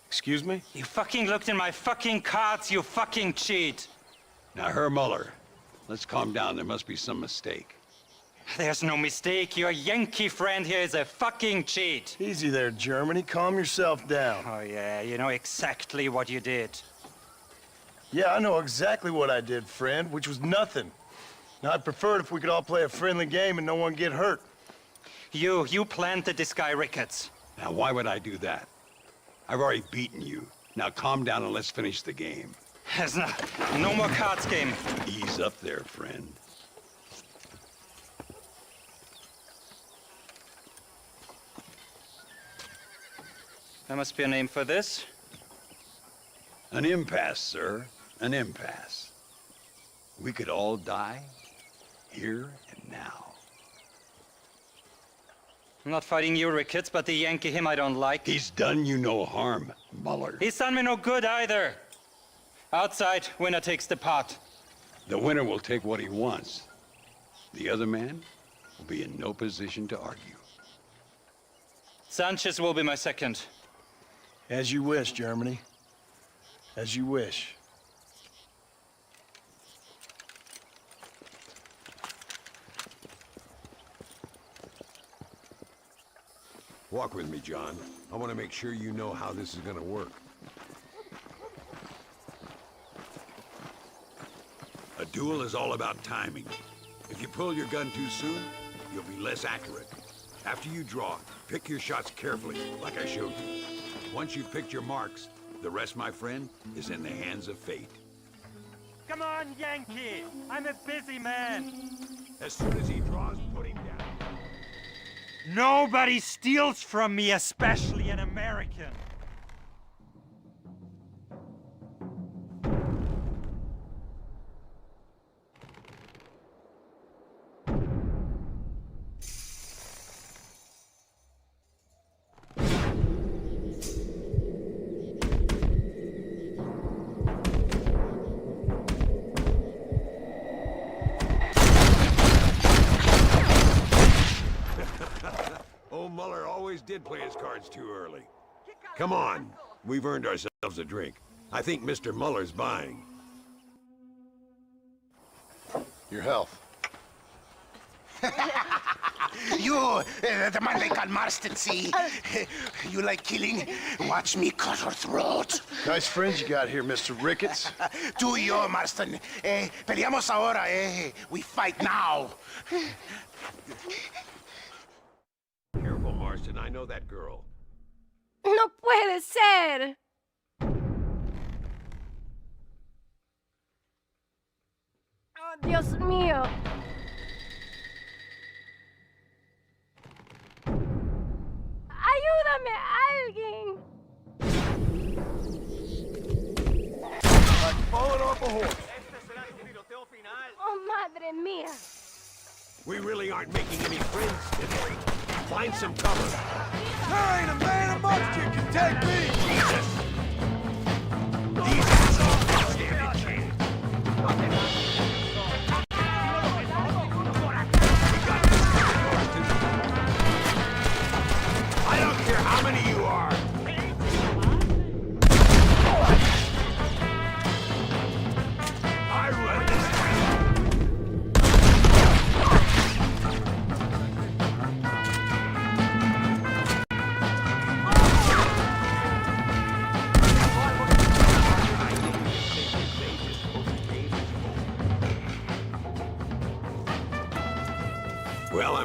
Excuse me? You fucking looked in my fucking cards, you fucking cheat! Now, Herr Muller, let's calm down. There must be some mistake. There's no mistake. Your Yankee friend here is a fucking cheat. Easy there, Germany. Calm yourself down. Oh, yeah, you know exactly what you did. Yeah, I know exactly what I did, friend, which was nothing. Now, I'd prefer it if we could all play a friendly game and no one get hurt. You planted this guy Ricketts. Now, why would I do that? I've already beaten you. Now, calm down and let's finish the game. There's no more cards game. Ease up there, friend. There must be a name for this. An impasse, sir. An impasse. We could all die, here and now. I'm not fighting you, Ricketts, but the Yankee him I don't like. He's done you no harm, Muller. He's done me no good either. Outside, winner takes the pot. The winner will take what he wants. The other man will be in no position to argue. Sanchez will be my second. As you wish, Germany. As you wish. Walk with me, John. I want to make sure you know how this is going to work. A duel is all about timing. If you pull your gun too soon, you'll be less accurate. After you draw, pick your shots carefully, like I showed you. Once you've picked your marks, the rest, my friend, is in the hands of fate. Come on, Yankee! I'm a busy man! As soon as he draws, put him down. Nobody steals from me, especially an American. Muller always did play his cards too early. Come on, we've earned ourselves a drink. I think Mr. Muller's buying. Your health. You, the man they call Marston, see? You like killing? Watch me cut her throat. Nice friends you got here, Mr. Ricketts. Tú y yo, Marston. Peleamos ahora, We fight now. Careful, Marston. I know that girl. No puede ser. Oh, Dios mío. Ayúdame, alguien. Like falling off a horse. Oh, madre mía. We really aren't making any friends today. Find some cover. There ain't a man amongst you can take me! Jesus! These assholes don't stand a chance. We got this, Marston.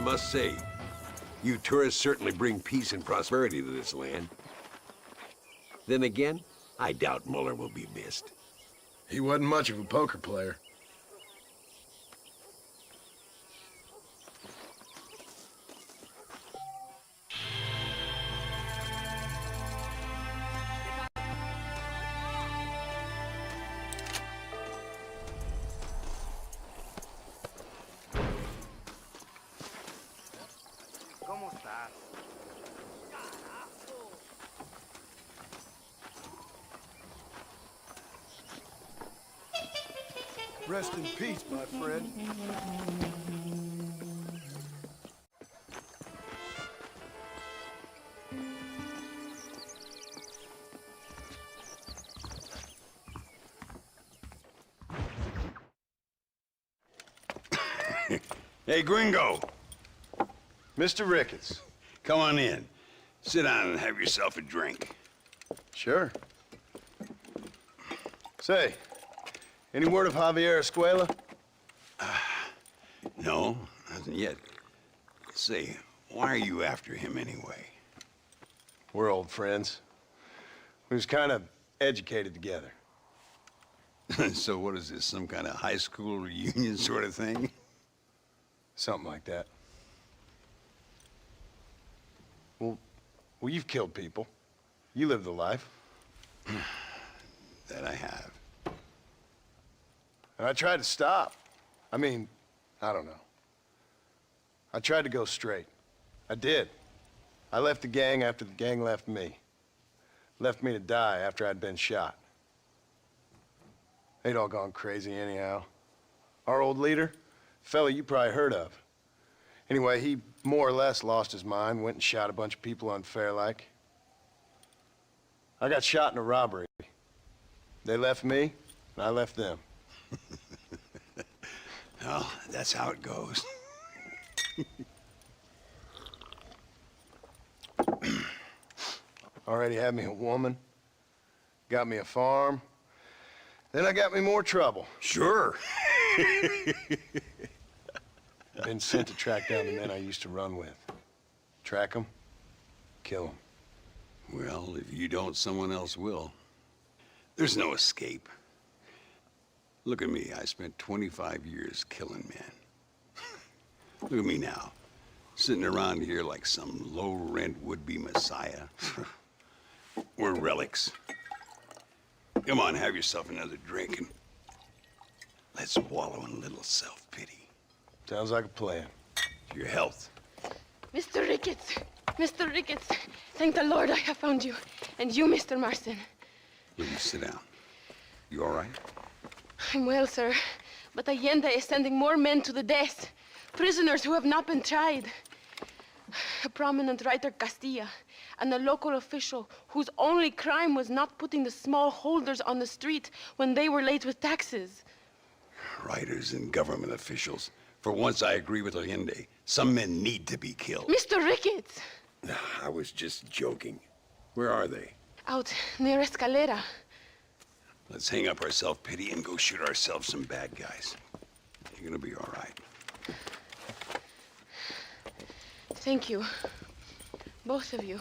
must say, you tourists certainly bring peace and prosperity to this land. Then again, I doubt Muller will be missed. He wasn't much of a poker player. ¿Cómo estás? Rest in peace, my friend. Hey, Gringo. Mr. Ricketts. Come on in. Sit down and have yourself a drink. Sure. Say, any word of Javier Escuela? No, nothing yet. Say, why are you after him anyway? We're old friends. We was kind of educated together. So what is this, some kind of high school reunion sort of thing? Something like that. Well, you've killed people. You lived the life. That I have. And I tried to stop. I mean, I don't know. I tried to go straight. I did. I left the gang after the gang left me. Left me to die after I'd been shot. They'd all gone crazy anyhow. Our old leader, fella you probably heard of. Anyway, he more or less lost his mind, went and shot a bunch of people unfair-like. I got shot in a robbery. They left me, and I left them. Well, that's how it goes. Already had me a woman, got me a farm, then I got me more trouble. Sure. Been sent to track down the men I used to run with. Track them, kill them. Well, if you don't, someone else will. There's no escape. Look at me, I spent 25 years killing men. Look at me now, sitting around here like some low-rent would-be messiah. We're relics. Come on, have yourself another drink and let's wallow in a little self-pity. Sounds like a plan. To your health. Mr. Ricketts! Mr. Ricketts! Thank the Lord I have found you. And you, Mr. Marston. Will you sit down? You all right? I'm well, sir. But Allende is sending more men to the death. Prisoners who have not been tried. A prominent writer, Castilla, and a local official whose only crime was not putting the small holders on the street when they were late with taxes. Writers and government officials. For once, I agree with Allende. Some men need to be killed. Mr. Ricketts! I was just joking. Where are they? Out near Escalera. Let's hang up our self-pity and go shoot ourselves some bad guys. You're gonna be all right. Thank you. Both of you.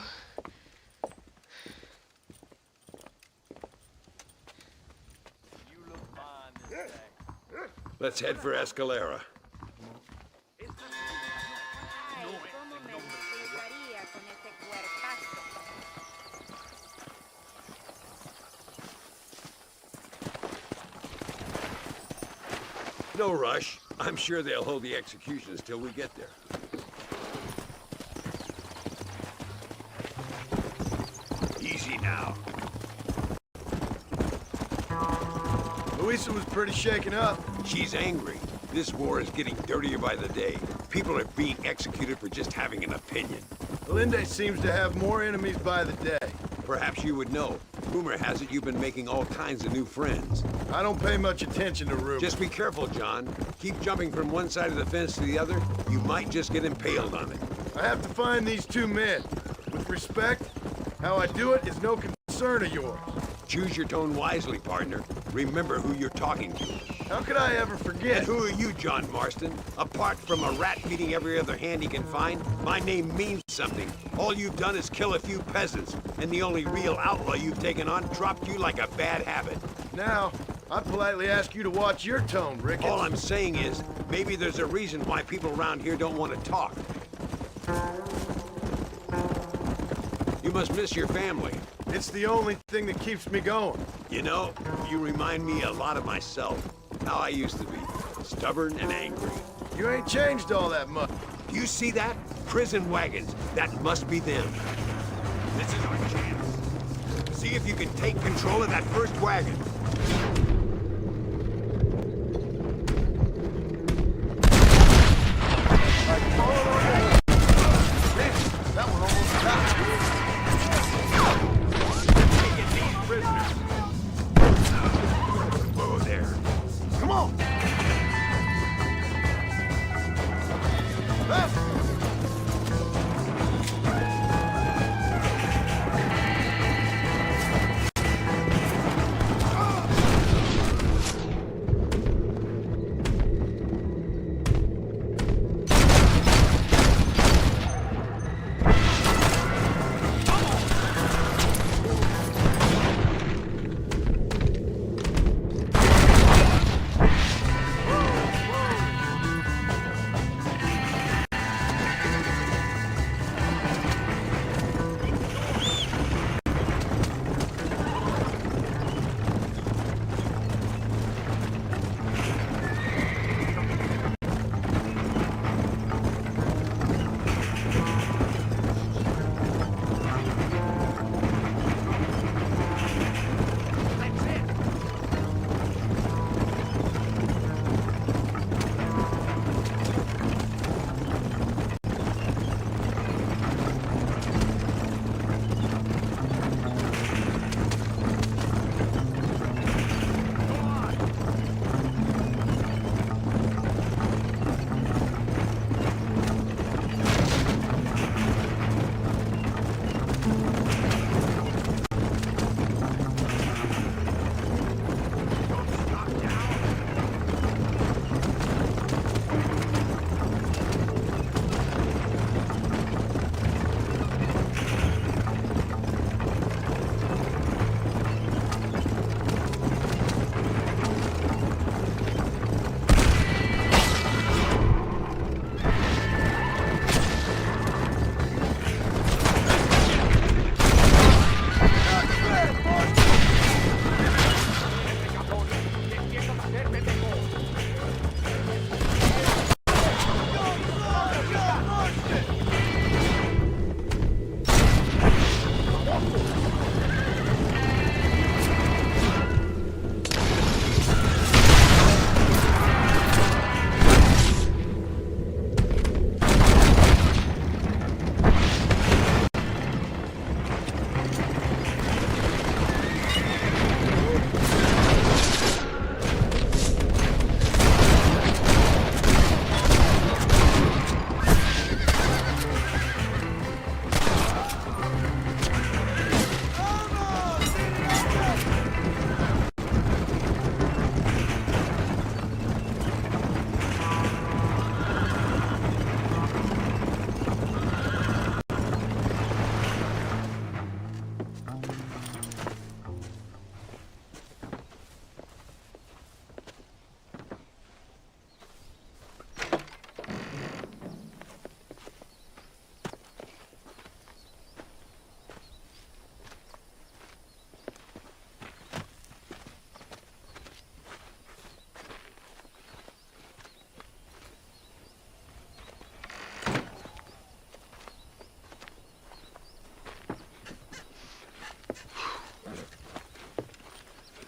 Let's head for Escalera. No rush. I'm sure they'll hold the executions till we get there. Easy now. Luisa was pretty shaken up. She's angry. This war is getting dirtier by the day. People are being executed for just having an opinion. Allende seems to have more enemies by the day. Perhaps you would know. Rumor has it you've been making all kinds of new friends. I don't pay much attention to rumors. Just be careful, John. Keep jumping from one side of the fence to the other. You might just get impaled on it. I have to find these two men. With respect, how I do it is no concern of yours. Choose your tone wisely, partner. Remember who you're talking to. How could I ever forget? And who are you, John Marston? Apart from a rat feeding every other hand he can find, my name means something. All you've done is kill a few peasants, and the only real outlaw you've taken on dropped you like a bad habit. Now, I politely ask you to watch your tone, Ricketts. All I'm saying is, maybe there's a reason why people around here don't want to talk. You must miss your family. It's the only thing that keeps me going. You know, you remind me a lot of myself. How I used to be. Stubborn and angry. You ain't changed all that much. Do you see that? Prison wagons. That must be them. This is our chance. See if you can take control of that first wagon. That one almost got me. Whoa there. Come on! Left!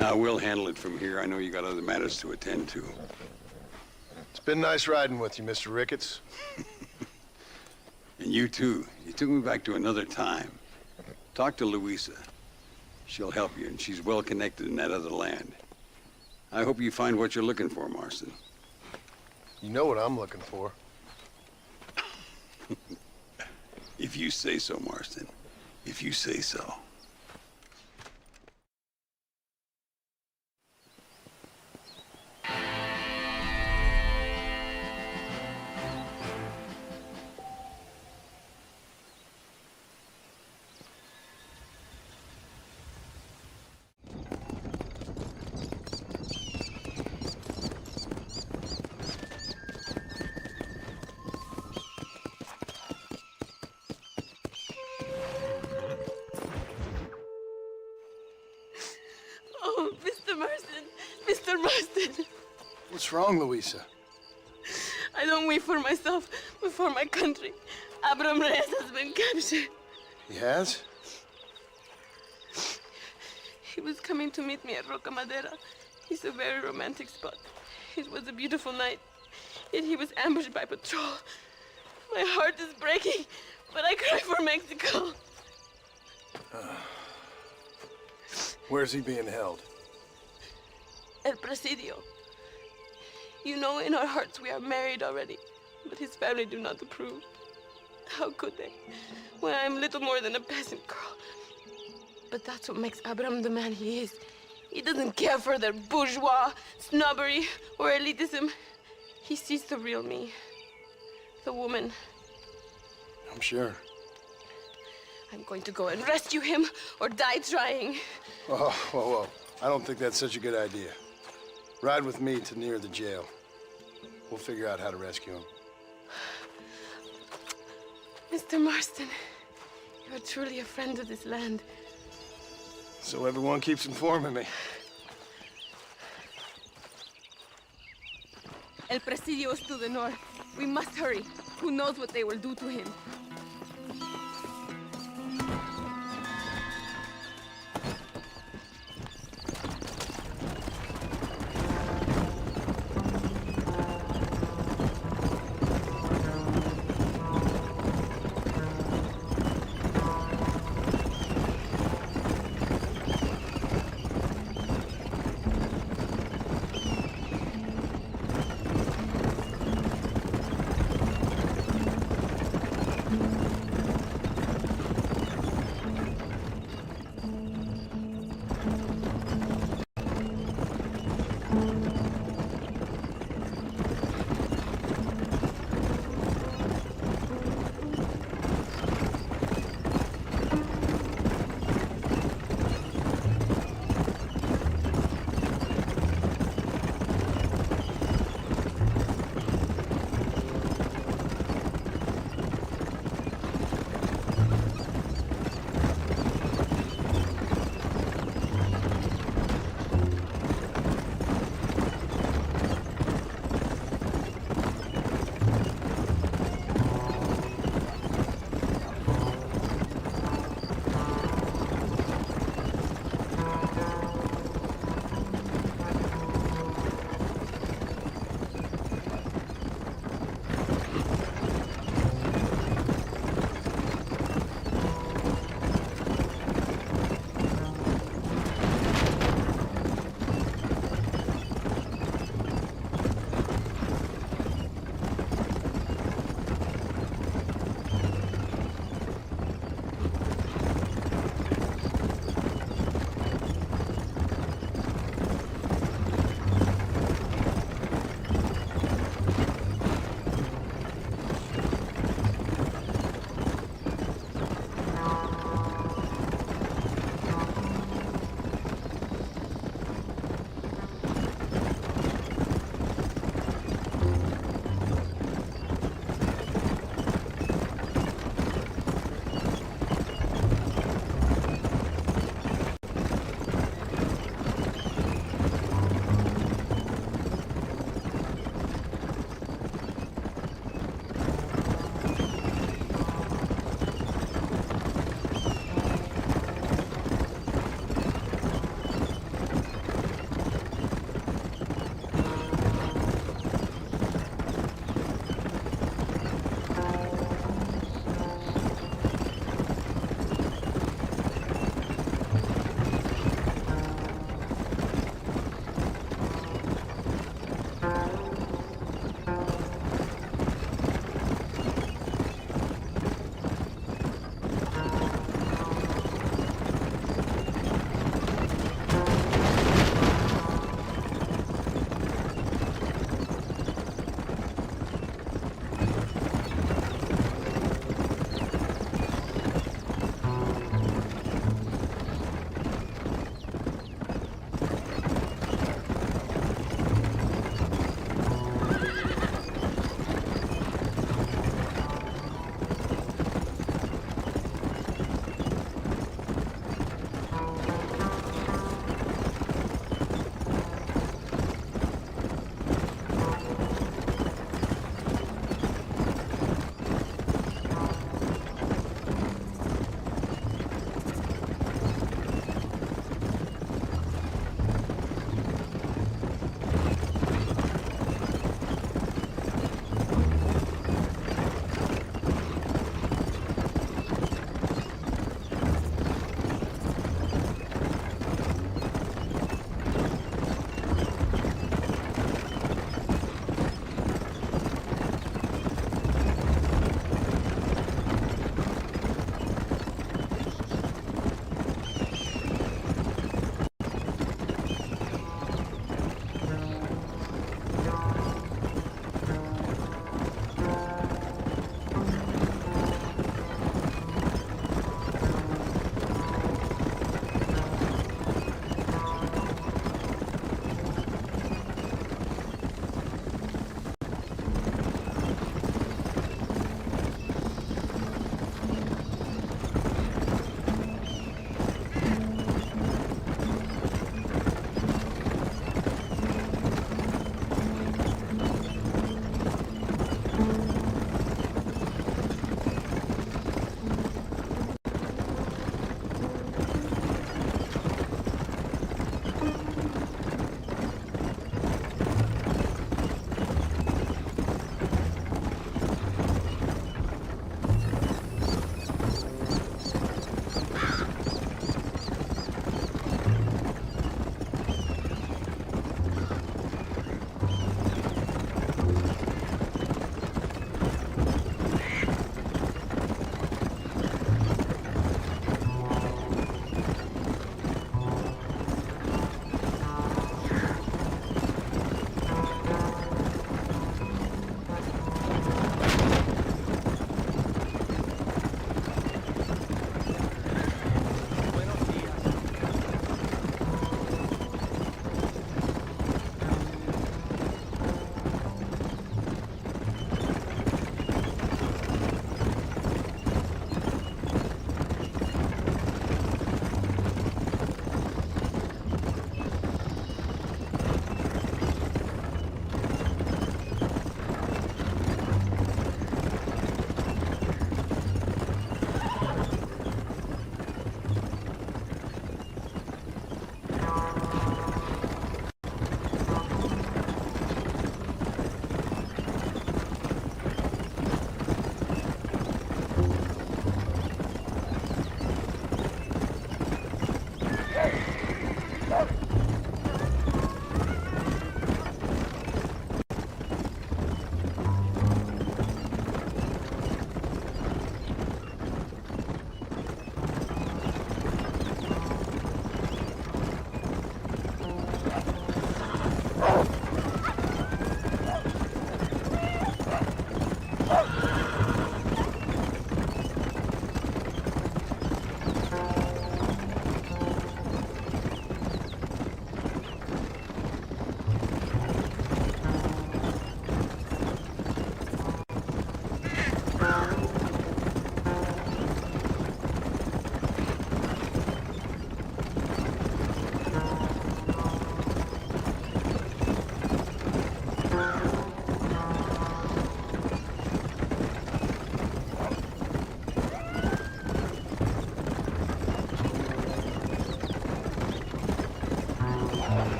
Now, we'll handle it from here. I know you got other matters to attend to. It's been nice riding with you, Mr. Ricketts. And you too. You took me back to another time. Talk to Louisa. She'll help you, and she's well connected in that other land. I hope you find what you're looking for, Marston. You know what I'm looking for. If you say so, Marston. If you say so. Oh, Mr. Marston. Mr. Marston. What's wrong, Louisa? I don't wait for myself, but for my country. Abram Reyes has been captured. He has? He was coming to meet me at Roca Madera. It's a very romantic spot. It was a beautiful night, yet he was ambushed by patrol. My heart is breaking, but I cry for Mexico. Where's he being held? El Presidio. You know, in our hearts we are married already, but his family do not approve. How could they, when I am little more than a peasant girl? But that's what makes Abram the man he is. He doesn't care for their bourgeois, snobbery, or elitism. He sees the real me, the woman. I'm sure. I'm going to go and rescue him or die trying. Oh, whoa. I don't think that's such a good idea. Ride with me to near the jail. We'll figure out how to rescue him. Mr. Marston, you are truly a friend of this land. So everyone keeps informing me. El Presidio is to the north. We must hurry. Who knows what they will do to him?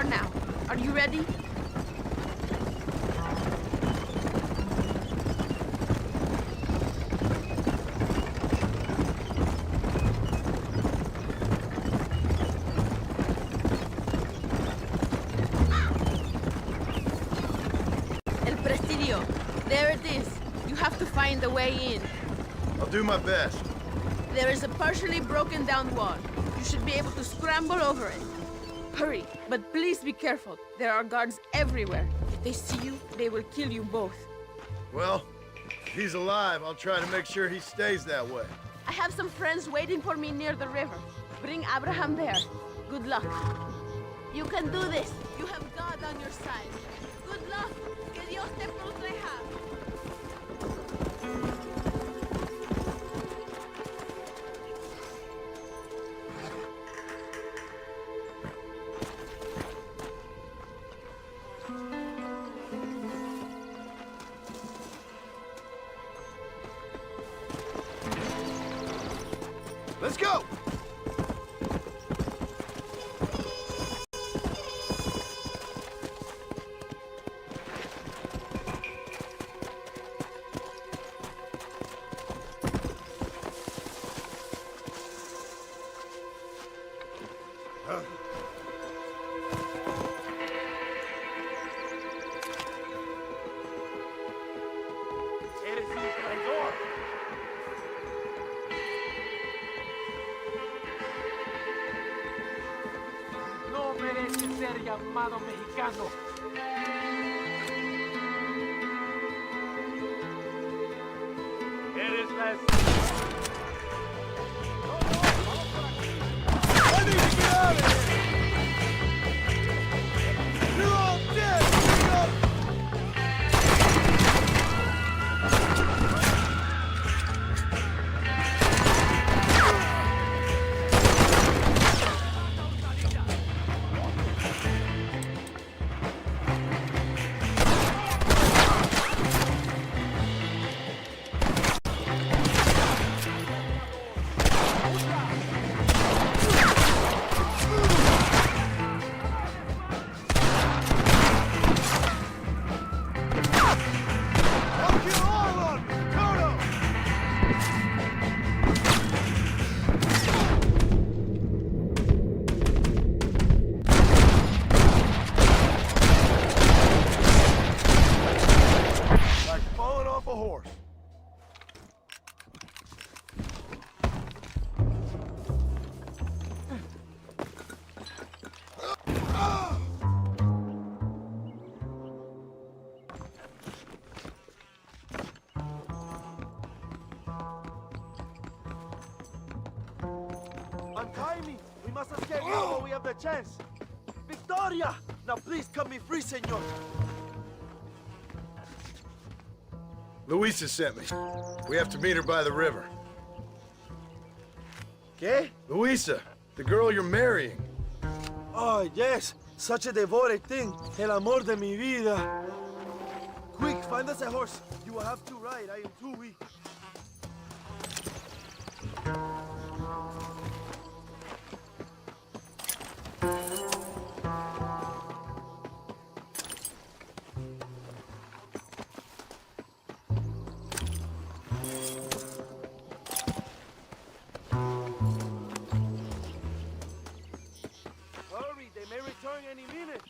door now. Are you ready? El Presidio. There it is. You have to find the way in. I'll do my best. There is a partially broken down wall. You should be able to scramble over it. Hurry, but please be careful. There are guards everywhere. If they see you, they will kill you both. Well, if he's alive, I'll try to make sure he stays that way. I have some friends waiting for me near the river. Bring Abraham there. Good luck. You can do this. You have God on your side. Good luck. Que Dios te proteja. Let's go! Eres un traidor. No merece ser llamado mexicano. Eres la... I need to get out of here! You're all dead! Untie me! We must escape now while we have the chance! Victoria! Now please cut me free, senor! Luisa sent me. We have to meet her by the river. ¿Qué? Luisa, the girl you're marrying. Oh, yes! Such a devoted thing! El amor de mi vida! Quick, find us a horse! You will have to ride, I am too weak. Hurry, they may return any minute.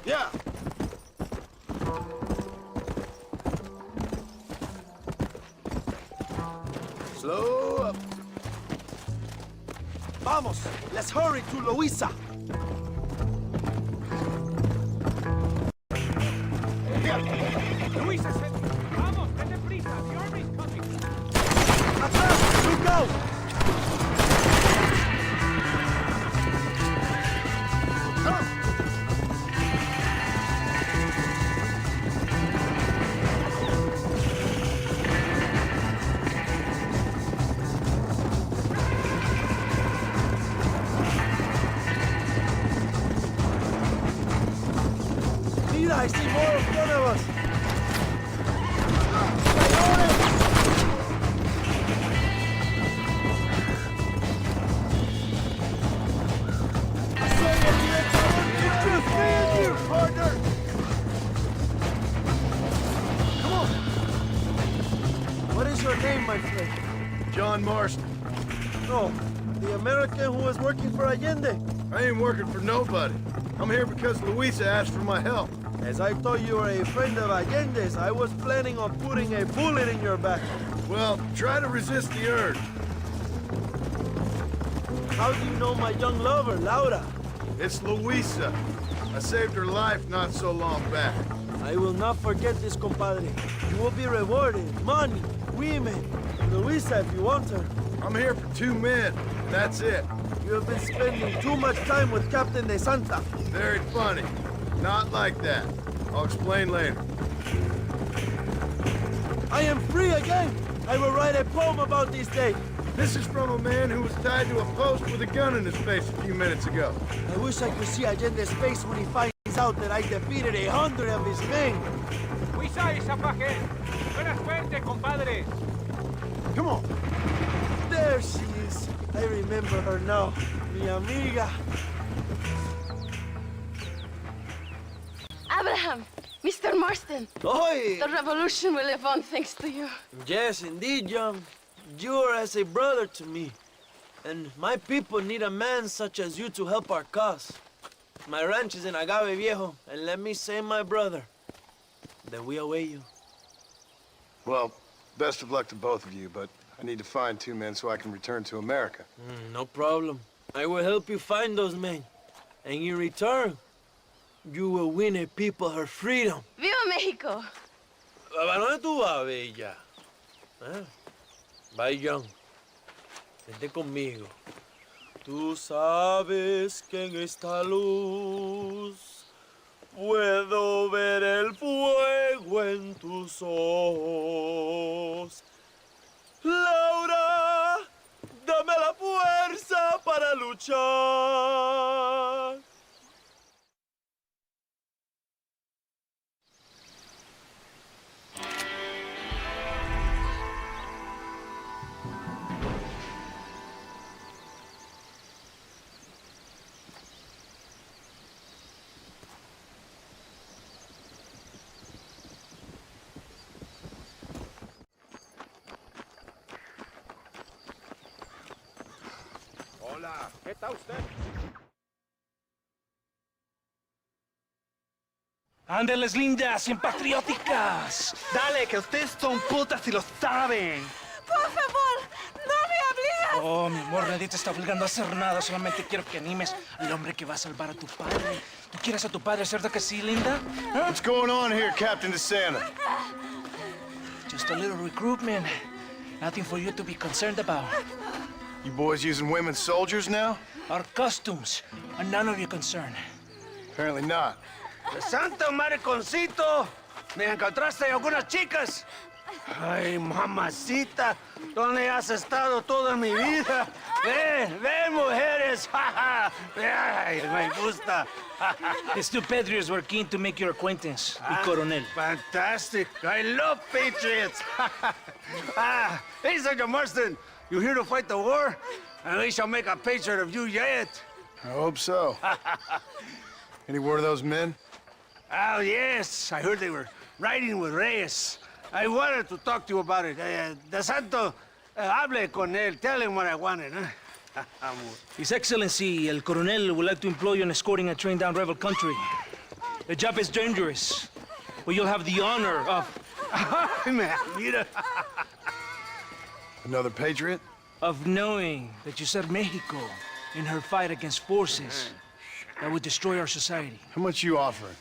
Yeah. Slow up. Vamos, let's hurry to Luisa. Luisa said, vamos, date prisa, the army's coming. Atrás, you go. name, my friend? John Marston. No, the American who was working for Allende. I ain't working for nobody. I'm here because Luisa asked for my help. As I thought you were a friend of Allende's, I was planning on putting a bullet in your back. Well, try to resist the urge. How do you know my young lover, Laura? It's Luisa. I saved her life not so long back. I will not forget this, compadre. You will be rewarded. Money, women, Luisa if you want her. I'm here for 2 men. That's it. You have been spending too much time with Captain de Santa. Very funny. Not like that. I'll explain later. I am free again. I will write a poem about this day. This is from a man who was tied to a post with a gun in his face a few minutes ago. I wish I could see Allende's face when he finds out that I defeated 100 of his men. Luisa y Zapaje. Buena suerte, compadre. Come on. There she is. I remember her now. Mi amiga. Abraham, Mr. Marston. Oi! The revolution will live on thanks to you. Yes, indeed, John. You are as a brother to me. And my people need a man such as you to help our cause. My ranch is in Agave Viejo, and let me say, my brother, that we await you. Well, best of luck to both of you, but I need to find 2 men so I can return to America. No problem. I will help you find those men. And in return, you will win a people her freedom. Viva Mexico! ¿A dónde tú vas, bella? ¿Eh? Bye, John. Vente conmigo. Tú sabes que en esta luz puedo ver el fuego en tus ojos. Laura, dame la fuerza para luchar. Hola, ¿qué tal usted? Ándeles, lindas, bien patrióticas. Dale, que ustedes son putas y lo saben. Por favor, no me obligas. Oh, mi amor, nadie te está obligando a hacer nada. Solamente quiero que animes al hombre que va a salvar a tu padre. ¿Tú quieres a tu padre, cierto que sí, linda? ¿Ah? What's going on here, Captain de Santa? Just a little recruitment. Nothing for you to be concerned about. You boys using women soldiers now? Our customs are none of your concern. Apparently not. ¡De santo mariconcito! ¿Me encontraste algunas chicas? Ay, mamacita, ¿dónde has estado toda mi vida? Ve, mujeres. Ay, me gusta. These 2 patriots were keen to make your acquaintance, mi coronel. Fantastic. I love patriots. Hey, Sergeant Marston, you here to fight the war? And we shall make a patriot of you yet. I hope so. Any word of those men? Oh, yes. I heard they were riding with Reyes. I wanted to talk to you about it. De Santo, hable con él. Tell him what I wanted, huh? His Excellency, El Coronel, would like to employ you in escorting a train down rebel country. The job is dangerous, but you'll have the honor of... Mira. Another patriot? Of knowing that you served Mexico in her fight against forces that would destroy our society. How much you offering?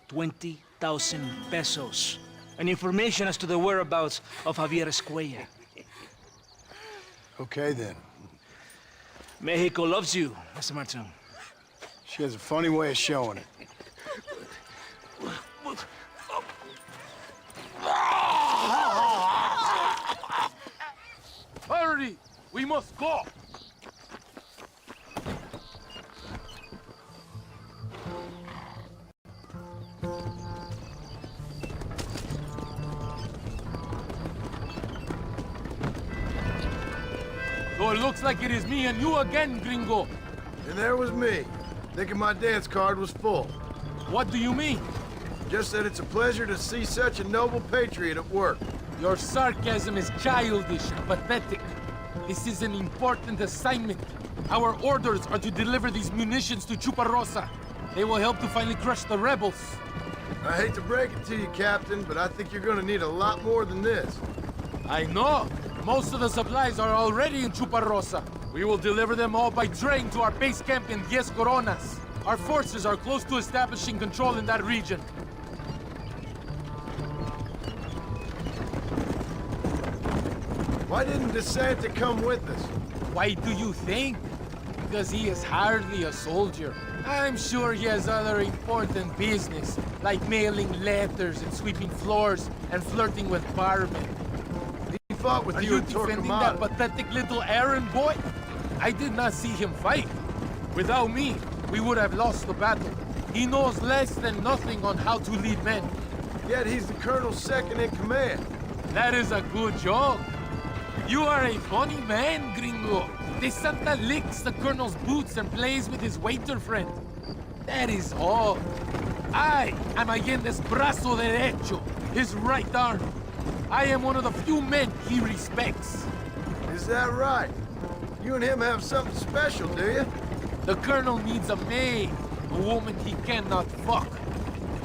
20,000 pesos. And information as to the whereabouts of Javier Escuella. Okay, then. Mexico loves you, Mr. Martin. She has a funny way of showing it. Hurry! We must go! So it looks like it is me and you again, gringo. And there was me, thinking my dance card was full. What do you mean? Just that it's a pleasure to see such a noble patriot at work. Your sarcasm is childish and pathetic. This is an important assignment. Our orders are to deliver these munitions to Chuparosa. They will help to finally crush the rebels. I hate to break it to you, Captain, but I think you're gonna need a lot more than this. I know. Most of the supplies are already in Chuparosa. We will deliver them all by train to our base camp in Diez Coronas. Our forces are close to establishing control in that region. Why didn't DeSanta come with us? Why do you think? Because he is hardly a soldier. I'm sure he has other important business, like mailing letters and sweeping floors and flirting with barmen. He fought with Are you you in defending Torquemada. that pathetic little errand boy? I did not see him fight. Without me, we would have lost the battle. He knows less than nothing on how to lead men. Yet he's the colonel's second in command. That is a good joke. You are a funny man, gringo. De Santa licks the colonel's boots and plays with his waiter friend. That is all. I am Allende's brazo derecho, his right arm. I am one of the few men he respects. Is that right? You and him have something special, do you? The colonel needs a maid, a woman he cannot fuck.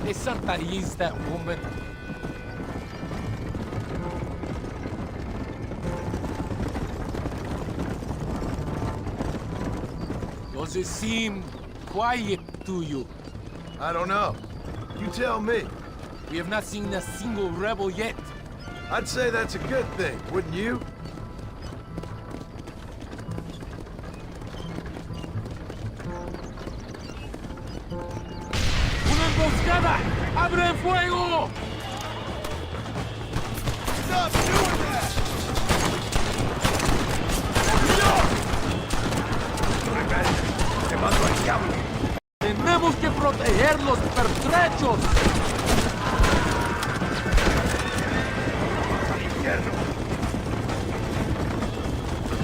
De Santa is that woman. Does it seem quiet to you? I don't know. You tell me. We have not seen a single rebel yet. I'd say that's a good thing, wouldn't you? ¡Una emboscada! ¡Abren fuego! Stop doing that! ¡Te mando al diablo! ¡Tenemos que proteger los pertrechos! ¡Al infierno!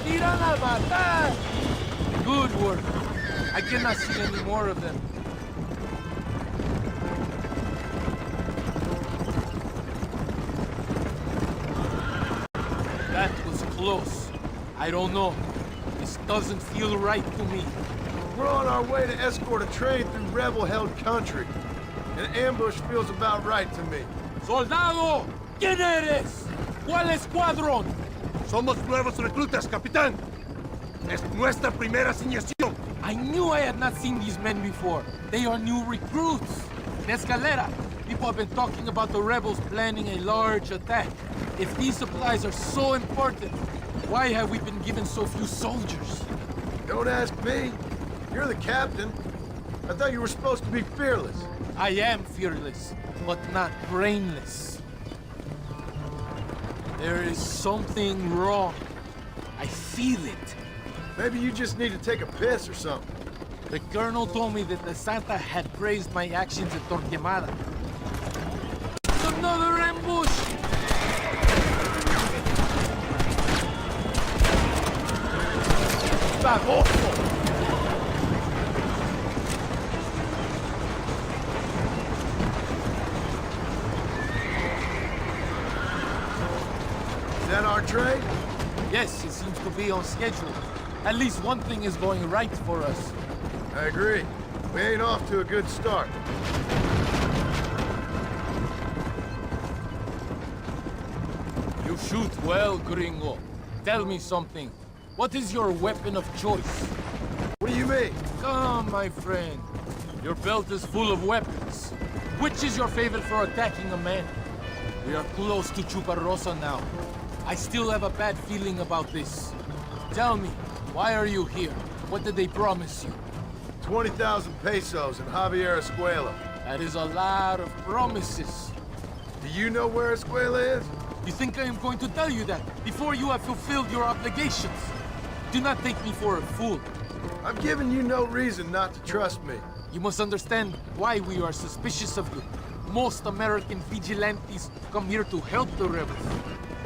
¡Tiran a matar! Good work. I cannot see any more of them. That was close. I don't know. This doesn't feel right to me. We're on our way to escort a train through rebel-held country. An ambush feels about right to me. ¡Soldado! ¿Quién eres? ¿Cuál escuadrón? Somos nuevos reclutas, capitán. Es nuestra primera asignación. I knew I had not seen these men before. They are new recruits. In Escalera, people have been talking about the rebels planning a large attack. If these supplies are so important, why have we been given so few soldiers? Don't ask me. You're the captain. I thought you were supposed to be fearless. I am fearless, but not brainless. There is something wrong. I feel it. Maybe you just need to take a piss or something. The colonel told me that the Santa had praised my actions at Torquemada. Another ambush! Baboso! Is that our train? Yes, it seems to be on schedule. At least one thing is going right for us. I agree. We ain't off to a good start. You shoot well, gringo. Tell me something. What is your weapon of choice? What do you mean? Come, my friend. Your belt is full of weapons. Which is your favorite for attacking a man? We are close to Chuparosa now. I still have a bad feeling about this. Tell me, why are you here? What did they promise you? 20,000 pesos in Javier Escuela. That is a lot of promises. Do you know where Escuela is? You think I am going to tell you that before you have fulfilled your obligations? Do not take me for a fool. I've given you no reason not to trust me. You must understand why we are suspicious of you. Most American vigilantes come here to help the rebels.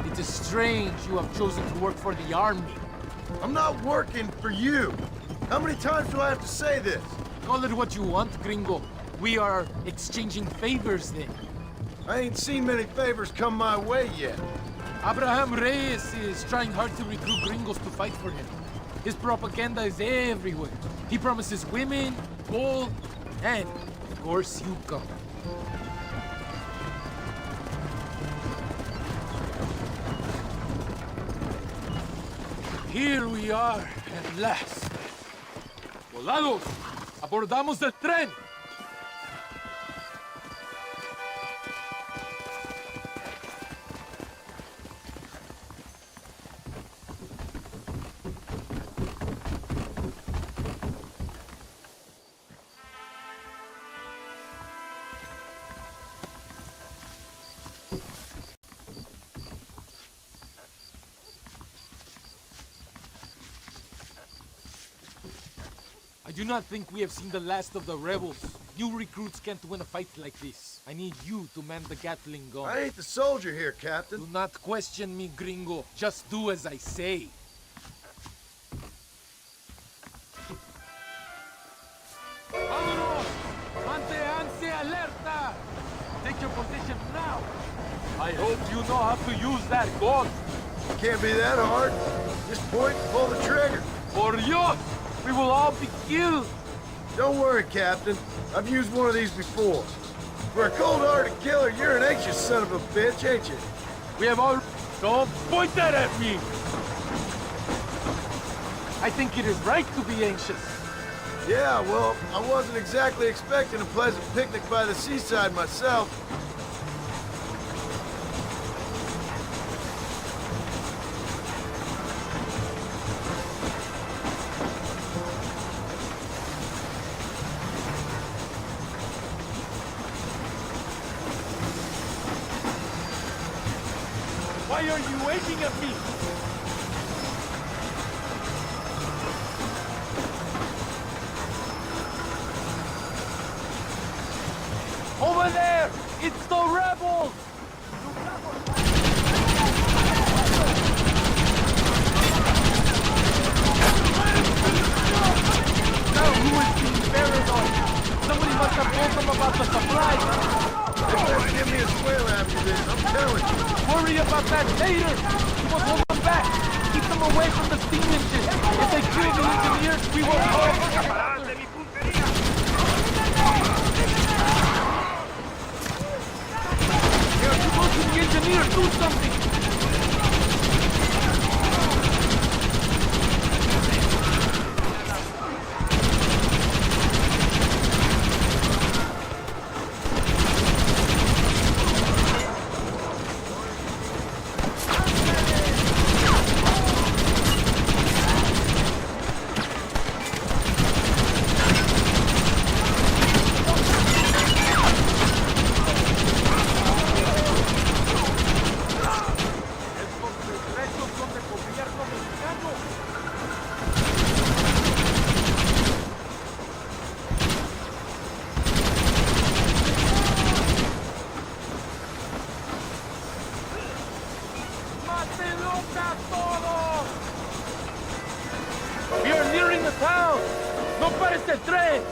It is strange you have chosen to work for the army. I'm not working for you. How many times do I have to say this? Call it what you want, gringo. We are exchanging favors then. I ain't seen many favors come my way yet. Abraham Reyes is trying hard to recruit gringos to fight for him. His propaganda is everywhere. He promises women, gold, and, of course, you come. Here we are, at last. Volados, abordamos el tren. I do not think we have seen the last of the rebels. New recruits can't win a fight like this. I need you to man the Gatling gun. I ain't the soldier here, Captain. Do not question me, gringo. Just do as I say. Vámonos! Manténganse alerta! Take your position now! I hope you know how to use that gun. Can't be that hard. Just point and pull the trigger. Por Dios! We will all be killed! Don't worry, Captain. I've used one of these before. For a cold-hearted killer, you're an anxious son of a bitch, ain't you? We have all... Don't point that at me! I think it is right to be anxious. Yeah, well, I wasn't exactly expecting a pleasant picnic by the seaside myself. Why are you waving at me? Over there! It's the rebels! Now who is being paranoid? Somebody must have told them about the supplies! They better give me a square after this, I'm telling you. Worry about that later! You must hold them back! Keep them away from the steam engine! If they kill the engineers, we will all... You're supposed to the engineer, do something! We are nearing the town! ¡No pares el tren!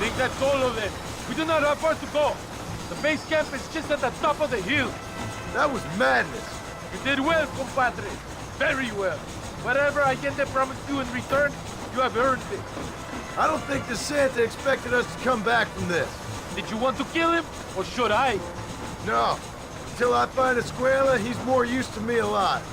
think that's all of them. We do not have far to go. The base camp is just at the top of the hill. That was madness. You did well, compadre. Very well. Whatever Allende promised you in return, you have earned it. I don't think the Santa expected us to come back from this. Did you want to kill him, or should I? No. Until I find Escuela, he's more use to me alive.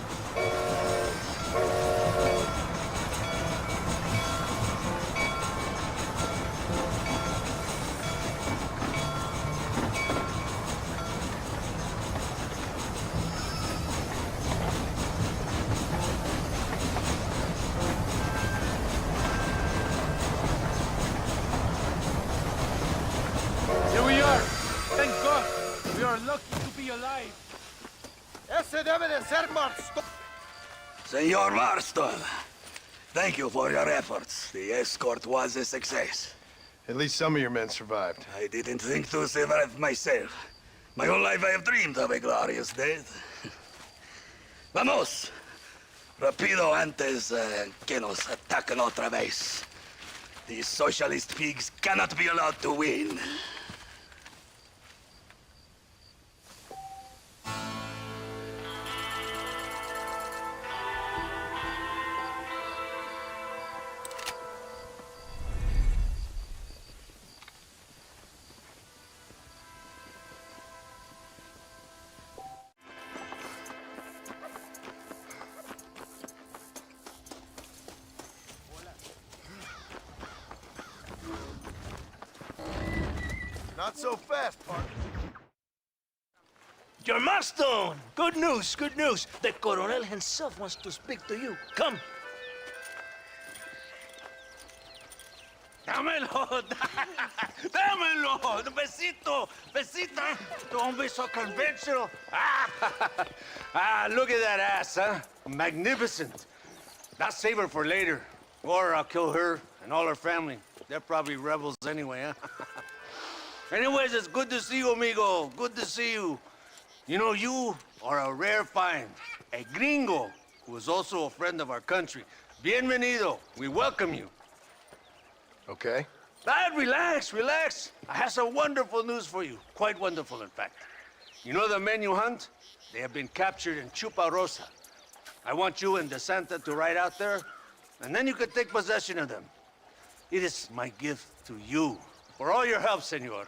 Here we are. Thank God. We are lucky to be alive. Ese debe de ser Marston. Senor Marston, thank you for your efforts. The escort was a success. At least some of your men survived. I didn't think to survive myself. My whole life I have dreamed of a glorious death. Vamos! Rapido antes que nos ataquen otra vez. These socialist pigs cannot be allowed to win. Not so fast, partner. Your Marston! Good news, good news. The Coronel himself wants to speak to you. Come. Dámelo! Dámelo! Besito! Besita! Don't be so conventional. Look at that ass, huh? Magnificent. I'll save her for later. Or I'll kill her and all her family. They're probably rebels anyway, huh? Anyways, it's good to see you, amigo. Good to see you. You know, you are a rare find. A gringo who is also a friend of our country. Bienvenido. We welcome you. Okay. Relax, relax. I have some wonderful news for you. Quite wonderful, in fact. You know the men you hunt? They have been captured in Chuparosa. I want you and the Santa to ride out there, and then you can take possession of them. It is my gift to you for all your help, senor.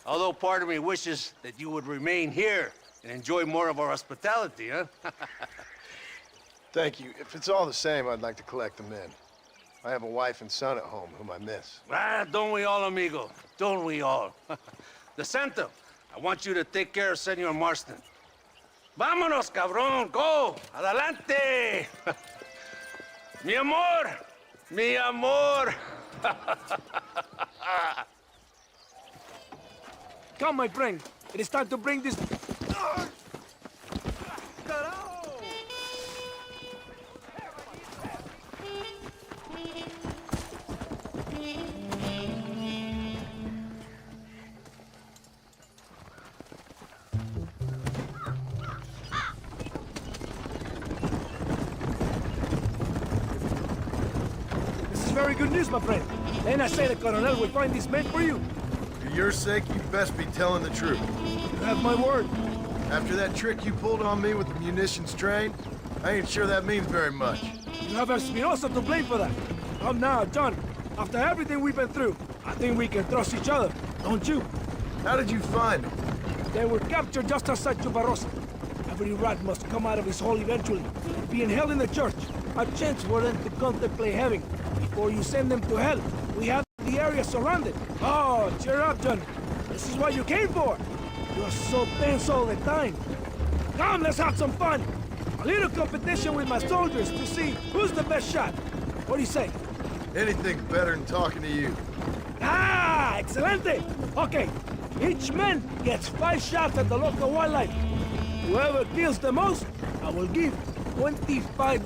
Although part of me wishes that you would remain here and enjoy more of our hospitality, huh? Thank you. If it's all the same, I'd like to collect them in. I have a wife and son at home whom I miss. Don't we all, amigo? Don't we all? The Santa, I want you to take care of Senor Marston. Vámonos, cabrón, go! Adelante! Mi amor! Mi amor! Come, my friend. It is time to bring this... This is very good news, my friend. Then I say the Colonel will find these men for you. For your sake, you best be telling the truth. You have my word. After that trick you pulled on me with the munitions train, I ain't sure that means very much. You have Espinosa to blame for that. I'm now done. After everything we've been through, I think we can trust each other, don't you? How did you find them? They were captured just outside Chuparosa. Every rat must come out of his hole eventually. Being held in the church, a chance for them to contemplate heaven. Before you send them to hell, we have the area surrounded. Oh, cheer up, John. This is what you came for. You're so tense all the time. Come, let's have some fun. A little competition with my soldiers to see who's the best shot. What do you say? Anything's better than talking to you. Ah, excelente. Okay, each man gets 5 shots at the local wildlife. Whoever kills the most, I will give $25.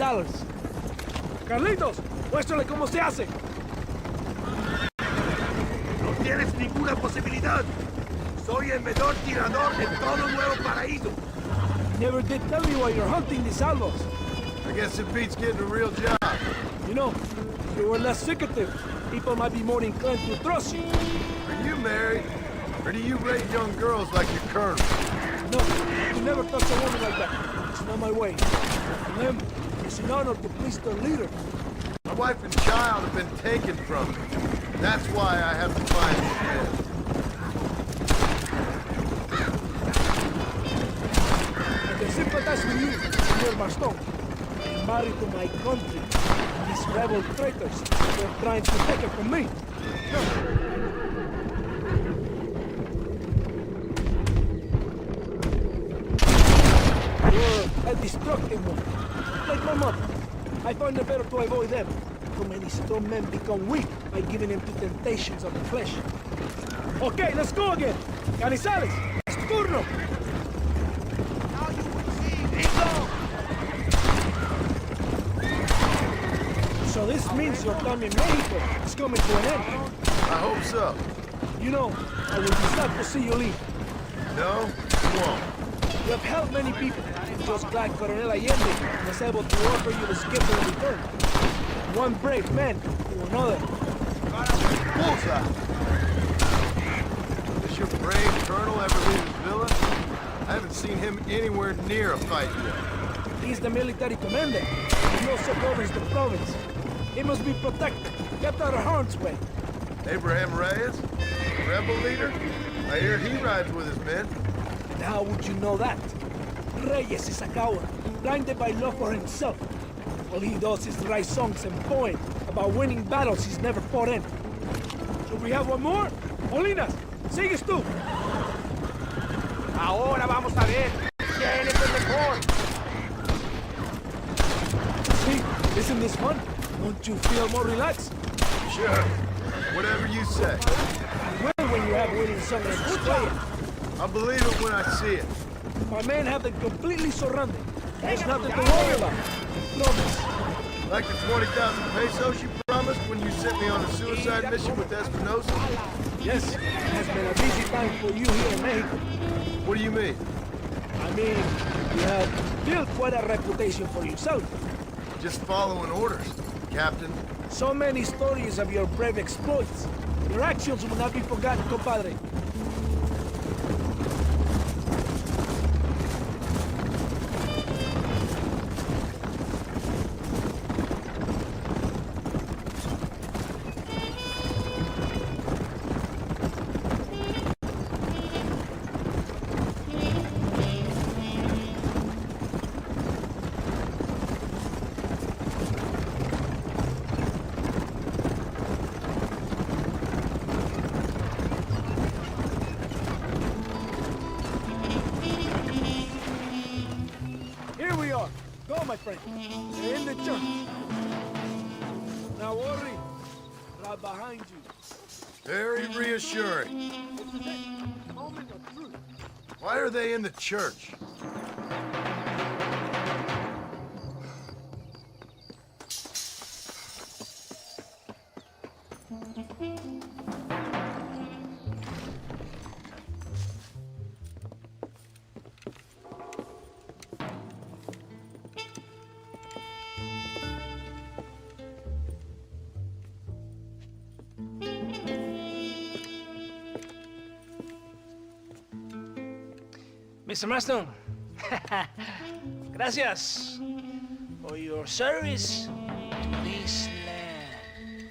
Carlitos, muéstrale cómo se hace. No tienes ninguna posibilidad. Soy el mejor tirador en todo Nuevo Paraíso. Never did tell me why you're hunting these albos. I guess it beats getting a real job. You know, you were less secretive. people might be more inclined to trust you. Are you married? Or do you rape young girls like your colonel? No, you never touch a woman like that. It's not my way. Remember, it's an honor to please the leader. My wife and child have been taken from me. That's why I have to find you. I can sympathize with you, Senor Marston. I am married to my country. These rebel traitors, they're trying to take it from me. No. You're a destructive one, like my mother. I find it better to avoid them. Too many strong men become weak by giving in to temptations of the flesh. Okay, let's go again. Canizales, es turno. So this means your time in Mexico is coming to an end. I hope so. You know, I will be sad to see you leave. No, you won't. You have helped many people. Just glad Colonel Allende was able to offer you the skill in return. One brave man to another. Bullseye! Does your brave colonel ever leave his villa? I haven't seen him anywhere near a fight yet. He's the military commander. He also governs the province. He must be protected, kept out of harm's way. Abraham Reyes? The rebel leader? I hear he rides with his men. And how would you know that? Reyes is a coward, blinded by love for himself. All he does is write songs and poems about winning battles he's never fought in. Should we have one more? Molinas, sigues tú. Ahora vamos a ver quién es el mejor. See, isn't this fun? Don't you feel more relaxed? Sure. Whatever you say. You will when you have winning song and display it. I'll believe it when I see it. My men have them completely surrounded. There's nothing to worry about. Promise. Like the 20,000 pesos you promised when you sent me on a suicide mission with Espinosa? Yes, it has been a busy time for you here in Mexico. What do you mean? I mean, you have built quite a reputation for yourself. Just following orders, Captain. So many stories of your brave exploits. Your actions will not be forgotten, compadre. Go, my friend. They're in the church. Now, Ori, right behind you. Very reassuring. Moment of truth. Why are they in the church? Mr. Marston, gracias for your service to this land.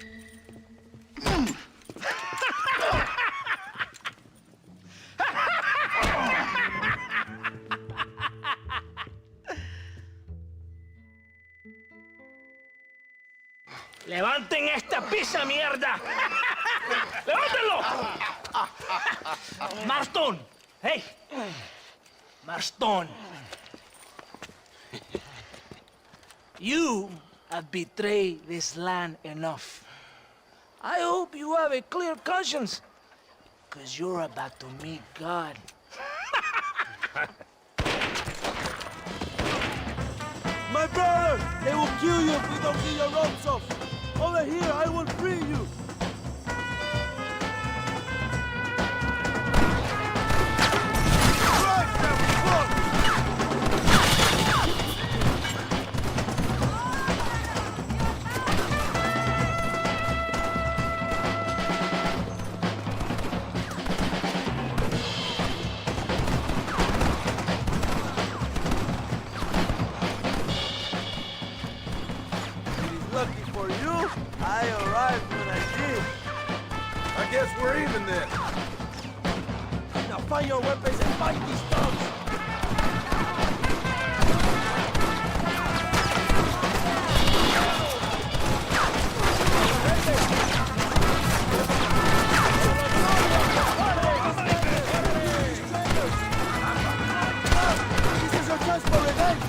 ¡Levanten esta pizza, mierda! ¡Levántenlo! Marston, hey. Marston, you have betrayed this land enough. I hope you have a clear conscience, because you're about to meet God. My brother! They will kill you if you don't get your ropes off! Over here, I will free you! lucky for you, I arrived when I did. I guess we're even then. Now find your weapons and fight these thugs! This is our chance for revenge!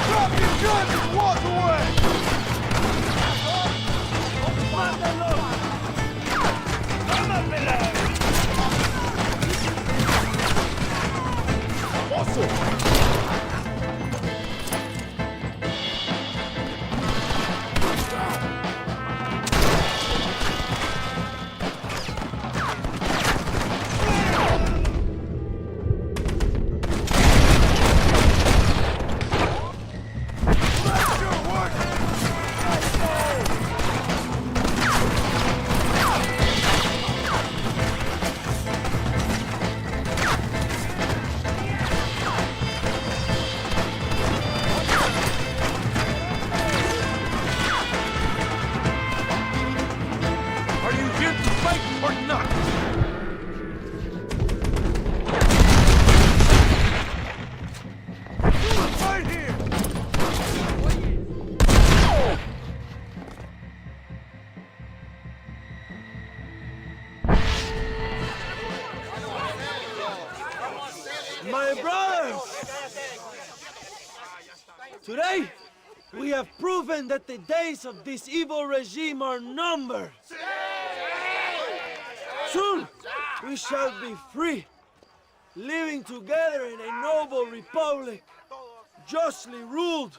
Drop your gun and walk away! Are you here to fight or not? Right here! My brothers! Today, we have proven that the days of this evil regime are numbered. Soon, we shall be free, living together in a noble republic, justly ruled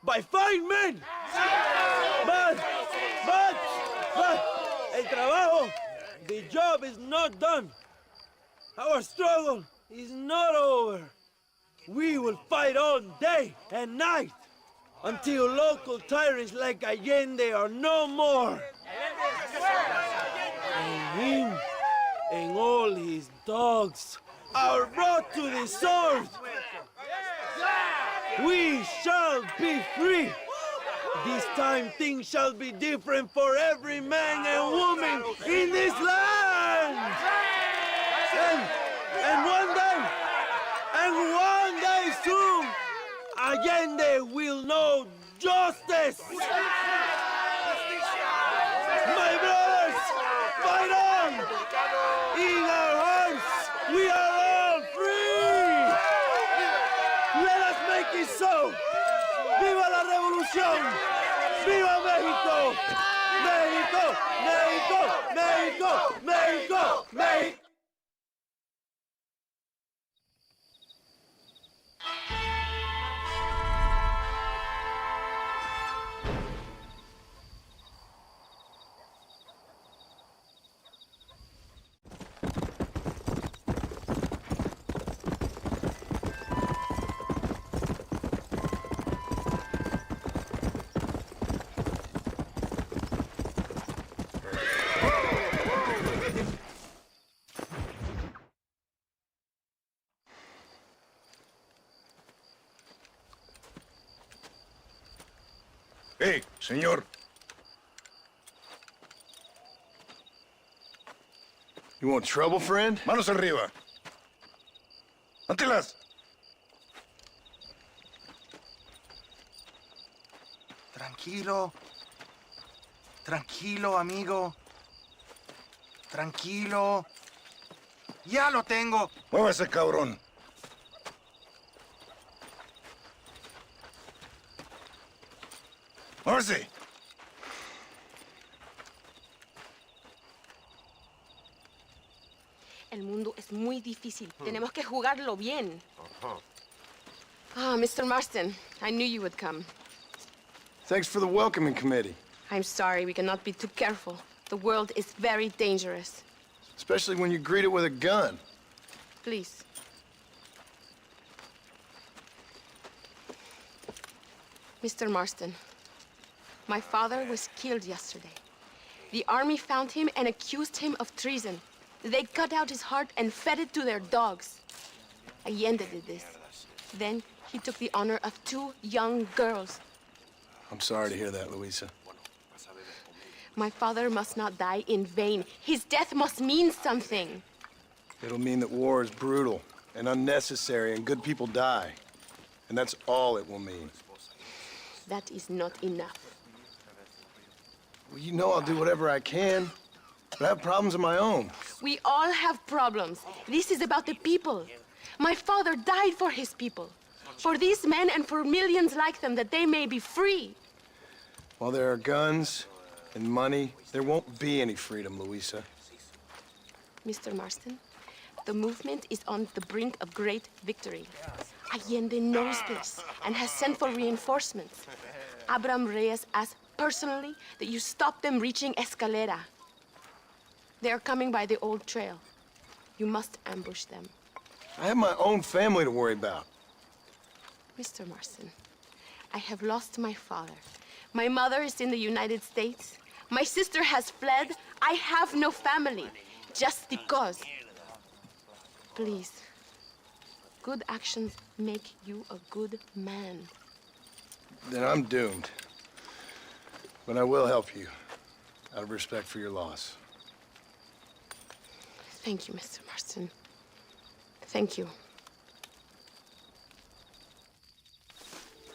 by fine men. But, el trabajo, the job is not done. Our struggle is not over. We will fight all day and night until local tyrants like Allende are no more. And him and all his dogs are brought to the sword. We shall be free. This time things shall be different for every man and woman in this land. And one day soon, Allende will know justice. My brothers, fight on! In our hearts, we are all free! Let us make it so! ¡Viva la revolución! ¡Viva México! ¡México! ¡México! ¡México! ¡México! ¡México! Hey, señor. You want trouble, friend? Manos arriba. Antelas. Tranquilo. Tranquilo, amigo. Tranquilo. Ya lo tengo. Muévase, cabrón. Muévase. El mundo es muy difícil. Tenemos que jugarlo bien. Ah, Mr. Marston, I knew you would come. Thanks for the welcoming committee. I'm sorry, we cannot be too careful. The world is very dangerous. Especially when you greet it with a gun. Please. Mr. Marston, my father was killed yesterday. The army found him and accused him of treason. They cut out his heart and fed it to their dogs. Allende did this. Then he took the honor of 2 young girls. I'm sorry to hear that, Luisa. My father must not die in vain. His death must mean something. It'll mean that war is brutal and unnecessary and good people die. And that's all it will mean. That is not enough. Well, you know I'll do whatever I can, but I have problems of my own. We all have problems. This is about the people. My father died for his people. For these men and for millions like them, that they may be free. While there are guns and money, there won't be any freedom, Luisa. Mr. Marston, the movement is on the brink of great victory. Allende knows this and has sent for reinforcements. Abraham Reyes asked personally that you stop them reaching Escalera. They are coming by the old trail. You must ambush them. I have my own family to worry about. Mr. Marston, I have lost my father. My mother is in the United States. My sister has fled. I have no family, just because. Please, good actions make you a good man. Then I'm doomed. But I will help you, out of respect for your loss. Thank you, Mr. Marston. Thank you.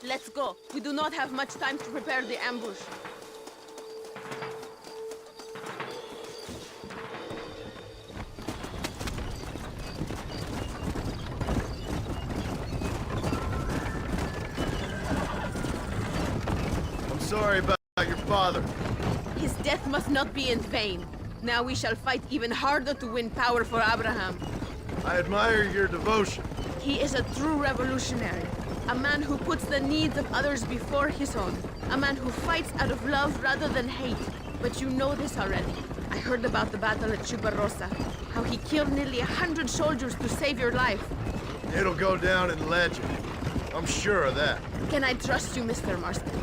Let's go. We do not have much time to prepare the ambush. I'm sorry about your father. His death must not be in vain. Now we shall fight even harder to win power for Abraham. I admire your devotion. He is a true revolutionary. A man who puts the needs of others before his own. A man who fights out of love rather than hate. But you know this already. I heard about the battle at Chuparosa. How he killed nearly 100 soldiers to save your life. It'll go down in legend. I'm sure of that. Can I trust you, Mr. Marston?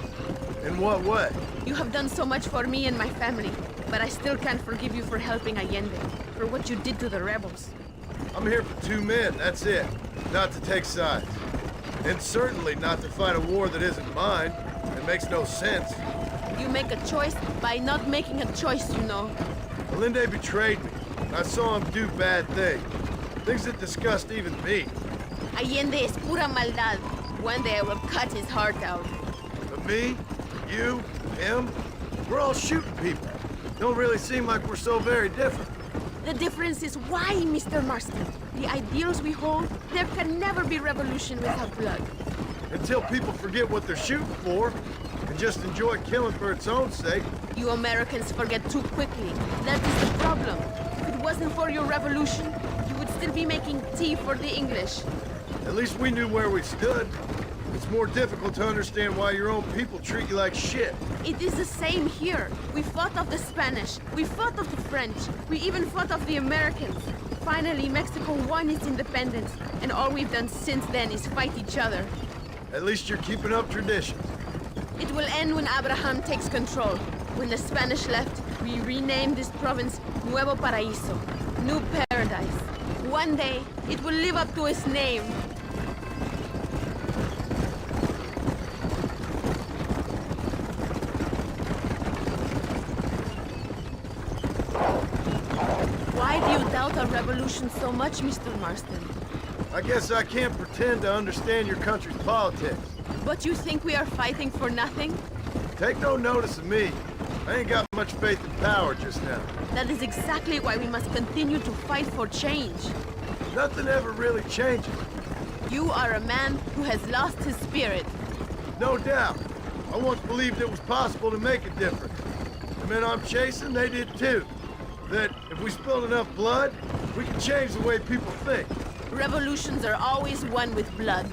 In what way? You have done so much for me and my family. But I still can't forgive you for helping Allende. For what you did to the rebels. I'm here for 2 men, that's it. Not to take sides. And certainly not to fight a war that isn't mine. It makes no sense. You make a choice by not making a choice, you know. Allende betrayed me. I saw him do bad things. Things that disgust even me. Allende es pura maldad. One day I will cut his heart out. But me, you, him, we're all shooting people. Don't really seem like we're so very different. The difference is why, Mr. Marston. The ideals we hold, there can never be revolution without blood. Until people forget what they're shooting for, and just enjoy killing for its own sake. You Americans forget too quickly. That is the problem. If it wasn't for your revolution, you would still be making tea for the English. At least we knew where we stood. It's more difficult to understand why your own people treat you like shit. It is the same here. We fought off the Spanish. We fought off the French. We even fought off the Americans. Finally, Mexico won its independence, and all we've done since then is fight each other. At least you're keeping up traditions. It will end when Abraham takes control. When the Spanish left, we renamed this province Nuevo Paraíso, New Paradise. One day, it will live up to its name. Why do you doubt our revolution so much, Mr. Marston? I guess I can't pretend to understand your country's politics. But you think we are fighting for nothing? Take no notice of me. I ain't got much faith in power just now. That is exactly why we must continue to fight for change. Nothing ever really changes. You are a man who has lost his spirit. No doubt. I once believed it was possible to make a difference. The men I'm chasing, they did too. That if we spilled enough blood, we can change the way people think. Revolutions are always won with blood.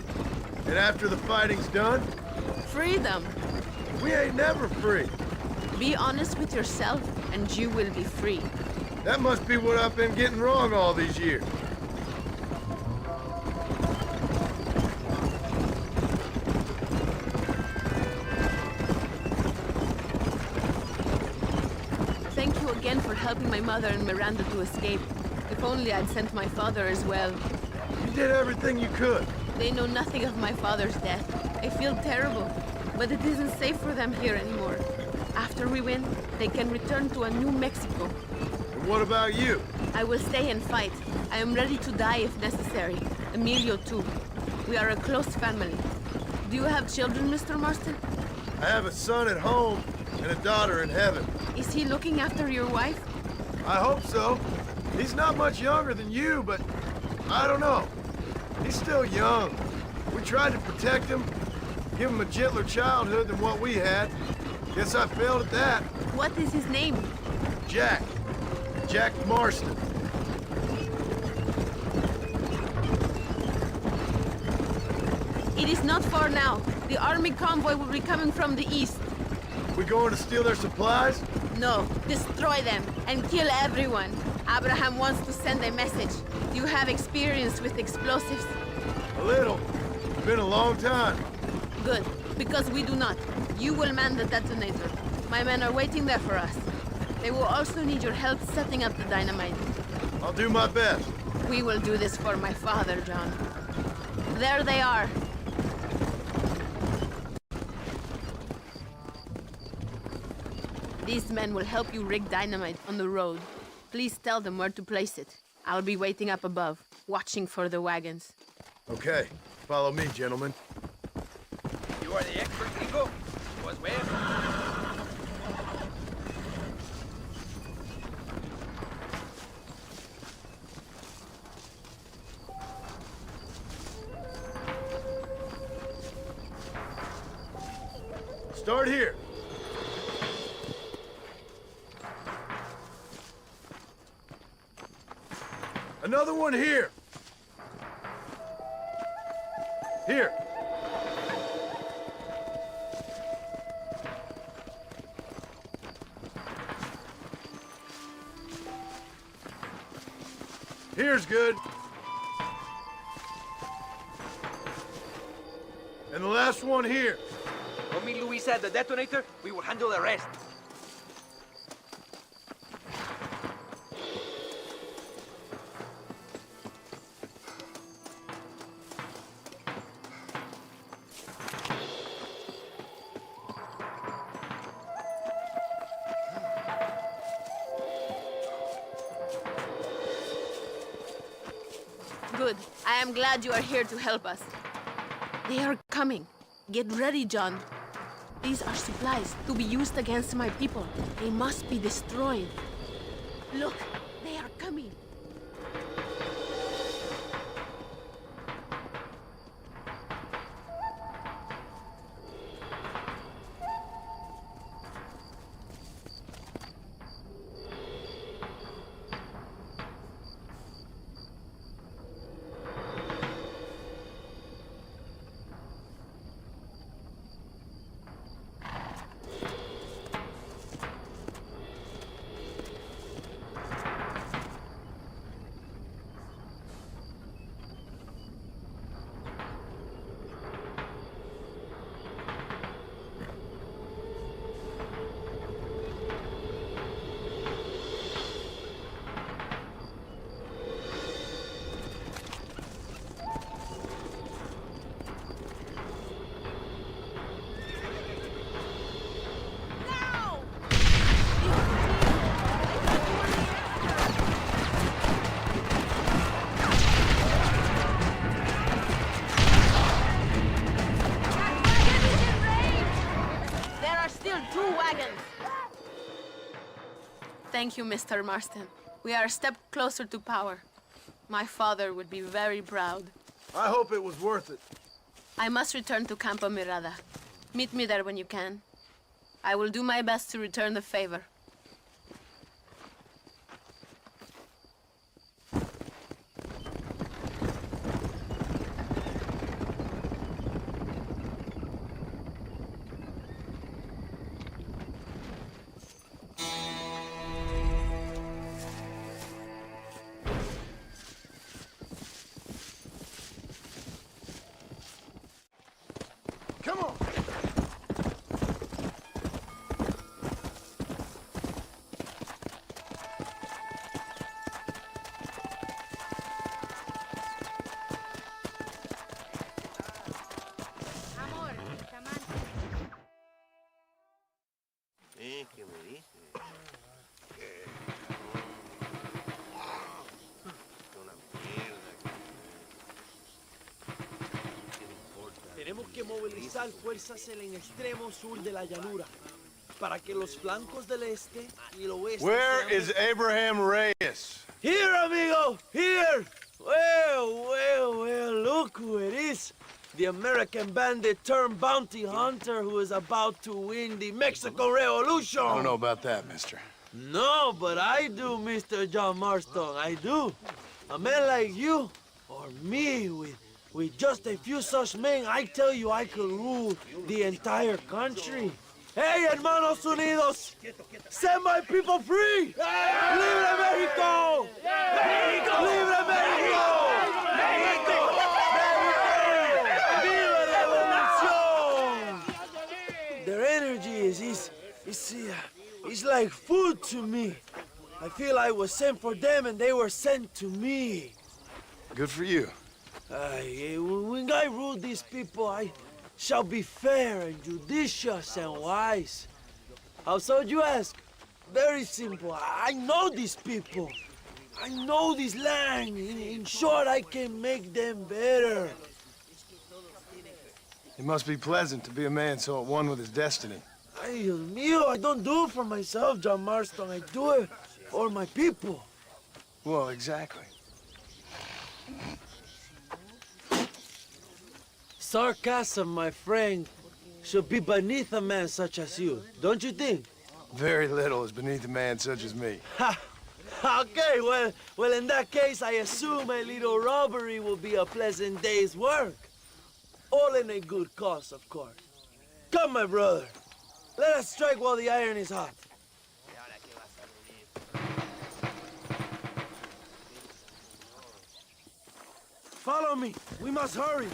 And after the fighting's done? Freedom. We ain't never free. Be honest with yourself, and you will be free. That must be what I've been getting wrong all these years. Thank you again for helping my mother and Miranda to escape. If only I'd sent my father as well. You did everything you could. They know nothing of my father's death. I feel terrible, but it isn't safe for them here anymore. After we win, they can return to a New Mexico. And what about you? I will stay and fight. I am ready to die if necessary. Emilio too. We are a close family. Do you have children, Mr. Marston? I have a son at home and a daughter in heaven. Is he looking after your wife? I hope so. He's not much younger than you, but I don't know. He's still young. We tried to protect him, give him a gentler childhood than what we had. Guess I failed at that. What is his name? Jack. Jack Marston. It is not far now. The army convoy will be coming from the east. We going to steal their supplies? No, destroy them and kill everyone. Abraham wants to send a message. Do you have experience with explosives? A little. It's been a long time. Good, because we do not. You will man the detonator. My men are waiting there for us. They will also need your help setting up the dynamite. I'll do my best. We will do this for my father, John. There they are. These men will help you rig dynamite on the road. Please tell them where to place it. I'll be waiting up above, watching for the wagons. Okay, follow me, gentlemen. You are the expert, Nico? Was well. Start here. Another one here. Here. Here's good. And the last one here. Don't meet Luisa at the detonator? We will handle the rest. Good. I am glad you are here to help us. They are coming. Get ready, John. These are supplies to be used against my people. They must be destroyed. Look, they are coming. Thank you, Mr. Marston. We are a step closer to power. My father would be very proud. I hope it was worth it. I must return to Campo Mirada. Meet me there when you can. I will do my best to return the favor. Come on! que movilizar fuerzas en el extremo sur de la llanura, para que los flancos del este y el oeste... Where is Abraham Reyes? Here, amigo! Here! Well, look who it is. The American bandit turned bounty hunter who is about to win the Mexican Revolution. I don't know about that, mister. No, but I do, Mr. John Marston, I do. A man like you, or me, with just a few such men, I tell you I could rule the entire country. Hey, hermanos unidos! Set my people free! ¡Libre México! ¡México! ¡Libre México! ¡México! ¡Viva la revolución! Their energy is like food to me. I feel I was sent for them and they were sent to me. Good for you. When I rule these people, I shall be fair and judicious and wise. How so, you ask? Very simple. I know these people. I know this land. In short, I can make them better. It must be pleasant to be a man so at one with his destiny. Ay, Dios mío, I don't do it for myself, John Marston. I do it for my people. Well, exactly. Sarcasm, my friend, should be beneath a man such as you, don't you think? Very little is beneath a man such as me. Ha! Okay, well, in that case, I assume a little robbery will be a pleasant day's work. All in a good cause, of course. Come, my brother. Let us strike while the iron is hot. Follow me. We must hurry.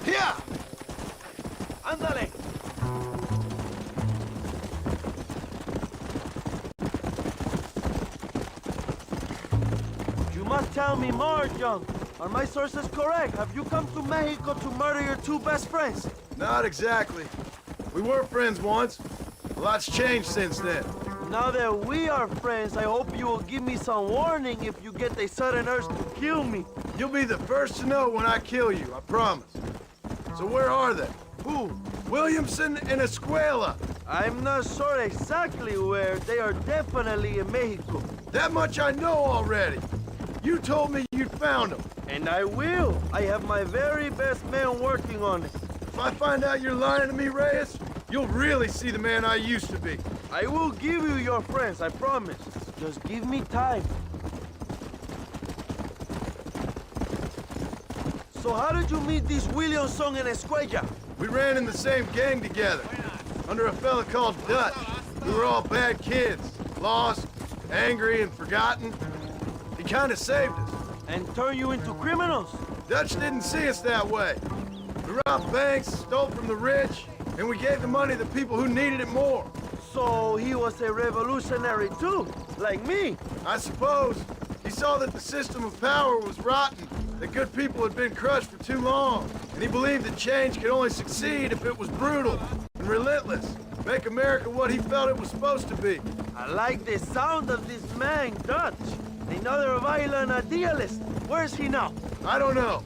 Here! Ándale. You must tell me more, John. Are my sources correct? Have you come to Mexico to murder your two best friends? Not exactly. We were friends once. A lot's changed since then. Now that we are friends, I hope you will give me some warning if you get a sudden urge to kill me. You'll be the first to know when I kill you, I promise. So where are they? Who? Williamson and Escuela. I'm not sure exactly where. They are definitely in Mexico. That much I know already. You told me you'd found them. And I will. I have my very best men working on it. If I find out you're lying to me, Reyes, you'll really see the man I used to be. I will give you your friends, I promise. Just give me time. So how did you meet these Williamson and Escuella? We ran in the same gang together, under a fella called Dutch. We were all bad kids, lost, angry, and forgotten. He kind of saved us. And turned you into criminals? Dutch didn't see us that way. We robbed banks, stole from the rich, and we gave the money to people who needed it more. So he was a revolutionary too, like me? I suppose. He saw that the system of power was rotten, that good people had been crushed for too long, and he believed that change could only succeed if it was brutal and relentless. Make America what he felt it was supposed to be. I like the sound of this man, Dutch. Another violent idealist. Where's he now? I don't know,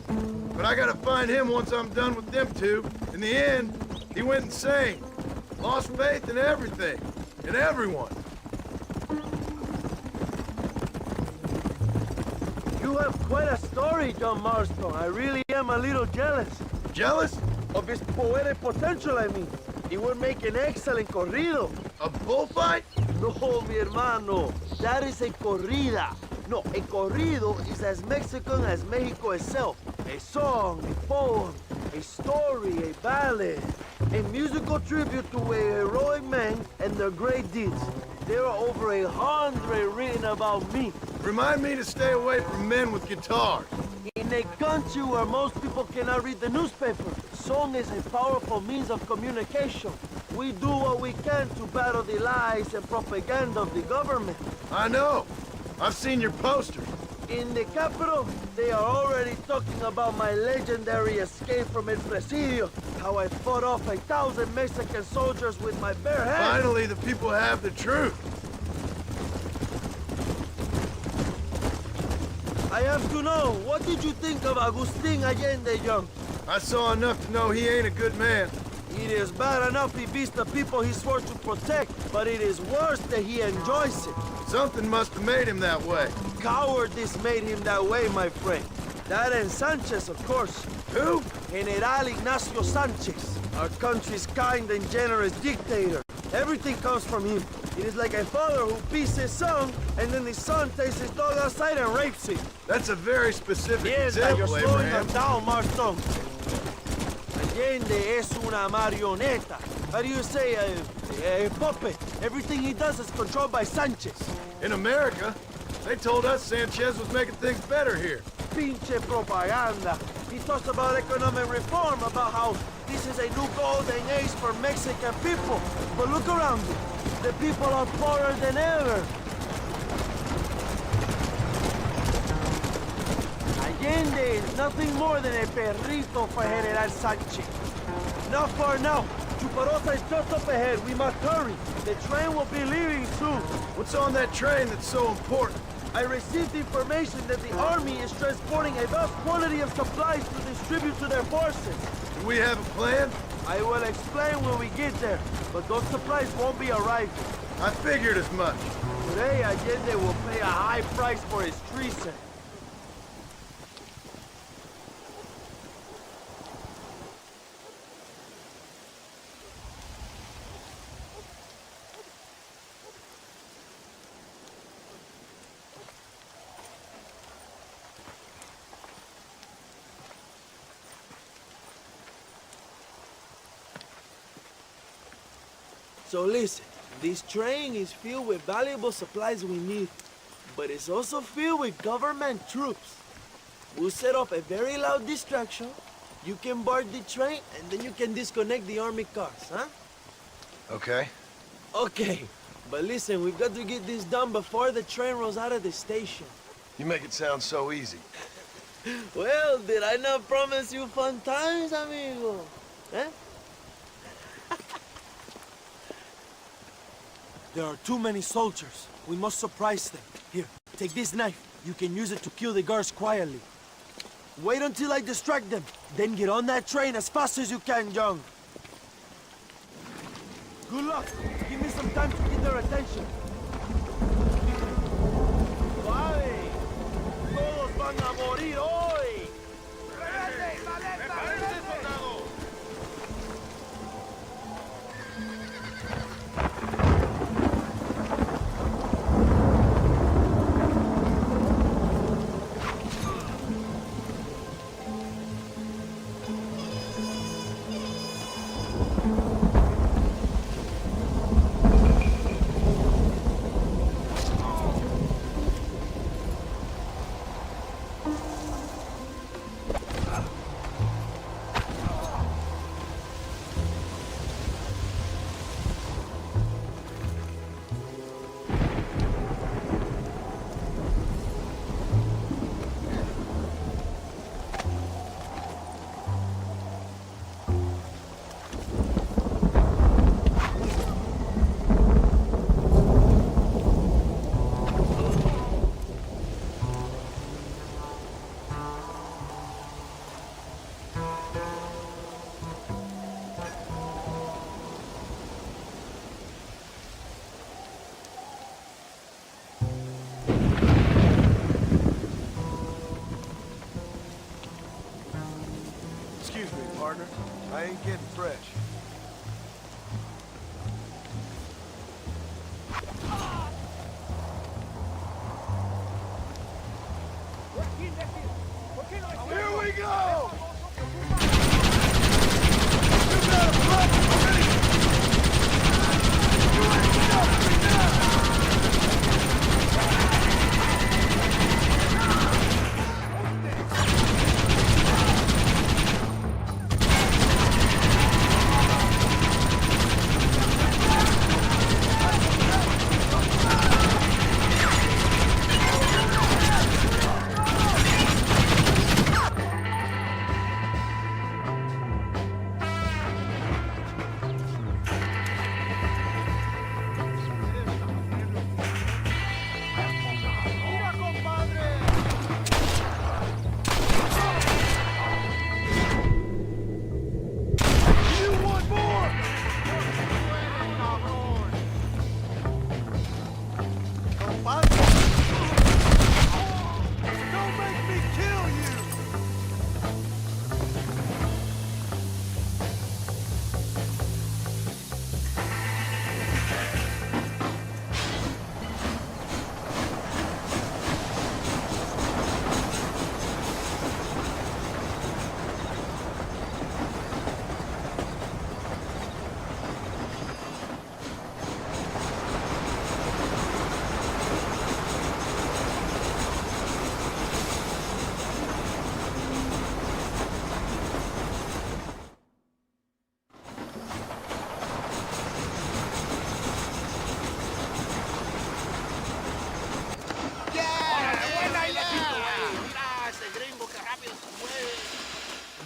but I gotta find him once I'm done with them two. In the end, he went insane. Lost faith in everything, in everyone. You have quite a story, John Marston. I really am a little jealous. Jealous? Of his poetic potential, I mean. He would make an excellent corrido. A bullfight? No, mi hermano. That is a corrida. No, a corrido is as Mexican as Mexico itself. A song, a poem, a story, a ballad. A musical tribute to a heroic man and their great deeds. There are over 100 written about me. Remind me to stay away from men with guitars. In a country where most people cannot read the newspaper, song is a powerful means of communication. We do what we can to battle the lies and propaganda of the government. I know. I've seen your posters. In the capital, they are already talking about my legendary escape from El Presidio, how I fought off 1,000 Mexican soldiers with my bare hands. Finally, the people have the truth. I have to know, what did you think of Agustin Allende, young? I saw enough to know he ain't a good man. It is bad enough he beats the people he swore to protect, but it is worse that he enjoys it. Something must have made him that way. Cowardice made him that way, my friend. That and Sanchez, of course. Who? General Ignacio Sanchez, our country's kind and generous dictator. Everything comes from him. It is like a father who beats his son, and then the son takes his dog outside and rapes him. That's a very specific Yes, example, you're slowing Abraham. them down, Marston. Allende es una marioneta. How do you say, a puppet? Everything he does is controlled by Sanchez. In America, they told us Sanchez was making things better here. Pinche propaganda. He talks about economic reform, about how this is a new golden age for Mexican people. But look around you. The people are poorer than ever. Allende is nothing more than a perrito for General Sanchez. Not far now. Chuparosa is just up ahead. We must hurry. The train will be leaving soon. What's on that train that's so important? I received information that the army is transporting a vast quantity of supplies to distribute to their forces. Do we have a plan? I will explain when we get there, but those supplies won't be arriving. I figured as much. Today, Allende will pay a high price for his treason. So listen, this train is filled with valuable supplies we need, but it's also filled with government troops. We'll set up a very loud distraction. You can board the train, and then you can disconnect the army cars, huh? Okay. Okay, but listen, we've got to get this done before the train rolls out of the station. You make it sound so easy. Well, did I not promise you fun times, amigo? Eh? There are too many soldiers. We must surprise them. Here, take this knife. You can use it to kill the guards quietly. Wait until I distract them. Then get on that train as fast as you can, young. Good luck. Give me some time to get their attention. Vale. Todos van a morir hoy. Excuse me, partner. I ain't getting fresh. Here we go! You better block already! You ain't stopping me now!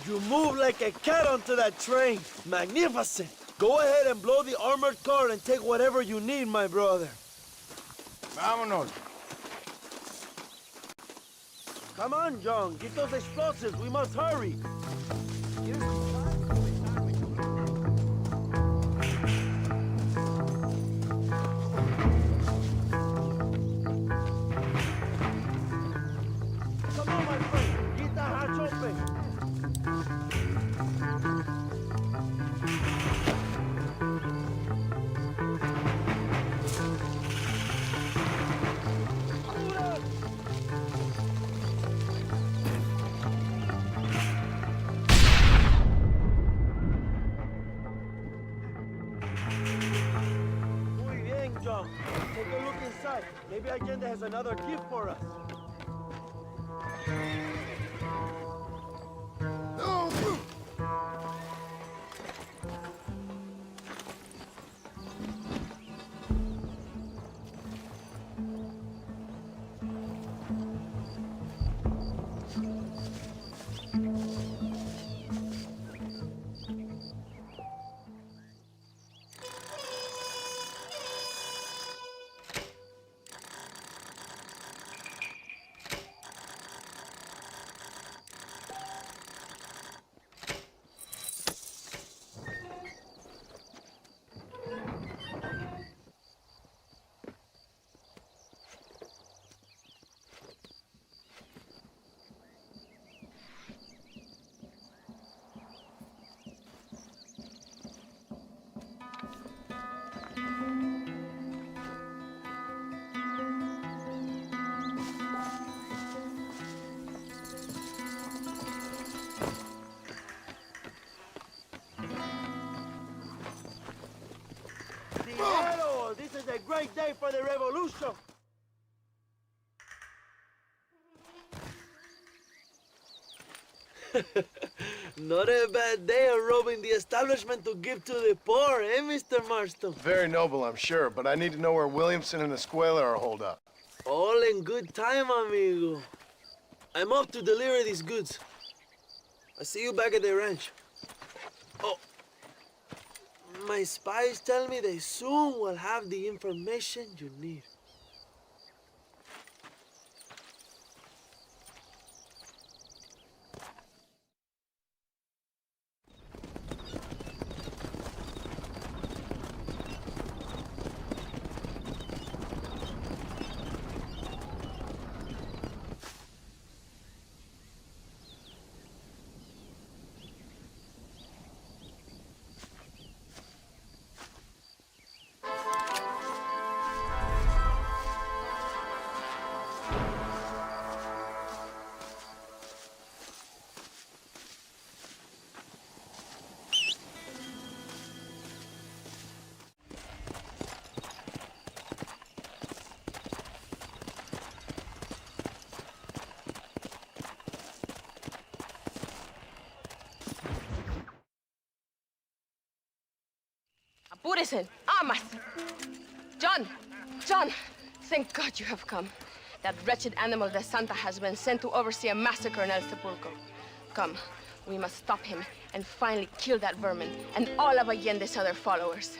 You move like a cat onto that train. Magnificent. Go ahead and blow the armored car and take whatever you need, my brother. Vámonos. Come on, John. Get those explosives. We must hurry. Come on, my friend. Get that hatch open. Muy bien, John. Take a look inside. Maybe Allende has another gift for us. Dinero! This is a great day for the revolution. Not a bad day of robbing the establishment to give to the poor, eh, Mr. Marston? Very noble, I'm sure, but I need to know where Williamson and Escuela are holed up. All in good time, amigo. I'm off to deliver these goods. I'll see you back at the ranch. Oh, my spies tell me they soon will have the information you need. Apúrese, amas! John! John! Thank God you have come. That wretched animal de Santa has been sent to oversee a massacre in El Sepulcro. Come, we must stop him and finally kill that vermin and all of Allende's other followers.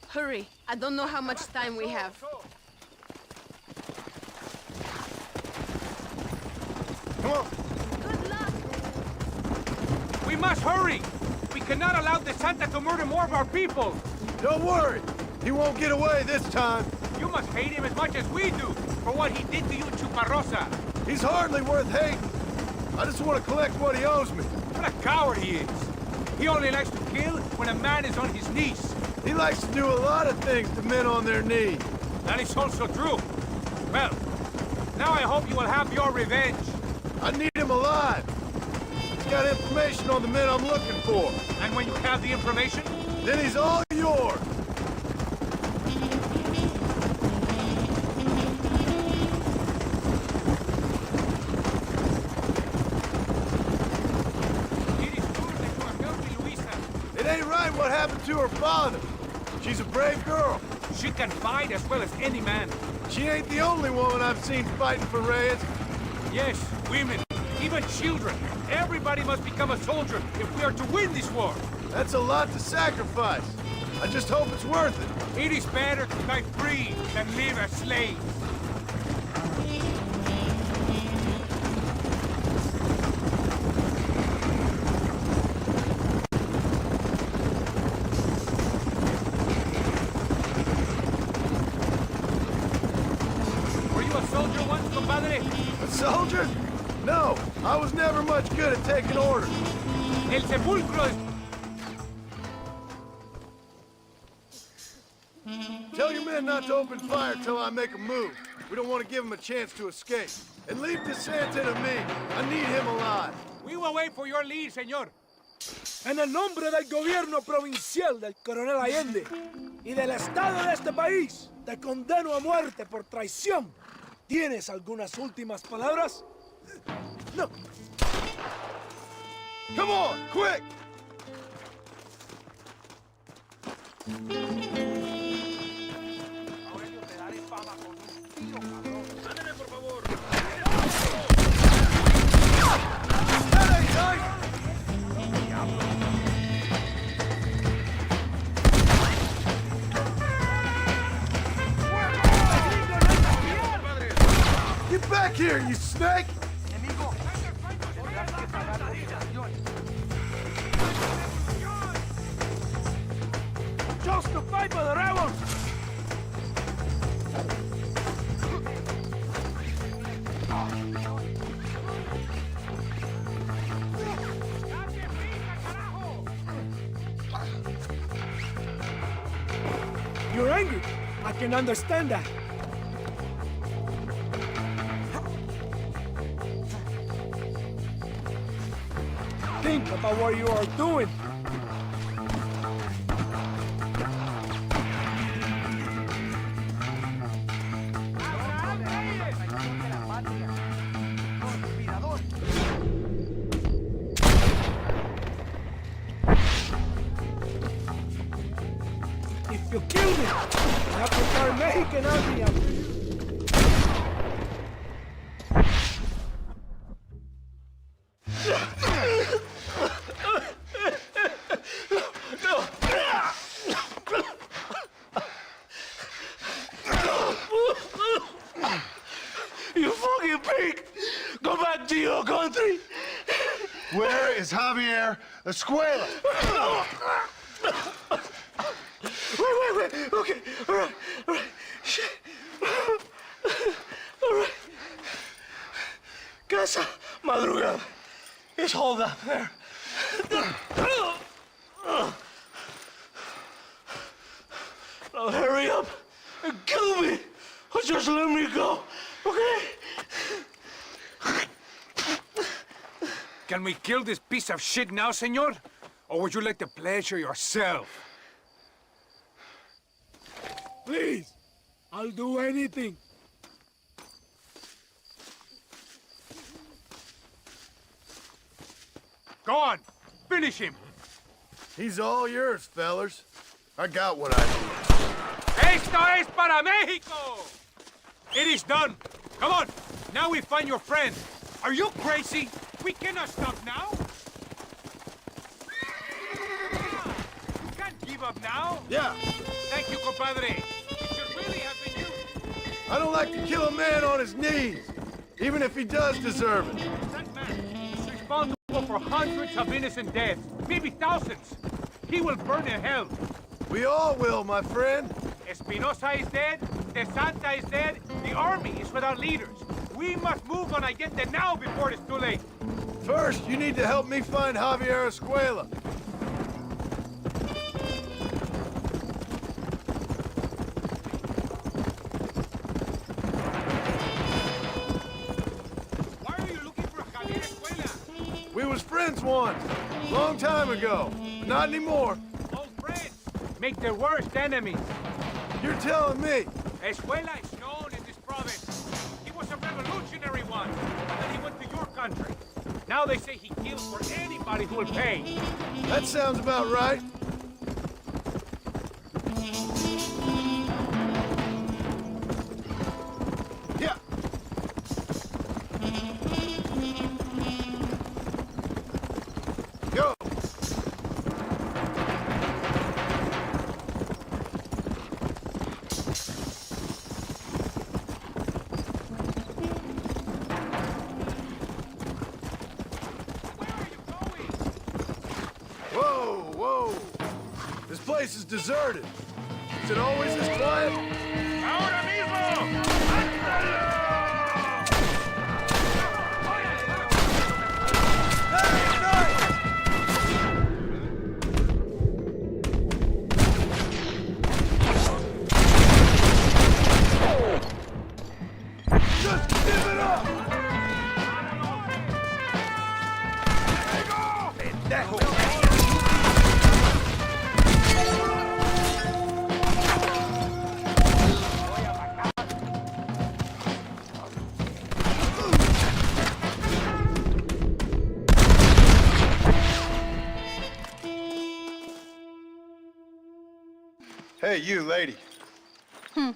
Hurry, I don't know how much time we have. Come on. Good luck! We must hurry! We cannot allow the Santa to murder more of our people! Don't worry. He won't get away this time. You must hate him as much as we do for what he did to you in Chuparrosa. He's hardly worth hating. I just want to collect what he owes me. What a coward he is. He only likes to kill when a man is on his knees. He likes to do a lot of things to men on their knees. That is also true. Well, now I hope you will have your revenge. I need him alive. He's got information on the men I'm looking for. And when you have the information? Then he's all yours. It ain't right what happened to her father. She's a brave girl. She can fight as well as any man. She ain't the only woman I've seen fighting for Reyes. Yes, women, even children. Everybody must become a soldier if we are to win this war. That's a lot to sacrifice. I just hope it's worth it. It is better to die free than live as slaves. Were you a soldier once, compadre? A soldier? No, I was never much good at taking orders. El sepulcro es... Tell your men not to open fire till I make a move. We don't want to give them a chance to escape. And leave DeSanta to me. I need him alive. We will wait for your lead, señor. En el nombre del gobierno provincial del coronel Allende y del Estado de este país, te condeno a muerte por traición. ¿Tienes algunas últimas palabras? No. Come on, quick! Get back here, you snake! Justify by the rebels! You're angry. I can understand that. Think about what you are doing. If you kill me, I have to start making army of you. You fucking pig! Go back to your country! Where is Javier Escuela? Wait. Okay, all right. Shit. All right. Casa Madrugada. It's hold up there. Now hurry up and kill me, or just let me go, okay? Can we kill this piece of shit now, senor? Or would you like the pleasure yourself? Please, I'll do anything. Go on, finish him. He's all yours, fellers. I got what I need. Esto es para Mexico! It is done. Come on, now we find your friend. Are you crazy? We cannot stop now. You can't give up now. Yeah. Thank you, compadre. It should really have been you. I don't like to kill a man on his knees, even if he does deserve it. That man is responsible for hundreds of innocent deaths, maybe thousands. He will burn in hell. We all will, my friend. Espinosa is dead, De Santa is dead, the army is without leaders. We must move on Allende now before it's too late. First, you need to help me find Javier Escuela. Why are you looking for Javier Escuela? We was friends once, long time ago. Not anymore. Old friends make their worst enemies. You're telling me. Escuela is known in this province. He was a revolutionary once, and then he went to your country. Now they say he kills for anybody who will pay. That sounds about right. Yeah. place is deserted. Is it always this quiet? ¡Ahora mismo! Just give it up! Hey, you, lady.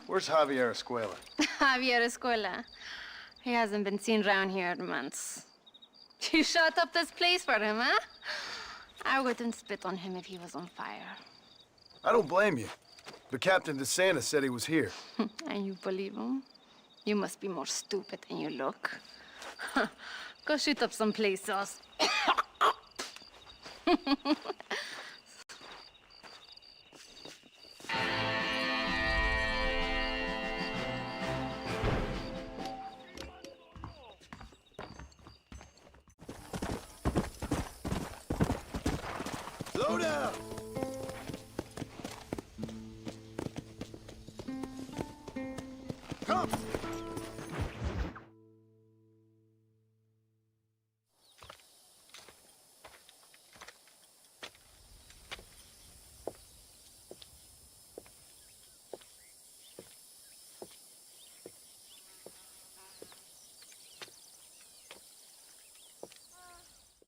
Where's Javier Escuela? Javier Escuela. He hasn't been seen around here in months. You shut up this place for him, huh? I wouldn't spit on him if he was on fire. I don't blame you. But Captain DeSantis said he was here. And you believe him? You must be more stupid than you look. Go shoot up some places. Slow down! Come!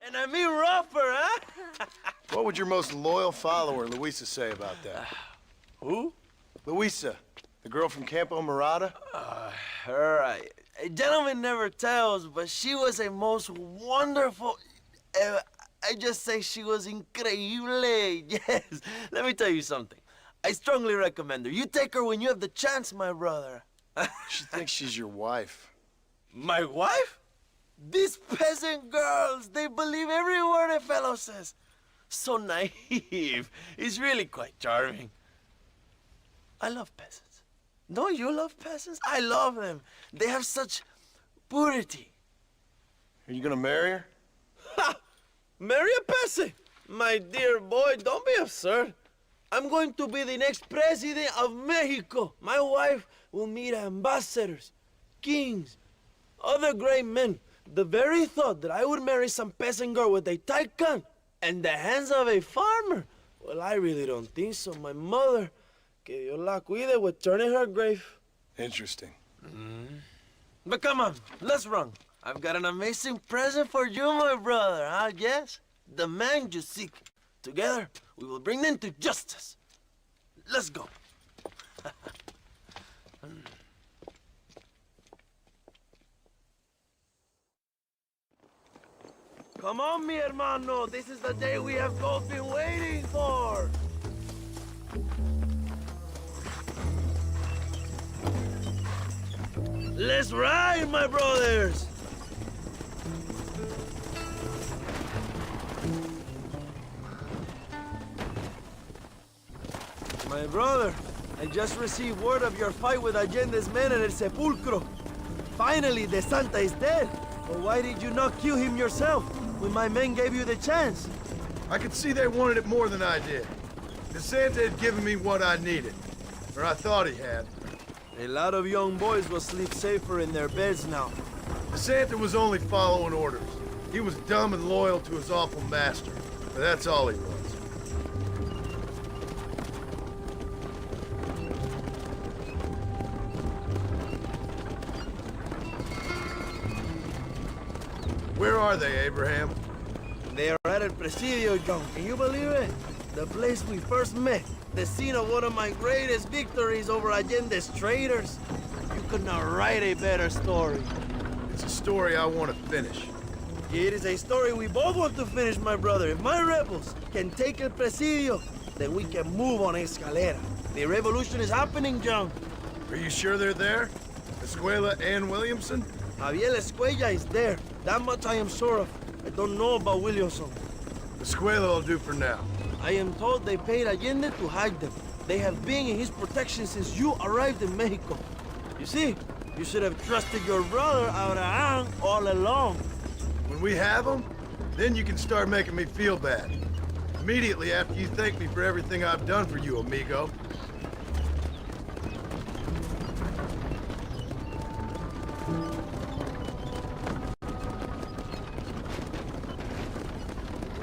And I mean rougher, huh? What would your most loyal follower, Luisa, say about that? Who? Luisa, the girl from Campo Murata? Her, a gentleman never tells, but she was a most wonderful... I just say she was increíble, yes. Let me tell you something. I strongly recommend her. You take her when you have the chance, my brother. She thinks she's your wife. My wife? These peasant girls, they believe every word a fellow says. So naive. It's really quite charming. I love peasants. Don't you love peasants? I love them. They have such purity. Are you gonna marry her? Ha! Marry a peasant? My dear boy, don't be absurd. I'm going to be the next president of Mexico. My wife will meet ambassadors, kings, other great men. The very thought that I would marry some peasant girl with a tight gun and the hands of a farmer, well, I really don't think so. My mother, que Dios la cuide, would turn in her grave. Interesting. But come on, let's run. I've got an amazing present for you, my brother, huh? Yes? The man you seek. Together, we will bring them to justice. Let's go. Come on, mi hermano. This is the day we have both been waiting for. Let's ride, my brothers. My brother, I just received word of your fight with Allende's men at El Sepulcro. Finally, the Santa is dead. But why did you not kill him yourself when my men gave you the chance? I could see they wanted it more than I did. The Santa had given me what I needed. Or I thought he had. A lot of young boys will sleep safer in their beds now. The Santa was only following orders. He was dumb and loyal to his awful master. But that's all he was. Where are they, Abraham? They are at El Presidio, John. Can you believe it? The place we first met. The scene of one of my greatest victories over Allende's traitors. You could not write a better story. It's a story I want to finish. It is a story we both want to finish, my brother. If my rebels can take El Presidio, then we can move on Escalera. The revolution is happening, John. Are you sure they're there? Escuela and Williamson? Javier Escuela is there. That much I am sure of. I don't know about Williamson. Escuela will do for now. I am told they paid Allende to hide them. They have been in his protection since you arrived in Mexico. You see, you should have trusted your brother Abraham all along. When we have them, then you can start making me feel bad. Immediately after you thank me for everything I've done for you, amigo.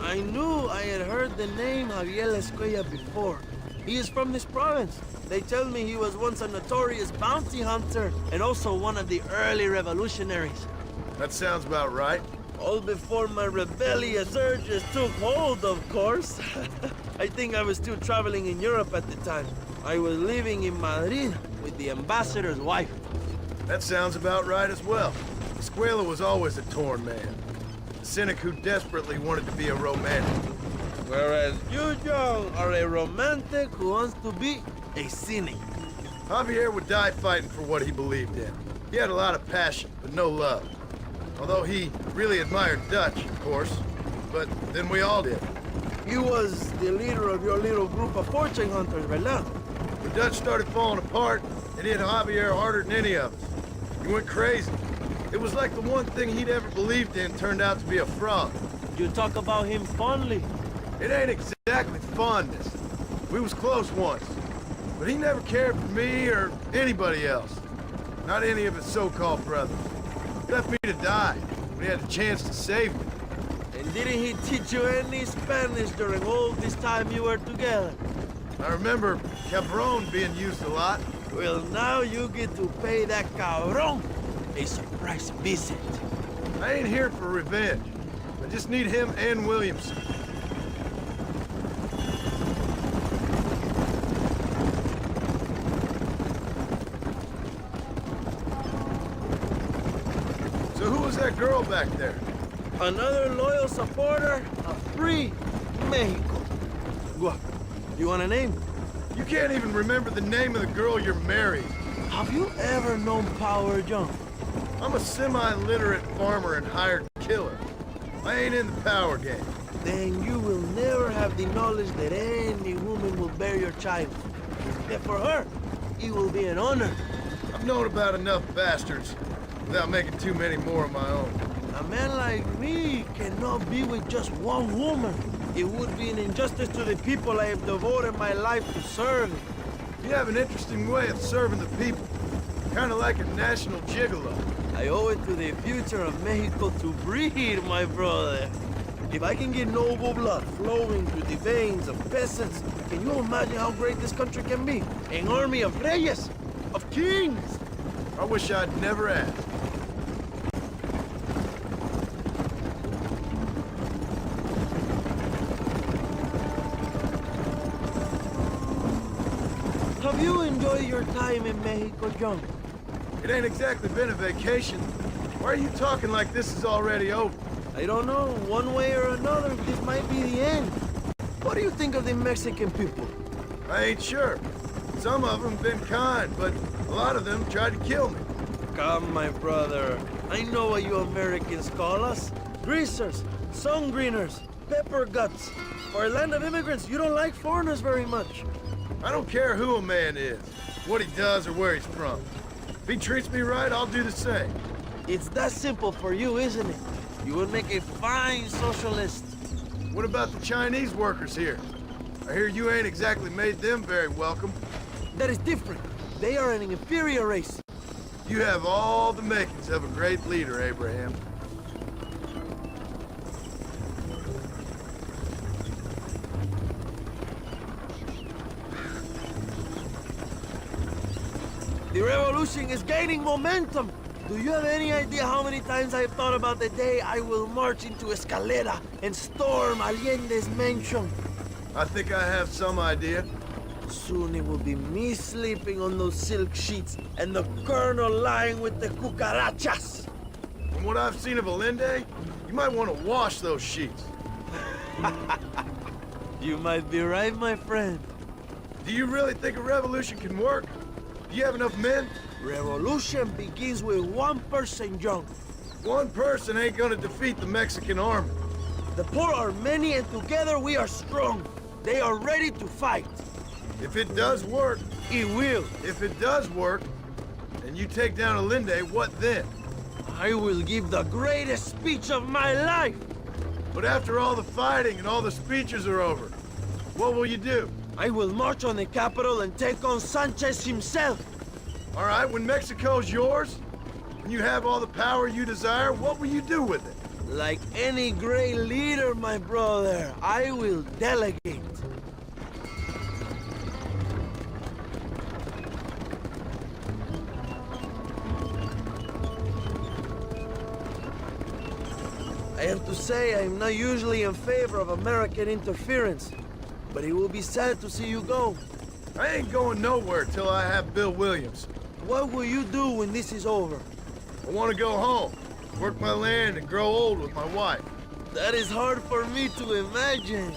I knew I had heard the name Javier Escuella before. He is from this province. They tell me he was once a notorious bounty hunter and also one of the early revolutionaries. That sounds about right. All before my rebellious urges took hold, of course. I think I was still traveling in Europe at the time. I was living in Madrid with the ambassador's wife. That sounds about right as well. Escuela was always a torn man. A cynic who desperately wanted to be a romantic. Whereas you, John, are a romantic who wants to be a cynic. Javier would die fighting for what he believed in. He had a lot of passion, but no love. Although he really admired Dutch, of course. But then we all did. You was the leader of your little group of fortune hunters, ¿verdad? The Dutch started falling apart, it hit Javier harder than any of us. He went crazy. It was like the one thing he'd ever believed in turned out to be a fraud. You talk about him fondly. It ain't exactly fondness. We was close once. But he never cared for me or anybody else. Not any of his so-called brothers. He left me to die when he had the chance to save me. And didn't he teach you any Spanish during all this time you were together? I remember cabron being used a lot. Well, now you get to pay that cabron a surprise visit. I ain't here for revenge. I just need him and Williamson. So who was that girl back there? Another loyal supporter of free Mexico. What? You want a name? You can't even remember the name of the girl you're married. Have you ever known power, John? I'm a semi-literate farmer and hired killer. I ain't in the power game. Then you will never have the knowledge that any woman will bear your child. Yet for her, it will be an honor. I've known about enough bastards without making too many more of my own. A man like me cannot be with just one woman. It would be an injustice to the people I have devoted my life to serve. You have an interesting way of serving the people. Kind of like a national gigolo. I owe it to the future of Mexico to breed, my brother. If I can get noble blood flowing through the veins of peasants, can you imagine how great this country can be? An army of reyes, of kings. I wish I'd never asked. Have you enjoyed your time in Mexico, John? It ain't exactly been a vacation. Why are you talking like this is already over? I don't know. One way or another, this might be the end. What do you think of the Mexican people? I ain't sure. Some of them been kind, but a lot of them tried to kill me. Come, my brother. I know what you Americans call us. Greasers, sun greeners, pepper guts. For a land of immigrants, you don't like foreigners very much. I don't care who a man is, what he does or where he's from. If he treats me right, I'll do the same. It's that simple for you, isn't it? You would make a fine socialist. What about the Chinese workers here? I hear you ain't exactly made them very welcome. That is different. They are an inferior race. You have all the makings of a great leader, Abraham. The revolution is gaining momentum. Do you have any idea how many times I've thought about the day I will march into Escalera and storm Allende's mansion? I think I have some idea. Soon it will be me sleeping on those silk sheets and the colonel lying with the cucarachas. From what I've seen of Allende, you might want to wash those sheets. You might be right, my friend. Do you really think a revolution can work? Do you have enough men? Revolution begins with one person, John. One person ain't gonna defeat the Mexican army. The poor are many and together we are strong. They are ready to fight. If it does work, it will. If it does work, and you take down Allende, what then? I will give the greatest speech of my life. But after all the fighting and all the speeches are over, what will you do? I will march on the capital and take on Sanchez himself. All right, when Mexico's yours, when you have all the power you desire, what will you do with it? Like any great leader, my brother, I will delegate. I have to say, I'm not usually in favor of American interference, but it will be sad to see you go. I ain't going nowhere till I have Bill Williams. What will you do when this is over? I want to go home, work my land, and grow old with my wife. That is hard for me to imagine.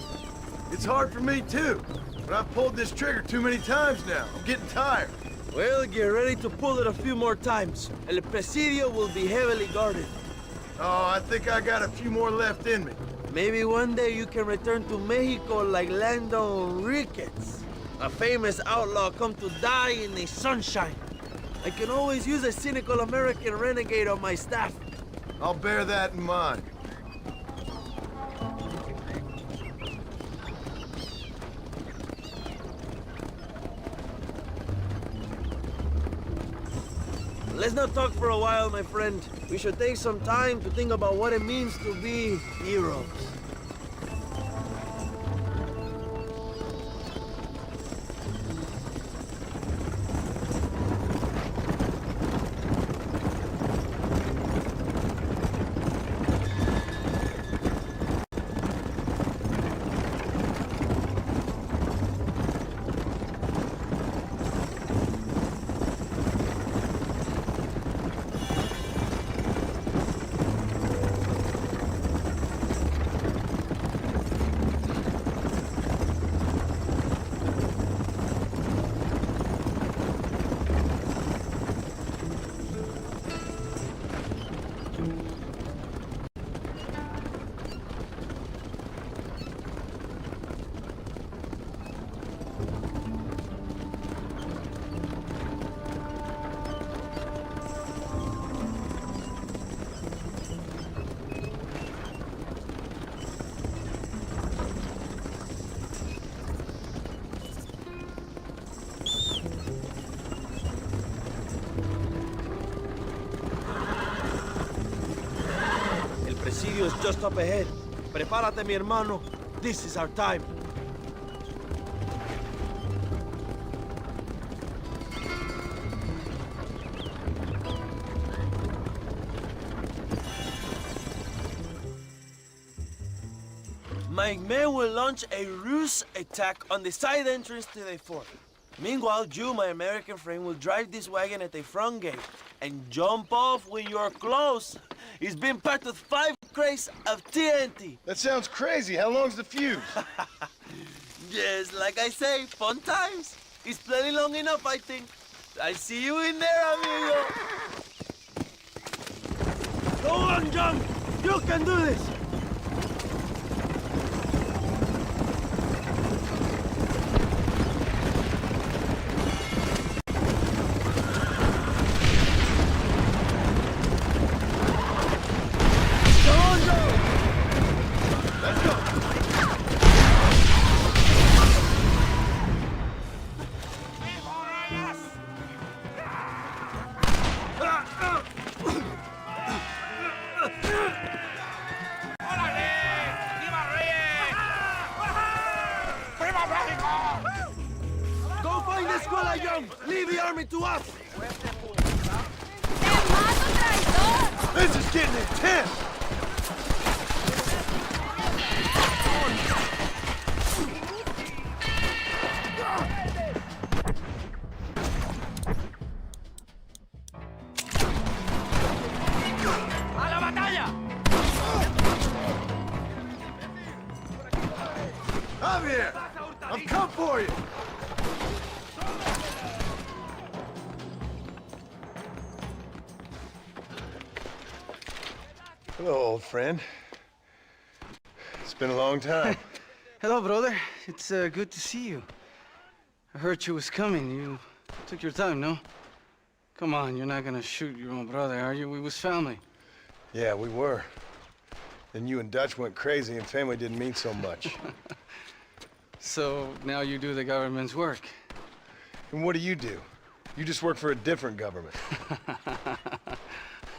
It's hard for me too, but I've pulled this trigger too many times now. I'm getting tired. Well, get ready to pull it a few more times. El Presidio will be heavily guarded. Oh, I think I got a few more left in me. Maybe one day you can return to Mexico like Lando Enriquez, a famous outlaw come to die in the sunshine. I can always use a cynical American renegade on my staff. I'll bear that in mind. Let's not talk for a while, my friend. We should take some time to think about what it means to be heroes. Presidio is just up ahead. Prepárate, mi hermano. This is our time. My men will launch a ruse attack on the side entrance to the fort. Meanwhile, you, my American friend, will drive this wagon at the front gate and jump off when you're close. It's been packed with 5 crates of TNT. That sounds crazy. How long's the fuse? Yes, like I say, fun times. It's plenty long enough, I think. I see you in there, amigo. Go on, John. You can do this. Go find the escuela, Young! Leave the army to us! This is getting intense! ¡A la batalla! Javier! I've come for you! Hello, old friend. It's been a long time. Hello, brother. It's good to see you. I heard you was coming. You took your time, no? Come on, you're not gonna shoot your own brother, are you? We was family. Yeah, we were. Then you and Dutch went crazy and family didn't mean so much. So now you do the government's work. And what do? You just work for a different government.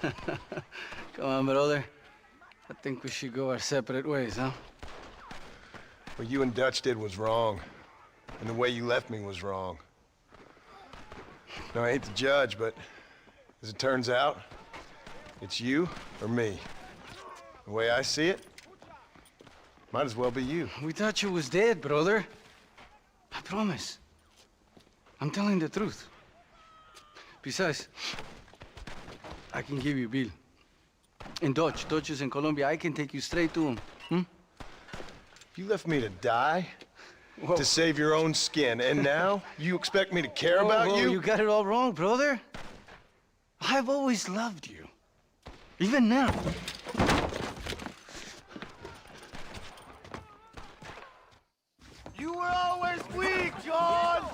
Come on, brother. I think we should go our separate ways, huh? What you and Dutch did was wrong. And the way you left me was wrong. Now, I hate to judge, but as it turns out, it's you or me. The way I see it, might as well be you. We thought you was dead, brother. I promise. I'm telling the truth. Besides, I can give you Bill. And Dutch is in Colombia. I can take you straight to him. You left me to die? Whoa. To save your own skin, and now you expect me to care about you? You got it all wrong, brother. I've always loved you. Even now. You were always weak, John!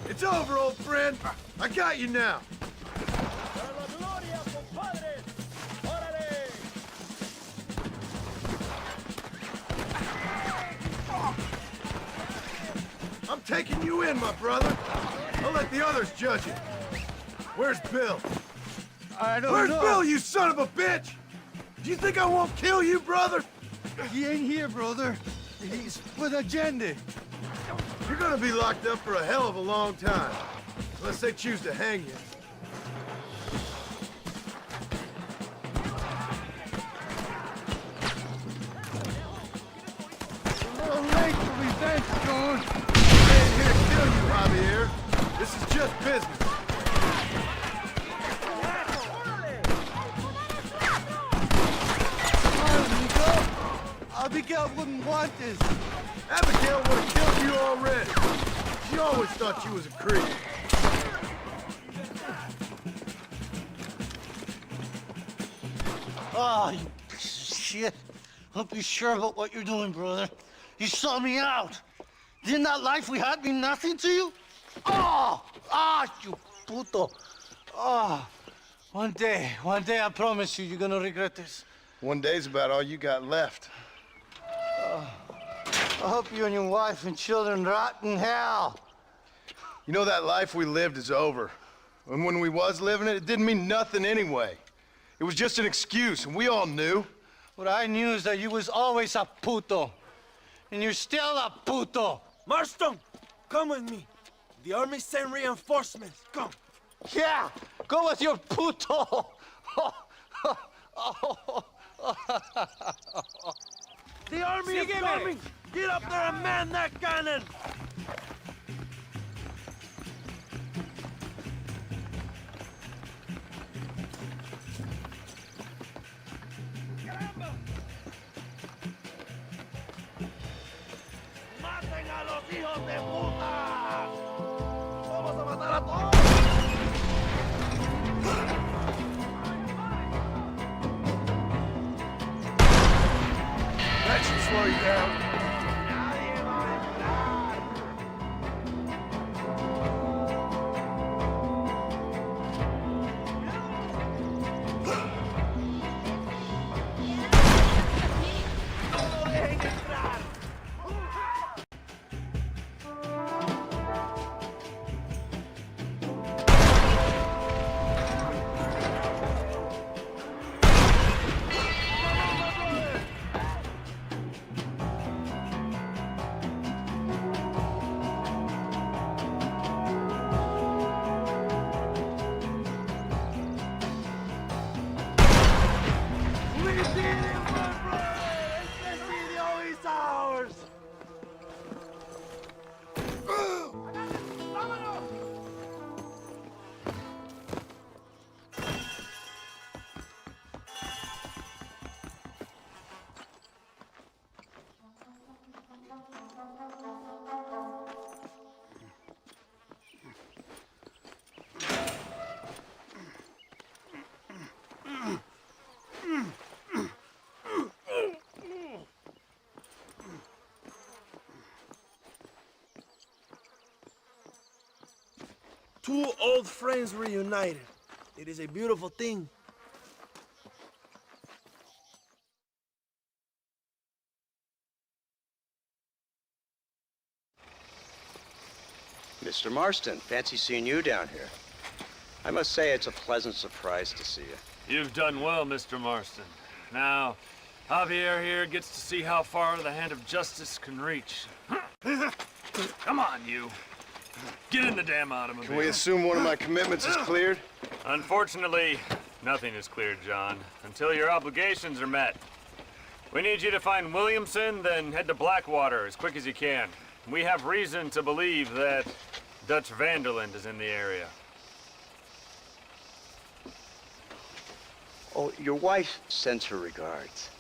It's over, old friend. I got you now. I'm taking you in, my brother. I'll let the others judge it. Where's Bill? I don't know. Where's Bill, you son of a bitch? Do you think I won't kill you, brother? He ain't here, brother. He's with agenda. You're gonna be locked up for a hell of a long time. Unless they choose to hang you. A little late for revenge, John. I ain't here to kill you, Javier. This is just business. Abigail wouldn't want this. Abigail would have killed you already. She always thought you was a creep. Oh, you piece of shit. Don't be sure about what you're doing, brother. You sold me out. Didn't that life we had mean nothing to you? You puto. One day, I promise you, you're gonna regret this. One day's about all you got left. I hope you and your wife and children rot in hell. You know, that life we lived is over. And when we was living it, it didn't mean nothing anyway. It was just an excuse, and we all knew. What I knew is that you was always a puto. And you're still a puto. Marston, come with me. The army sent reinforcements. Come. Yeah, go with your puto. The army is coming. Get up there and man that cannon. ¡Maten a los hijos de puta! ¡Vamos a matar a todos! That should slow you down. Two old friends reunited. It is a beautiful thing. Mr. Marston, fancy seeing you down here. I must say it's a pleasant surprise to see you. You've done well, Mr. Marston. Now, Javier here gets to see how far the hand of justice can reach. Come on, you. Get in the damn automobile. Can we assume one of my commitments is cleared? Unfortunately, nothing is cleared, John, until your obligations are met. We need you to find Williamson, then head to Blackwater as quick as you can. We have reason to believe that Dutch Vanderland is in the area. Oh, your wife sends her regards.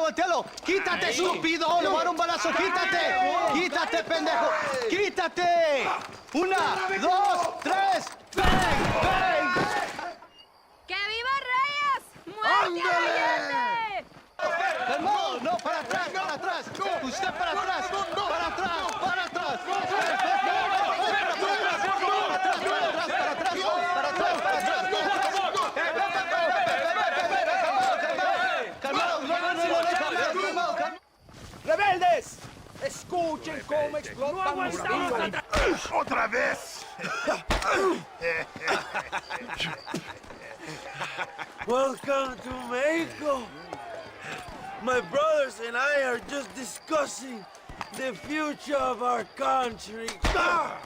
¡Voltealo! ¡Quítate, estúpido! ¡Le voy a dar un balazo! ¡Quítate! ¡Quítate, pendejo! ¡Quítate! ¡Una, dos, tres! ¡Bang! ¡Bang! ¡Que viva Reyes! ¡Muerte a Allende! ¡Calmado! ¡No! ¡Para atrás! ¡Para atrás! ¡Usted para atrás! ¡Para atrás! ¡Para atrás! ¡Rebeldes! ¡Escuchen cómo explotan mis tiros! ¡Otra vez! Welcome to Mexico. My brothers and I are just discussing the future of our country.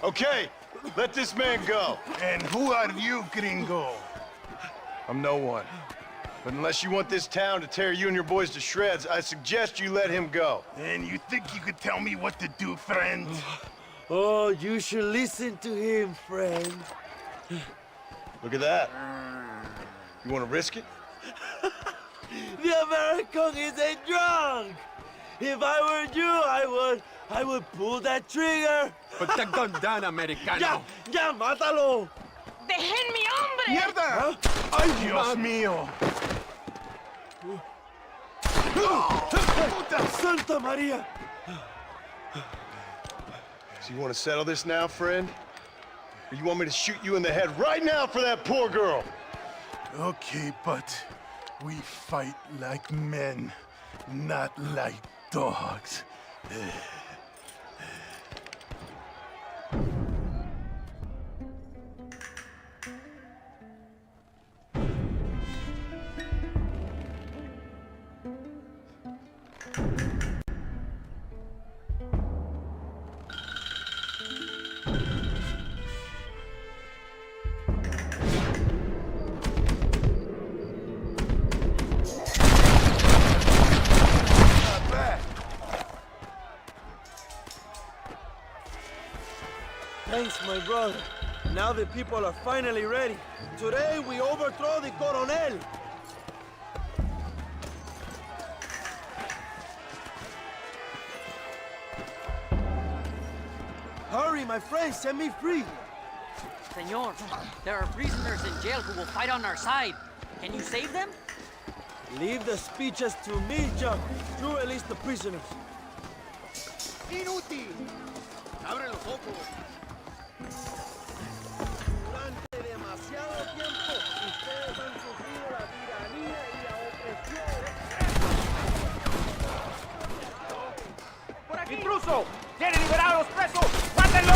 Okay, let this man go. And who are you, gringo? I'm no one. But unless you want this town to tear you and your boys to shreds, I suggest you let him go. And you think you could tell me what to do, friend? Oh, you should listen to him, friend. Look at that. You want to risk it? The American is a drunk. If I were you, I would pull that trigger. Put the gun down, Americano. Ya, mátalo. ¡Dejen mi hombre! ¡Mierda! ¡Ay, Dios mío! ¡Puta Santa María! So you want to settle this now, friend? Or you want me to shoot you in the head right now for that poor girl? Okay, but we fight like men, not like dogs. Thanks, my brother. Now the people are finally ready. Today we overthrow the Coronel. Hurry, my friend, set me free. Senor, there are prisoners in jail who will fight on our side. Can you save them? Leave the speeches to me, John. You release the prisoners. ¡Inútil! ¡Abre los ojos! Durante demasiado tiempo, ustedes han sufrido la tiranía y la opresión. ¡Por aquí! ¡Intruso! ¡Quiere liberar a los presos! ¡Mátenlo!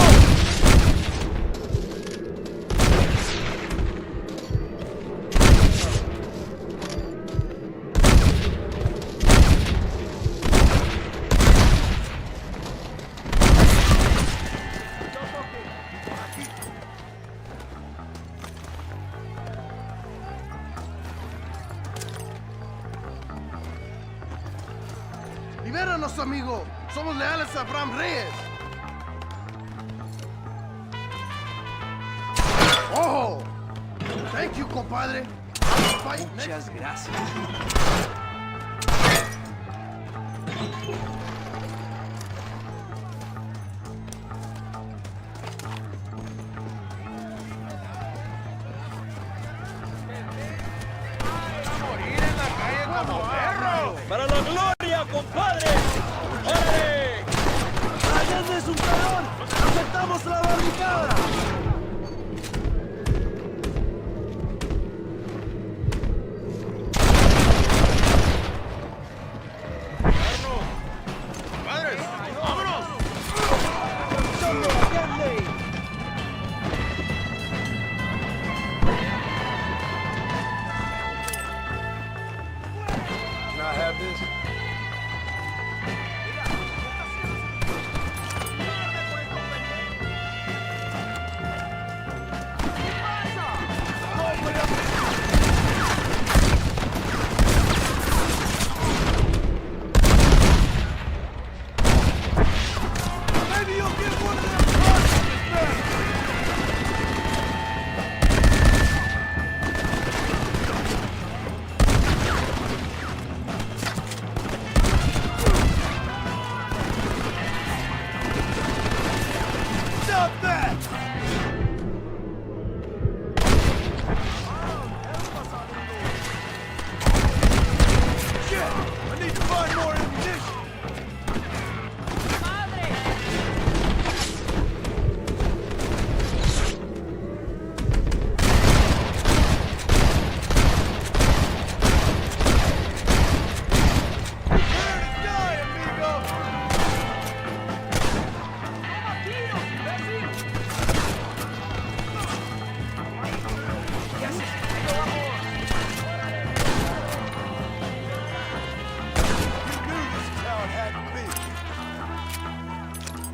Libéranos, amigo. Somos leales a Abraham Reyes. Oh! Thank you, compadre. Muchas gracias. ¡Para la gloria, compadre! ¡Órale! ¡Allende es un cabrón! ¡Aceptamos la barricada! ¡Padres! ¡Vámonos! Can I have this? Maybe you'll get one of them cartridges back! Stop that! Shit! I need to find more ammunition!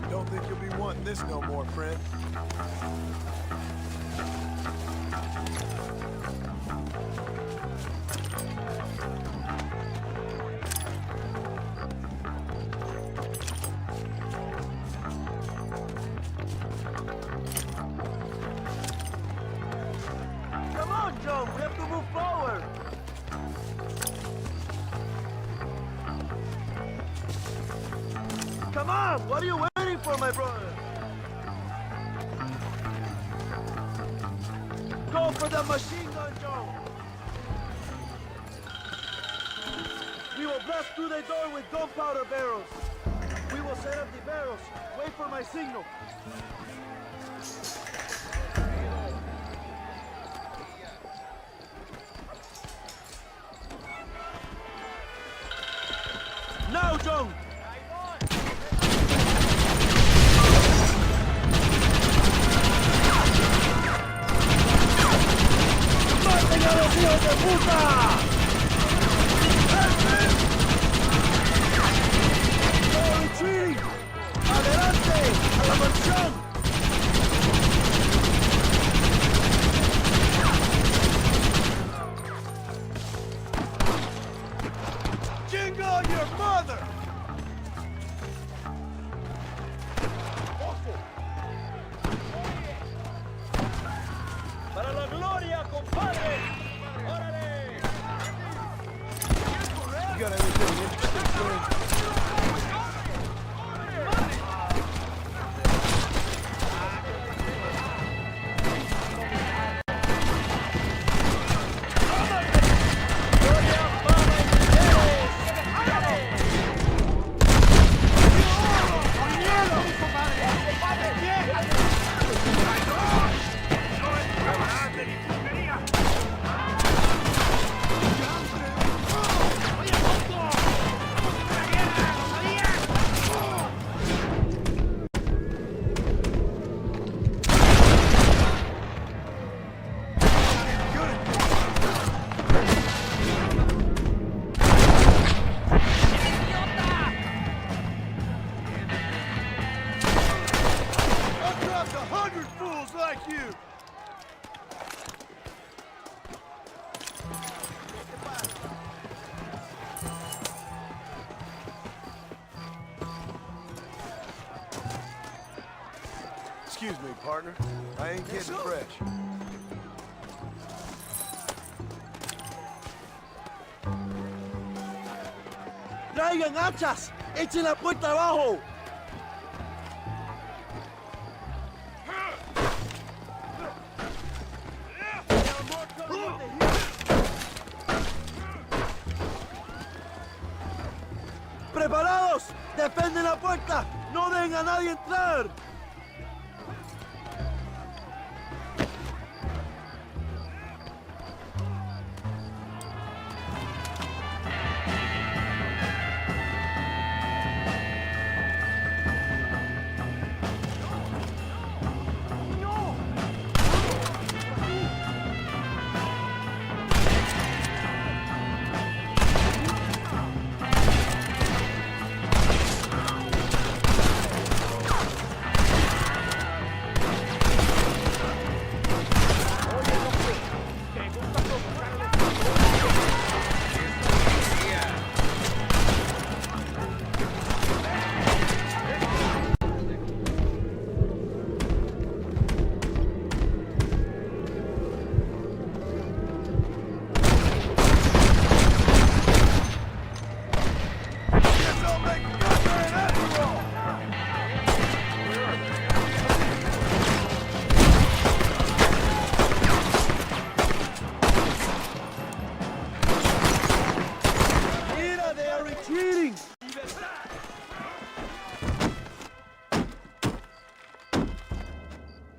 Don't think you'll be wanting this no more, friend. Come on, John! We have to move forward! Come on! What are you waiting for, my brother? Go for the machine gun, John! We will blast through the door with gunpowder barrels. We will set up the barrels. Wait for my signal. Now, John! ¡Maten a los hijos de puta! ¡No retreating! ¡Adelante! ¡A la mansión! Jingle your mother! ¡Para la gloria, compadre! ¡Órale! You got anything interesting, friend? Excuse me, partner. I ain't getting fresh. ¡Traigan hachas! ¡Echen la puerta abajo! ¡Preparados! ¡Defienden la puerta! ¡No dejen a nadie entrar!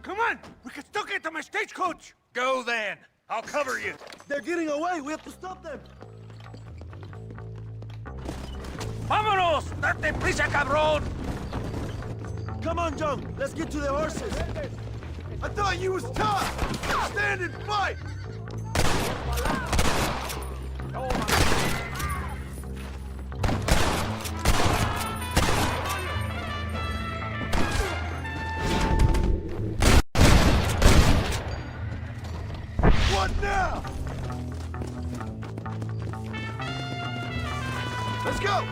Come on! We can still get to my stagecoach! Go then! I'll cover you! They're getting away! We have to stop them! Vámonos! Date prisa, cabrón! Come on, John! Let's get to the horses! I thought you was tough! Stand and fight! What now? Let's go!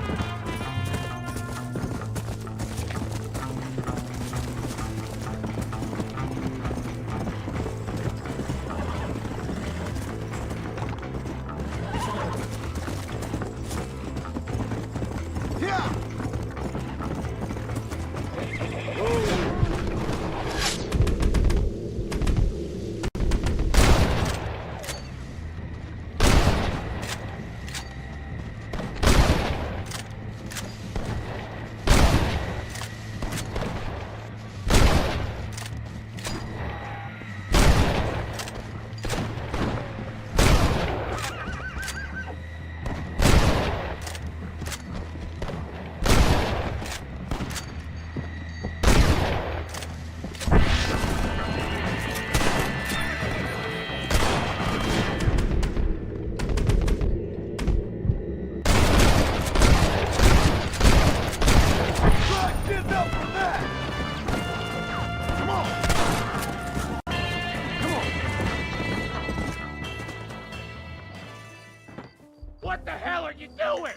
What the hell are you doing?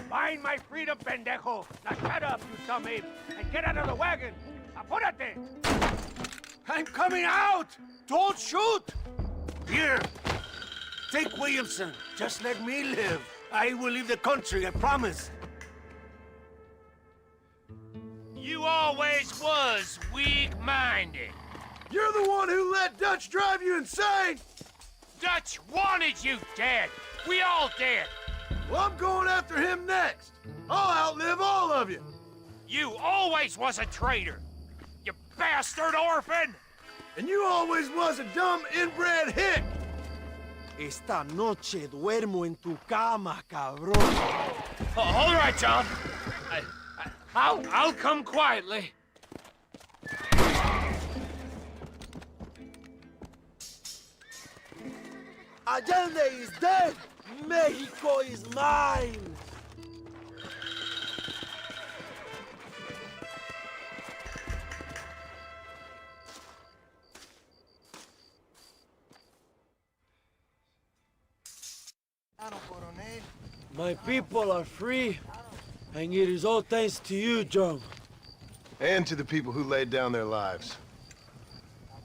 Find my freedom, pendejo! Now shut up, you dumb ape, and get out of the wagon! Apúrate! I'm coming out! Don't shoot! Here! Take Williamson. Just let me live. I will leave the country, I promise. You always was weak-minded. You're the one who let Dutch drive you insane! Dutch wanted you dead. We all did. Well, I'm going after him next. I'll outlive all of you. You always was a traitor. You bastard orphan. And you always was a dumb inbred hick. Esta noche duermo en tu cama, cabrón. Oh, all right, John. I'll come quietly. Allende is dead! Mexico is mine! My people are free, and it is all thanks to you, John. And to the people who laid down their lives.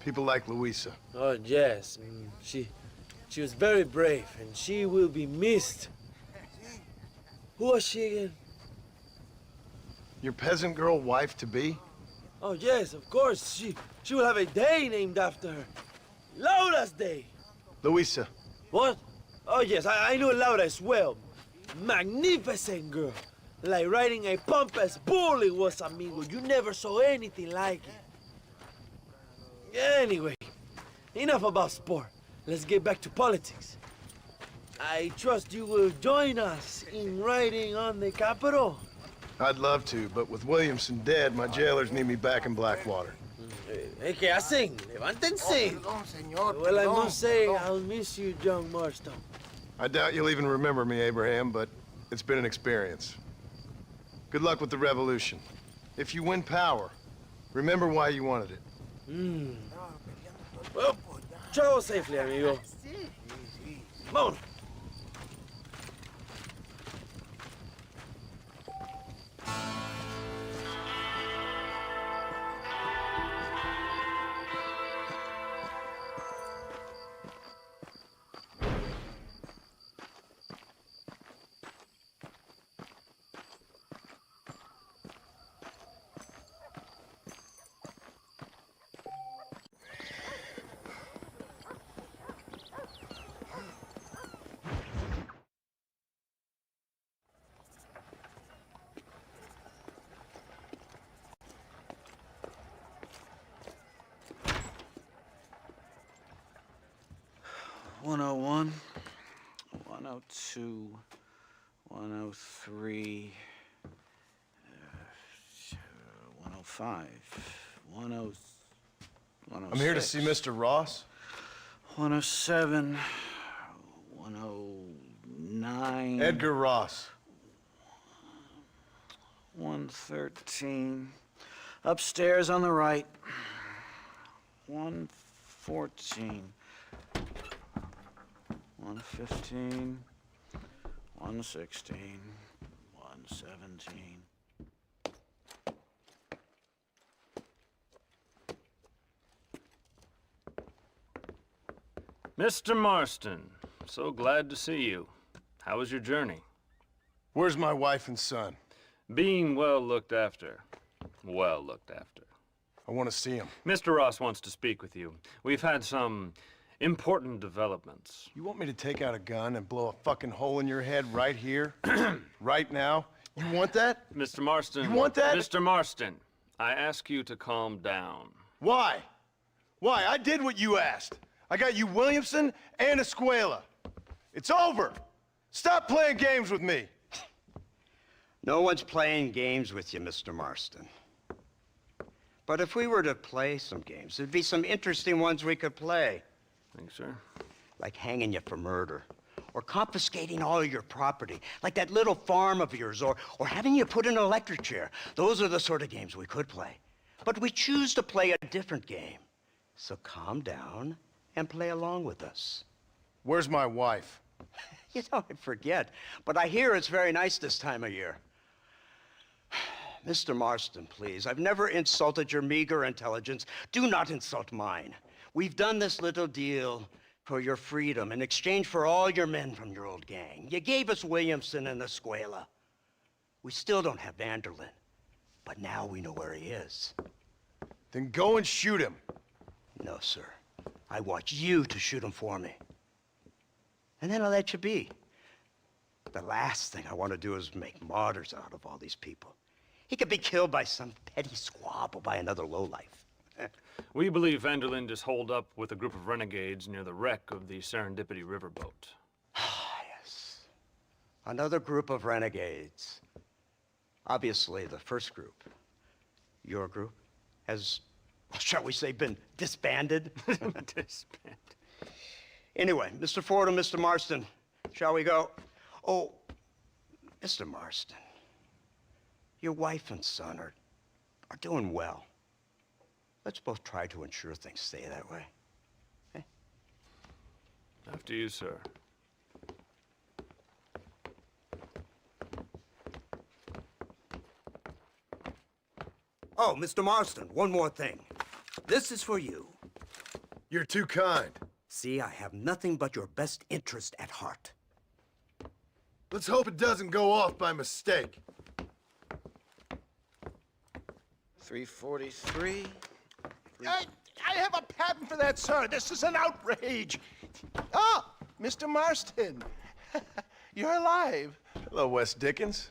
People like Luisa. Oh, yes. She was very brave, and she will be missed. Who was she again? Your peasant girl wife-to-be? Oh, yes, of course. She will have a day named after her. Laura's Day. Luisa. What? Oh, yes, I know Laura as well. Magnificent girl. Like riding a pompous bull it was, amigo. You never saw anything like it. Anyway, enough about sport. Let's get back to politics. I trust you will join us in riding on the Capitol. I'd love to, but with Williamson dead, my jailers need me back in Blackwater. ¿Qué hacen? Levántense. Well, I must say, I'll miss you, John Marston. I doubt you'll even remember me, Abraham, but it's been an experience. Good luck with the revolution. If you win power, remember why you wanted it. Well, travel safely, amigo. Vámonos. $101, $102, $103, $105, $106. I'm here to see Mr. Ross. $107, $109. Edgar Ross. $113. Upstairs on the right. $114. $115. $116. $117. Mr. Marston, so glad to see you. How was your journey? Where's my wife and son? Being well looked after. Well looked after. I want to see him. Mr. Ross wants to speak with you. We've had some important developments. You want me to take out a gun and blow a fucking hole in your head right here? Right now? You want that? Mr. Marston. You want that? Mr. Marston, I ask you to calm down. Why? Why? I did what you asked. I got you Williamson and Escuela. It's over. Stop playing games with me. No one's playing games with you, Mr. Marston. But if we were to play some games, there'd be some interesting ones we could play. Thanks, sir. Like hanging you for murder, or confiscating all your property, like that little farm of yours, or having you put in an electric chair. Those are the sort of games we could play. But we choose to play a different game. So calm down and play along with us. Where's my wife? You know, I forget, but I hear it's very nice this time of year. Mr. Marston, please, I've never insulted your meager intelligence. Do not insult mine. We've done this little deal for your freedom in exchange for all your men from your old gang. You gave us Williamson and Escuela. We still don't have Vanderlyn, but now we know where he is. Then go and shoot him. No, sir. I want you to shoot him for me. And then I'll let you be. The last thing I want to do is make martyrs out of all these people. He could be killed by some petty squabble by another lowlife. We believe Vanderlyn is holed up with a group of renegades near the wreck of the Serendipity riverboat. Yes. Another group of renegades. Obviously, the first group, your group, has, shall we say, been disbanded? Disbanded. Anyway, Mr. Ford and Mr. Marston, shall we go? Oh, Mr. Marston, your wife and son are doing well. Let's both try to ensure things stay that way. Okay? After you, sir. Oh, Mr. Marston, one more thing. This is for you. You're too kind. See, I have nothing but your best interest at heart. Let's hope it doesn't go off by mistake. 343. I have a patent for that, sir. This is an outrage. Ah, Mr. Marston. You're alive. Hello, Wes Dickens.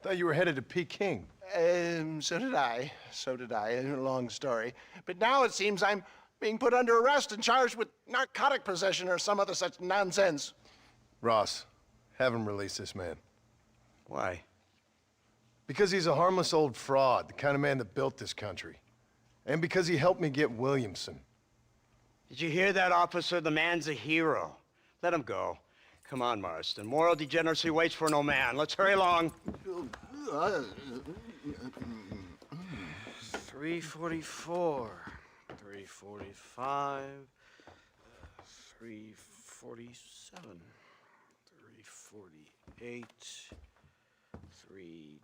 Thought you were headed to Peking. So did I. So did I. A long story. But now it seems I'm being put under arrest and charged with narcotic possession or some other such nonsense. Ross, have him release this man. Why? Because he's a harmless old fraud, the kind of man that built this country. And because he helped me get Williamson. Did you hear that, officer? The man's a hero. Let him go. Come on, Marston. Moral degeneracy waits for no man. Let's hurry along. 344. 345. 347. 348. 3...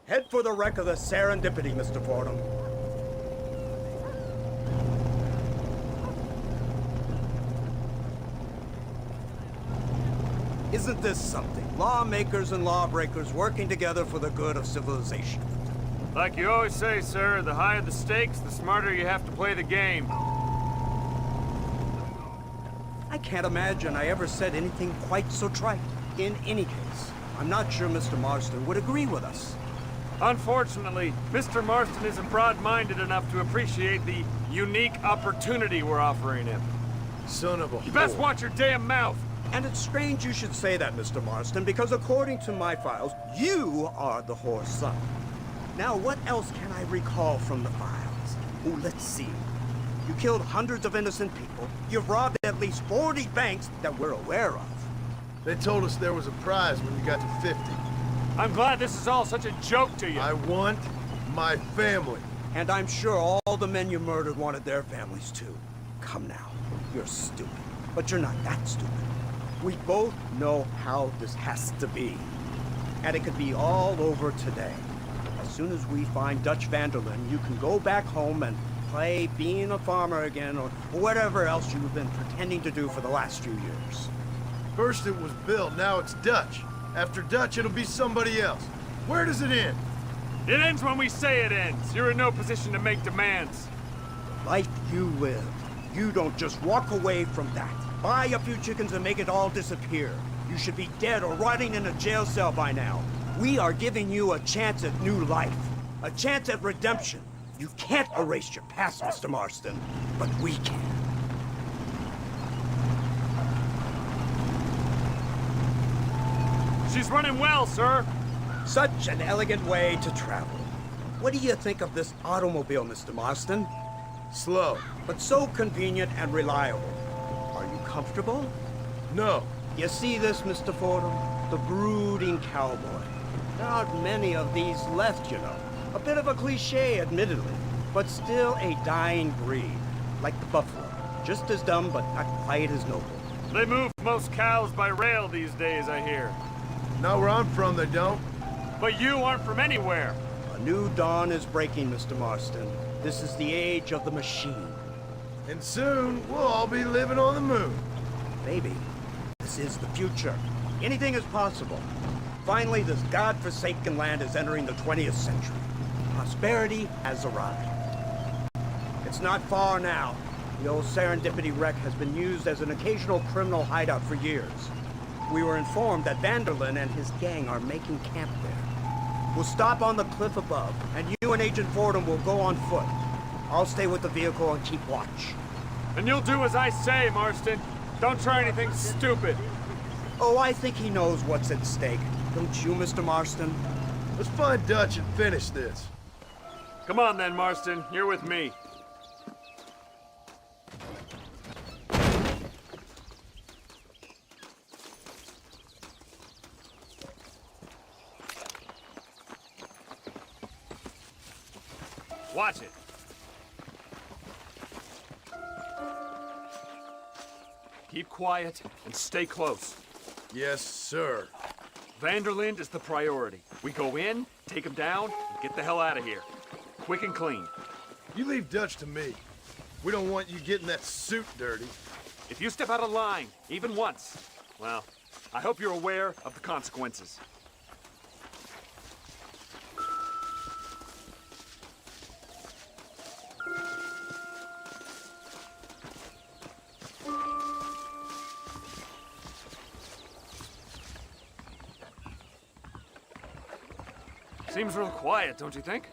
Head for the wreck of the Serendipity, Mr. Fordham. Isn't this something? Lawmakers and lawbreakers working together for the good of civilization. Like you always say, sir, the higher the stakes, the smarter you have to play the game. I can't imagine I ever said anything quite so trite. In any case, I'm not sure Mr. Marston would agree with us. Unfortunately, Mr. Marston isn't broad-minded enough to appreciate the unique opportunity we're offering him. Son of a You best whore. watch your damn mouth! And it's strange you should say that, Mr. Marston, because according to my files, you are the whore's son. Now, what else can I recall from the files? Oh, let's see. You killed hundreds of innocent people. You've robbed at least 40 banks that we're aware of. They told us there was a prize when you got to 50. I'm glad this is all such a joke to you. I want my family. And I'm sure all the men you murdered wanted their families too. Come now, you're stupid. But you're not that stupid. We both know how this has to be. And it could be all over today. As soon as we find Dutch Vanderlyn, you can go back home and play being a farmer again, or whatever else you've been pretending to do for the last few years. First it was Bill, now it's Dutch. After Dutch, it'll be somebody else. Where does it end? It ends when we say it ends. You're in no position to make demands. The life you live, you don't just walk away from that. Buy a few chickens and make it all disappear. You should be dead or rotting in a jail cell by now. We are giving you a chance at new life. A chance at redemption. You can't erase your past, Mr. Marston, but we can. She's running well, sir. Such an elegant way to travel. What do you think of this automobile, Mr. Marston? Slow. But so convenient and reliable. Are you comfortable? No. You see this, Mr. Fordham? The brooding cowboy. There aren't many of these left, you know. A bit of a cliche, admittedly, but still a dying breed. Like the buffalo. Just as dumb, but not quite as noble. They move most cows by rail these days, I hear. Not where I'm from, they don't. But you aren't from anywhere. A new dawn is breaking, Mr. Marston. This is the age of the machine. And soon, we'll all be living on the moon. Baby, this is the future. Anything is possible. Finally, this godforsaken land is entering the 20th century. Prosperity has arrived. It's not far now. The old Serendipity wreck has been used as an occasional criminal hideout for years. We were informed that Vanderlyn and his gang are making camp there. We'll stop on the cliff above, and you and Agent Fordham will go on foot. I'll stay with the vehicle and keep watch. And you'll do as I say, Marston. Don't try anything stupid. Oh, I think he knows what's at stake. Don't you, Mr. Marston? Let's find Dutch and finish this. Come on then, Marston. You're with me. Watch it. Keep quiet and stay close. Yes, sir. Vanderlind is the priority. We go in, take him down, and get the hell out of here. Quick and clean. You leave Dutch to me. We don't want you getting that suit dirty. If you step out of line, even once, well, I hope you're aware of the consequences. Seems real quiet, don't you think?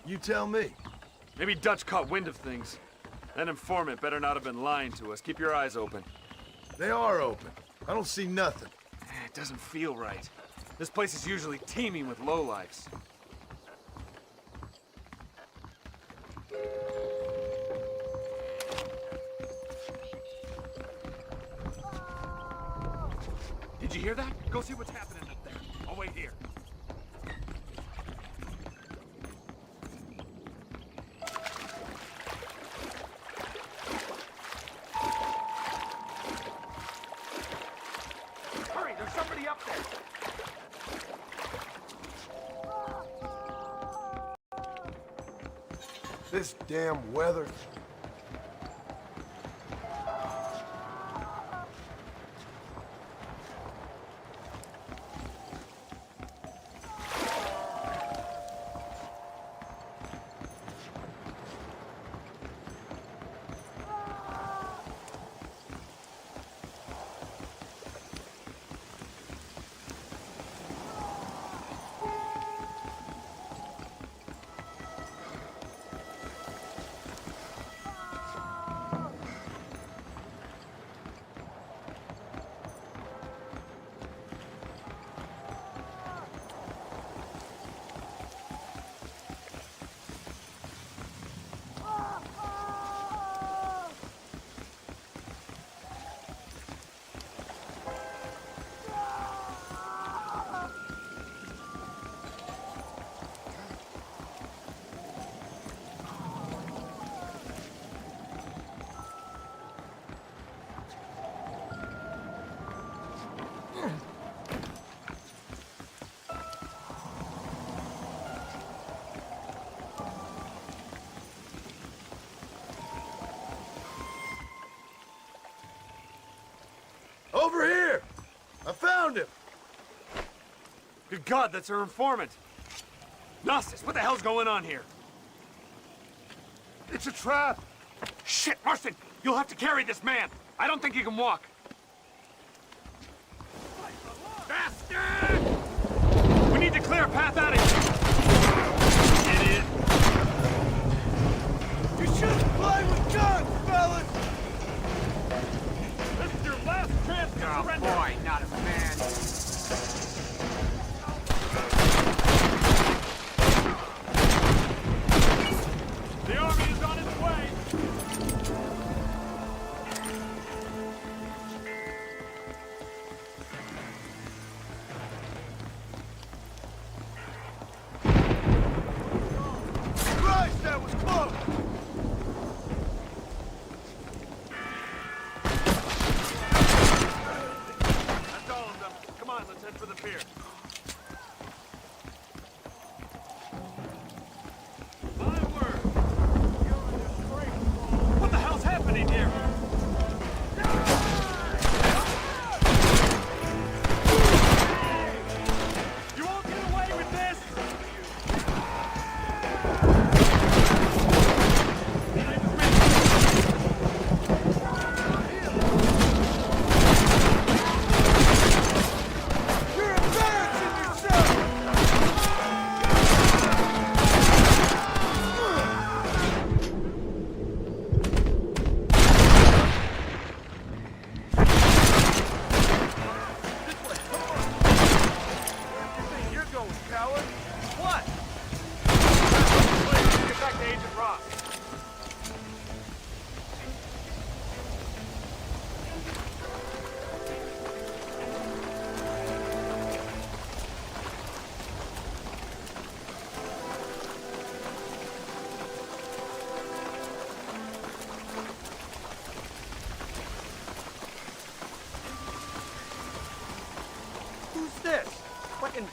You tell me. Maybe Dutch caught wind of things. That informant better not have been lying to us. Keep your eyes open. They are open. I don't see nothing. It doesn't feel right. This place is usually teeming with lowlifes. Did you hear that? Go see what's happening up there. I'll wait here. Hurry, there's somebody up there. This damn weather. Over here! I found him! Good God, that's our informant. Gnostis, what the hell's going on here? It's a trap! Shit, Marston! You'll have to carry this man! I don't think he can walk. Bastard! We need to clear a path out of here! Idiot! You shouldn't play with guns, fellas! This is your last chance to surrender. Boy, not a man. The army is on its way!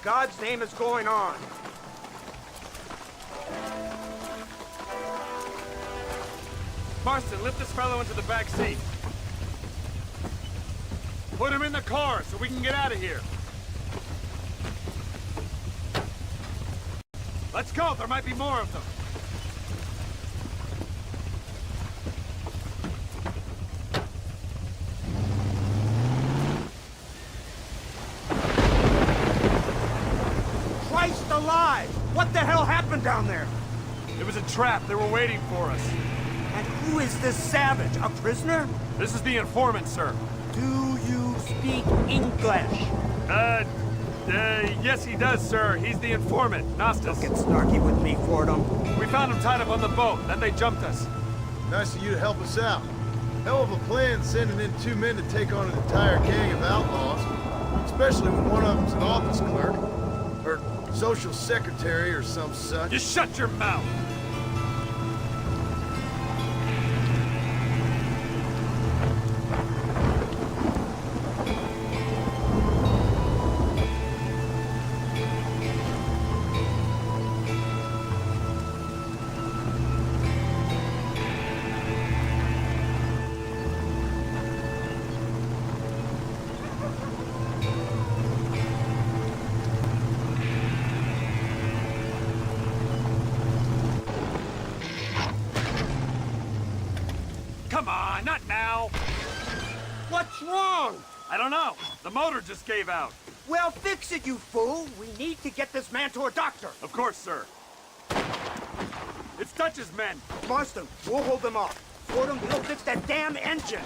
God's name is going on? Marston, lift this fellow into the back seat. Put him in the car so we can get out of here. Let's go, there might be more of them. Christ alive! What the hell happened down there? It was a trap, they were waiting for us. And who is this savage? A prisoner? This is the informant, sir. Do you speak English? Yes he does, sir. He's the informant, Nastas. Don't get snarky with me, Fordham. We found him tied up on the boat, then they jumped us. Nice of you to help us out. Hell of a plan sending in 2 men to take on an entire gang of outlaws. Especially when one of them's an office clerk. Or social secretary or some such. Just shut your mouth! Come on, not now! What's wrong? I don't know. The motor just gave out. Well, fix it, you fool! We need to get this man to a doctor! Of course, sir. It's Dutch's men. Marston, we'll hold them off. Fordham, we'll fix that damn engine!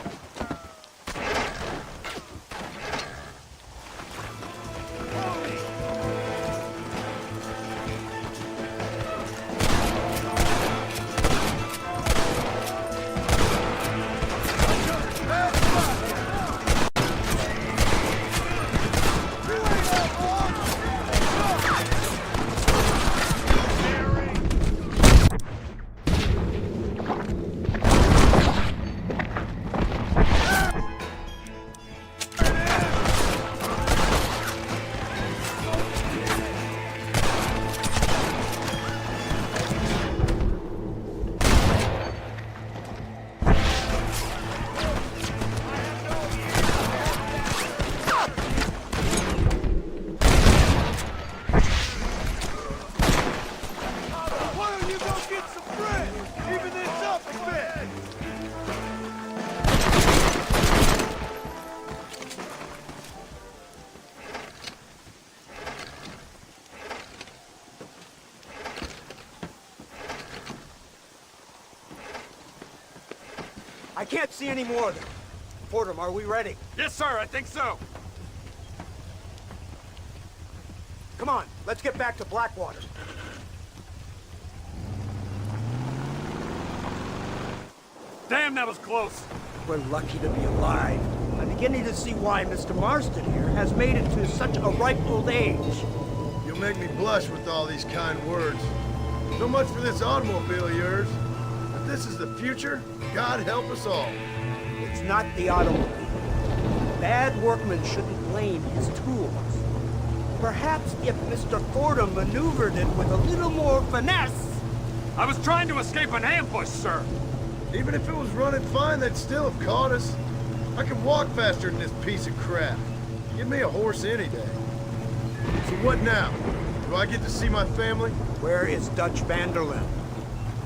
I can't see any more of them. Fordham, are we ready? Yes, sir, I think so. Come on, let's get back to Blackwater. Damn, that was close. We're lucky to be alive. I'm beginning to see why Mr. Marston here has made it to such a ripe old age. You'll make me blush with all these kind words. So much for this automobile of yours. If this is the future, God help us all. It's not the automobile. Bad workmen shouldn't blame his tools. Perhaps if Mr. Fordham maneuvered it with a little more finesse... I was trying to escape an ambush, sir. Even if it was running fine, they'd still have caught us. I can walk faster than this piece of crap. Give me a horse any day. So what now? Do I get to see my family? Where is Dutch Vanderlyn?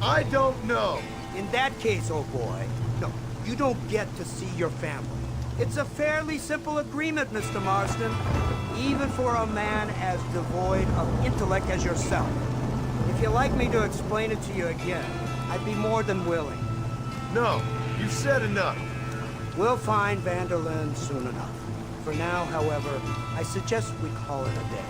I don't know. In that case, old boy, no, you don't get to see your family. It's a fairly simple agreement, Mr. Marston, even for a man as devoid of intellect as yourself. If you'd like me to explain it to you again, I'd be more than willing. No, you've said enough. We'll find Vanderlyn soon enough. For now, however, I suggest we call it a day.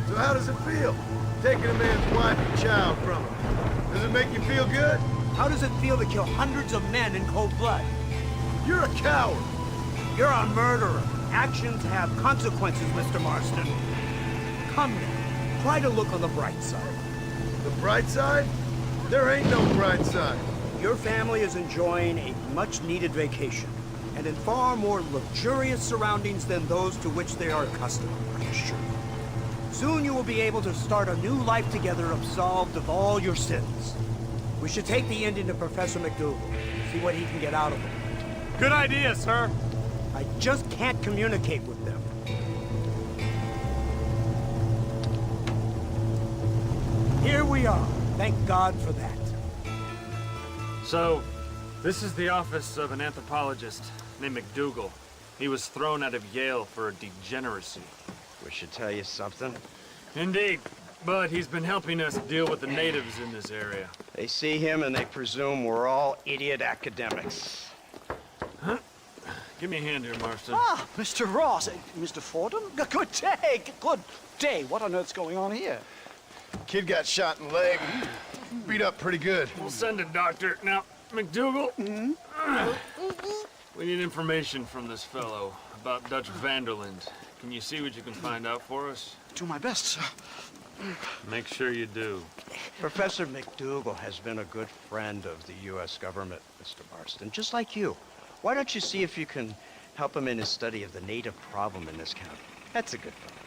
So how does it feel, taking a man's wife and child from him? Does it make you feel good? How does it feel to kill hundreds of men in cold blood? You're a coward. You're a murderer. Actions have consequences, Mr. Marston. Come now, try to look on the bright side. The bright side? There ain't no bright side. Your family is enjoying a much-needed vacation, and in far more luxurious surroundings than those to which they are accustomed, I assure you. Soon you will be able to start a new life together, absolved of all your sins. We should take the Indian to Professor McDougal, see what he can get out of him. Good idea, sir. I just can't communicate with them. Here we are. Thank God for that. So, this is the office of an anthropologist named McDougal. He was thrown out of Yale for a degeneracy. We should tell you something. Indeed, but he's been helping us deal with the natives in this area. They see him and they presume we're all idiot academics. Huh? Give me a hand here, Marston. Ah, Mr. Ross. Mr. Fordham? Good day. Good day. What on earth's going on here? Kid got shot in the leg. Beat up pretty good. We'll send a doctor. Now, McDougal, we need information from this fellow about Dutch Vanderland. Can you see what you can find out for us? Do my best, sir. Make sure you do. Professor McDougal has been a good friend of the U.S. government, Mr. Marston, just like you. Why don't you see if you can help him in his study of the native problem in this county? That's a good fellow.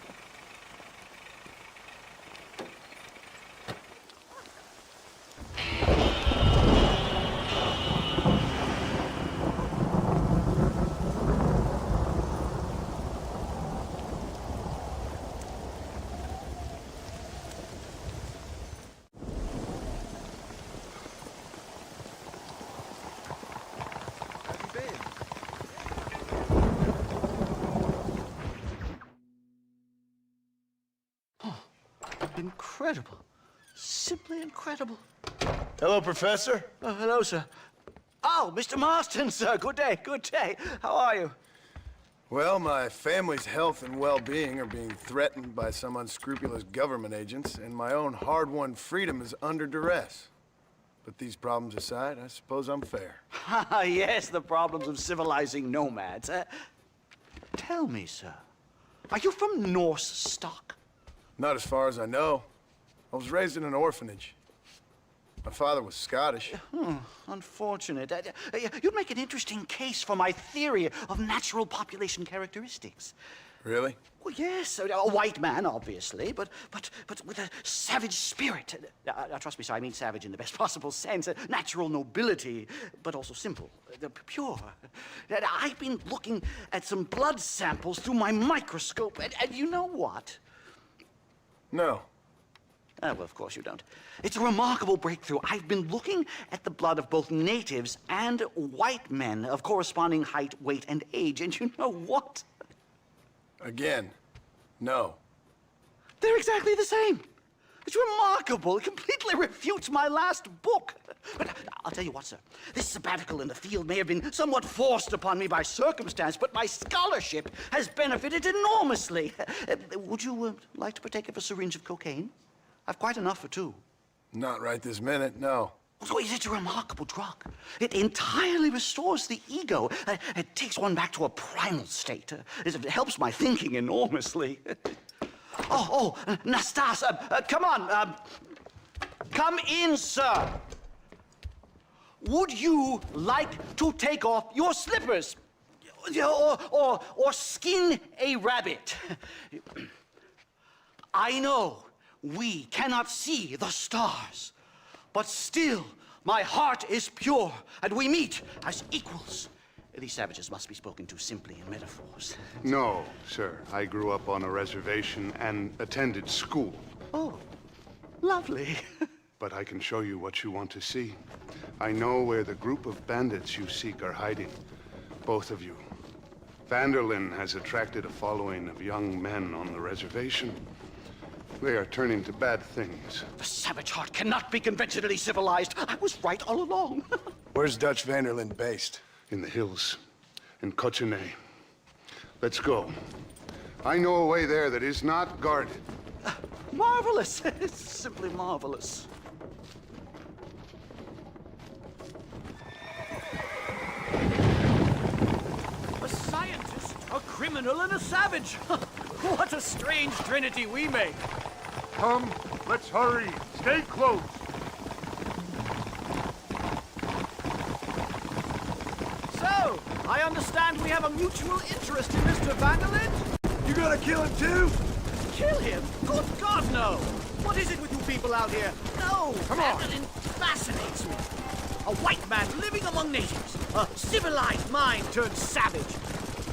Incredible. Simply incredible. Hello, Professor. Hello, sir. Oh, Mr. Marston, sir. Good day, good day. How are you? Well, my family's health and well-being are being threatened by some unscrupulous government agents, and my own hard-won freedom is under duress. But these problems aside, I suppose I'm fair. Yes, the problems of civilizing nomads. Tell me, sir, are you from Norse stock? Not as far as I know. I was raised in an orphanage. My father was Scottish. Unfortunate. You'd make an interesting case for my theory of natural population characteristics. Really? Well, yes, a white man, obviously, but with a savage spirit. Trust me, sir, I mean savage in the best possible sense. Natural nobility, but also simple, pure. I've been looking at some blood samples through my microscope, and you know what? No. Well, of course you don't. It's a remarkable breakthrough. I've been looking at the blood of both natives and white men of corresponding height, weight, and age, and you know what? Again, no. They're exactly the same. It's remarkable. It completely refutes my last book. But I'll tell you what, sir. This sabbatical in the field may have been somewhat forced upon me by circumstance, but my scholarship has benefited enormously. Would you like to partake of a syringe of cocaine? I've quite enough for two. Not right this minute, no. So it's a remarkable drug. It entirely restores the ego. It takes one back to a primal state. It helps my thinking enormously. Nastas, come on. Come in, sir. Would you like to take off your slippers? Or skin a rabbit? I know we cannot see the stars, but still my heart is pure, and we meet as equals. These savages must be spoken to simply in metaphors. No, sir. I grew up on a reservation and attended school. Oh, lovely. But I can show you what you want to see. I know where the group of bandits you seek are hiding. Both of you. Vanderlyn has attracted a following of young men on the reservation. They are turning to bad things. The savage heart cannot be conventionally civilized. I was right all along. Where's Dutch Vanderlyn based? In the hills, in Cochene. Let's go. I know a way there that is not guarded. Marvelous. It's simply marvelous. A scientist, a criminal, and a savage. What a strange trinity we make. Come, let's hurry. Stay close. So, I understand we have a mutual interest in Mr. Vanderlyn? You gonna kill him too? kill him? Good God, no! What is it with you people out here? No! Come on. Vandalin fascinates me. A white man living among natives. A civilized mind turned savage.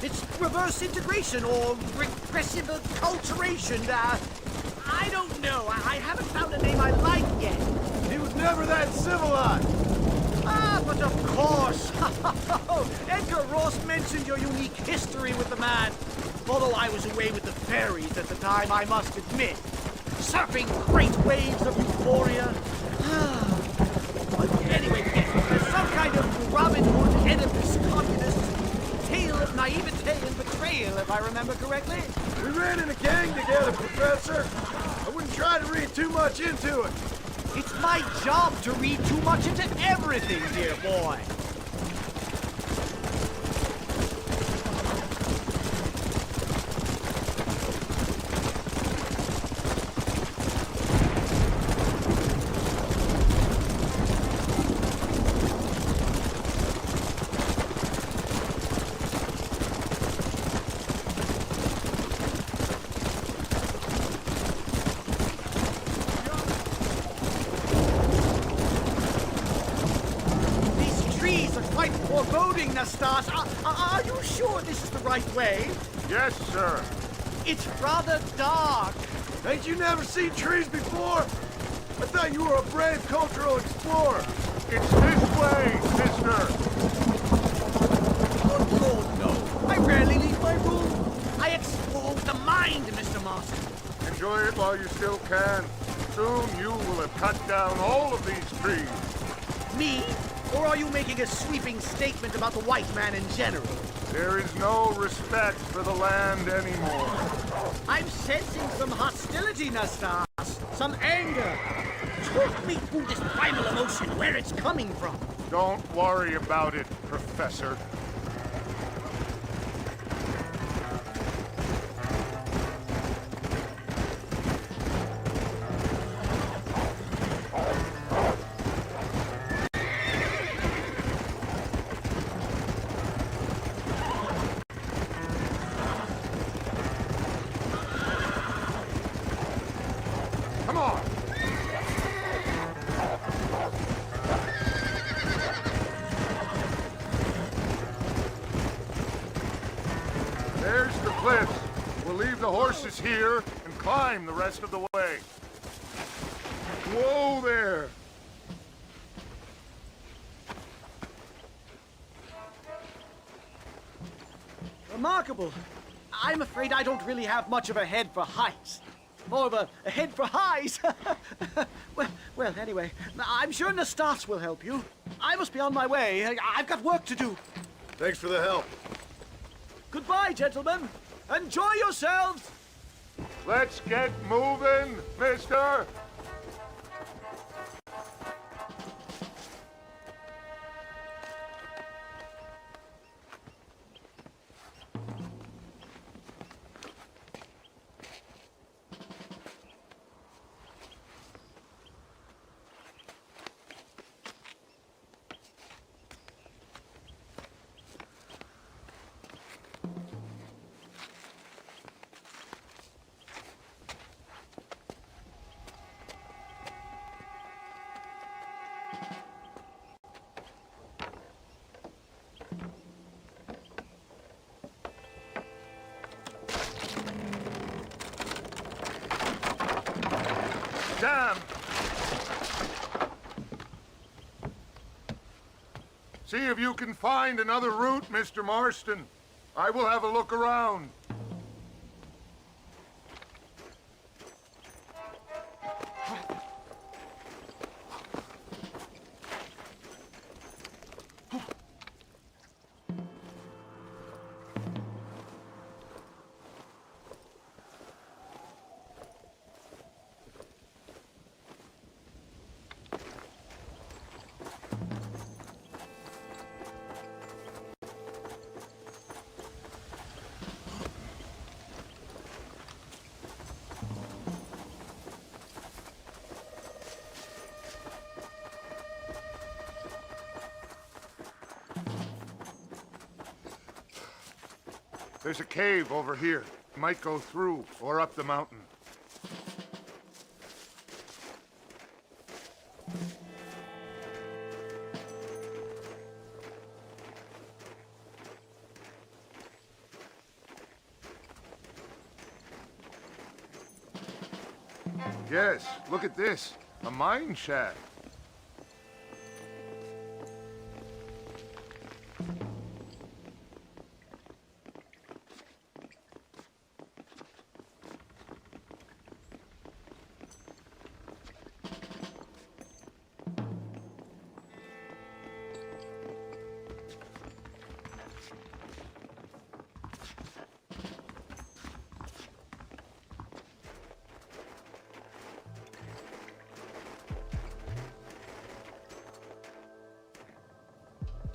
It's reverse integration or regressive acculturation. I don't know. I haven't found a name I like yet. He was never that civilized. Ah, but of course. Edgar Ross mentioned your unique history with the man. Although I was away with the fairies at the time, I must admit. Surfing great waves of euphoria. Anyway, there's some kind of Robin Hood, Oedipus, communist tale of naivete and betrayal, if I remember correctly. We ran in a gang together, Professor. I wouldn't try to read too much into it. It's my job to read too much into everything, dear boy. Foreboding, Nastas. Are you sure this is the right way? Yes, sir. It's rather dark. Ain't you never seen trees before? I thought you were a brave cultural explorer. It's this way, mister. Good Lord, no. I rarely leave my room. I explore with the mind, Mr. Marston. Enjoy it while you still can. Soon you will have cut down all of these trees. Me? Or are you making a sweeping statement about the white man in general? There is no respect for the land anymore. I'm sensing some hostility, Nastas. Some anger. Talk me through this primal emotion, where it's coming from. Don't worry about it, Professor. Come on! There's the cliffs. We'll leave the horses here and climb the rest of the way. Whoa there! Remarkable. I'm afraid I don't really have much of a head for heights. More of a head for highs. well, anyway, I'm sure Nastas will help you. I must be on my way. I've got work to do. Thanks for the help. Goodbye, gentlemen. Enjoy yourselves. Let's get moving, mister. Damn! See if you can find another route, Mr. Marston. I will have a look around. There's a cave over here. Might go through or up the mountain. Yes, look at this. A mine shaft.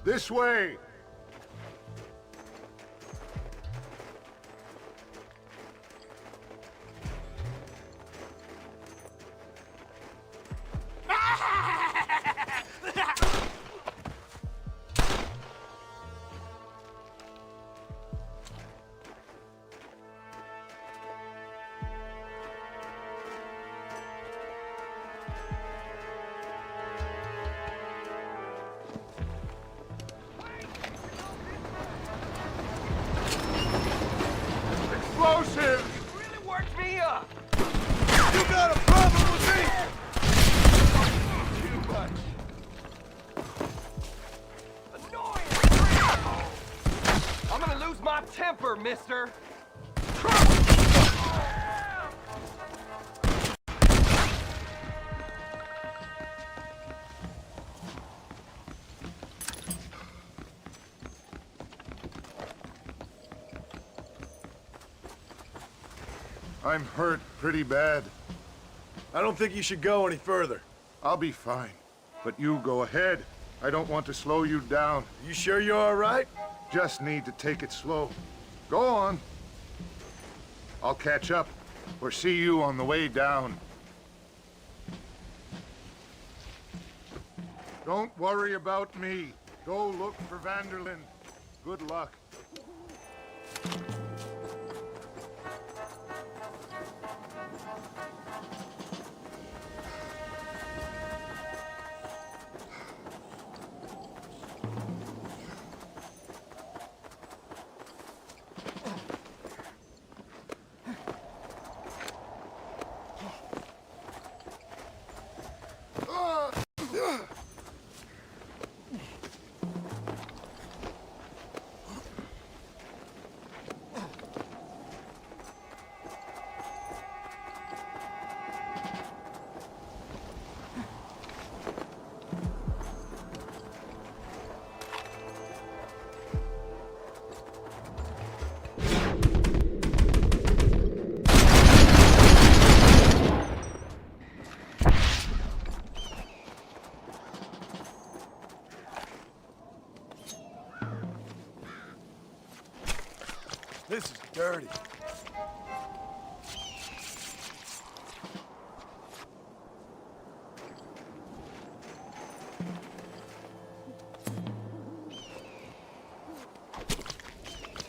This way! Explosive! Really worked me up! You got a problem with me? Too much. Annoying! I'm gonna lose my temper, mister! I'm hurt pretty bad. I don't think you should go any further. I'll be fine. But you go ahead. I don't want to slow you down. You sure you're all right? Just need to take it slow. Go on. I'll catch up or see you on the way down. Don't worry about me. Go look for Vanderlyn. Good luck. This is dirty.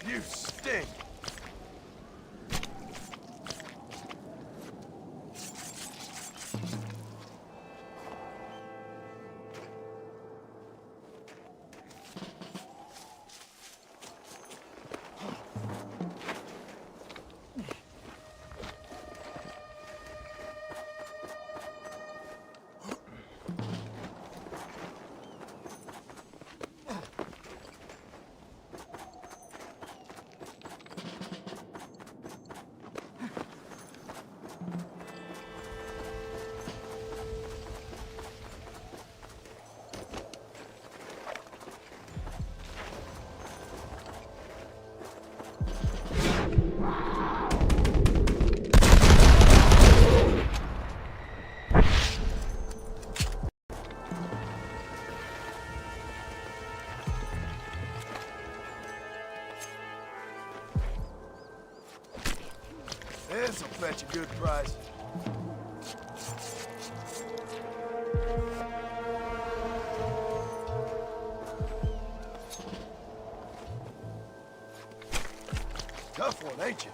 You stink. This'll fetch a good price. Tough one, ain't you?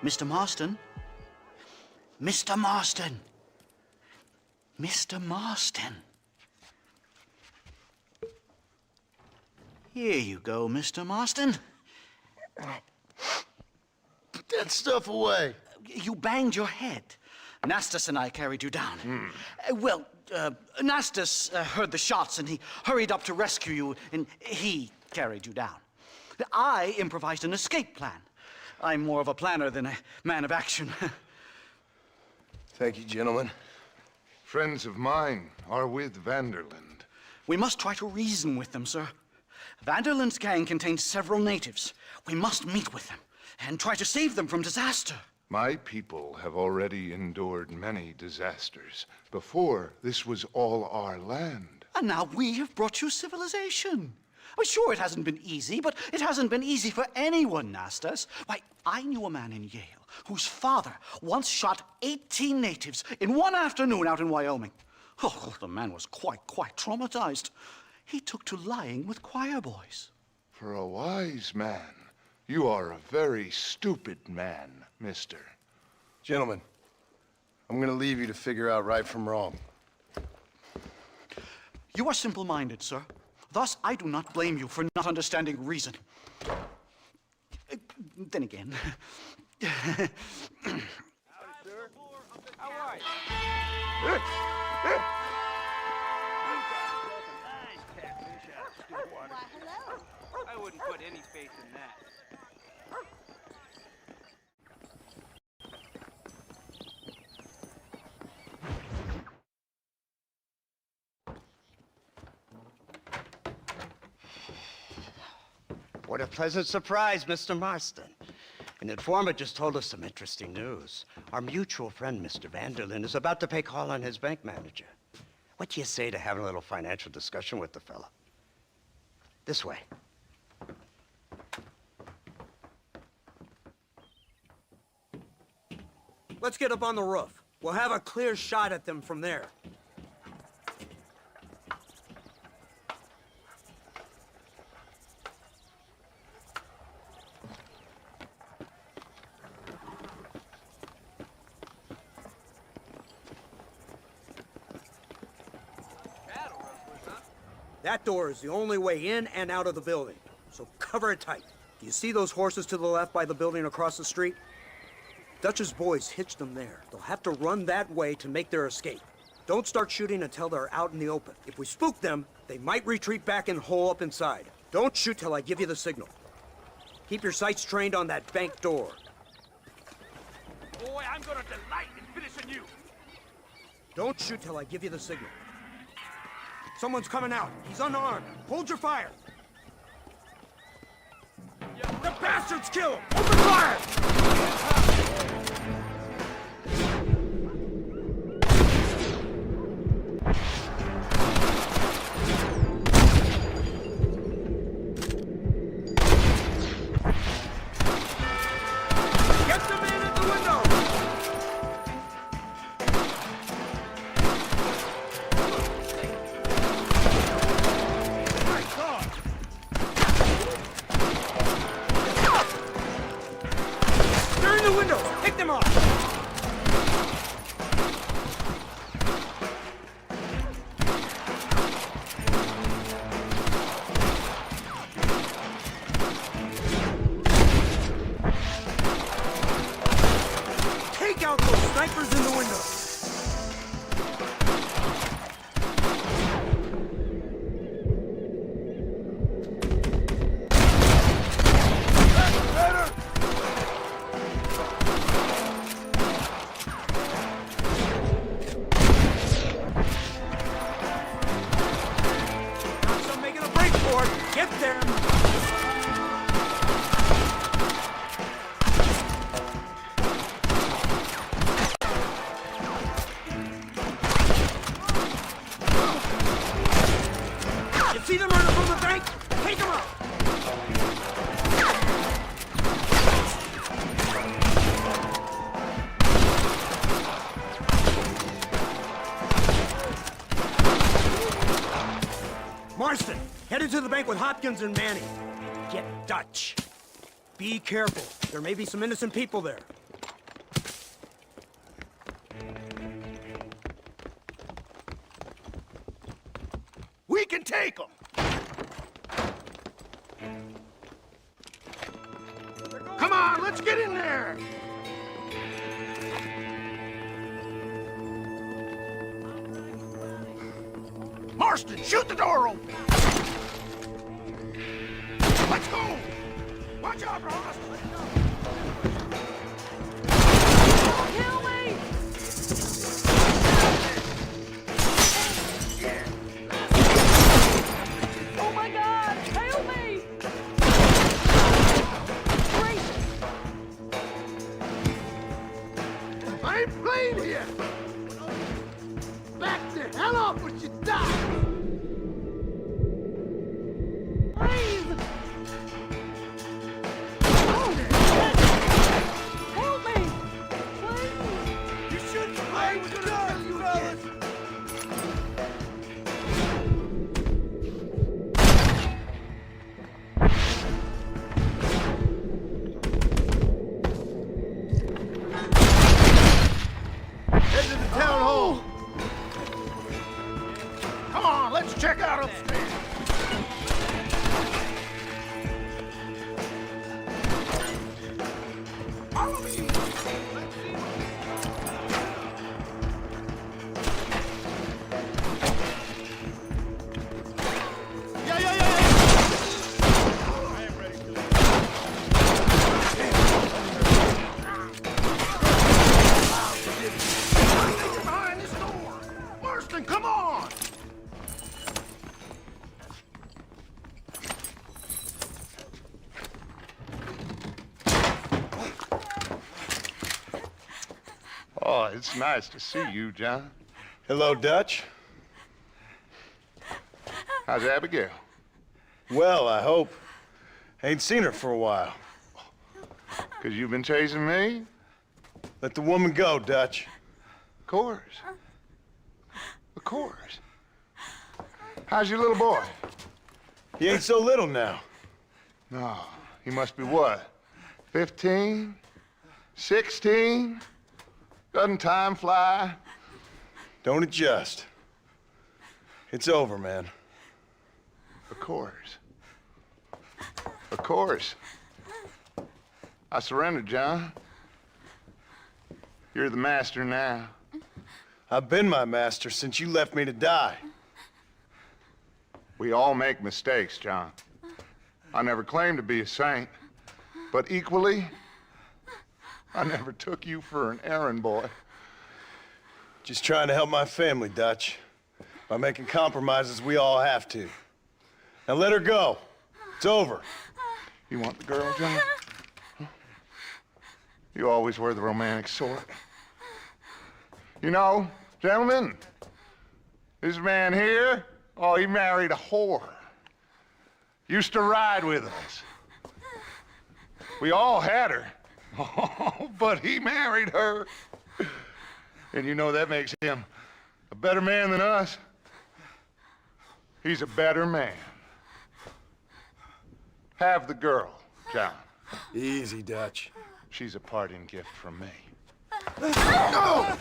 Mr. Marston? Mr. Marston! Mr. Marston! Here you go, Mr. Marston. Put that stuff away. You banged your head. Nastas and I carried you down. Nastas heard the shots and he hurried up to rescue you and he carried you down. I improvised an escape plan. I'm more of a planner than a man of action. Thank you, gentlemen. Friends of mine are with Vanderland. We must try to reason with them, sir. Vanderland's gang contains several natives. We must meet with them and try to save them from disaster. My people have already endured many disasters. Before, this was all our land. And now we have brought you civilization. I'm sure it hasn't been easy, but it hasn't been easy for anyone, Nastas. Why, I knew a man in Yale whose father once shot 18 natives in one afternoon out in Wyoming. Oh, the man was quite traumatized. He took to lying with choir boys. For a wise man, you are a very stupid man, mister. Gentlemen, I'm gonna leave you to figure out right from wrong. You are simple-minded, sir. Thus, I do not blame you for not understanding reason. Then again... Howdy, sir. How are you? Nice catfish out of Stillwater. I wouldn't put any faith in that. What a pleasant surprise, Mr. Marston. An informant just told us some interesting news. Our mutual friend, Mr. Vanderland, is about to pay call on his bank manager. What do you say to having a little financial discussion with the fella? This way. Let's get up on the roof. We'll have a clear shot at them from there. That door is the only way in and out of the building, so cover it tight. Do you see those horses to the left by the building across the street? Dutch's boys hitched them there. They'll have to run that way to make their escape. Don't start shooting until they're out in the open. If we spook them, they might retreat back and hole up inside. Don't shoot till I give you the signal. Keep your sights trained on that bank door. Boy, I'm gonna delight in finishing you. Don't shoot till I give you the signal. Someone's coming out. He's unarmed. Hold your fire. The bastards kill him! Open fire! Get the man at the window! Them off! Take out those snipers in the window! Get them! You see them running from the bank? Take them out! Marston! Headed to the bank with Hopkins and Manning. Get Dutch. Be careful. There may be some innocent people there. take them! Come on, let's get in there! Marston, shoot the door open! Let's go! Watch out, Ross! Kill me! Oh my God! Help me! I ain't playing here! Back the hell up or you die! Please! Help me! Please! You shouldn't play with guns, you fellas! Head to the town hall! Come on, let's check out upstairs! Follow me! I am ready to Get behind this door! Marston, come on! Oh, it's nice to see you, John. Hello, Dutch. How's Abigail? Well, I hope. Ain't seen her for a while. 'Cause you've been chasing me? Let the woman go, Dutch. Of course. Of course. How's your little boy? He ain't so little now. No, he must be what? 15? 16? Doesn't time fly? Don't adjust. It's over, man. Of course. Of course. I surrendered, John. You're the master now. I've been my master since you left me to die. We all make mistakes, John. I never claimed to be a saint, but equally, I never took you for an errand boy. Just trying to help my family, Dutch. By making compromises we all have to. Now let her go. It's over. You want the girl, John? You always were the romantic sort. You know, gentlemen, this man here, oh, he married a whore. Used to ride with us. We all had her. Oh, but he married her. And you know that makes him a better man than us. He's a better man. Have the girl, John. Easy, Dutch. She's a parting gift from me. No!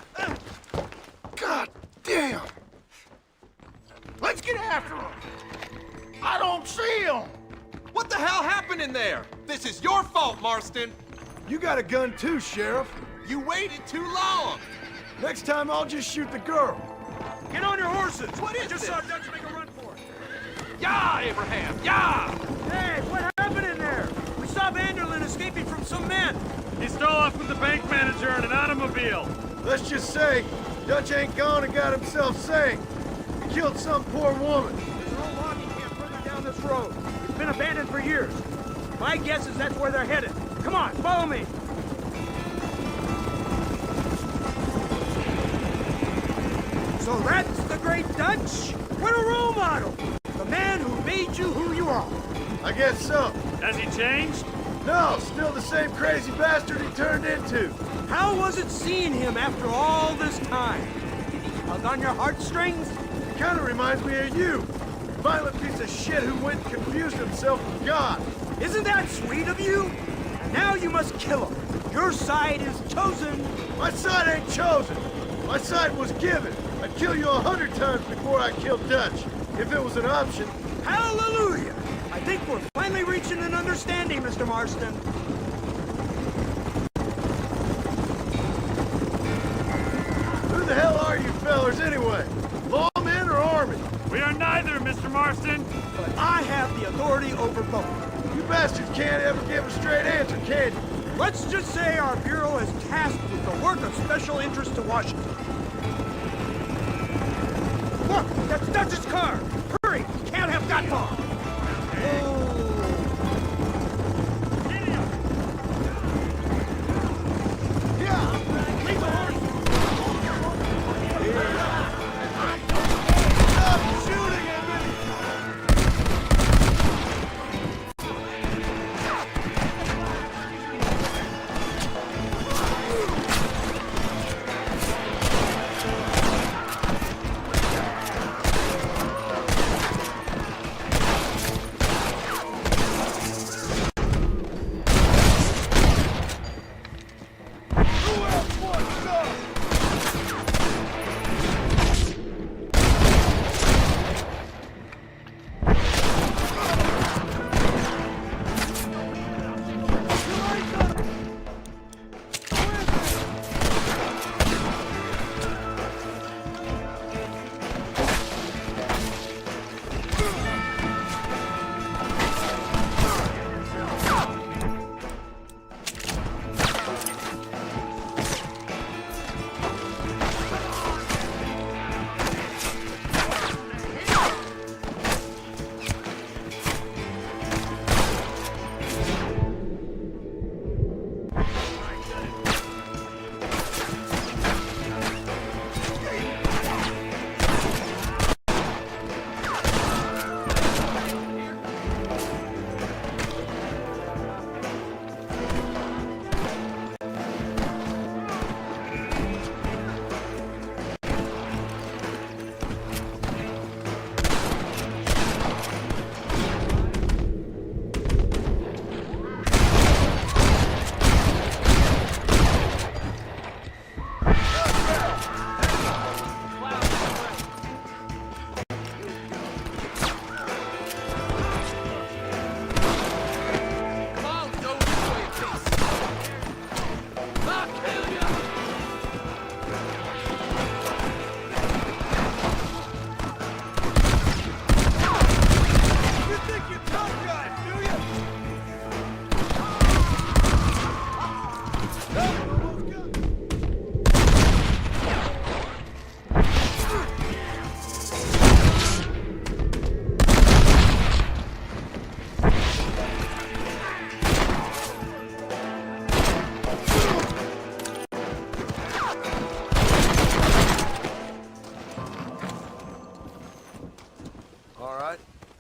God damn! Let's get after him! I don't see him! What the hell happened in there? This is your fault, Marston. You got a gun too, Sheriff. You waited too long. Next time, I'll just shoot the girl. Get on your horses! What is Just this? saw Dutch make a run for it. Yeah, Abraham, yeah! Hey, what happened in there? We saw Vanderlyn escaping from some men. He stole off with the bank manager in an automobile. Let's just say, Dutch ain't gone and got himself saved. He killed some poor woman. There's an old logging camp further down this road. It's been abandoned for years. My guess is that's where they're headed. Come on, follow me. So that's the great Dutch? What a role model! The man who made you who you are. I guess so. Has he changed? No, still the same crazy bastard he turned into. How was it seeing him after all this time? Did he tug on your heartstrings? He kind of reminds me of you. Violent piece of shit who went and confused himself with God. Isn't that sweet of you? And now you must kill him. Your side is chosen. My side ain't chosen. My side was given. I'd kill you 100 times before I killed Dutch. If it was an option. Hallelujah! I think we're finally reaching an understanding, Mr. Marston. Who the hell are you fellers anyway? Lawmen or army? We are neither, Mr. Marston. But I have the authority over both. You bastards can't ever give a straight answer, can you? Let's just say our Bureau is tasked with the work of special interest to Washington. Look, that's Dutch's car. Hurry, can't have got far.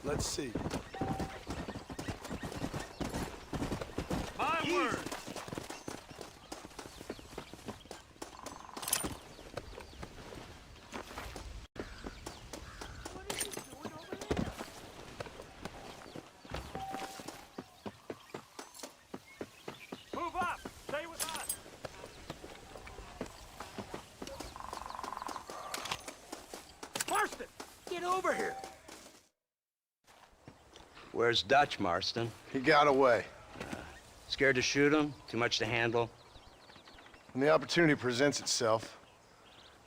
Let's see. My word! Move up! Stay with us! Marston, get over here! Where's Dutch, Marston? He got away. Scared to shoot him? Too much to handle? When the opportunity presents itself,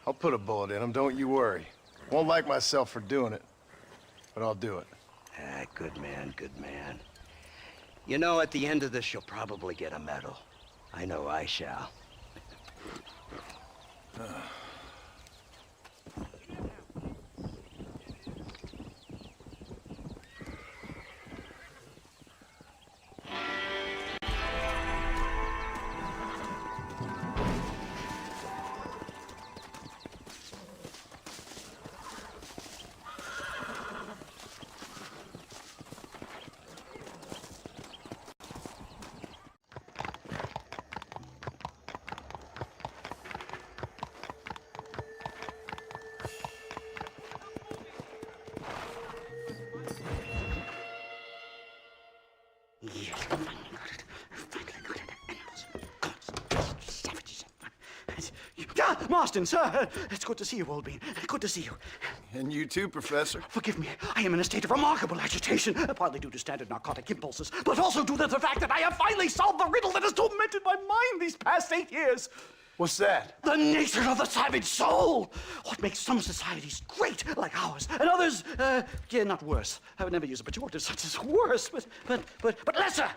I'll put a bullet in him, don't you worry. Won't like myself for doing it, but I'll do it. Ah, good man, good man. You know, at the end of this, you'll probably get a medal. I know I shall. Yeah, Marston, sir. It's good to see you, old bean. Good to see you. And you too, Professor. Forgive me, I am in a state of remarkable agitation, partly due to standard narcotic impulses, but also due to the fact that I have finally solved the riddle that has tormented my mind these past 8 years. What's that? The nature of the savage soul. What makes some societies great, like ours, and others, not worse. I would never use a pejorative such as worse, but lesser.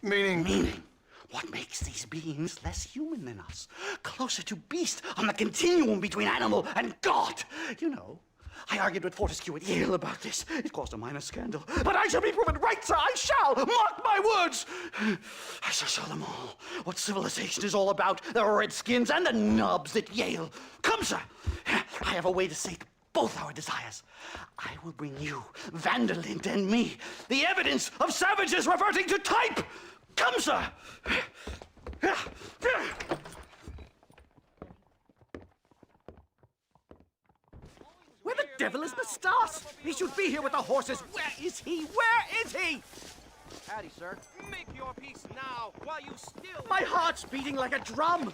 Meaning? What makes these beings less human than us? Closer to beast on the continuum between animal and God. You know, I argued with Fortescue at Yale about this. It caused a minor scandal. But I shall be proven right, sir. I shall. Mark my words. I shall show them all what civilization is all about. The redskins and the nubs at Yale. Come, sir. I have a way to sate both our desires. I will bring you, Vanderlint, and me, the evidence of savages reverting to type. Come, sir. Where the devil is Moustache? He should be here with the horses. Where is he? Where is he? Howdy, sir. Make your peace now, while you still... My heart's beating like a drum.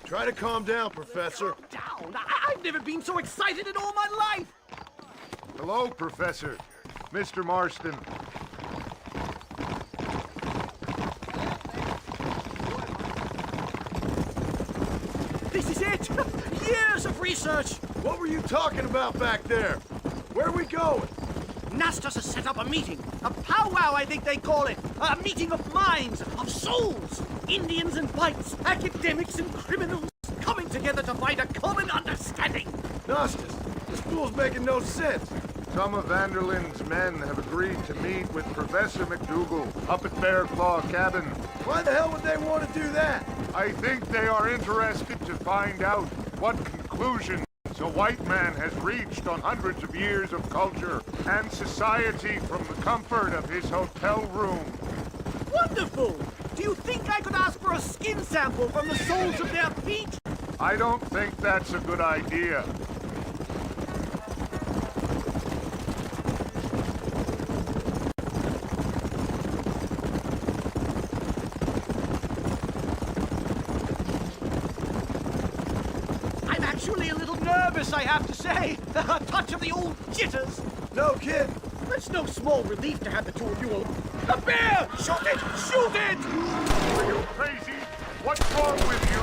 Try to calm down, Professor. Calm down? I've never been so excited in all my life. Hello, Professor. Mr. Marston. This is it! Years of research! What were you talking about back there? Where are we going? Nastas has set up a meeting. A powwow, I think they call it. A meeting of minds, of souls. Indians and whites, academics and criminals, coming together to find a common understanding. Nastas, this fool's making no sense. Some of Vanderlin's men have agreed to meet with Professor McDougal up at Bear Claw Cabin. Why the hell would they want to do that? I think they are interested to find out what conclusions a white man has reached on hundreds of years of culture and society from the comfort of his hotel room. Wonderful! Do you think I could ask for a skin sample from the soles of their feet? I don't think that's a good idea. I have to say. A touch of the old jitters. No kid. It's no small relief to have the two of you alone. A bear! Shoot it! Shoot it! Are you crazy? What's wrong with you?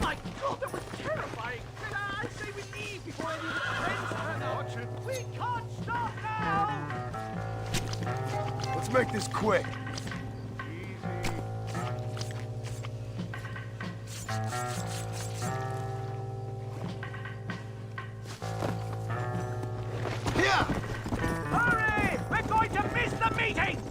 My God, that was terrifying. I say we leave before any of the friends turn out. We can't stop now! Let's make this quick. Here! Hurry! We're going to miss the meeting!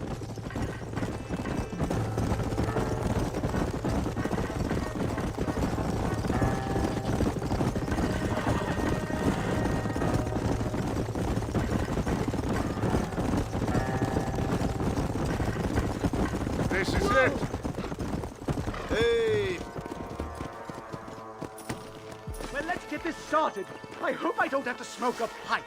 This is it. Hey! Well, let's get this started. I hope I don't have to smoke a pipe.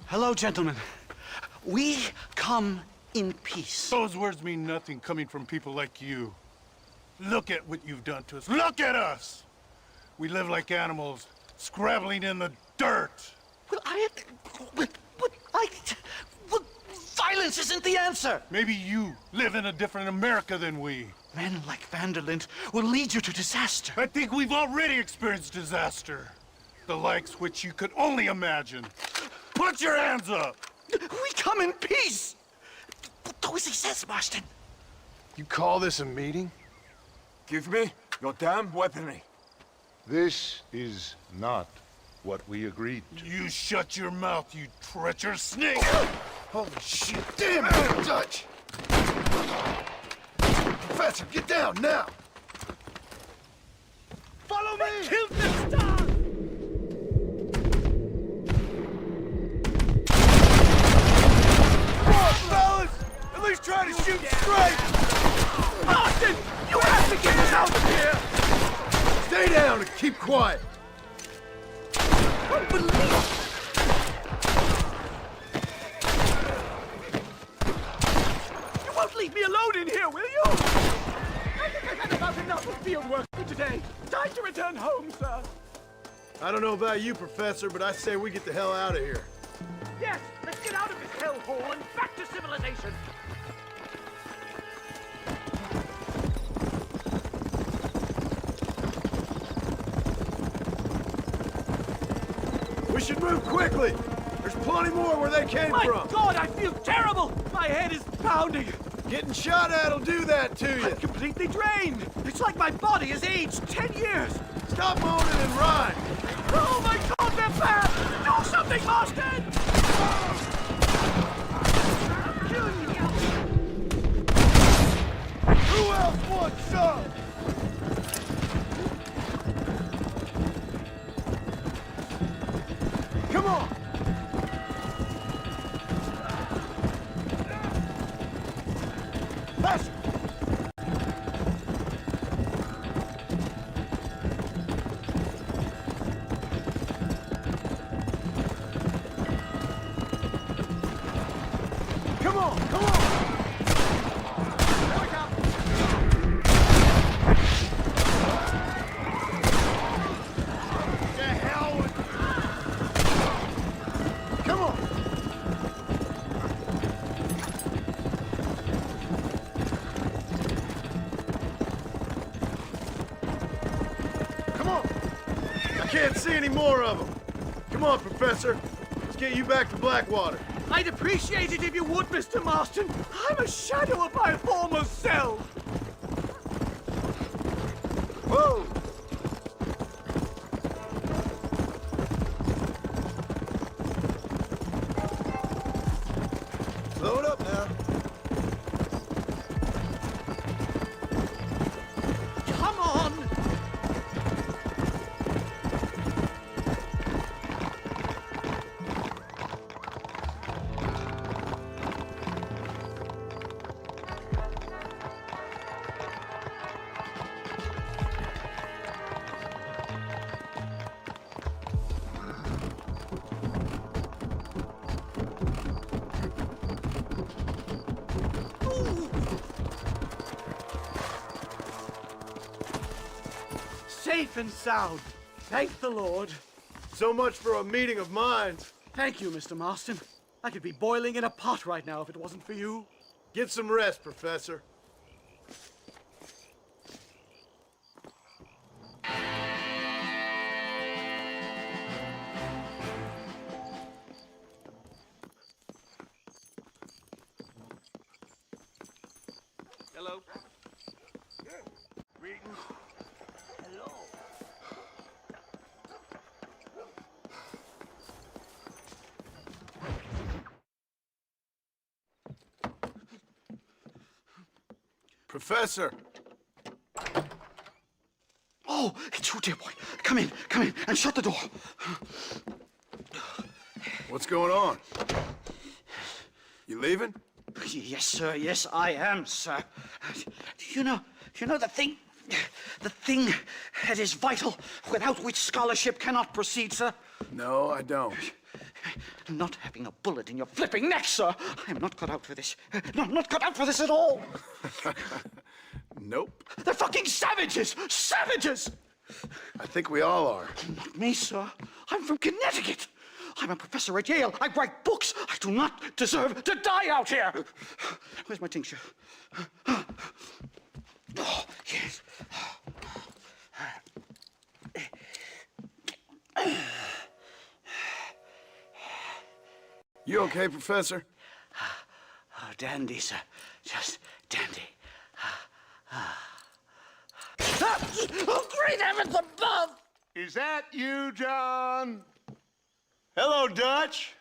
Hello, gentlemen. We come in peace. Those words mean nothing coming from people like you. Look at what you've done to us. Look at us! We live like animals, scrabbling in the dirt. Well, violence isn't the answer. Maybe you live in a different America than we. Men like Vanderlint will lead you to disaster. I think we've already experienced disaster. The likes which you could only imagine. Put your hands up! We come in peace! Do as he says, Marston. You call this a meeting? Give me your damn weaponry. This is not what we agreed to. You shut your mouth, you treacherous snake! Holy shit! Damn it, Dutch! Professor, get down now! Follow me! Kill the star! Come on, fellas! At least try to shoot straight! Austin! You have to get us out of here! Stay down and keep quiet. Unbelievable! You won't leave me alone in here, will you? I think I've had about enough of field work for today. Time to return home, sir. I don't know about you, Professor, but I say we get the hell out of here. Yes, let's get out of this hellhole and back to civilization. We should move quickly. There's plenty more where they came from. My God, I feel terrible. My head is pounding. Getting shot at'll do that to you. I'm completely drained. It's like my body has aged 10 years. Stop moaning and ride. Oh my God, they're bad. Do something, Marston. I'm killing you. Who else wants some? Come on. Faster. Come on, come on. There we go. The hell with... Come on. Come on. I can't see any more of them. Come on, Professor. Let's get you back to Blackwater. I'd appreciate it if you would, Mr. Marston. I'm a shadow of my former self. Whoa! Slow it up now. Come on. Safe and sound. Thank the Lord. So much for a meeting of minds. Thank you, Mr. Marston. I could be boiling in a pot right now if it wasn't for you. Get some rest, Professor. Hello. Greetings. Hello. Professor! Oh, it's you, dear boy. Come in, and shut the door. What's going on? You leaving? Yes, sir. Yes, I am, sir. You know the thing that is vital, without which scholarship cannot proceed, sir? No, I don't. Not having a bullet in your flipping neck, sir. I am not cut out for this. No, I'm not cut out for this at all. Nope. They're fucking savages! Savages! I think we all are. Not me, sir. I'm from Connecticut. I'm a professor at Yale. I write books. I do not deserve to die out here. Where's my tincture? Oh, yes. You okay, Professor? Oh, dandy, sir. Just dandy. Oh, great heavens above! Is that you, John? Hello, Dutch.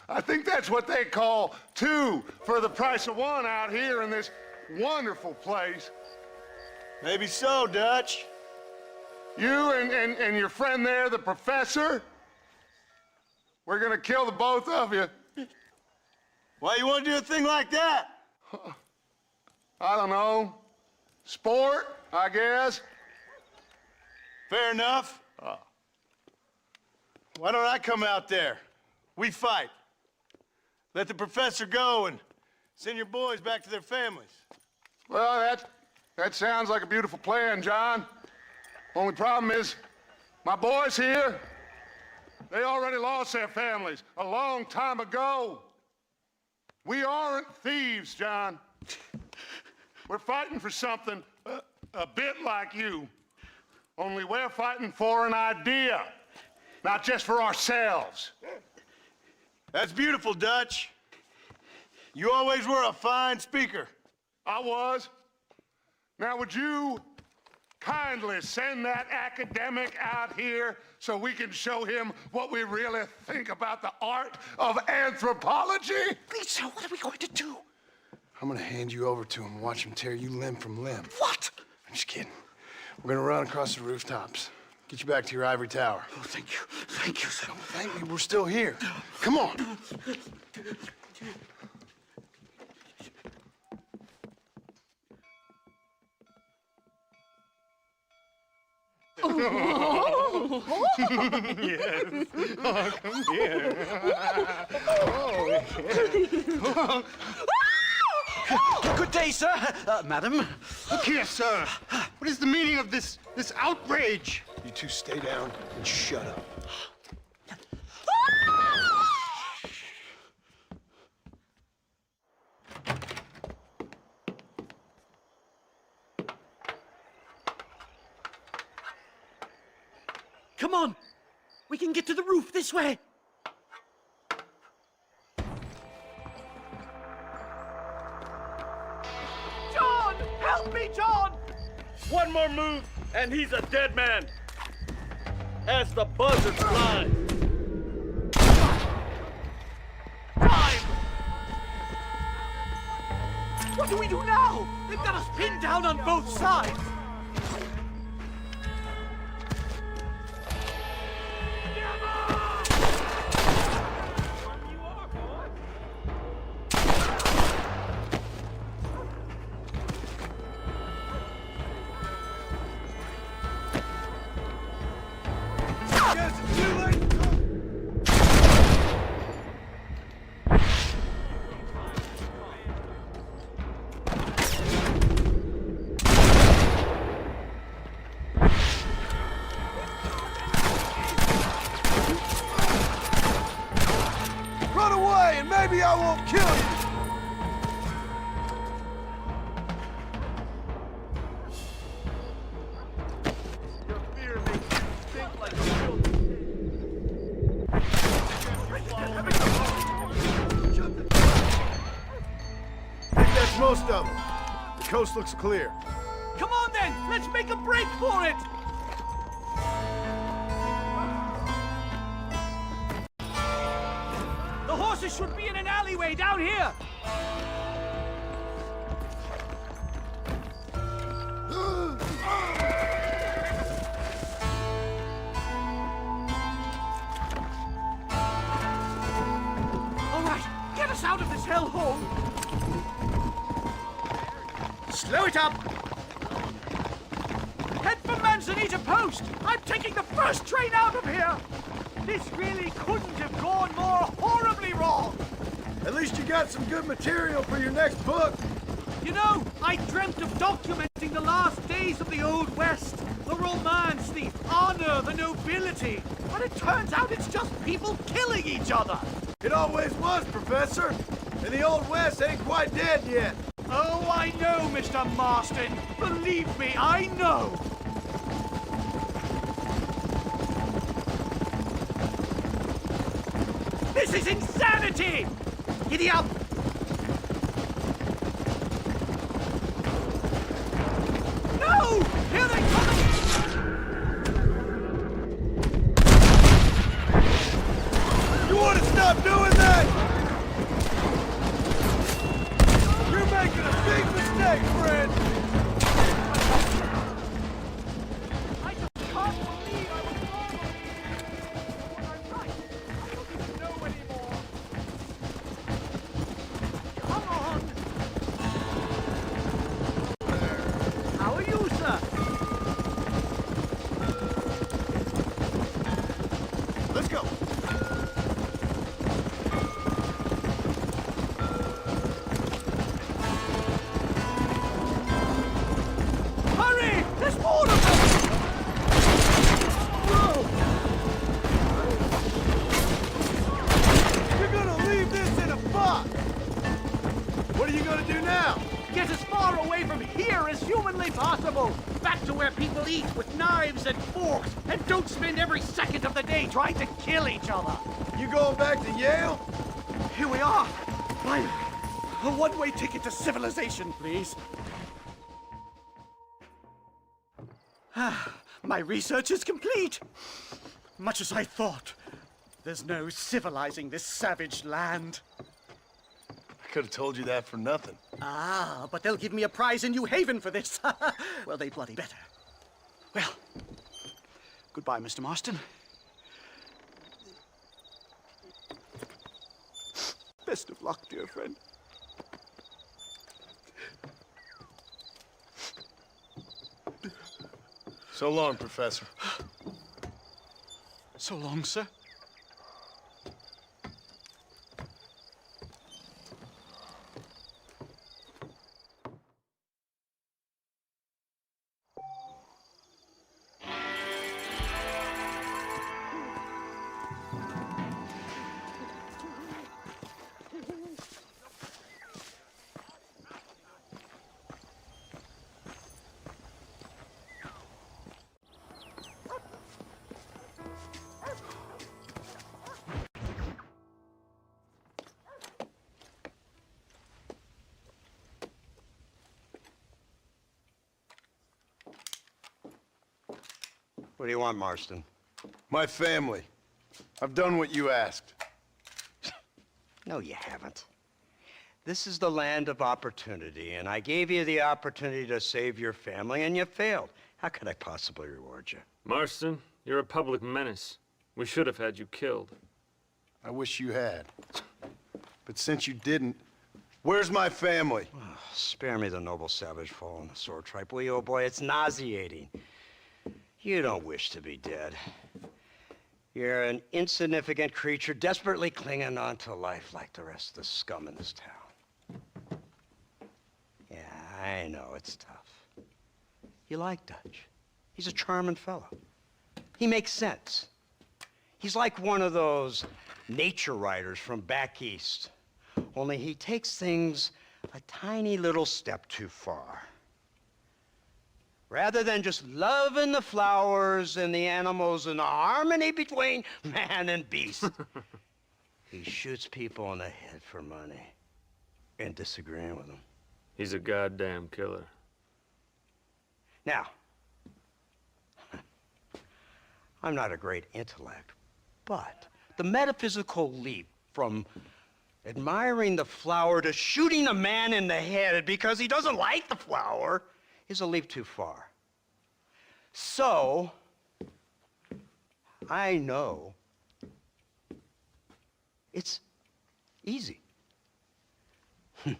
I think that's what they call two for the price of one out here in this wonderful place. Maybe so, Dutch. You and your friend there, the professor, we're gonna kill the both of you. Why you want to do a thing like that? I don't know. Sport, I guess. Fair enough. Why don't I come out there? We fight. Let the professor go and send your boys back to their families. Well, that sounds like a beautiful plan, John. Only problem is, my boys here, they already lost their families a long time ago. We aren't thieves, John. We're fighting for something a bit like you. Only we're fighting for an idea, not just for ourselves. That's beautiful, Dutch. You always were a fine speaker. I was. Now, would you kindly send that academic out here so we can show him what we really think about the art of anthropology? Please, sir, what are we going to do? I'm gonna hand you over to him and watch him tear you limb from limb. What? I'm just kidding. We're gonna run across the rooftops. Get you back to your ivory tower. Oh, thank you. Thank you, sir. Don't thank me, we're still here. Come on. Yes. Oh, come here. Oh. Good day, sir. Madam. Look here, sir. What is the meaning of this outrage? You two stay down and shut up. Come on. We can get to the roof this way. John! Help me, John! One more move, and he's a dead man. As the buzzard flies. Time! What do we do now? They've got us pinned down on both sides. Run away and maybe I won't kill you! I think that's most of them. The coast looks clear. Come on, then. Let's make a break for it. The horses should be in an alleyway down here. All right, get us out of this hellhole. Slow it up. Head for Manzanita Post. I'm taking the first train out of here. This really couldn't have gone more horribly wrong. At least you got some good material for your next book. You know, I dreamt of documenting the last days of the Old West. The romance, the honor, the nobility. But it turns out it's just people killing each other. It always was, Professor. And the Old West ain't quite dead yet. Oh, I know, Mr. Marston. Believe me, I know. This is insanity! Giddy up! No! Here they come! You want to stop doing that? You're making a big mistake, friend. I just can't believe I was wrong on you. I'm right. I don't know anymore. where people eat with knives and forks and don't spend every second of the day trying to kill each other. You going back to Yale? Here we are. Fine. A one-way ticket to civilization, please. My research is complete. Much as I thought. There's no civilizing this savage land. I could have told you that for nothing. Ah, but they'll give me a prize in New Haven for this. Well, they bloody better. Well, goodbye, Mr. Marston. Best of luck, dear friend. So long, Professor. So long, sir. What do you want, Marston? My family. I've done what you asked. No, you haven't. This is the land of opportunity, and I gave you the opportunity to save your family, and you failed. How could I possibly reward you? Marston, you're a public menace. We should have had you killed. I wish you had. But since you didn't, where's my family? Oh, spare me the noble savage fall on the sword tripe, will you, old boy? It's nauseating. You don't wish to be dead. You're an insignificant creature desperately clinging on to life like the rest of the scum in this town. Yeah, I know, it's tough. You like Dutch. He's a charming fellow. He makes sense. He's like one of those nature writers from back east. Only he takes things a tiny little step too far. Rather than just loving the flowers and the animals and the harmony between man and beast, he shoots people in the head for money and disagreeing with them. He's a goddamn killer. Now, I'm not a great intellect, but the metaphysical leap from admiring the flower to shooting a man in the head because he doesn't like the flower is a leap too far. So, I know it's easy. You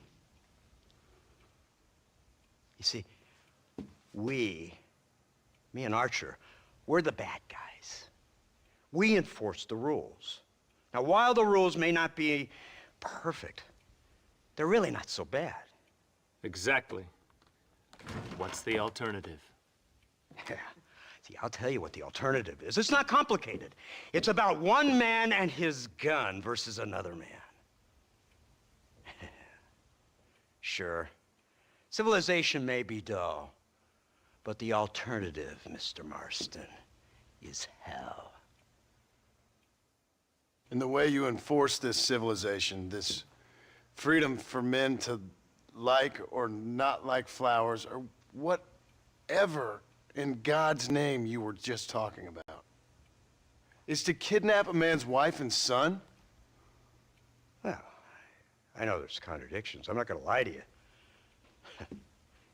see, me and Archer, we're the bad guys. We enforce the rules. Now, while the rules may not be perfect, they're really not so bad. Exactly. What's the alternative? Yeah. See, I'll tell you what the alternative is. It's not complicated. It's about one man and his gun versus another man. Sure, civilization may be dull, but the alternative, Mr. Marston, is hell. And the way you enforce this civilization, this freedom for men to like or not like flowers, or whatever in God's name you were just talking about, is to kidnap a man's wife and son? Well, I know there's contradictions. I'm not going to lie to you.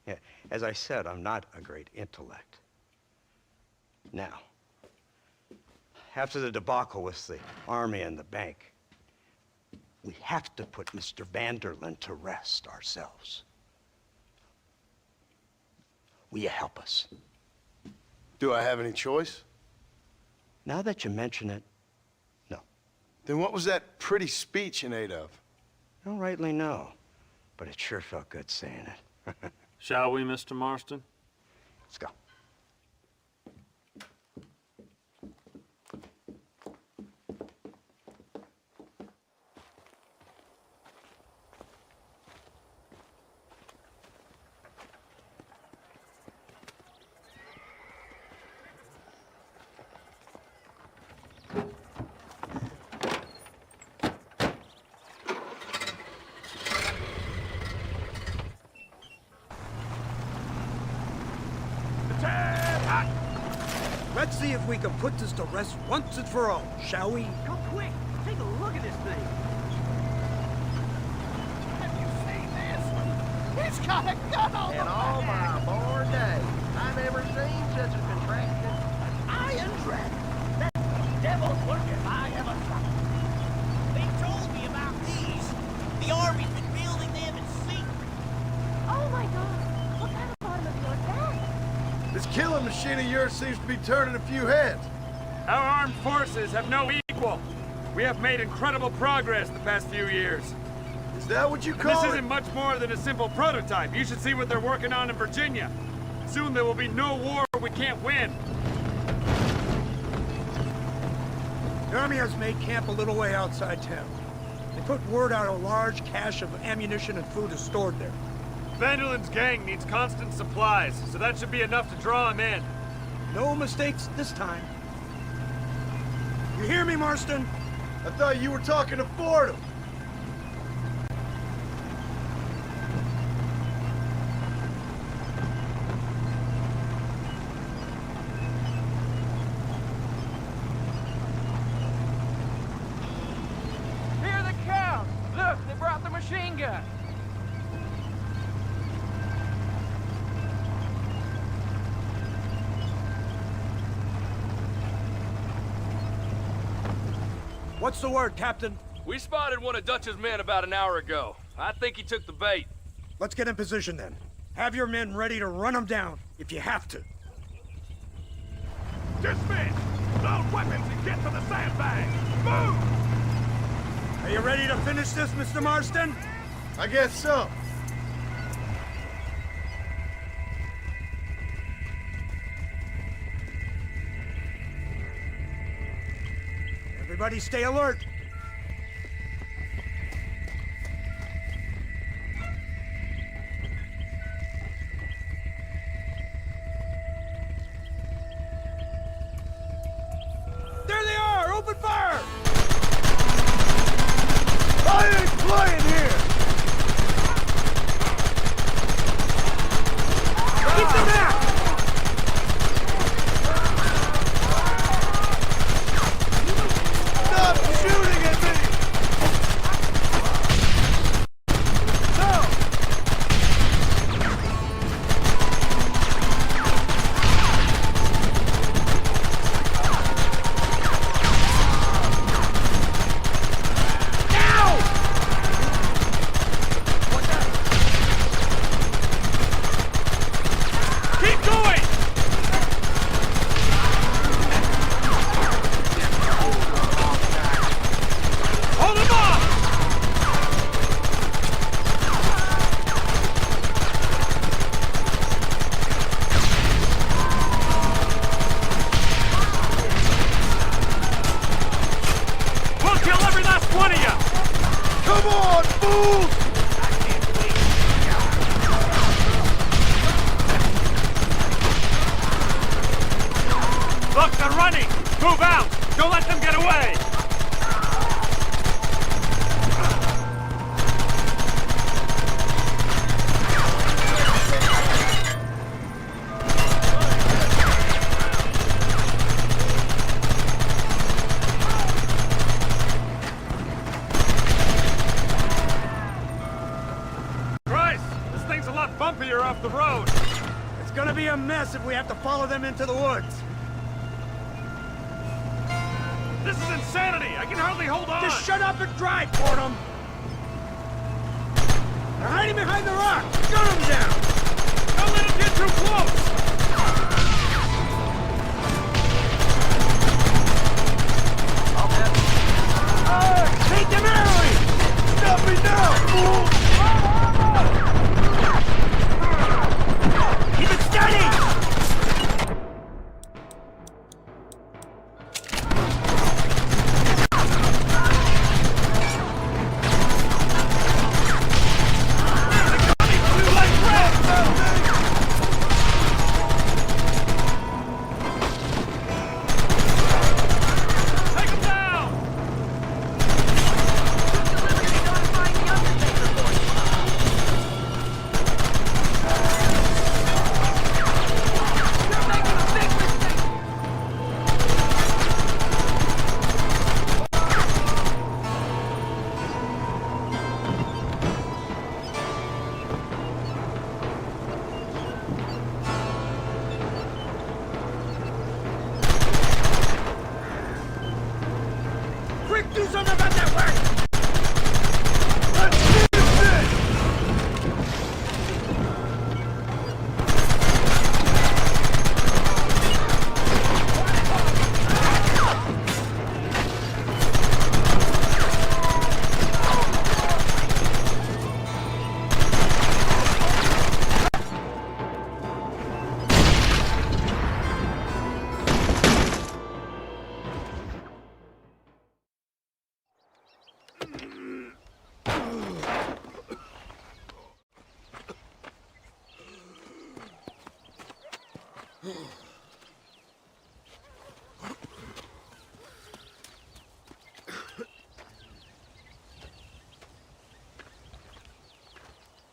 Yeah, as I said, I'm not a great intellect. Now, after the debacle with the army and the bank, we have to put Mr. Vanderlyn to rest ourselves. Will you help us? Do I have any choice? Now that you mention it, no. Then what was that pretty speech in aid of? I don't rightly know, but it sure felt good saying it. Shall we, Mr. Marston? Let's go. see if we can put this to rest once and for all, shall we? Come quick! Take a look at this thing! Have you seen this? It's got a gun on the all my born days, I never seen such a contraption. Iron Dragon! That devil's work if I ever saw. They told me about these. The Army's been building them in secret. Oh my God! What kind of automobile is that? This killing machine of yours seems to be turning a few heads. Our armed forces have no equal. We have made incredible progress the past few years. Is that what you call This it? isn't much more than a simple prototype. You should see what they're working on in Virginia. Soon there will be no war we can't win. The Army has made camp a little way outside town. They put word out a large cache of ammunition and food is stored there. Vanderlin's gang needs constant supplies, so that should be enough to draw him in. No mistakes this time. You hear me, Marston? I thought you were talking to Fordham. Hear the cows! Look, they brought the machine gun! What's the word, Captain? We spotted one of Dutch's men about an hour ago. I think he took the bait. Let's get in position then. Have your men ready to run them down, if you have to. Dismiss! Load weapons and get to the sandbag! Move! Are you ready to finish this, Mr. Marston? I guess so. Everybody stay alert. There they are! Open fire! I ain't playing here! Keep them back! Stop shooting at me! Keep going! Hold him off! We'll kill every last one of you! Come on, fools! Look, they're running! Move out! Don't let them get away! Christ! This thing's a lot bumpier off the road! It's gonna be a mess if we have to follow them into the woods. This is insanity! I can hardly hold on! Just shut up and drive, Fordham! They're hiding behind the rock! Gun them down! Don't let him get too close! Take them early! Stop me now, fool! Keep it steady! quick, do something about that wagon!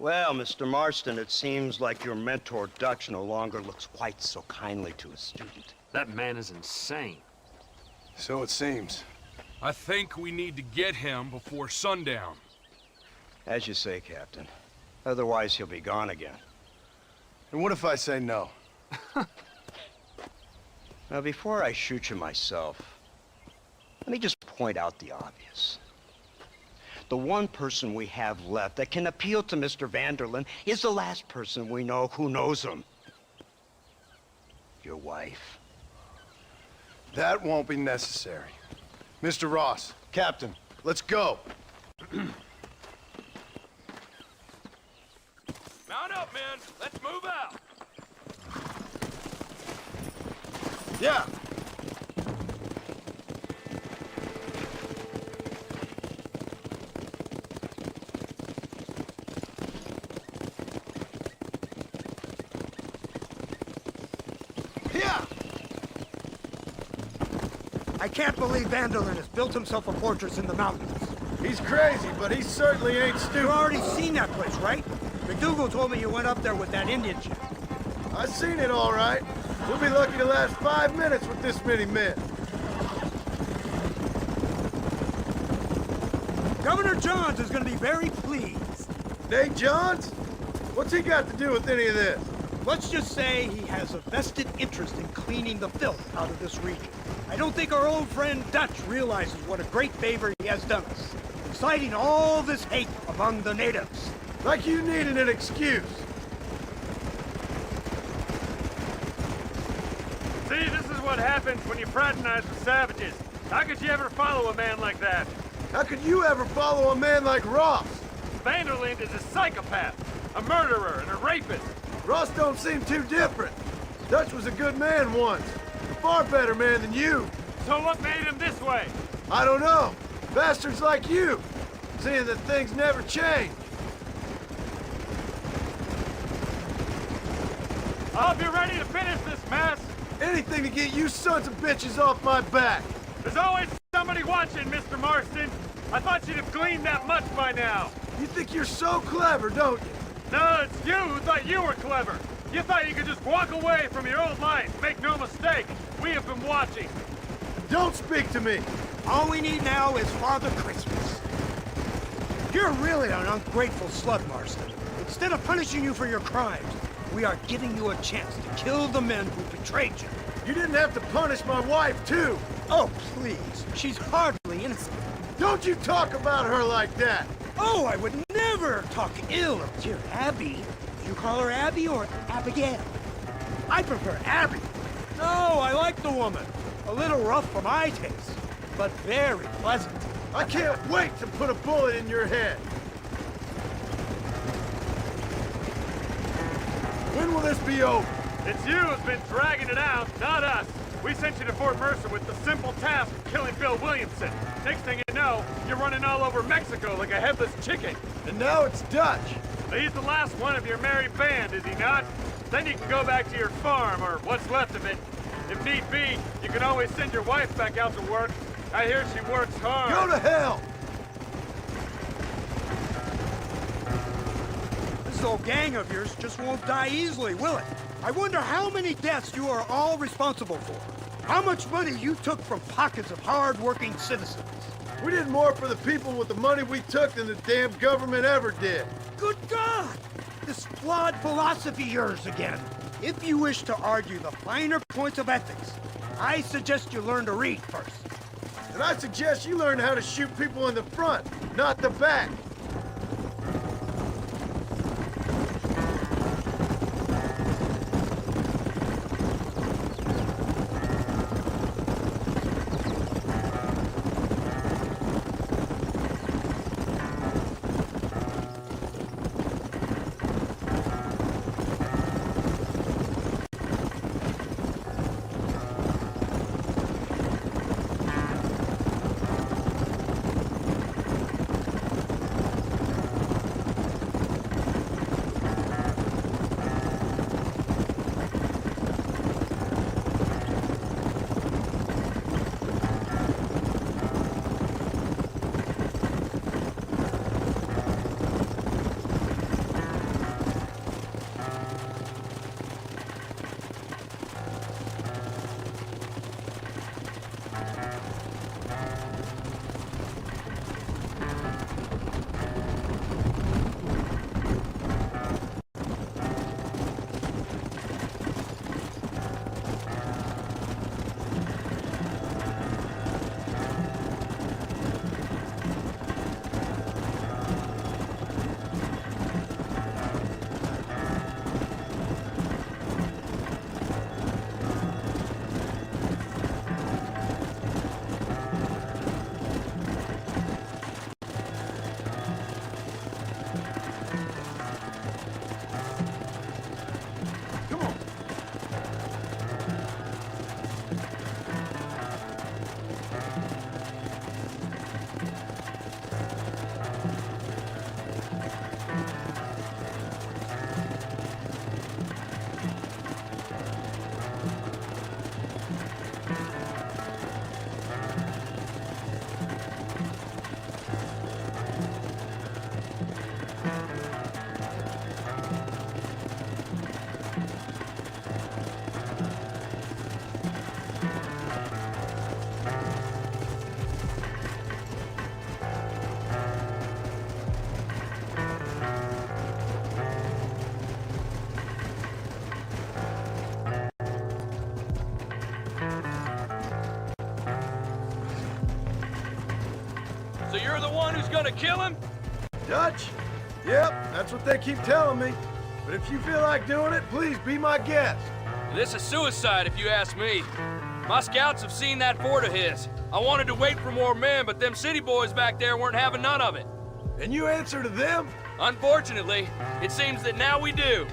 Well, Mr. Marston, it seems like your mentor Dutch no longer looks quite so kindly to his student. That man is insane. So it seems. I think we need to get him before sundown. As you say, Captain. Otherwise, he'll be gone again. And what if I say no? Now, before I shoot you myself, let me just point out the obvious. The one person we have left that can appeal to Mr. Vanderlyn is the last person we know who knows him. Your wife. That won't be necessary. Mr. Ross, Captain, let's go. Mount up, men. Let's move out. Yeah. I can't believe Vanderlyn has built himself a fortress in the mountains. He's crazy, but he certainly ain't stupid. You've already seen that place, right? McDougal told me you went up there with that Indian ship. I seen it all right. We'll be lucky to last 5 minutes with this many men. Governor Johns is going to be very pleased. Nate Johns? What's he got to do with any of this? Let's just say he has a vested interest in cleaning the filth out of this region. I don't think our old friend Dutch realizes what a great favor he has done us, inciting all this hate among the natives. Like you needed an excuse. See, this is what happens when you fraternize with savages. How could you ever follow a man like that? How could you ever follow a man like Ross? Vanderlyn is a psychopath, a murderer, and a rapist. Ross don't seem too different. Dutch was a good man once. A far better man than you. So what made him this way? I don't know. Bastards like you. Seeing that things never change. I'll be ready to finish this mess. Anything to get you sons of bitches off my back. There's always somebody watching, Mr. Marston. I thought you'd have gleaned that much by now. You think you're so clever, don't you? No, it's you who thought you were clever. You thought you could just walk away from your old life. Make no mistake, we have been watching. Don't speak to me. All we need now is Father Christmas. You're really an ungrateful slut, Marston. Instead of punishing you for your crimes, we are giving you a chance to kill the men who betrayed you. You didn't have to punish my wife, too. Oh, please. She's hardly innocent. Don't you talk about her like that. Oh, I would never talk ill of dear Abby. You call her Abby or Abigail? I prefer Abby. No, I like the woman. A little rough for my taste, but very pleasant. I can't wait to put a bullet in your head. When will this be over? It's you who's been dragging it out, not us. We sent you to Fort Mercer with the simple task of killing Bill Williamson. Next thing you know, you're running all over Mexico like a headless chicken. And now it's Dutch. He's the last one of your merry band, is he not? Then you can go back to your farm, or what's left of it. If need be, you can always send your wife back out to work. I hear she works hard. Go to hell! This old gang of yours just won't die easily, will it? I wonder how many deaths you are all responsible for. How much money you took from pockets of hard-working citizens. We did more for the people with the money we took than the damn government ever did. Good God! This flawed philosophy of yours again. If you wish to argue the finer points of ethics, I suggest you learn to read first. And I suggest you learn how to shoot people in the front, not the back. So you're the one who's gonna kill him? Dutch? Yep, that's what they keep telling me. But if you feel like doing it, please be my guest. This is suicide, if you ask me. My scouts have seen that fort of his. I wanted to wait for more men, but them city boys back there weren't having none of it. And you answer to them? Unfortunately, it seems that now we do.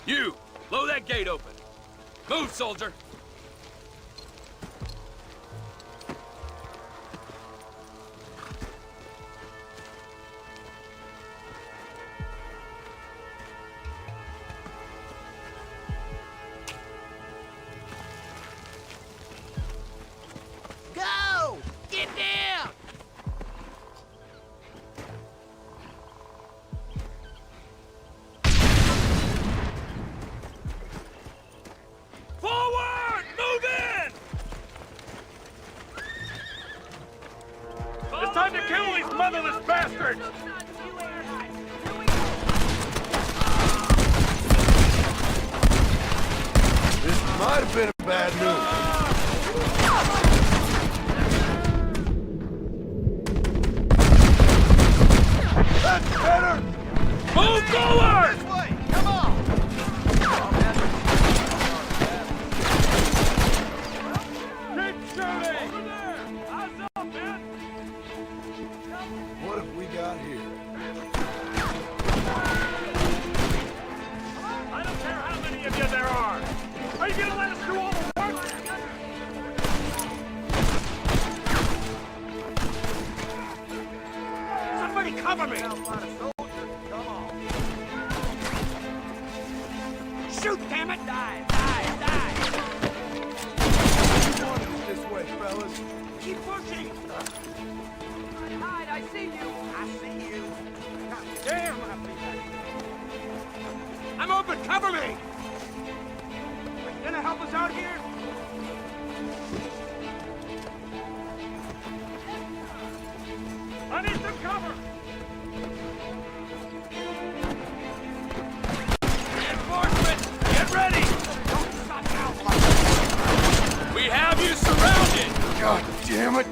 You, blow that gate open. Move, soldier. Go! Get down! Forward! Move in! It's time to kill these motherless bastards! This might have been a bad move. That's better! Move forward! This way! Come on! Keep shooting! Over there! Eyes up, man! What have we got here? I don't care how many of you there are! Are you gonna let us do all the work? Somebody cover me! Shoot, damn it! Die, die, die! This way, fellas. Keep pushing! Hide, I see you! I see you! God damn, I'm open! Cover me! Are you gonna help us out here? I need some cover! Reinforcements! Get ready! Don't God damn it!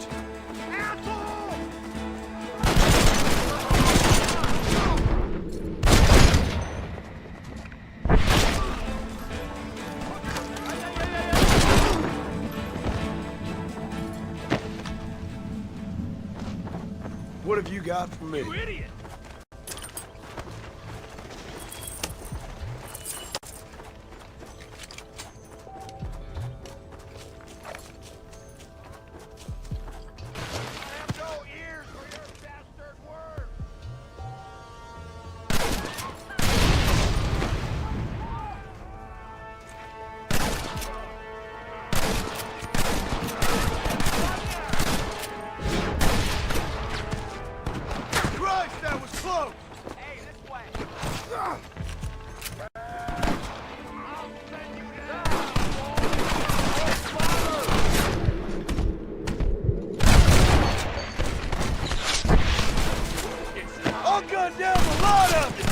What have you got for me? You idiot! Christ, that was close! Hey, this way! I'll gun down a lot of it!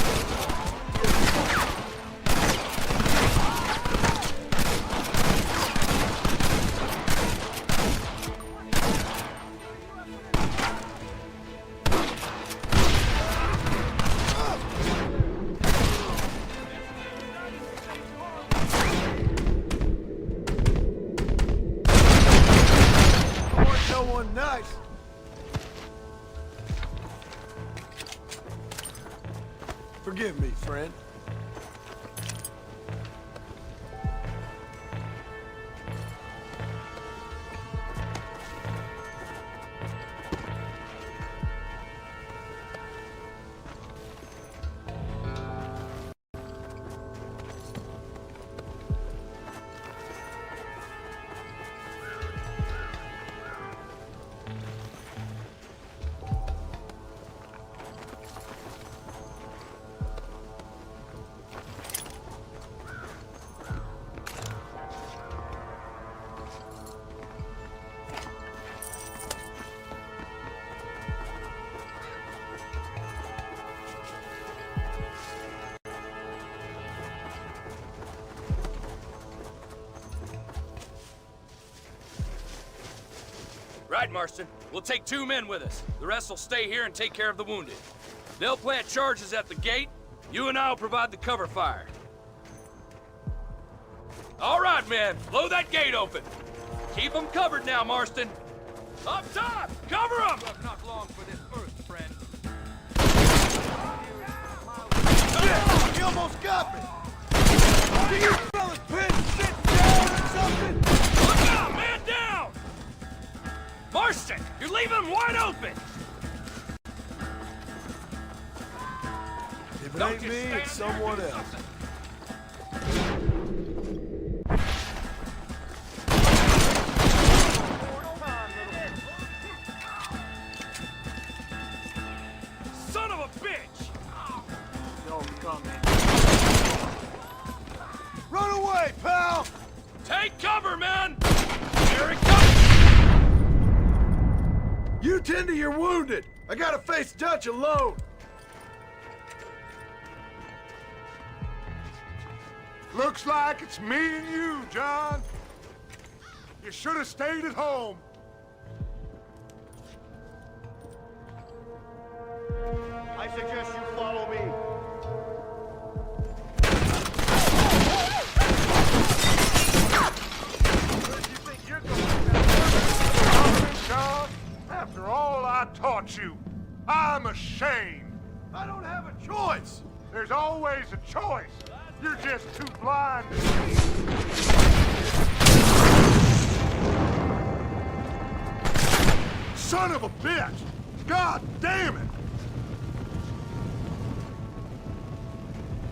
No one nice. Forgive me, friend. Right, Marston. We'll take 2 men with us. The rest will stay here and take care of the wounded. They'll plant charges at the gate. You and I'll provide the cover fire. All right, men. Blow that gate open. Keep them covered now, Marston. Up top! Cover them! Not long for this earth, friend. Shit! He almost got me! Can you fellas sit down or something? Look out! Man down! Marston, you're leaving them wide open! If it ain't me, it's someone else. Son of a bitch! Don't come in. Run away, pal! Take cover, man! Here it comes! You tend to your wounded. I gotta face Dutch alone. Looks like it's me and you, John. You should have stayed at home. I suggest you follow me. Where do you think you're going? John, after all I taught you, I'm ashamed. I don't have a choice. There's always a choice. You're just too blind to see. Son of a bitch! God damn it!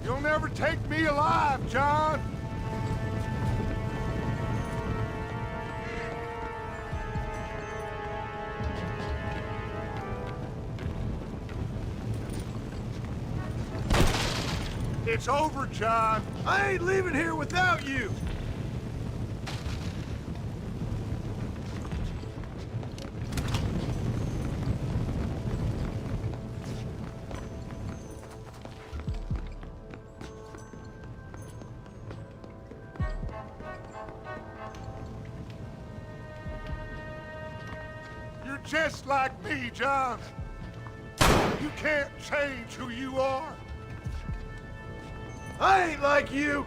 You'll never take me alive, John. It's over, John. I ain't leaving here without you. just like me, John. You can't change who you are. I ain't like you.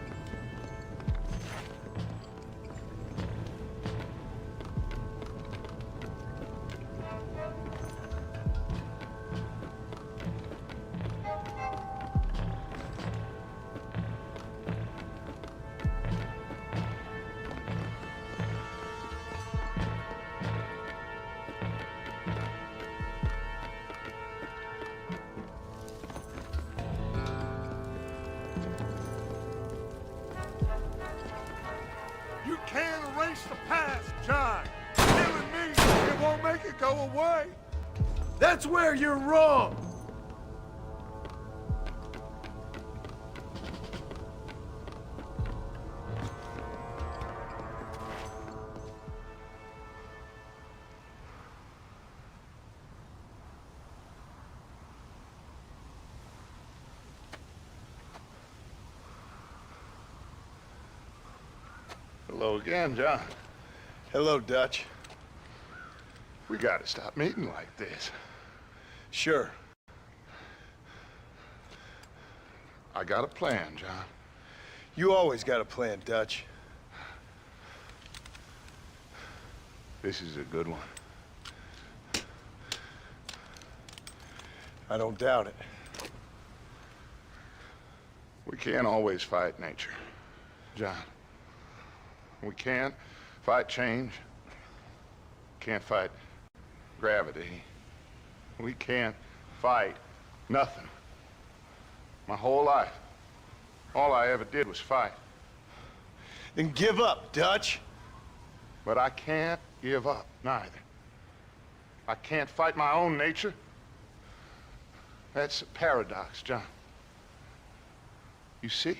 You can't erase the past, John. Killing me, it won't make it go away. That's where you're wrong. Hello again, John. Hello, Dutch. We gotta stop meeting like this. Sure. I got a plan, John. You always got a plan, Dutch. This is a good one. I don't doubt it. We can't always fight nature, John. We can't fight change. Can't fight gravity. We can't fight nothing. My whole life, all I ever did was fight. Then give up, Dutch. But I can't give up, neither. I can't fight my own nature. That's a paradox, John. You see?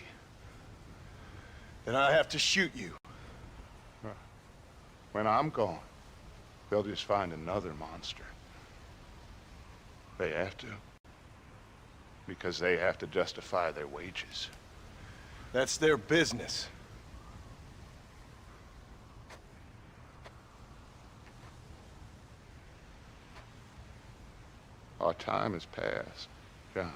Then I have to shoot you. When I'm gone, they'll just find another monster. They have to. Because they have to justify their wages. That's their business. Our time has passed, John.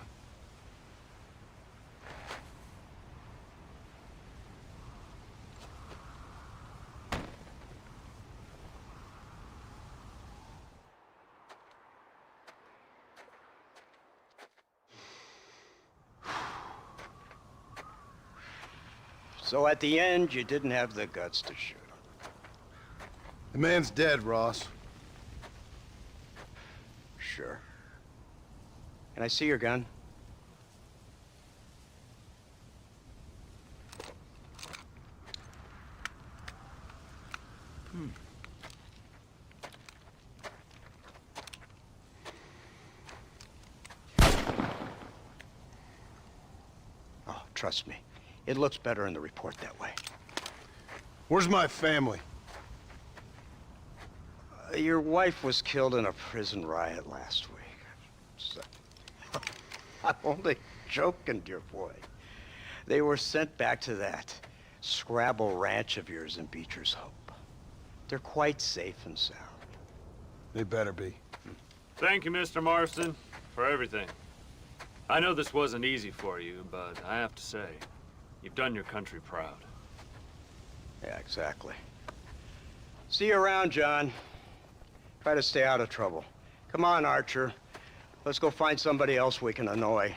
So at the end, you didn't have the guts to shoot him. The man's dead, Ross. Sure. Can I see your gun? Oh, trust me. It looks better in the report that way. Where's my family? Your wife was killed in a prison riot last week. So, I'm only joking, dear boy. They were sent back to that Scrabble ranch of yours in Beecher's Hope. They're quite safe and sound. They better be. Thank you, Mr. Marston, for everything. I know this wasn't easy for you, but I have to say, you've done your country proud. Yeah, exactly. See you around, John. Try to stay out of trouble. Come on, Archer. Let's go find somebody else we can annoy.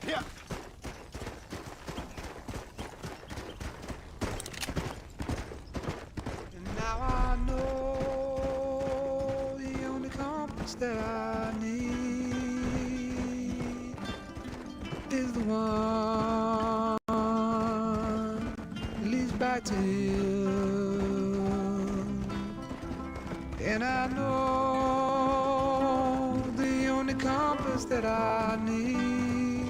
Yeah. And now I know the only compass that I need is the one that leads back to you. And I know the only compass that I need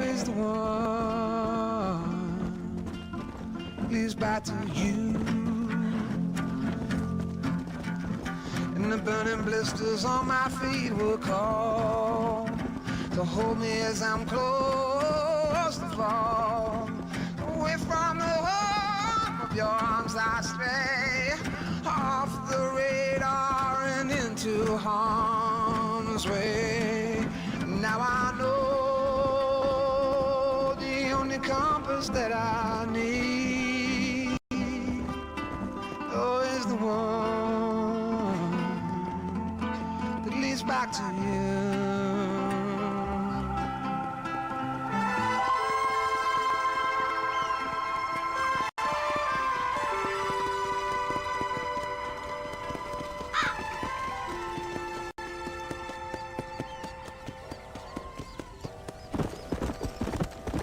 is the one leads back to you. And the burning blisters on my feet will call to hold me as I'm close to fall. Away from the home of your arms I stray, off the radar and into harm's way. Now I know the only compass that I need, oh, is the one that leads back to you.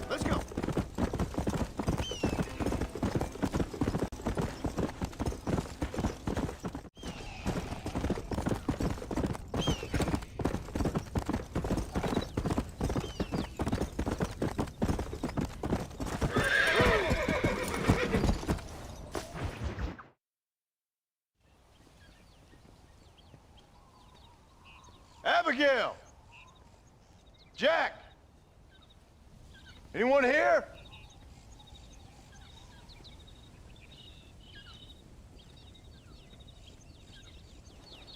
Let's go. Abigail! Jack! Anyone here?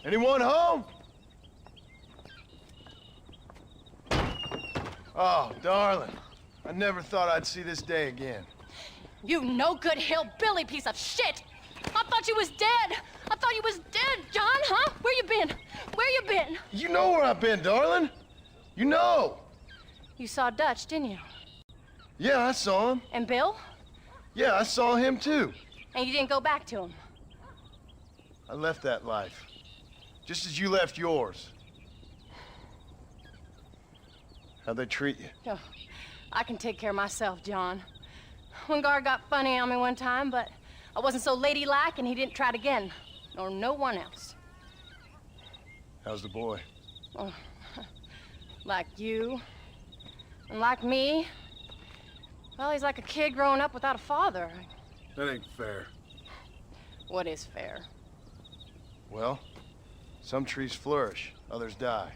Anyone home? Oh, darling. I never thought I'd see this day again. You no-good hillbilly piece of shit! I thought you was dead! I thought you was dead, John, huh? Where you been? Where you been? You know where I've been, darling. You know. You saw Dutch, didn't you? Yeah, I saw him. And Bill? Yeah, I saw him too. And you didn't go back to him? I left that life. Just as you left yours. How'd they treat you? Oh, I can take care of myself, John. One guard got funny on me one time, but I wasn't so ladylike and he didn't try it again. Nor no one else. How's the boy? Oh, like you. And like me. Well, he's like a kid growing up without a father. That ain't fair. What is fair? Well, some trees flourish, others die.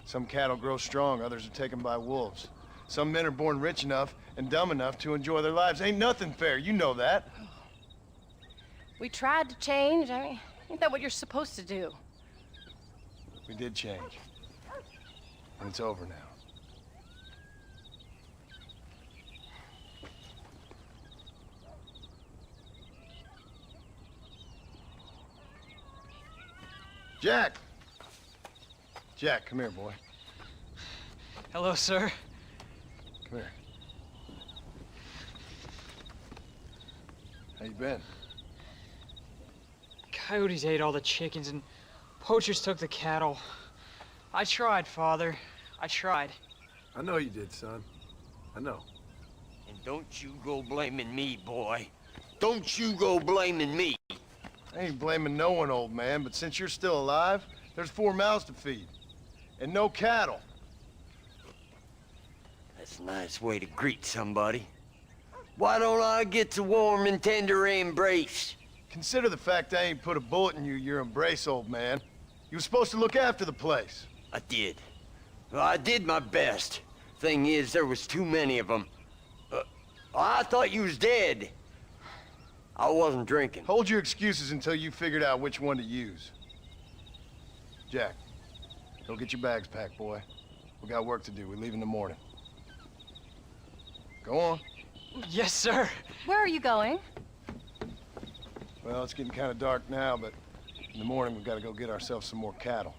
Some cattle grow strong, others are taken by wolves. Some men are born rich enough and dumb enough to enjoy their lives. Ain't nothing fair, you know that. We tried to change. I mean, ain't that what you're supposed to do? We did change. And it's over now. Jack! Jack, come here, boy. Hello, sir. Come here. How you been? Coyotes ate all the chickens and poachers took the cattle. I tried, Father. I tried. I know you did, son. I know. And don't you go blaming me, boy. Don't you go blaming me. I ain't blaming no one, old man, but since you're still alive, there's 4 mouths to feed. And no cattle. That's a nice way to greet somebody. Why don't I get the warm and tender embrace? Consider the fact I ain't put a bullet in your embrace, old man. You were supposed to look after the place. I did. Well, I did my best. Thing is, there was too many of them. I thought you was dead. I wasn't drinking. Hold your excuses until you figured out which one to use. Jack, go get your bags packed, boy. We got work to do. We leave in the morning. Go on. Yes, sir. Where are you going? Well, it's getting kind of dark now, but in the morning we've got to go get ourselves some more cattle.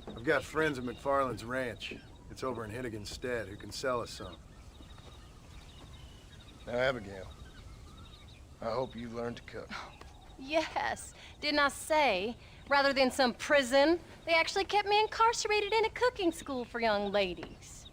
I've got friends at McFarland's ranch. It's over in Hinnigan's Stead who can sell us some. Now, Abigail, I hope you learn to cook. Yes. Didn't I say, rather than some prison, they actually kept me incarcerated in a cooking school for young ladies.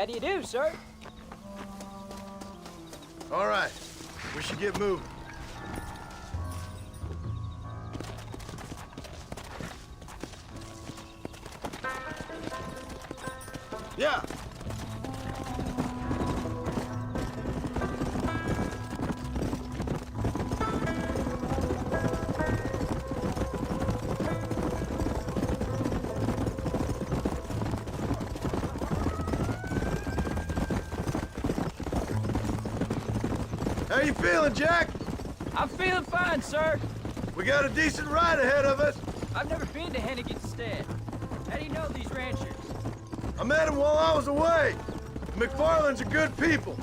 How do you do, sir? All right, we should get moving. Yeah. How you feeling, Jack? I'm feeling fine, sir. We got a decent ride ahead of us. I've never been to Hennigan's Stead. How do you know these ranchers? I met them while I was away. The McFarlands are good people.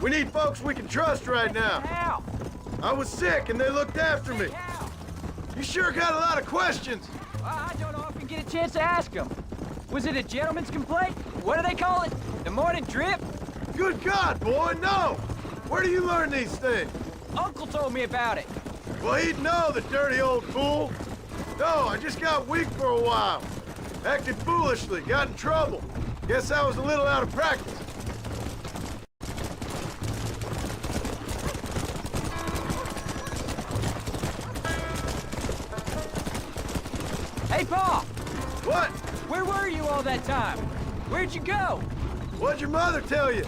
We need folks we can trust right now. How? I was sick and they looked after me. How? You sure got a lot of questions. I don't often get a chance to ask them. Was it a gentleman's complaint? What do they call it? The morning drip? Good God, boy, no! Where do you learn these things? Uncle told me about it. Well, he'd know, the dirty old fool. No, I just got weak for a while. Acted foolishly, got in trouble. Guess I was a little out of practice. Hey, Pa! What? Where were you all that time? Where'd you go? What'd your mother tell you?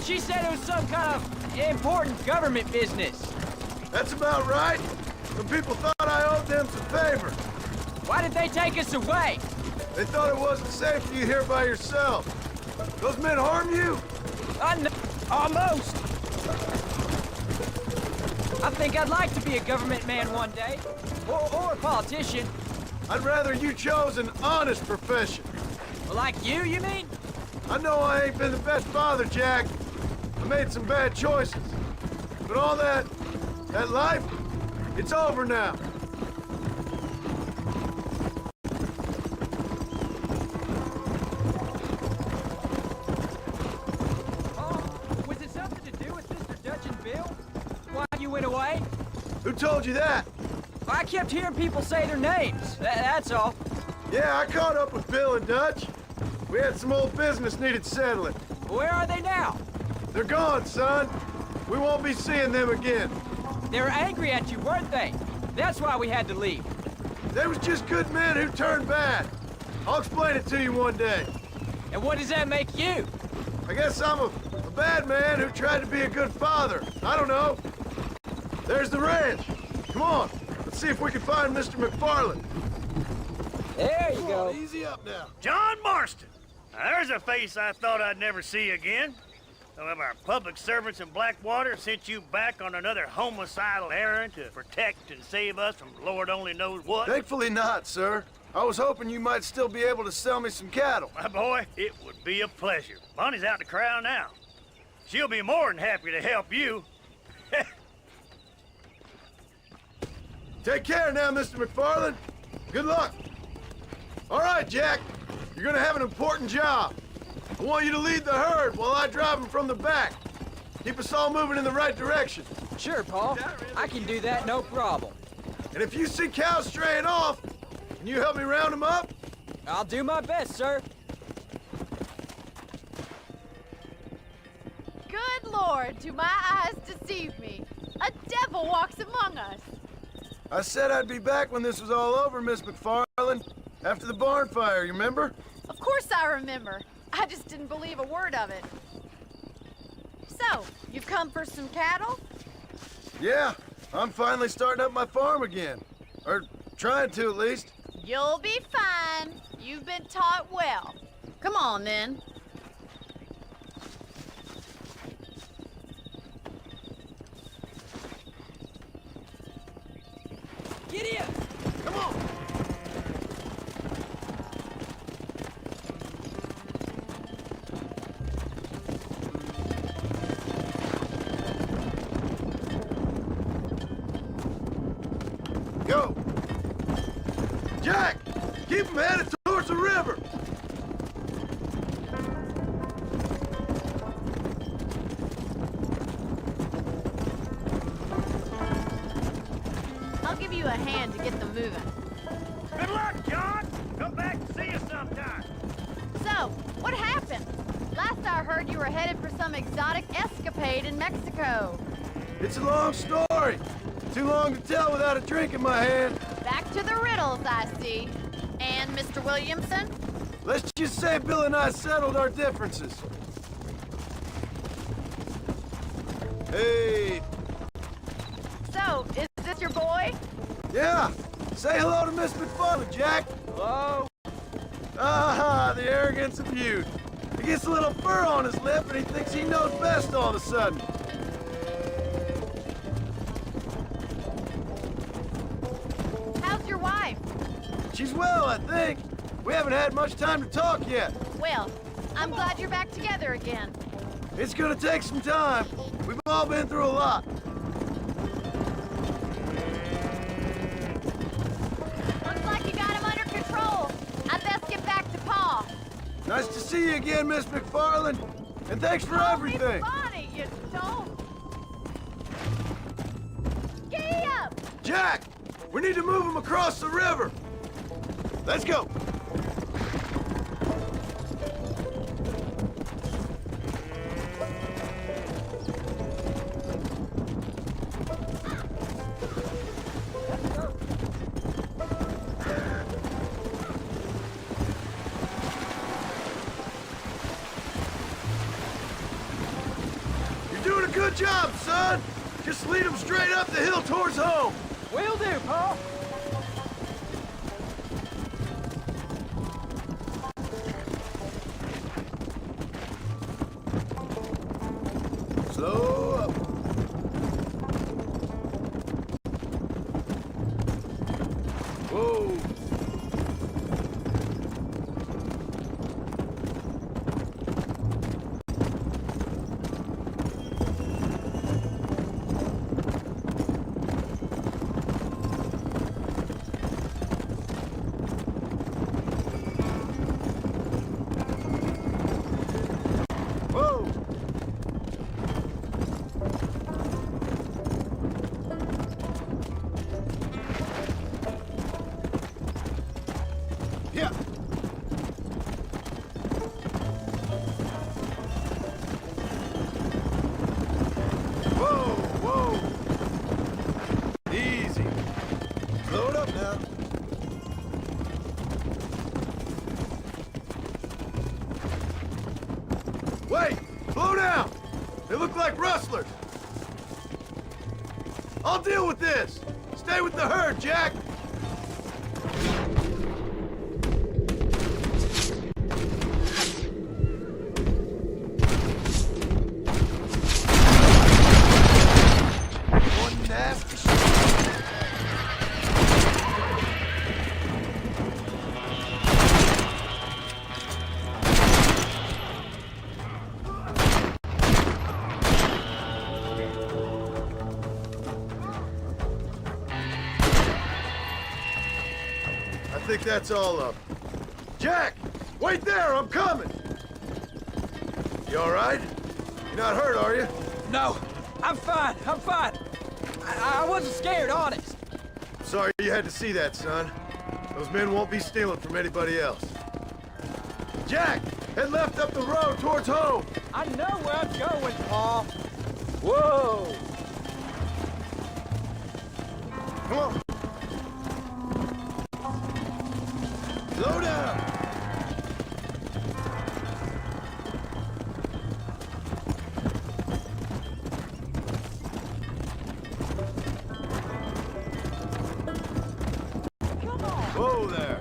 She said it was some kind of important government business. That's about right. Some people thought I owed them some favor. Why did they take us away? They thought it wasn't safe for you here by yourself. Those men harm you? Almost. I think I'd like to be a government man one day. Or a politician. I'd rather you chose an honest profession. Like you mean? I know I ain't been the best father, Jack. I made some bad choices. But all that life, it's over now. Was it something to do with Mr. Dutch and Bill? Why you went away? Who told you that? I kept hearing people say their names. That's all. Yeah, I caught up with Bill and Dutch. We had some old business needed settling. Where are they now? They're gone, son. We won't be seeing them again. They were angry at you, weren't they? That's why we had to leave. They was just good men who turned bad. I'll explain it to you one day. And what does that make you? I guess I'm a bad man who tried to be a good father. I don't know. There's the ranch. Come on. Let's see if we can find Mr. McFarland. There you go. Easy up now. John Marston. Now, there's a face I thought I'd never see again. Some of our public servants in Blackwater sent you back on another homicidal errand to protect and save us from Lord only knows what. Thankfully not, sir. I was hoping you might still be able to sell me some cattle. My boy, it would be a pleasure. Bonnie's out in the crowd now. She'll be more than happy to help you. Take care now, Mr. McFarland. Good luck. All right, Jack. You're gonna have an important job. I want you to lead the herd while I drive them from the back. Keep us all moving in the right direction. Sure, Paul. I can do that, no problem. And if you see cows straying off, can you help me round them up? I'll do my best, sir. Good Lord, do my eyes deceive me? A devil walks among us. I said I'd be back when this was all over, Miss McFarland. After the barn fire, you remember? Of course I remember. I just didn't believe a word of it. So, you've come for some cattle? Yeah, I'm finally starting up my farm again. Or trying to, at least. You'll be fine. You've been taught well. Come on, then. Get in! Come on! Go! Jack! Keep them headed towards the river! I'll give you a hand to get them moving. Good luck, John. Come back and see us sometime. So, what happened? Last I heard, you were headed for some exotic escapade in Mexico. It's a long story. Too long to tell without a drink in my hand. Back to the riddles, I see. And Mr. Williamson? Let's just say Bill and I settled our differences. Hey. So, is this your boy? Yeah. Say hello to Miss McFarland, Jack. Hello? Ah, the arrogance of youth. He gets a little fur on his lip and he thinks he knows best all of a sudden. How's your wife? She's well, I think. We haven't had much time to talk yet. Well, I'm glad you're back together again. It's gonna take some time. We've all been through a lot. Looks like you got him under control. I'd best get back to Pa. Nice to see you again, Miss McFarland. And thanks for everything. Bonnie, you don't. Giddy up! Jack, we need to move him across the river. Let's go. Good job, son! Just lead him straight up the hill towards home! Will do, Pa! Slow up. Whoa! Wait! Slow down! They look like rustlers! I'll deal with this! Stay with the herd, Jack! One nasty shit. I think that's all of them. Jack! Wait there! I'm coming! You all right? You're not hurt, are you? No, I'm fine. I'm fine. I wasn't scared, honest. Sorry you had to see that, son. Those men won't be stealing from anybody else. Jack! Head left up the road towards home! I know where I'm going, Pa. Whoa! Come on! Slow down! Whoa there!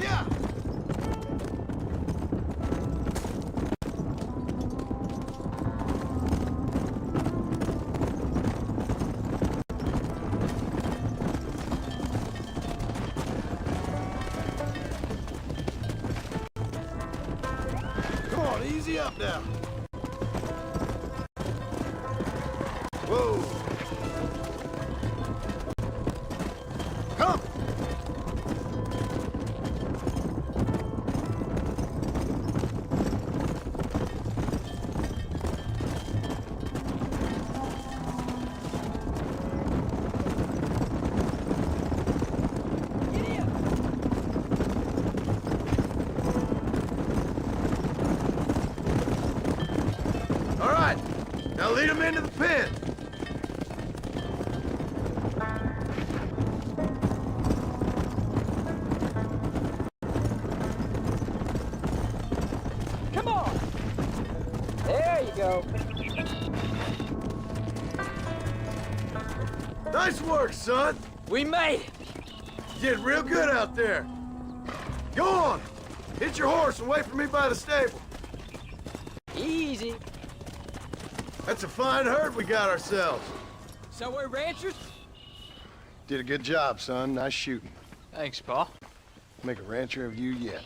Yeah! Come on, easy up now. Whoa. Come. Lead him into the pen. Come on! There you go. Nice work, son. We made it. You did real good out there. Go on. Hit your horse and wait for me by the stable. Easy. That's a fine herd we got ourselves. So we're ranchers? Did a good job, son. Nice shooting. Thanks, Pa. Make a rancher of you yet.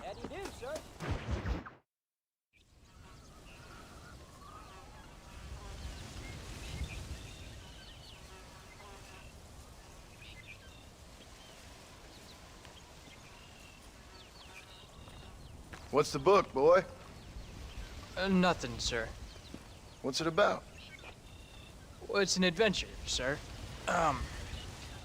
How do you do, sir? What's the book, boy? Nothing, sir. What's it about? Well, it's an adventure, sir.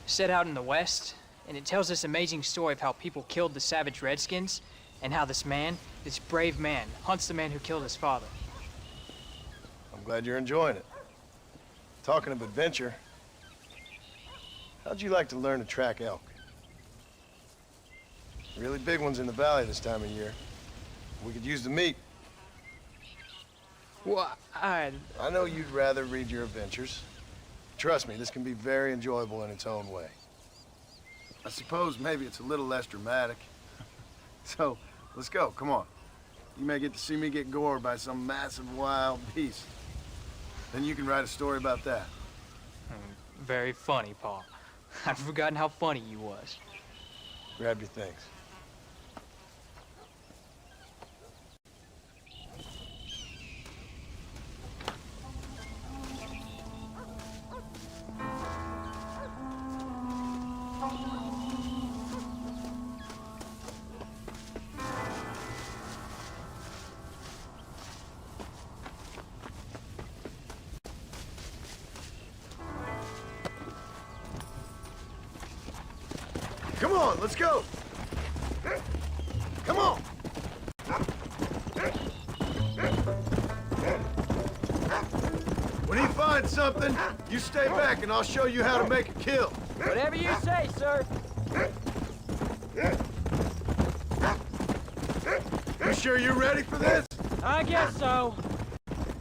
Set out in the West, and it tells this amazing story of how people killed the savage Redskins, and how this man, this brave man, hunts the man who killed his father. I'm glad you're enjoying it. Talking of adventure, how'd you like to learn to track elk? Really big ones in the valley this time of year. We could use the meat. Well, I know you'd rather read your adventures. Trust me, this can be very enjoyable in its own way. I suppose maybe it's a little less dramatic. So, let's go, come on. You may get to see me get gored by some massive wild beast. Then you can write a story about that. Very funny, Pa. I'd forgotten how funny you was. Grab your things. Come on, let's go. Come on. When he finds something, you stay back and I'll show you how to make a kill. Whatever you say, sir. You sure you're ready for this? I guess so.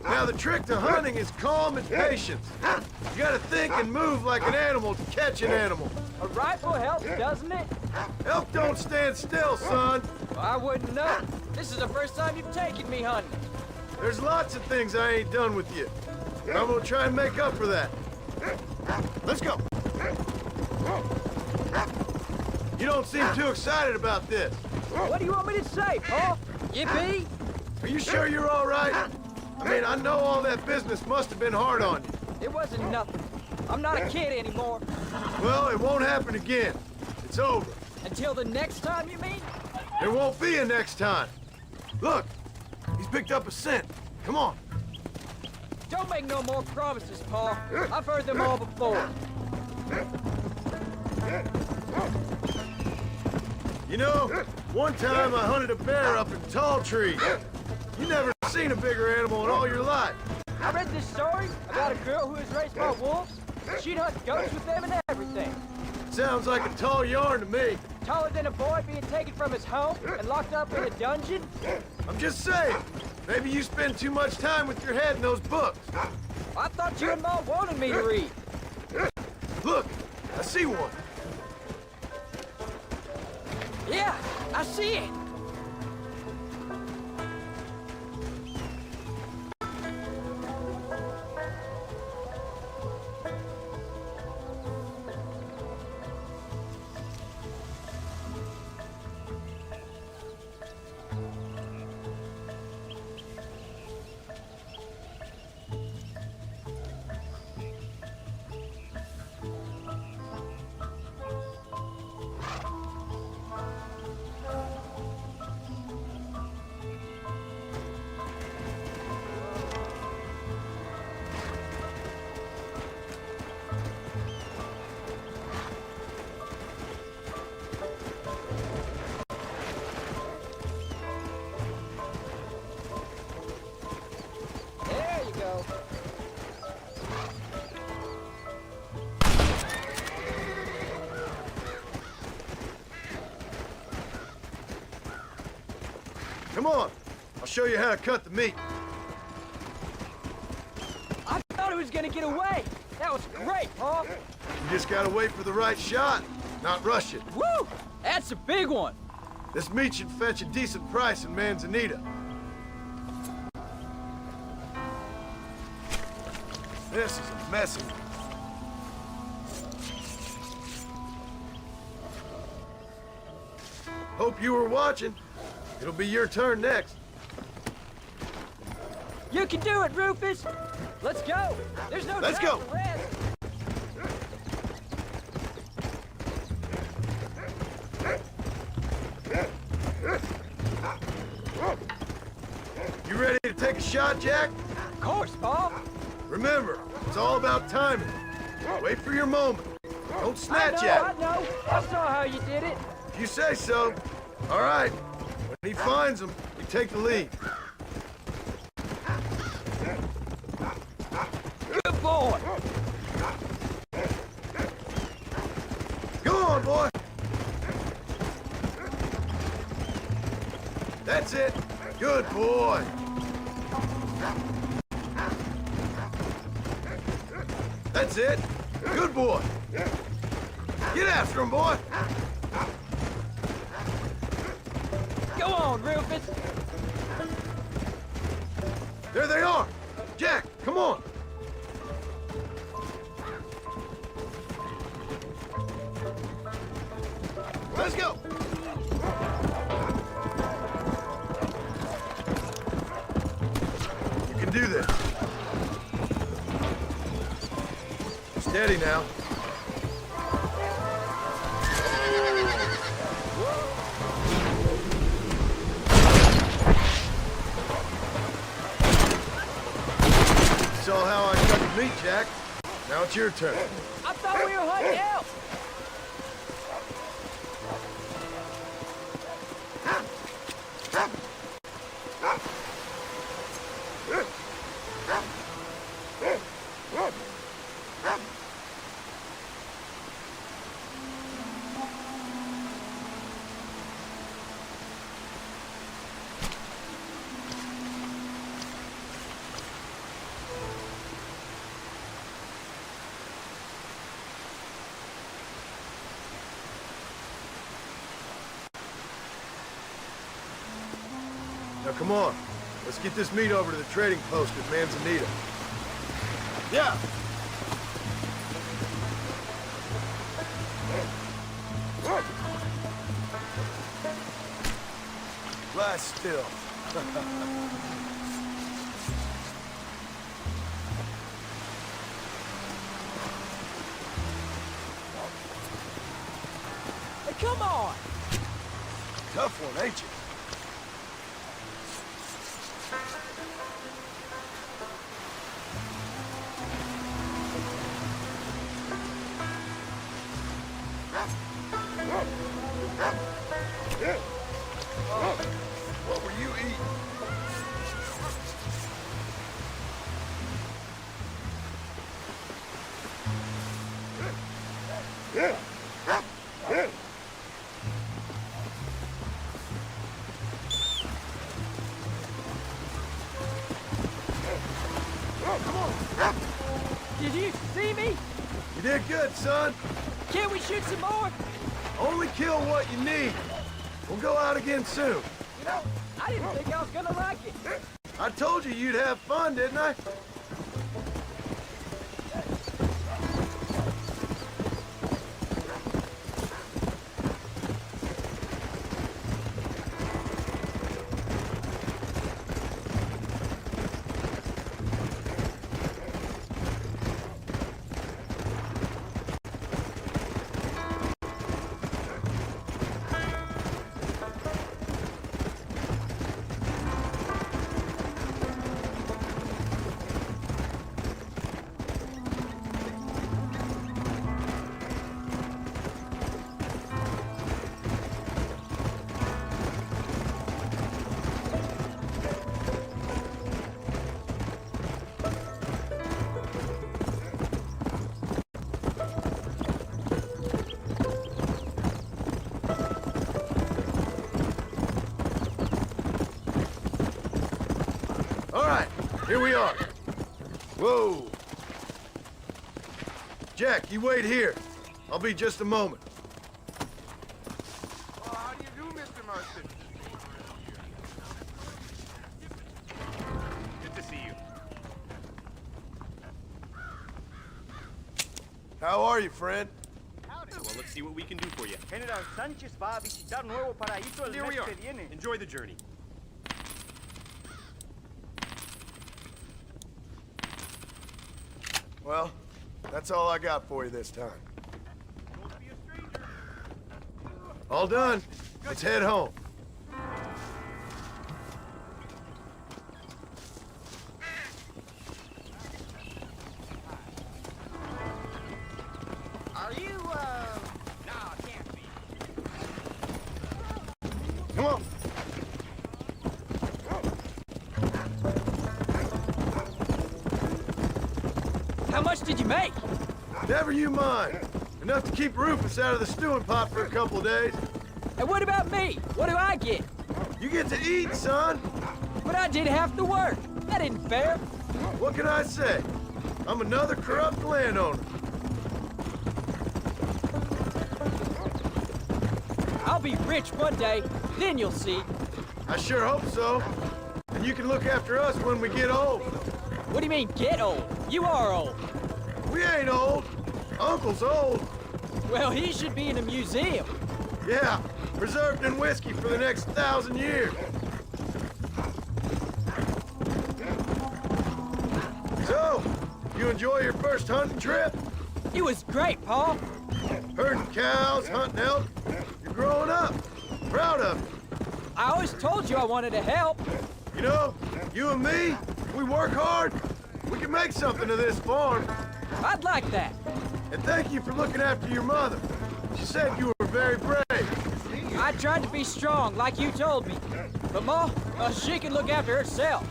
Now, the trick to hunting is calm and patience. You gotta think and move like an animal to catch an animal. A rifle helps, doesn't it? Elk don't stand still, son. Well, I wouldn't know. This is the first time you've taken me hunting. There's lots of things I ain't done with you. But I'm gonna try and make up for that. Let's go. You don't seem too excited about this. What do you want me to say, Pa? Yippee? Are you sure you're all right? I mean, I know all that business must have been hard on you. It wasn't nothing. I'm not a kid anymore. Well, it won't happen again. It's over. Until the next time, you mean? There won't be a next time. Look, he's picked up a scent. Come on. Don't make no more promises, Pa. I've heard them all before. You know, one time I hunted a bear up in tall trees. You never seen a bigger animal in all your life. I read this story about a girl who was raised by wolves. She'd hunt goats with them and everything. Sounds like a tall yarn to me. Taller than a boy being taken from his home and locked up in a dungeon? I'm just saying, maybe you spend too much time with your head in those books. I thought you and Mom wanted me to read. Look, I see one. Yeah, I see it. show you how to cut the meat. I thought he was gonna get away. That was great, Paul. You just gotta wait for the right shot, not rush it. Woo! That's a big one. This meat should fetch a decent price in Manzanita. This is a messy one. Hope you were watching. It'll be your turn next. You can do it, Rufus. Let's go. There's no Let's time go. for rest. You ready to take a shot, Jack? Of course, Paul. Remember, it's all about timing. Wait for your moment. Don't snatch at it. I know. I saw how you did it. If you say so. All right. When he finds them, we take the lead. Good boy. Go on, boy. That's it. Good boy. That's it. Good boy. Get after him, boy. Go on, Rufus. There they are. Jack, come on. Let's go. You can do this. Steady now. You saw how I cut the meat, Jack. Now it's your turn. I thought we were hunting elk. Now come on. Let's get this meat over to the trading post at Manzanita. Yeah. Lie still. Hey, come on. Tough one, ain't you? What were you eating? Did you see me? You did good, son. Can't we shoot some more? Only kill what you need. We'll go out again soon. You know, I didn't think I was gonna like it. I told you you'd have fun, didn't I? All right, here we are. Whoa. Jack, you wait here. I'll be just a moment. Oh, how do you do, Mr. Marston? Good to see you. How are you, friend? Well, let's see what we can do for you. General Sánchez va a visitar Nuevo Paraíso el mes que viene. Enjoy the journey. Well, that's all I got for you this time. Don't be a stranger. All done. Let's head home. Are you, No, it can't be. Come on. How much did you make? Never you mind. Enough to keep Rufus out of the stewing pot for a couple of days. And what about me? What do I get? You get to eat, son. But I did half the work. That isn't fair. What can I say? I'm another corrupt landowner. I'll be rich one day, then you'll see. I sure hope so. And you can look after us when we get old. What do you mean, get old? You are old. We ain't old. Uncle's old. Well, he should be in a museum. Yeah, preserved in whiskey for the next 1,000 years. So, you enjoy your first hunting trip? It was great, Paul. Herding cows, hunting elk. You're growing up. Proud of you. I always told you I wanted to help. You know, you and me, we work hard. We can make something of this farm. I'd like that. And thank you for looking after your mother. She said you were very brave. I tried to be strong, like you told me. But Ma, she can look after herself.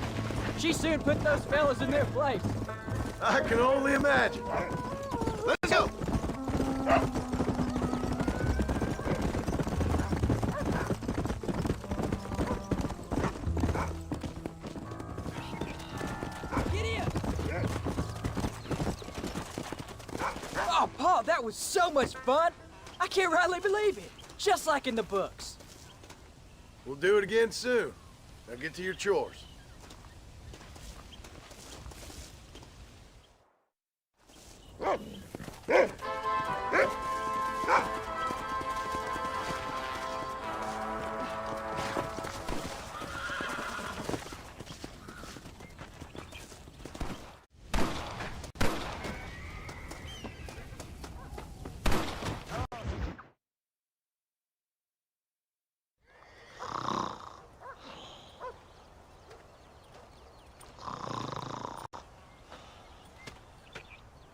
She soon put those fellas in their place. I can only imagine. Let's go. Oh, Paul, that was so much fun. I can't rightly believe it. Just like in the books. We'll do it again soon. Now get to your chores.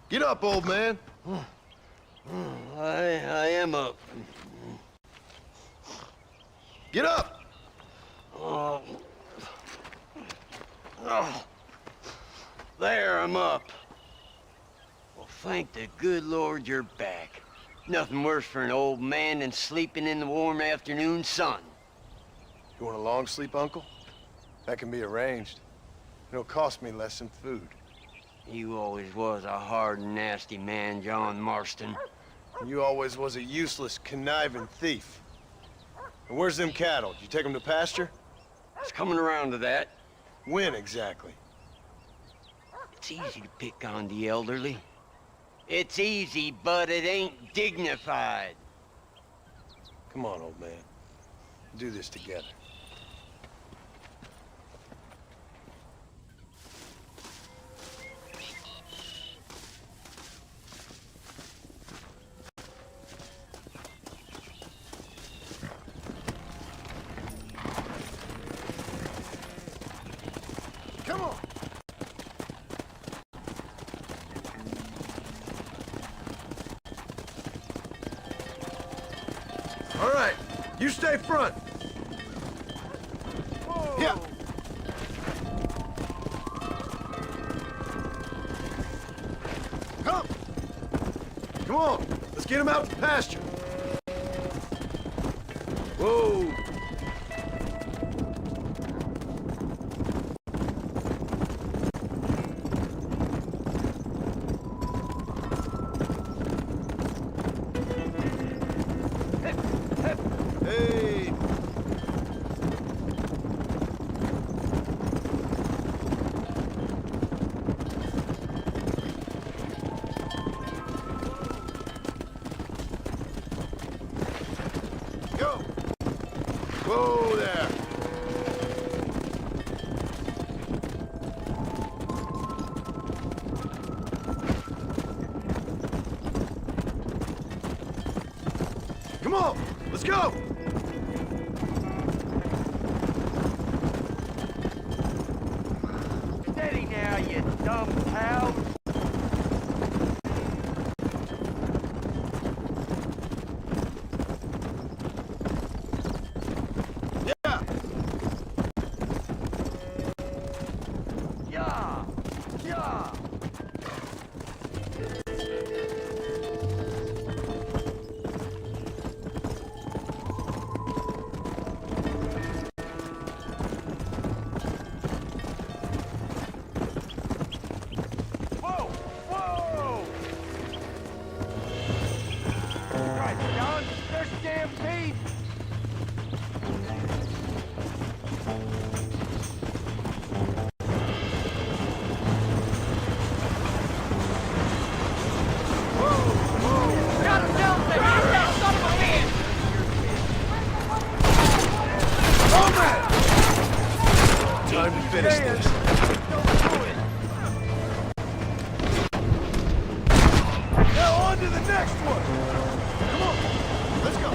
Get up, old man. I am up. Get up! Oh. There, I'm up. Well, thank the good Lord you're back. Nothing worse for an old man than sleeping in the warm afternoon sun. You want a long sleep, Uncle? That can be arranged. It'll cost me less than food. You always was a hard and nasty man, John Marston. You always was a useless, conniving thief. And where's them cattle? Did you take them to pasture? It's coming around to that. When exactly? It's easy to pick on the elderly. It's easy, but it ain't dignified. Come on, old man. Do this together. Come on. All right, you stay front. Yeah. Come. Come on, let's get him out to pasture. Whoa. Come on, let's go! Steady now, you dumb cow. Yeah! Yeah! Yeah! Whoa! Whoa! Right, John, there's stampede! Time to finish this. Now on to the next one! Come on, let's go!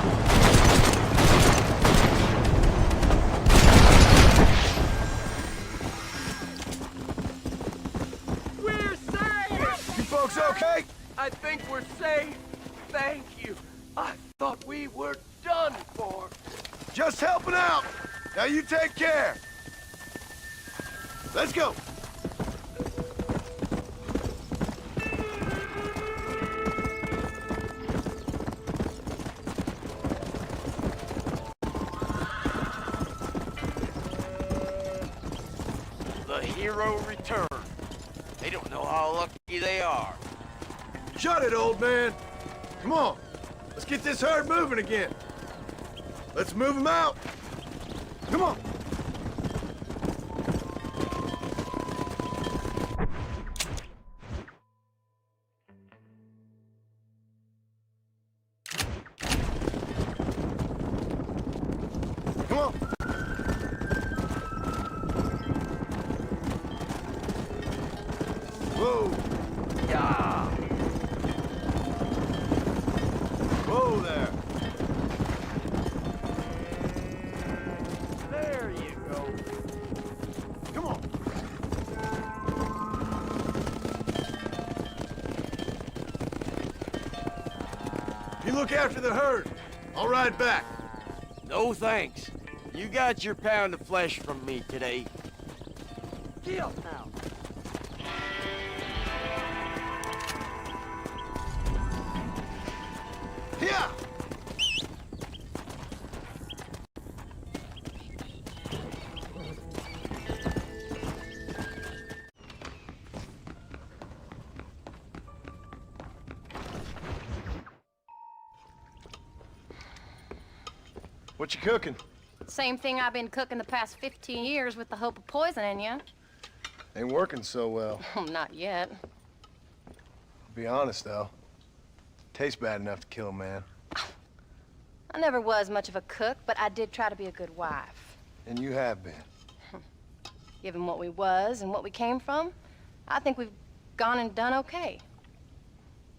We're safe! You folks okay? I think we're safe. Thank you. I thought we were done for. Just helping out! Now you take care! Let's go! The hero returned. They don't know how lucky they are. Shut it, old man! Come on, let's get this herd moving again. Let's move them out. Come on. Come on. Whoa. Yeah! Whoa there. There you go. Come on. You look after the herd. I'll ride back. No thanks. You got your pound of flesh from me today. Get up now. Here! What you cooking? Same thing I've been cooking the past 15 years with the hope of poisoning you. Ain't working so well. Not yet. Be honest, though. Tastes bad enough to kill a man. I never was much of a cook, but I did try to be a good wife. And you have been. Given what we was and what we came from, I think we've gone and done okay.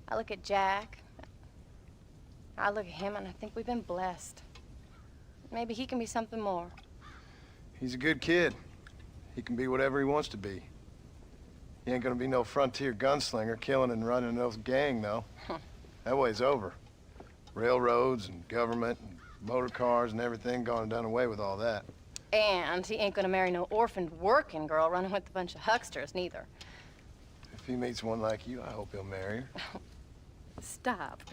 I look at Jack. I look at him, and I think we've been blessed. Maybe he can be something more. He's a good kid. He can be whatever he wants to be. He ain't gonna be no frontier gunslinger killing and running no gang, though. That way's over. Railroads and government and motor cars and everything gone and done away with all that. And he ain't gonna marry no orphaned working girl running with a bunch of hucksters, neither. If he meets one like you, I hope he'll marry her. Stop.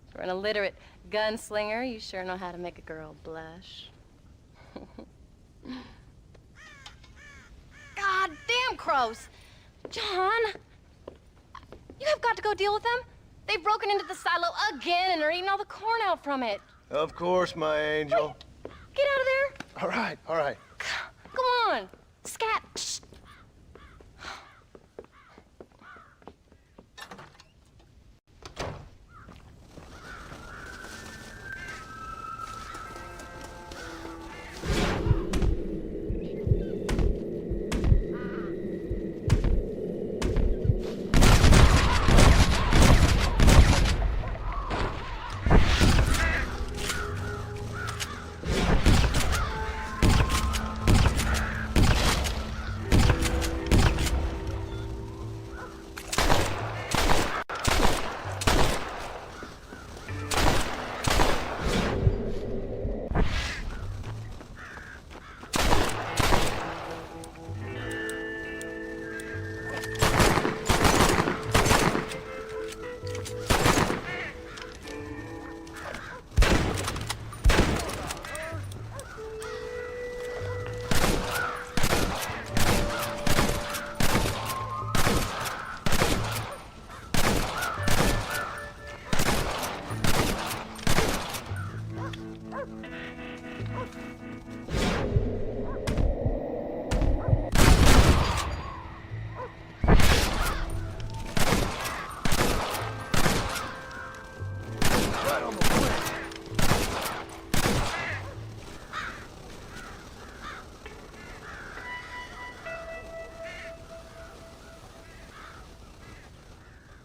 For an illiterate gunslinger, you sure know how to make a girl blush. God damn crows! John! You have got to go deal with them. They've broken into the silo again and are eating all the corn out from it. Of course, my angel. Wait, get out of there. All right, all right. Come on. Scat. Shh.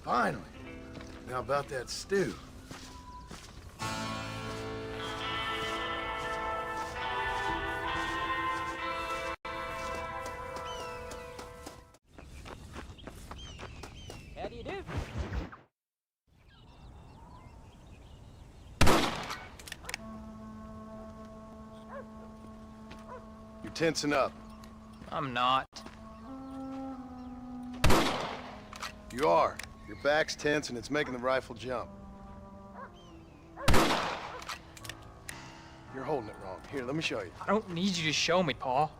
Finally. Now about that stew. How do you do? You're tensing up. I'm not. You are. Your back's tense and it's making the rifle jump. You're holding it wrong. Here, let me show you. I don't need you to show me, Paul.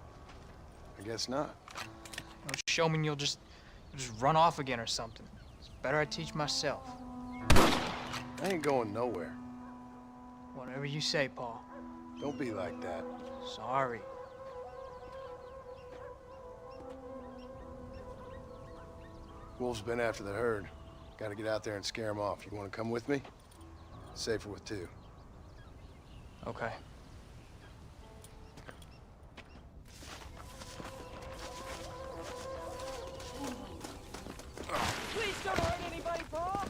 I guess not. Don't show me and you'll just run off again or something. It's better I teach myself. I ain't going nowhere. Whatever you say, Paul. Don't be like that. Sorry. Wolf's been after the herd. Gotta get out there and scare him off. You wanna come with me? Safer with two. Okay. Please don't hurt anybody, Paul.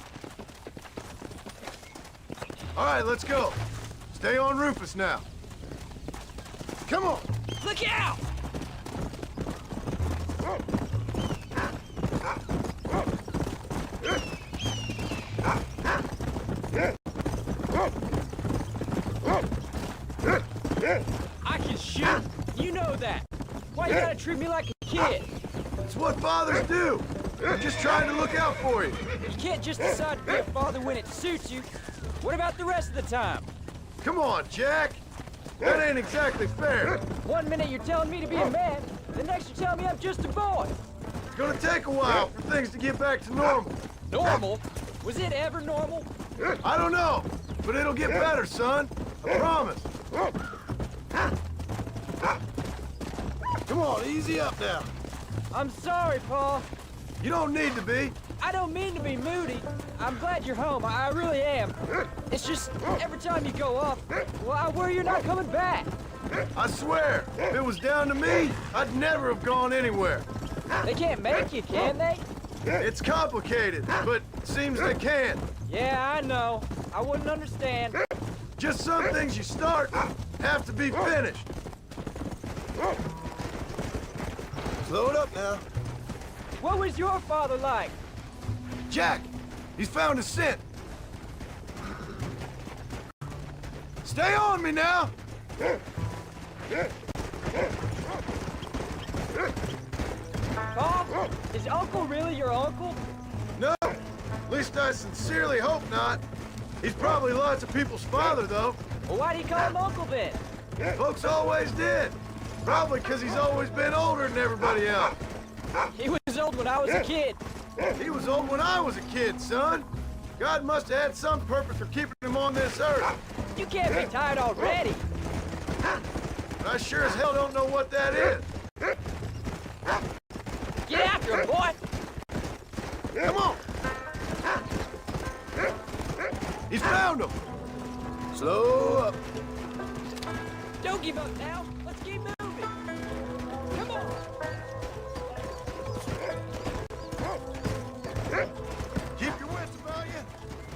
All right, let's go. Stay on Rufus now. Come on. Look out! I can shoot. You know that. Why you gotta treat me like a kid? It's what fathers do. I'm just trying to look out for you. You can't just decide to be a father when it suits you. What about the rest of the time? Come on, Jack. That ain't exactly fair. One minute you're telling me to be a man, the next you're telling me I'm just a boy. It's gonna take a while for things to get back to normal. Normal? Was it ever normal? I don't know, but it'll get better, son. I promise. Come on, easy up now. I'm sorry, Paul. You don't need to be. I don't mean to be moody. I'm glad you're home. I really am. It's just, every time you go off, well, I worry you're not coming back. I swear, if it was down to me, I'd never have gone anywhere. They can't make you, can they? It's complicated, but it seems they can. Yeah, I know. I wouldn't understand. Just some things you start have to be finished. Slow it up now. What was your father like? Jack, he's found a scent. Stay on me now. Paul, is Uncle really your uncle? No, at least I sincerely hope not. He's probably lots of people's father, though. Well, why do you call him Uncle then? Folks always did. Probably because he's always been older than everybody else. He was old when I was a kid. He was old when I was a kid, son. God must have had some purpose for keeping him on this earth. You can't be tired already. But I sure as hell don't know what that is. Get after him, boy! Come on! He's found him! Slow up. Don't give up now. Let's keep moving. Come on! Keep your wits about you.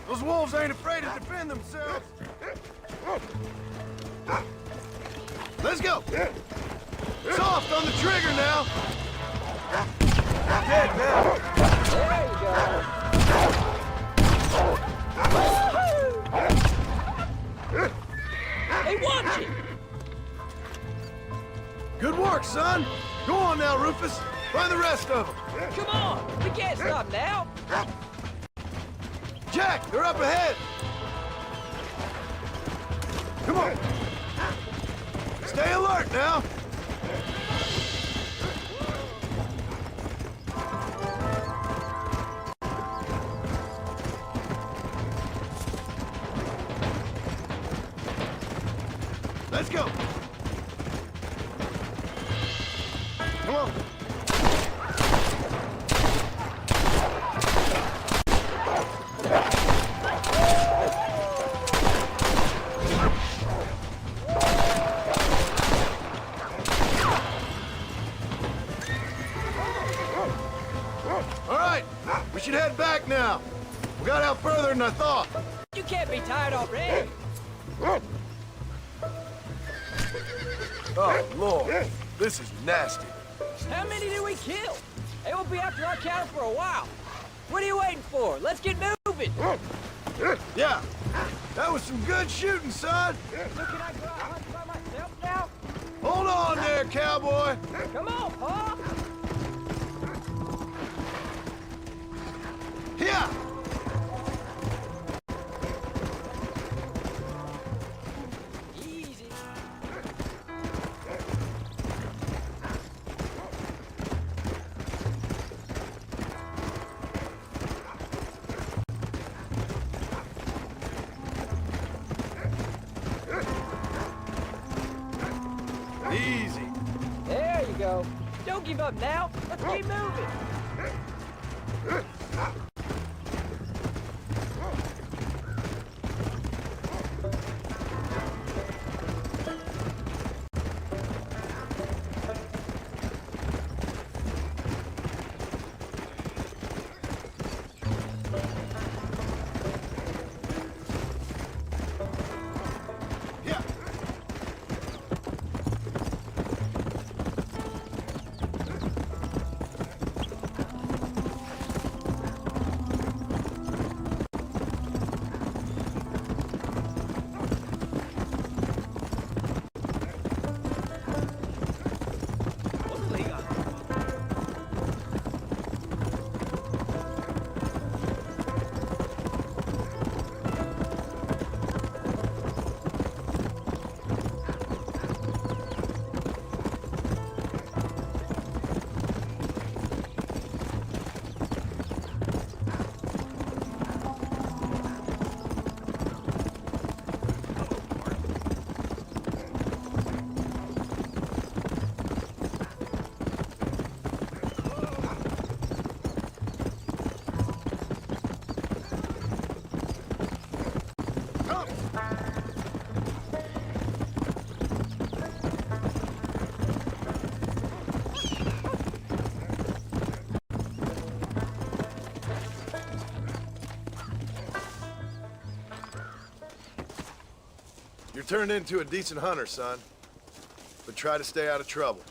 Those wolves ain't afraid to defend themselves. Let's go! Soft on the trigger now! Dead now! There you go! Hey, watch it! Good work, son! Go on now, Rufus! Find the rest of them! Come on! We can't stop now! Jack, they're up ahead! Come on! Stay alert now! Let's go! Come on! All right, We should head back now. We got out further than I thought. You can't be tired already. Oh, Lord. This is nasty. How many did we kill? They won't be after our cattle for a while. What are you waiting for? Let's get moving. Yeah, that was some good shooting, son. So can I go out hunting by myself now? Hold on there, cowboy. Come on, Pa. Here. Easy. Easy. There you go. Don't give up now. Let's keep moving. You're turned into a decent hunter, son. But try to stay out of trouble.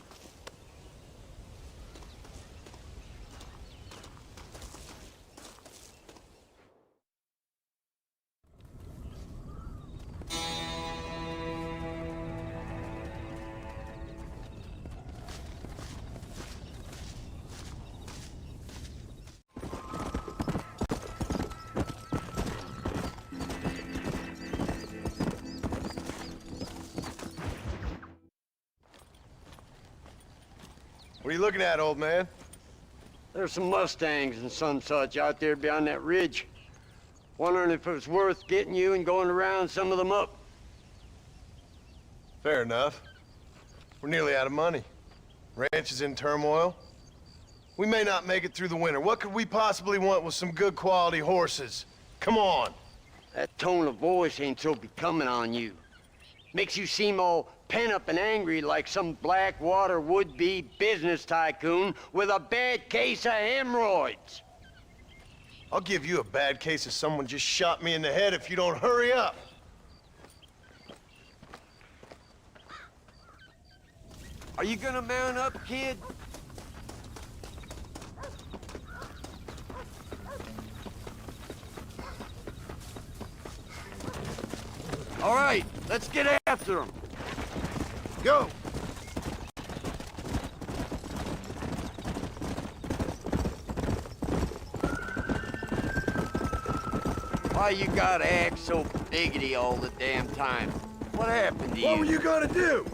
What are you looking at, old man? There's some Mustangs and some such out there beyond that ridge. Wondering if it was worth getting you and going around some of them up. Fair enough. We're nearly out of money. Ranch is in turmoil. We may not make it through the winter. What could we possibly want with some good quality horses? Come on. That tone of voice ain't so becoming on you. Makes you seem all pent up and angry like some Blackwater would-be business tycoon with a bad case of hemorrhoids. I'll give you a bad case of someone just shot me in the head if you don't hurry up. Are you gonna mount up, kid? All right, let's get after them. Go! Why you gotta act so biggity all the damn time? What happened to you? What were you gonna do?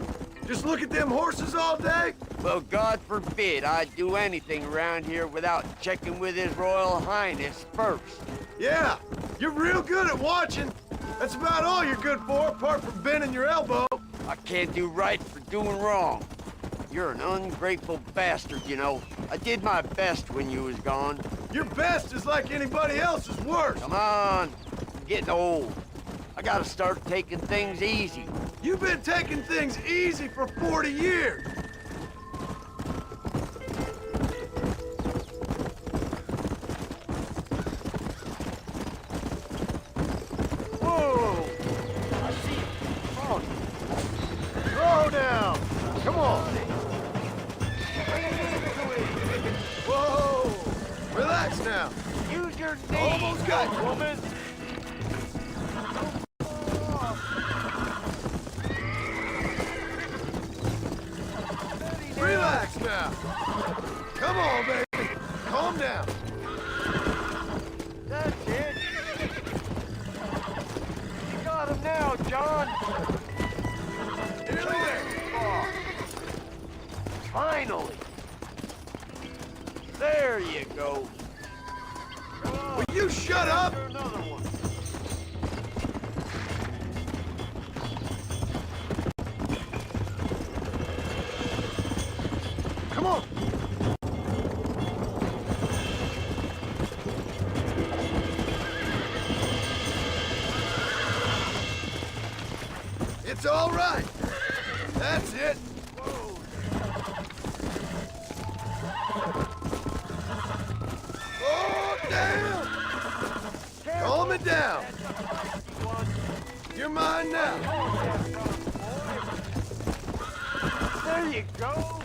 Just look at them horses all day? Well, God forbid I'd do anything around here without checking with His Royal Highness first. Yeah, you're real good at watching. That's about all you're good for, apart from bending your elbow. I can't do right for doing wrong. You're an ungrateful bastard, you know. I did my best when you was gone. Your best is like anybody else's worst. Come on, I'm getting old. I gotta start taking things easy. You've been taking things easy for 40 years. Relax now. Use your knees, Almost got you. woman. Relax now. Come on, baby. Calm down. That's it. You got him now, John. Nearly there. Oh. Finally. There you go. Will you shut up? Another one. Come on. It's all right. That's it. Oh, damn! Calm it down. You're mine now. There you go.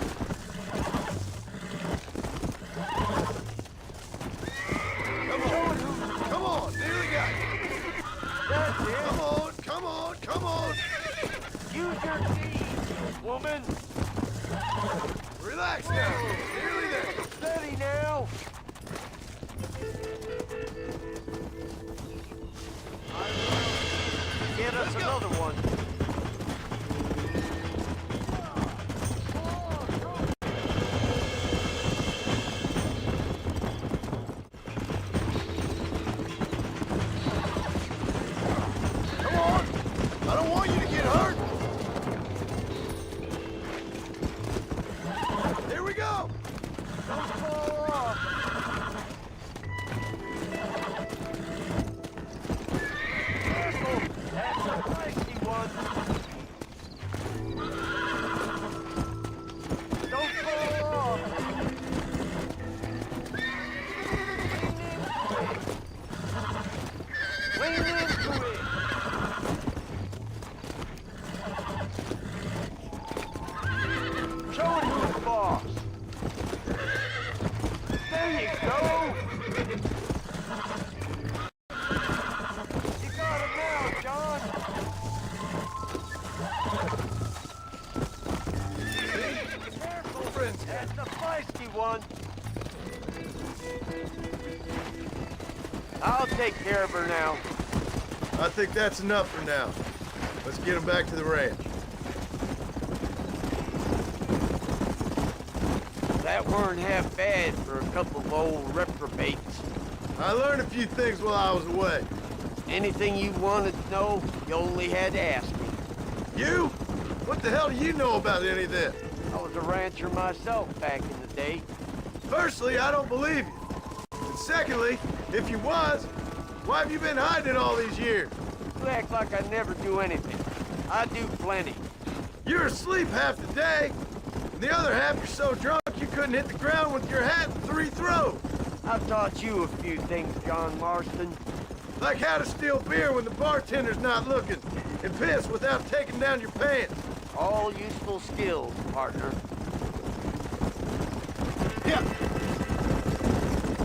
Come on, nearly got you. That's it. Come on, come on, come on. Use your knees, woman. Relax now. Nearly there. Steady now. Get us another one. Come on. I don't want you to get hurt. Here we go. Don't fall off. Careful. That's a feisty one. Don't fall off. Lean into it. Show it who's boss. There you go. You got him now, John. Careful, Friends. that's the feisty one. I'll take care of her now. I think that's enough for now. Let's get him back to the ranch. That weren't half bad for a couple of old reprobates. I learned a few things while I was away. Anything you wanted to know, you only had to ask me. You? What the hell do you know about any of this? I was a rancher myself back in the day. Firstly, I don't believe you. And secondly, if you was, why have you been hiding all these years? You act like I never do anything. I do plenty. You're asleep half the day, and the other half you're so drunk you couldn't hit the ground with your hat in 3 throws. I've taught you a few things, John Marston. Like how to steal beer when the bartender's not looking, and piss without taking down your pants. All useful skills, partner. Yeah.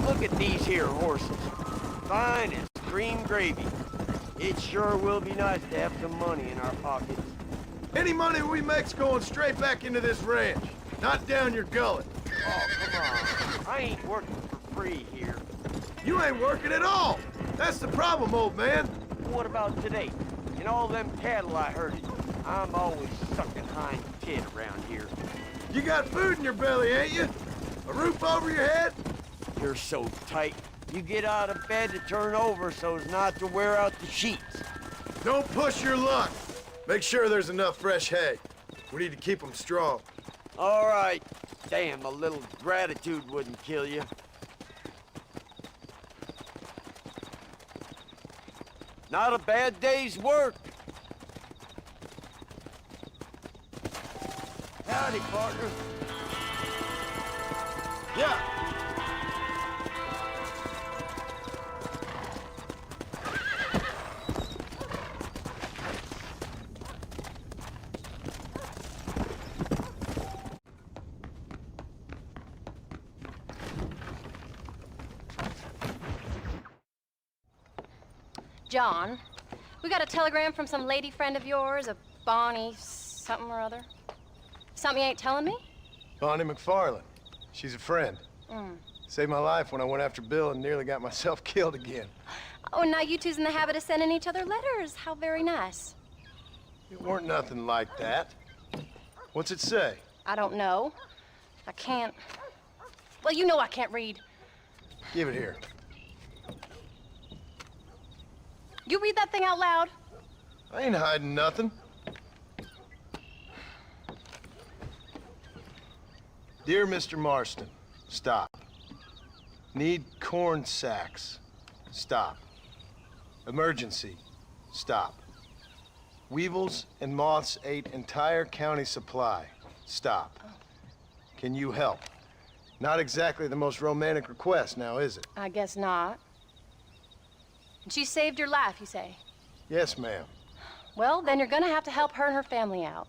Look at these here horses. Fine as cream gravy. It sure will be nice to have some money in our pockets. Any money we make's going straight back into this ranch, not down your gullet. Oh, come on. I ain't working for free here. You ain't working at all. That's the problem, old man. What about today? And all them cattle I herded. I'm always sucking hind tit around here. You got food in your belly, ain't you? A roof over your head? You're so tight. You get out of bed to turn over so as not to wear out the sheets. Don't push your luck. Make sure there's enough fresh hay. We need to keep them strong. All right. Damn, a little gratitude wouldn't kill you. Not a bad day's work. Howdy, partner. Yeah. John. We got a telegram from some lady friend of yours, a Bonnie something or other. Something you ain't telling me? Bonnie McFarlane. She's a friend. Mm. Saved my life when I went after Bill and nearly got myself killed again. Oh, and now you two's in the habit of sending each other letters. How very nice. It weren't nothing like that. What's it say? I don't know. I can't... Well, you know I can't read. Give it here. You read that thing out loud? I ain't hiding nothing. Dear Mr. Marston, stop. Need corn sacks. Stop. Emergency. Stop. Weevils and moths ate entire county supply. Stop. Can you help? Not exactly the most romantic request now, is it? I guess not. She saved your life, you say? Yes, ma'am. Well, then you're gonna have to help her and her family out.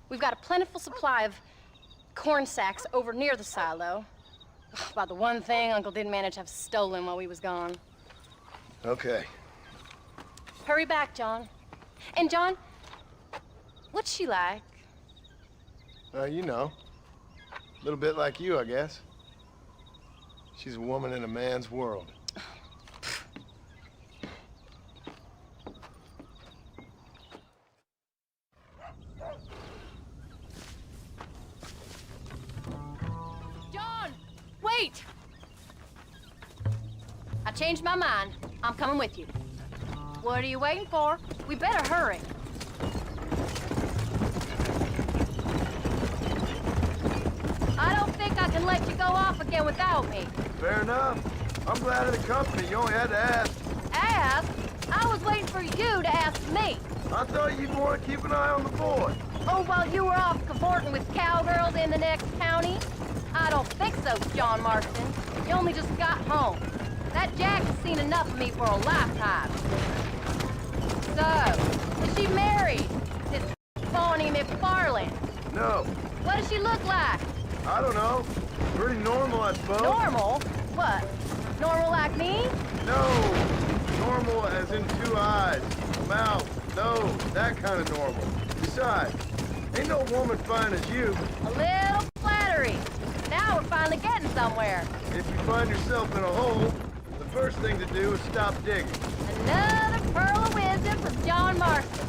We've got a plentiful supply of corn sacks over near the silo. About the one thing Uncle didn't manage to have stolen while we was gone. Okay. Hurry back, John. And John, what's she like? You know. A little bit like you, I guess. She's a woman in a man's world. John, wait! I changed my mind. I'm coming with you. What are you waiting for? We better hurry. I don't think I can let you go off again without me. Fair enough. I'm glad of the company. You only had to ask. Ask? I was waiting for you to ask me. I thought you'd want to keep an eye on the boy. Oh, while you were off cavorting with cowgirls in the next county? I don't think so, John Marston. You only just got home. That Jack has seen enough of me for a lifetime. So, is she married? This Bonnie McFarlane? No. What does she look like? I don't know. Pretty normal, I suppose. Normal? What? Normal like me? No. Normal as in 2 eyes, mouth, nose, that kind of normal. Besides, ain't no woman fine as you. A little flattery. Now we're finally getting somewhere. If you find yourself in a hole, the first thing to do is stop digging. Another pearl of wisdom from John Marston.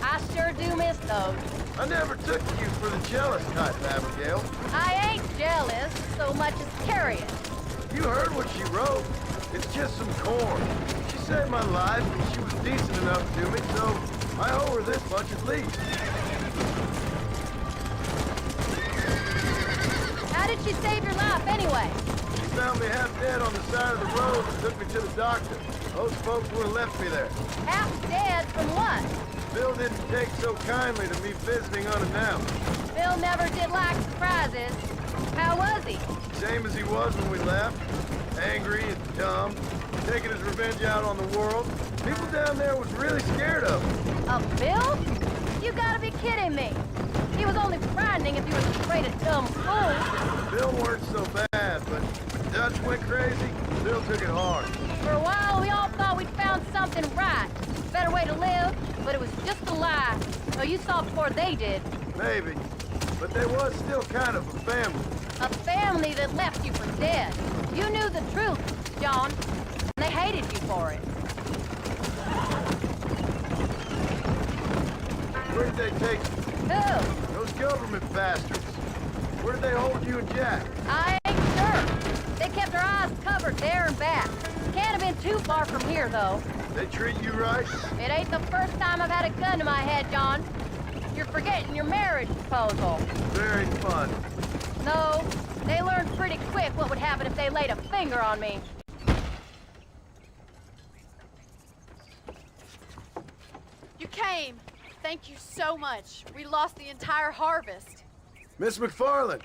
I sure do miss those. I never took you for the jealous type, Abigail. I ain't jealous so much as curious. You heard what she wrote. It's just some corn. She saved my life, and she was decent enough to me, so I owe her this much at least. How did she save your life, anyway? She found me half dead on the side of the road and took me to the doctor. Those folks would have left me there. Half dead from what? Bill didn't take so kindly to me visiting unannounced. Bill never did like surprises. How was he? Same as he was when we left. Angry and dumb. Taking his revenge out on the world. People down there was really scared of him. Of Bill? You gotta be kidding me. He was only frightening if he was afraid of dumb fools. Bill weren't so bad, but when Dutch went crazy, Bill took it hard. For a while, we all thought we'd found something right. Better way to live, but it was just a lie. So you saw before they did. Maybe. But they was still kind of a family. A family that left you for dead. You knew the truth, John. And they hated you for it. Where did they take you? Who? Those government bastards. Where did they hold you and Jack? I ain't sure. They kept our eyes covered there and back. Can't have been too far from here, though. They treat you right? It ain't the first time I've had a gun to my head, John. You're forgetting your marriage proposal. Very fun. No, they learned pretty quick what would happen if they laid a finger on me. You came. Thank you so much. We lost the entire harvest. Miss McFarlane,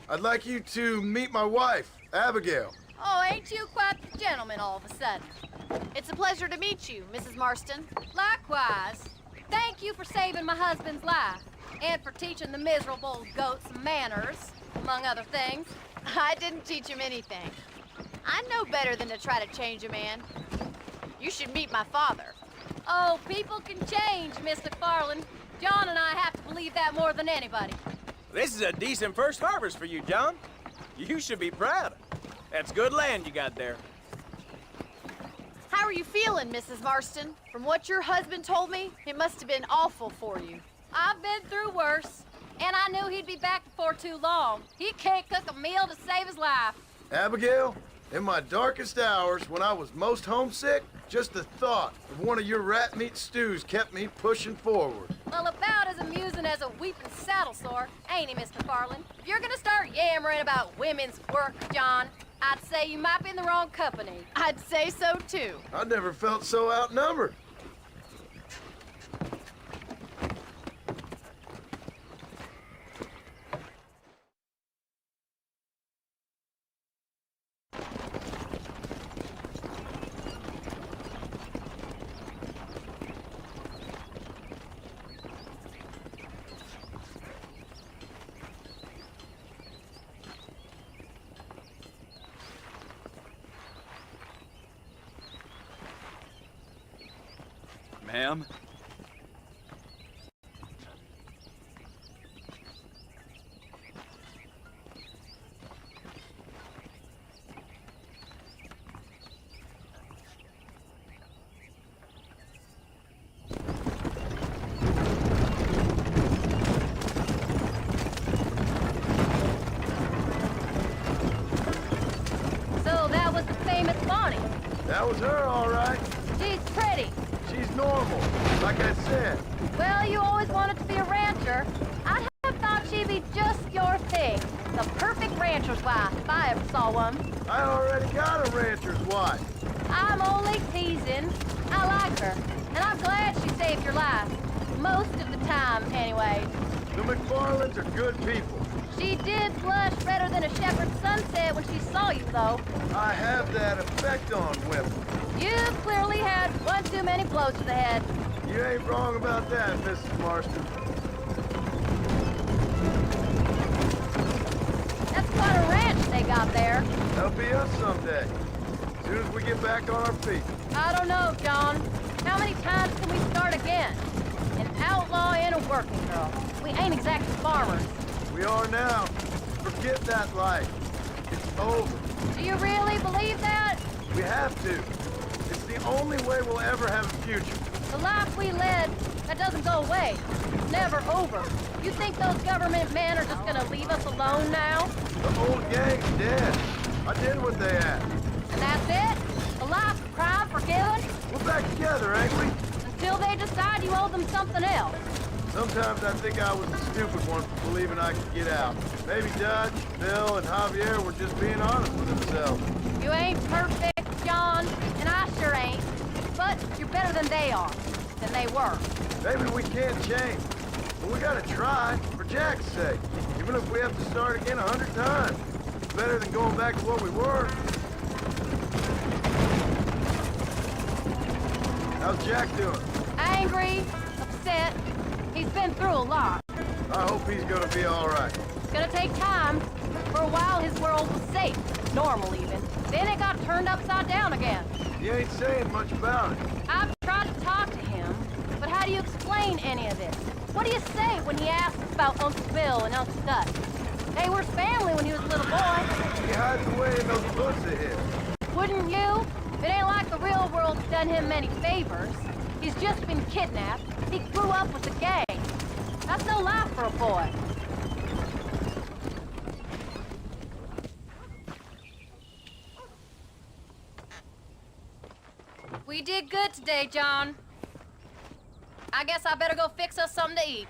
I'd like you to meet my wife, Abigail. Oh, ain't you quite the gentleman all of a sudden? It's a pleasure to meet you, Mrs. Marston. Likewise. Thank you for saving my husband's life, and for teaching the miserable goats manners, among other things. I didn't teach him anything. I know better than to try to change a man. You should meet my father. Oh, people can change, Miss McFarland. John and I have to believe that more than anybody. This is a decent first harvest for you, John. You should be proud. That's good land you got there. How are you feeling, Mrs. Marston? From what your husband told me, it must have been awful for you. I've been through worse, and I knew he'd be back before too long. He can't cook a meal to save his life. Abigail, in my darkest hours, when I was most homesick, just the thought of one of your rat meat stews kept me pushing forward. Well, about as amusing as a weeping saddle sore, ain't he, Miss McFarland? If you're gonna start yammering about women's work, John, I'd say you might be in the wrong company. I'd say so, too. I never felt so outnumbered. Ma'am? So that was the famous Bonnie. That was her, all right. She's pretty. She's normal, like I said. Well, you always wanted to be a rancher. I'd have thought she'd be just your thing. The perfect rancher's wife, if I ever saw one. I already got a rancher's wife. I'm only teasing. I like her, and I'm glad she saved your life. Most of the time, anyway. The McFarlands are good people. She did blush redder than a shepherd's sunset when she saw you, though. I have that effect on women. You clearly had one too many blows to the head. You ain't wrong about that, Mrs. Marston. That's quite a ranch they got there. That'll be us someday. As soon as we get back on our feet. I don't know, John. How many times can we start again? An outlaw and a working girl. We ain't exactly farmers. We are now. Forget that life. It's over. Do you really believe that? We have to. It's the only way we'll ever have a future. The life we led, that doesn't go away. It's never over. You think those government men are just gonna leave us alone now? The old gang's dead. I did what they asked. And that's it? A life of crime forgiven? We're back together, ain't we? Until they decide you owe them something else. Sometimes I think I was the stupid one for believing I could get out. Maybe Dutch, Bill, and Javier were just being honest with themselves. You ain't perfect, John, and I sure ain't. But you're better than they are, than they were. Maybe we can't change, but we gotta try, for Jack's sake. Even if we have to start again 100 times. It's better than going back to what we were. How's Jack doing? Angry, upset. He's been through a lot. I hope he's gonna be all right. It's gonna take time. For a while, his world was safe, normal even. Then it got turned upside down again. He ain't saying much about it. I've tried to talk to him, but how do you explain any of this? What do you say when he asks about Uncle Bill and Uncle Dutch? They were family when he was a little boy. He hides away in those books of his. Wouldn't you? It ain't like the real world's done him many favors. He's just been kidnapped. He grew up with the gang. That's no life for a boy. We did good today, John. I guess I better go fix us something to eat.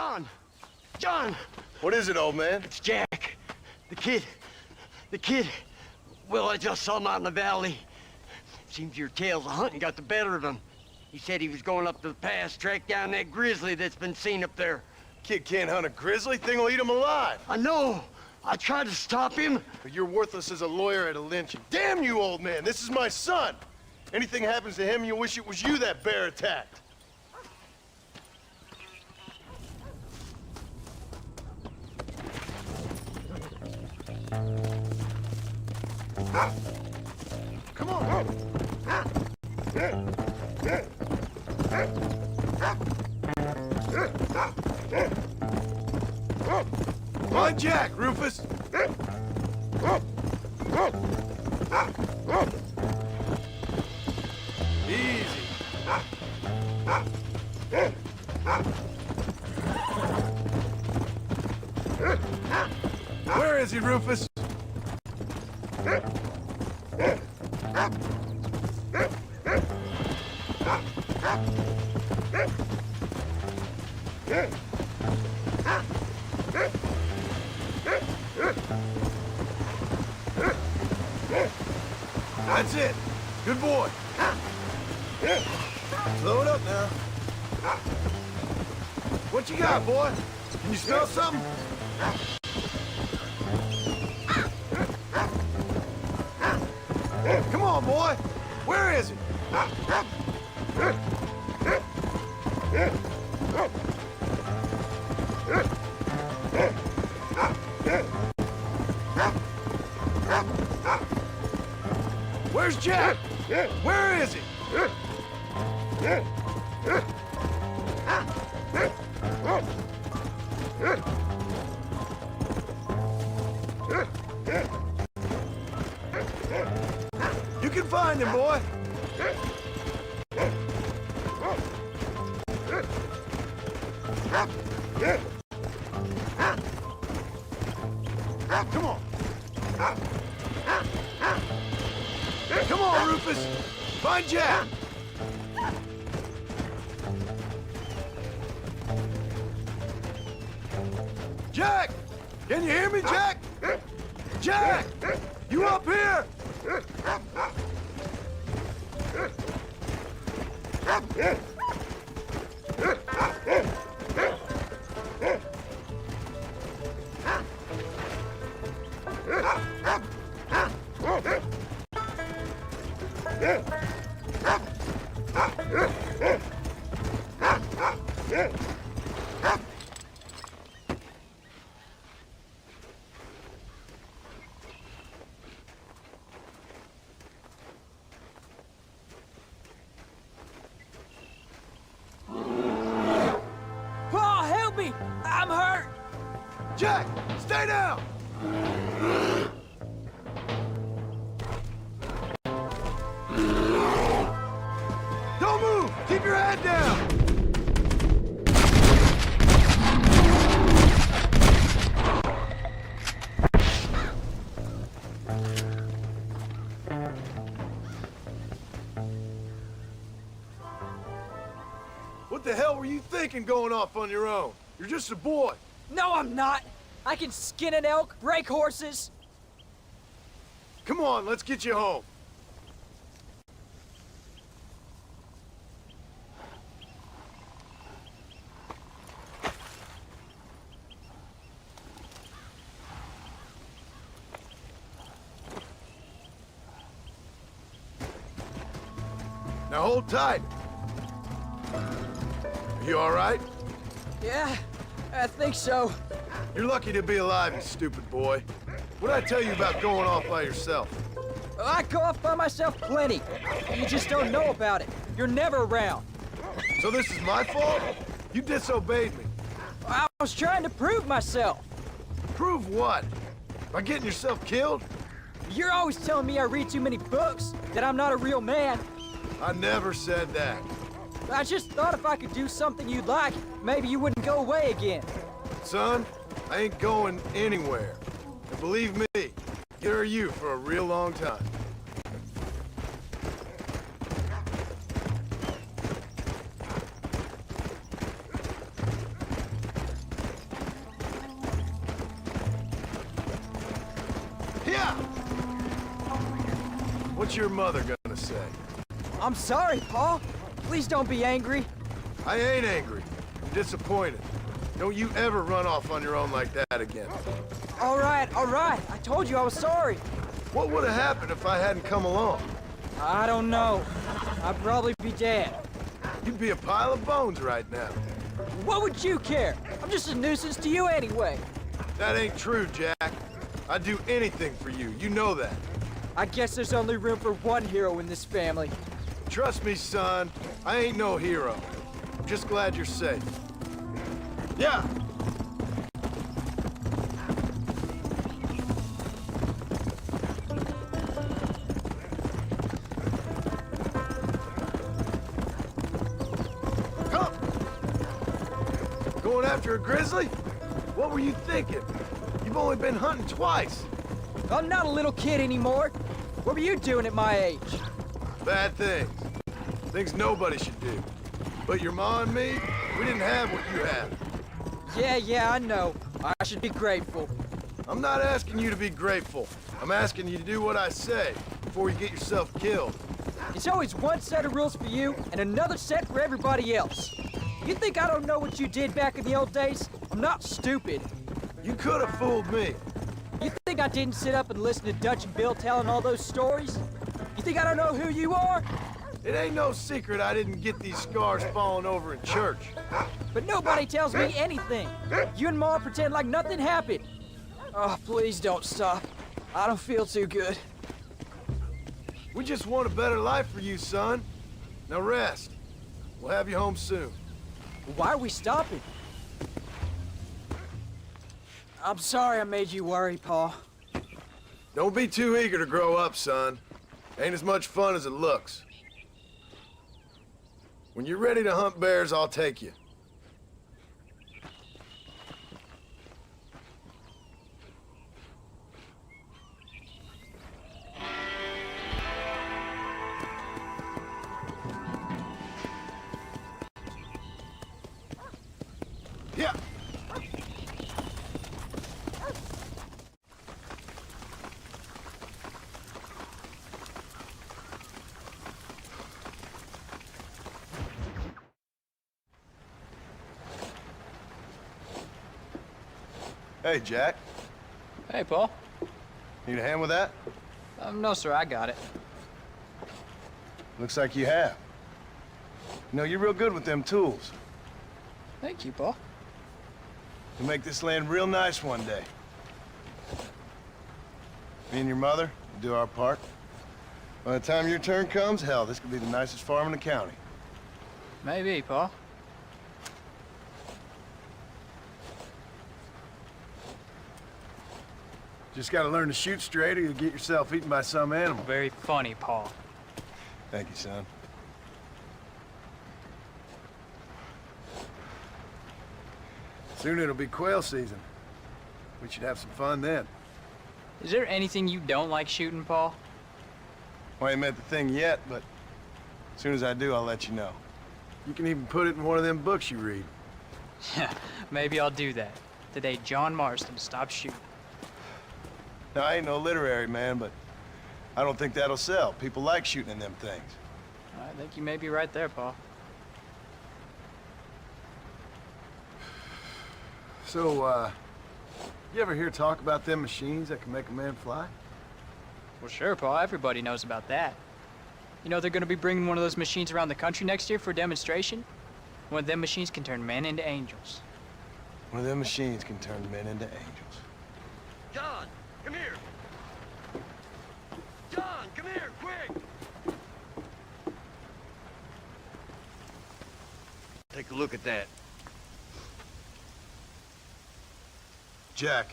John! John! What is it, old man? It's Jack. The kid. Well, I just saw him out in the valley. Seems your tales of hunting got the better of him. He said he was going up to the pass, track down that grizzly that's been seen up there. Kid can't hunt a grizzly. Thing will eat him alive. I know. I tried to stop him. But you're worthless as a lawyer at a lynching. Damn you, old man. This is my son. Anything happens to him, you'll wish it was you that bear attacked. Come on. Find Jack, Rufus. Easy. Where is he, Rufus? That's it. Good boy. Slow it up now. What you got, boy? Can you smell something? Come on, boy. Where is he? Where's Jack? Where is he? You can find him, boy. Come on. Come on, Rufus. Find Jack. Jack! Can you hear me, Jack? Jack! You up here? Paul, help me! I'm hurt! Jack, stay down! Don't move! Keep your head down! What the hell were you thinking going off on your own? You're just a boy. No, I'm not! I can skin an elk, break horses. Come on, let's get you home. Now hold tight. Are you all right? Yeah, I think so. You're lucky to be alive, you stupid boy. What'd I tell you about going off by yourself? I go off by myself plenty. You just don't know about it. You're never around. So this is my fault? You disobeyed me. I was trying to prove myself. Prove what? By getting yourself killed? You're always telling me I read too many books, that I'm not a real man. I never said that. I just thought if I could do something you'd like, maybe you wouldn't go away again. Son, I ain't going anywhere. And believe me, neither are you for a real long time. What's your mother gonna say? I'm sorry, Pa. Please don't be angry. I ain't angry. I'm disappointed. Don't you ever run off on your own like that again. All right. I told you I was sorry. What would have happened if I hadn't come along? I don't know. I'd probably be dead. You'd be a pile of bones right now. What would you care? I'm just a nuisance to you anyway. That ain't true, Jack. I'd do anything for you. You know that. I guess there's only room for one hero in this family. Trust me, son. I ain't no hero. I'm just glad you're safe. Yeah. Come. Going after a grizzly? What were you thinking? You've only been hunting twice. I'm not a little kid anymore. What were you doing at my age? Bad things. Things nobody should do. But your ma and me, we didn't have what you have. Yeah, I know. I should be grateful. I'm not asking you to be grateful. I'm asking you to do what I say before you get yourself killed. It's always one set of rules for you and another set for everybody else. You think I don't know what you did back in the old days? I'm not stupid. You could have fooled me. You think I didn't sit up and listen to Dutch and Bill telling all those stories? You think I don't know who you are? It ain't no secret I didn't get these scars falling over in church. But nobody tells me anything. You and Ma pretend like nothing happened. Oh, please don't stop. I don't feel too good. We just want a better life for you, son. Now rest. We'll have you home soon. Why are we stopping? I'm sorry I made you worry, Pa. Don't be too eager to grow up, son. Ain't as much fun as it looks. When you're ready to hunt bears, I'll take you. Yeah. Hey, Jack. Hey, Paul. Need a hand with that? No, sir, I got it. Looks like you have. You know, you're real good with them tools. Thank you, Paul. You'll make this land real nice one day. Me and your mother will do our part. By the time your turn comes, hell, this could be the nicest farm in the county. Maybe, Paul. Just gotta learn to shoot straight or you'll get yourself eaten by some animal. Very funny, Paul. Thank you, son. Soon it'll be quail season. We should have some fun then. Is there anything you don't like shooting, Paul? Well, I ain't met the thing yet, but as soon as I do, I'll let you know. You can even put it in one of them books you read. Yeah, maybe I'll do that. The day John Marston stopped shooting. Now, I ain't no literary man, but I don't think that'll sell. People like shooting in them things. I think you may be right there, Paul. So, you ever hear talk about them machines that can make a man fly? Well, sure, Paul. Everybody knows about that. You know, they're gonna be bringing one of those machines around the country next year for a demonstration. One of them machines can turn men into angels. One of them machines can turn men into angels. John, come here. John, come here, quick. Take a look at that. Jack,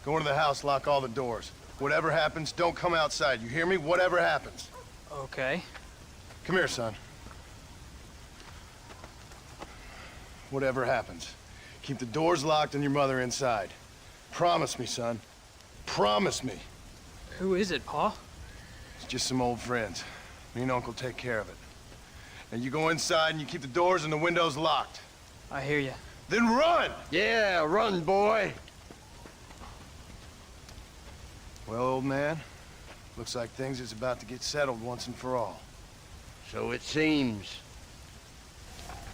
go into the house, lock all the doors. Whatever happens, don't come outside. You hear me? Whatever happens. Okay. Come here, son. Whatever happens, keep the doors locked and your mother inside. Promise me, son. Promise me. Who is it, Pa? It's just some old friends. Me and Uncle take care of it. Now you go inside and you keep the doors and the windows locked. I hear you. Then run! Yeah, run, boy. Well, old man, Looks like things is about to get settled once and for all. So it seems.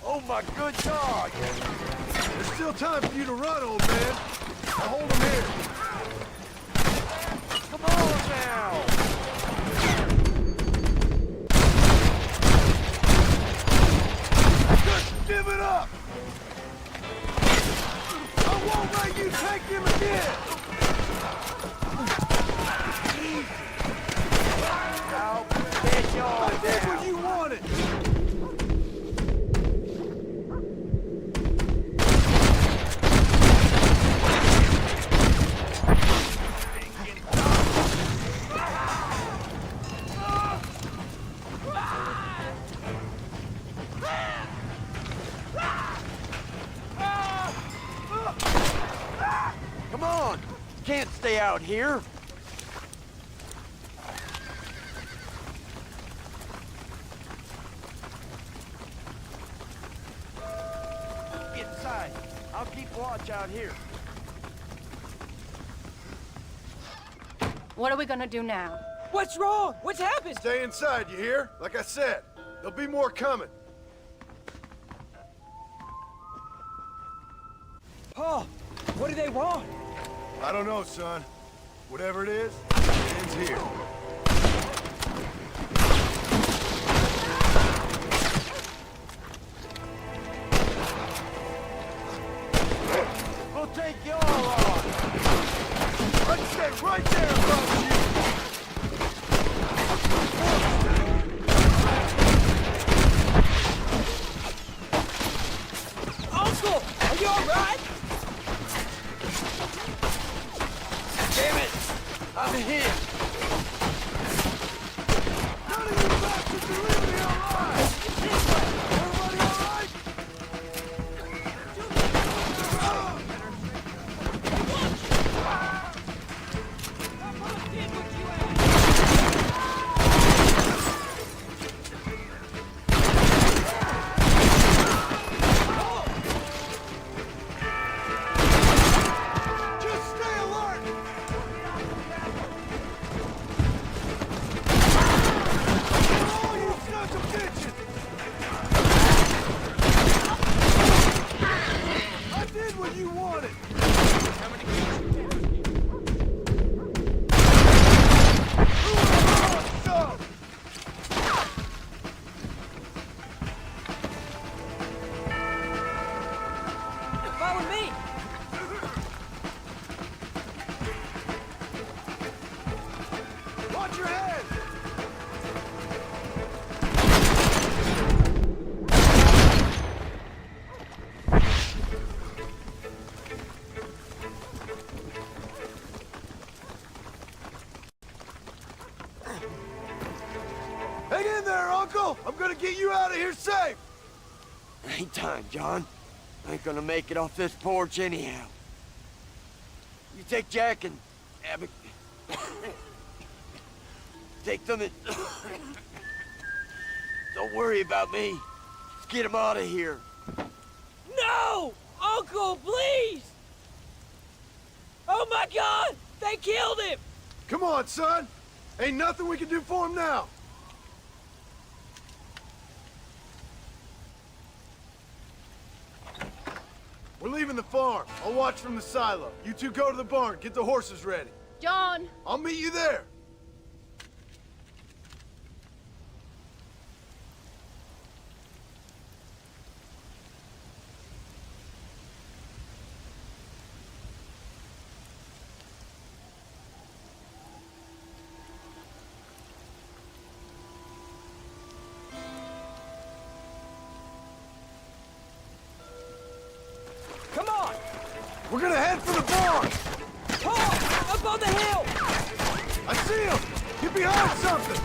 Oh my good God! There's still time for you to run, old man. I'll hold him here. Come on now! Just give it up! I won't let you take him again! I did what you wanted! Come on! Can't stay out here! Inside. I'll keep watch out here. What are we gonna do now? What's wrong? What's happened? Stay inside, you hear? Like I said, there'll be more coming. Paul, what do they want? I don't know, son. Whatever it is, it ends here. We'll take you all on! I'd stay right there if I was you! Uncle, are you all right? Damn it! I'm hit! None of you bastards can leave me alive! Everybody all right? Just stay alert! Oh, you sons of bitches! I did what you wanted! Follow me. Watch your head! Hang in there, Uncle! I'm gonna get you out of here safe! Ain't time, John. I ain't gonna make it off this porch anyhow. You take Jack and Abby. Take them and... Don't worry about me. Let's get him out of here. No! Uncle, please! Oh my God! They killed him! Come on, son! Ain't nothing we can do for him now! We're leaving the farm. I'll watch from the silo. You two go to the barn, get the horses ready. John! I'll meet you there. Come on! We're gonna head for the barn! Paul! Up on the hill! I see him! Get behind something!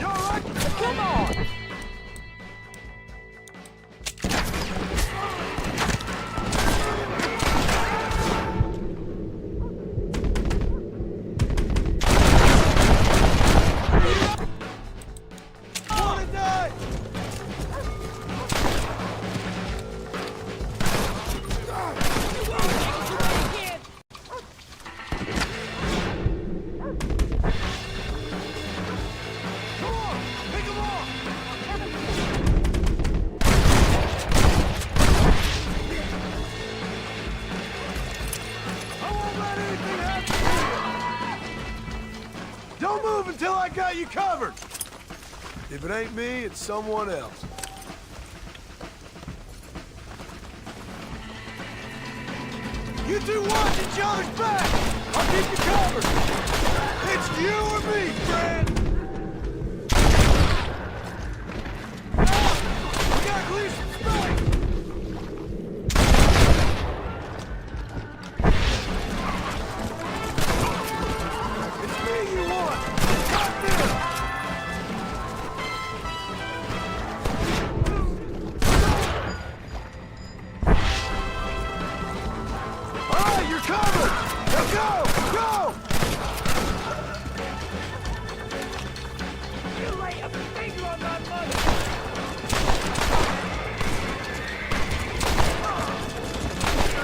You all right? Come on! Wanna die? I got you covered. If it ain't me, it's someone else. You two watch each other's back! I'll keep you covered! It's you or me, friend! We gotta clear some space! It's me you want! Got this! You're covered! Now go! Go! You lay a finger on that money!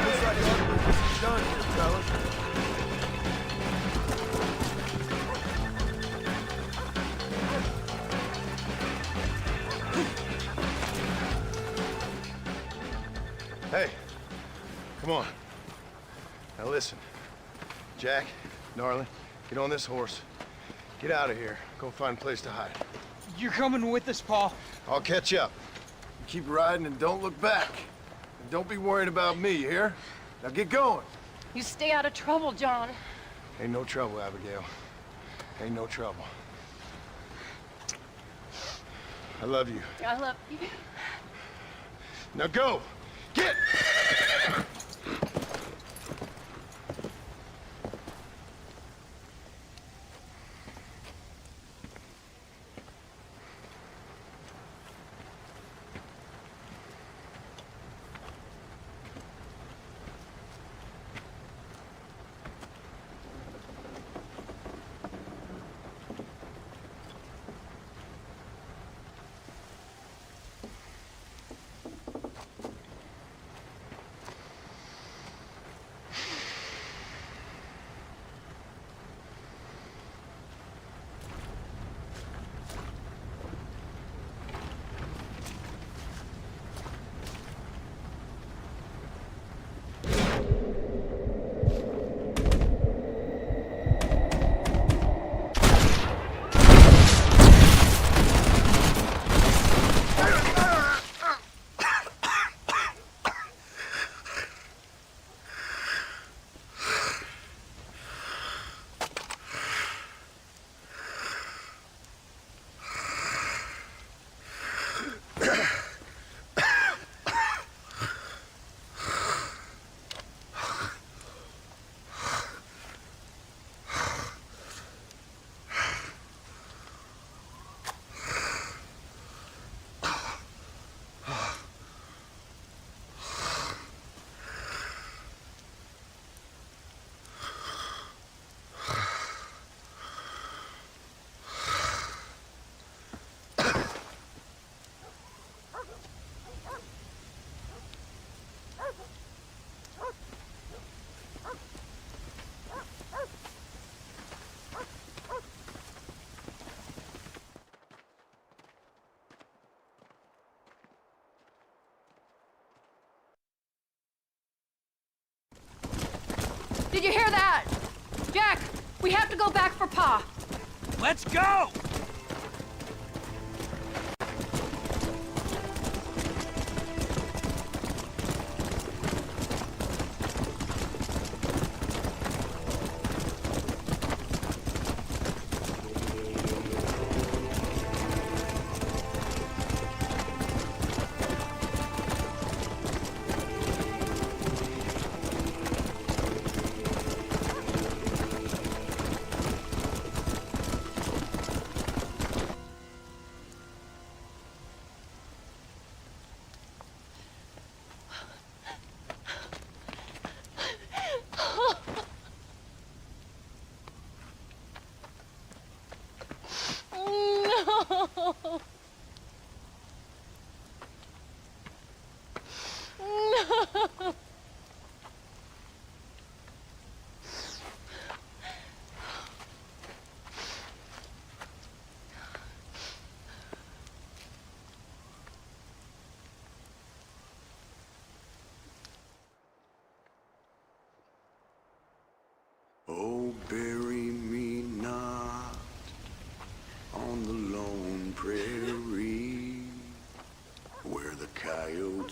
Looks like our business is done here, fellas. Hey, come on. Now listen, Jack, darling, get on this horse. Get out of here. Go find a place to hide. You're coming with us, Paul. I'll catch up. You keep riding and don't look back. And don't be worried about me, you hear? Now get going. You stay out of trouble, John. Ain't no trouble, Abigail. Ain't no trouble. I love you. I love you. Now go! Get! Did you hear that? Jack, we have to go back for Pa. Let's go! Oh, bury me not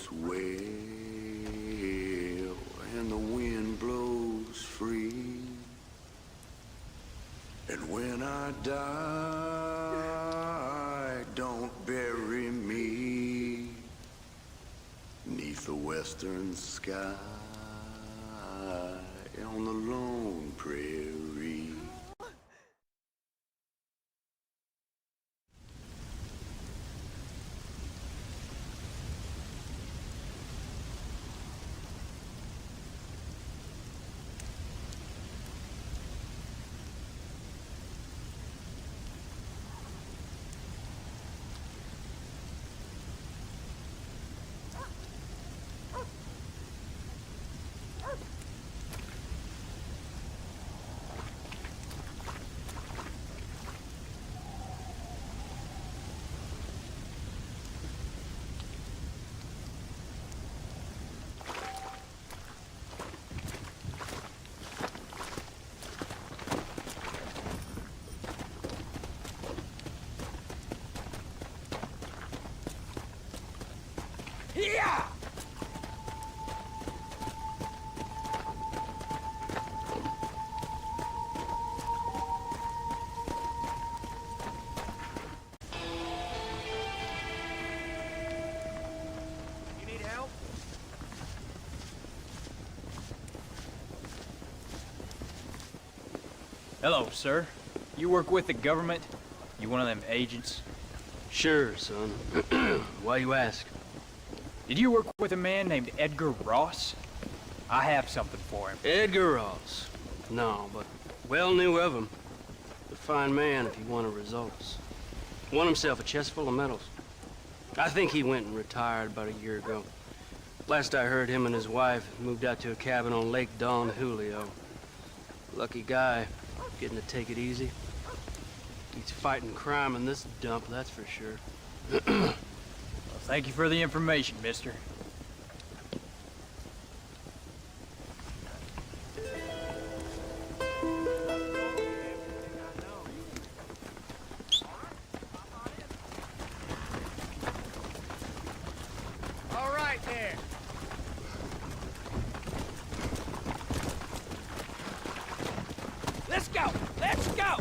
swell and the wind blows free. And when I die, don't bury me 'neath the western sky on the lone prairie. Yeah! You need help? Hello, sir. You work with the government? You one of them agents? Sure, son. Why you ask? Did you work with a man named Edgar Ross? I have something for him. Edgar Ross? No, but well knew of him. A fine man if he wanted results. Won himself a chest full of medals. I think he went and retired about a year ago. Last I heard, him and his wife moved out to a cabin on Lake Don Julio. Lucky guy, getting to take it easy. He's fighting crime in this dump, that's for sure. Well, thank you for the information, mister. All right there. Let's go! Let's go!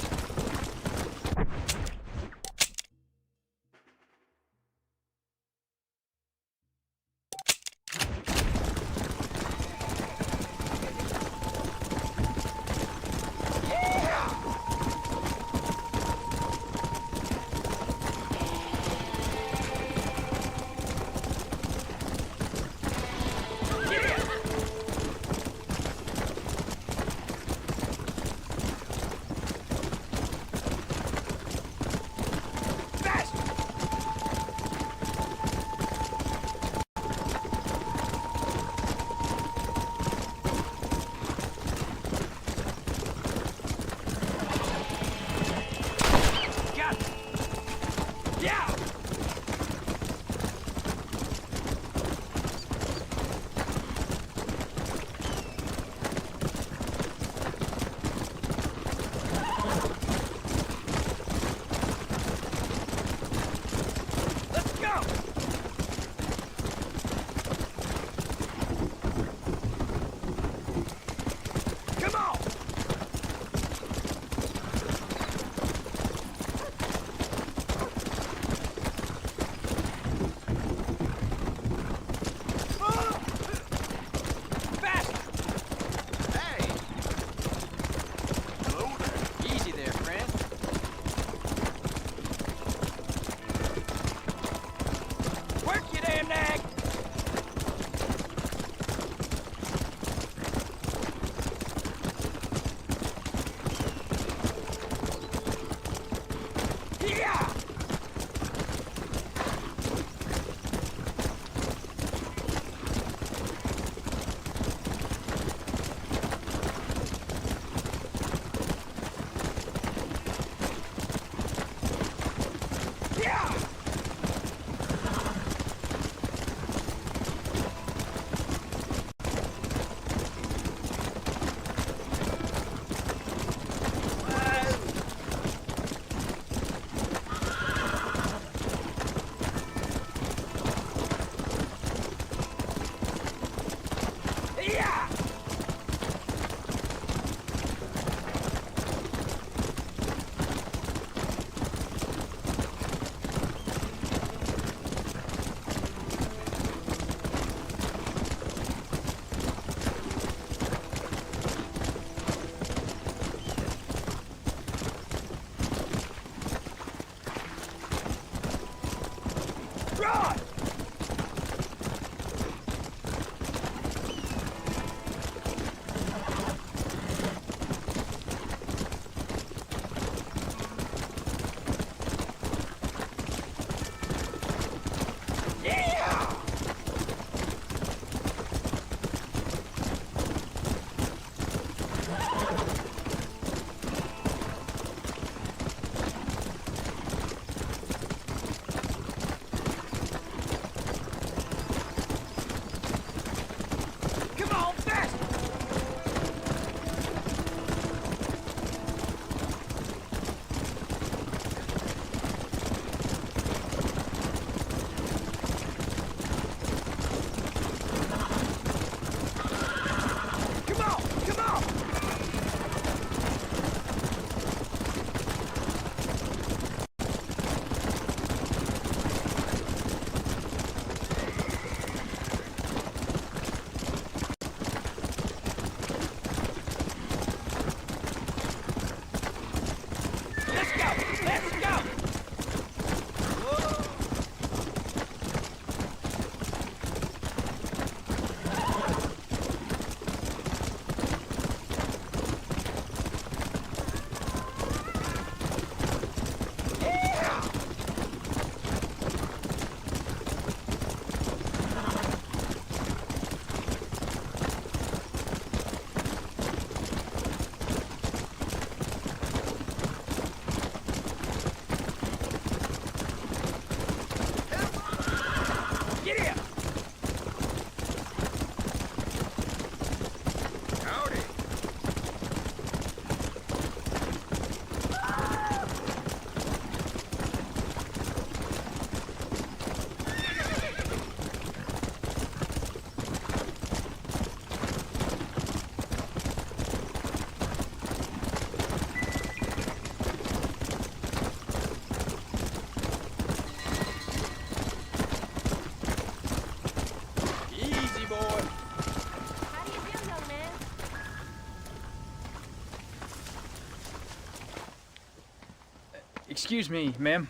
Excuse me, ma'am.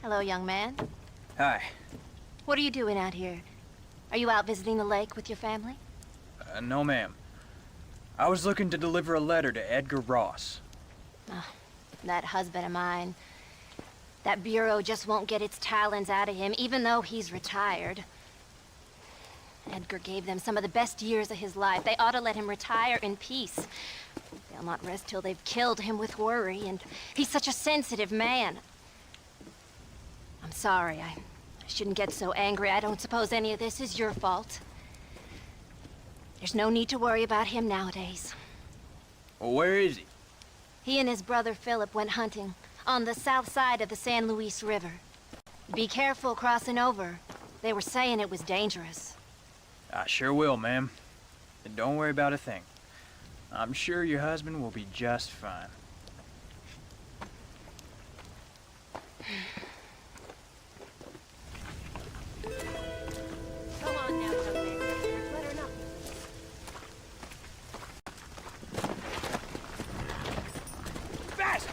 Hello, young man. Hi. What are you doing out here? Are you out visiting the lake with your family? No, ma'am. I was looking to deliver a letter to Edgar Ross. Oh, that husband of mine. That bureau just won't get its talons out of him, even though he's retired. Edgar gave them some of the best years of his life. They ought to let him retire in peace. They'll not rest till they've killed him with worry, and he's such a sensitive man. I'm sorry, I shouldn't get so angry. I don't suppose any of this is your fault. There's no need to worry about him nowadays. Well, where is he? He and his brother Philip went hunting on the south side of the San Luis River. Be careful crossing over. They were saying it was dangerous. I sure will, ma'am. And don't worry about a thing. I'm sure your husband will be just fine. Come on now, young man. Let her know. Fast!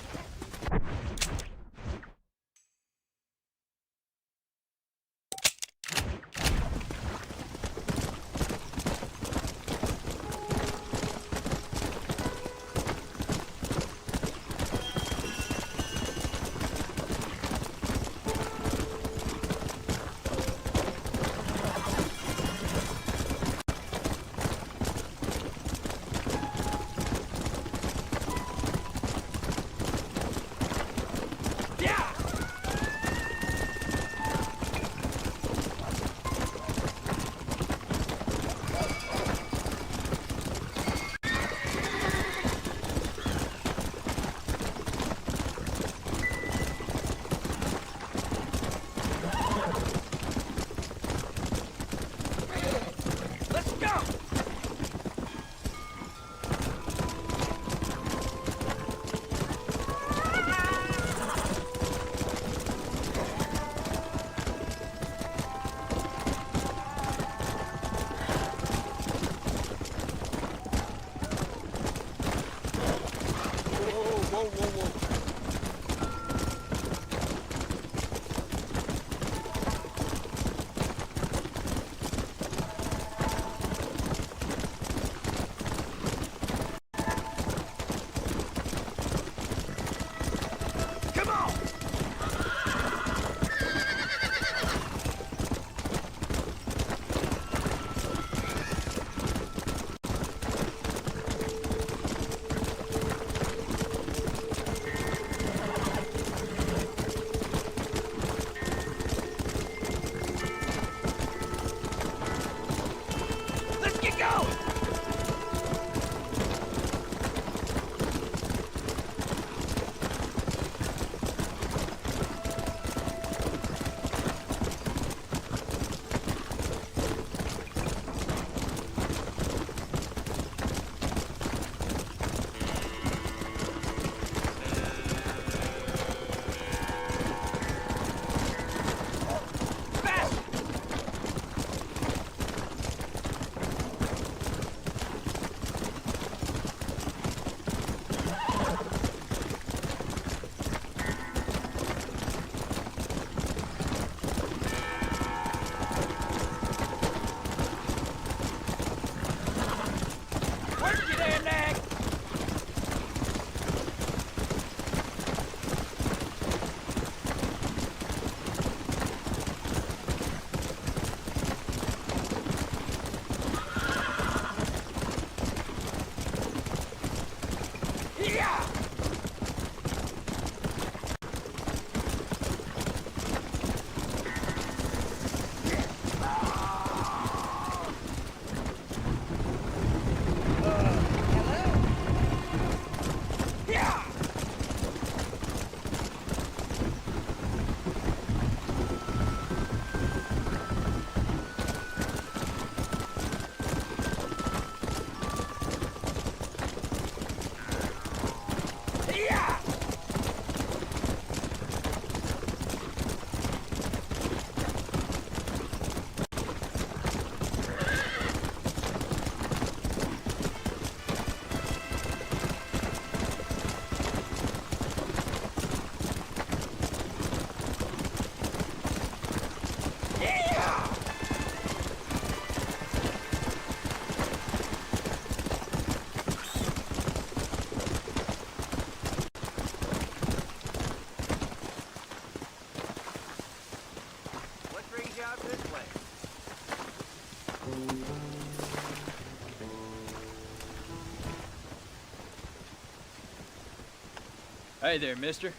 Hey there, mister.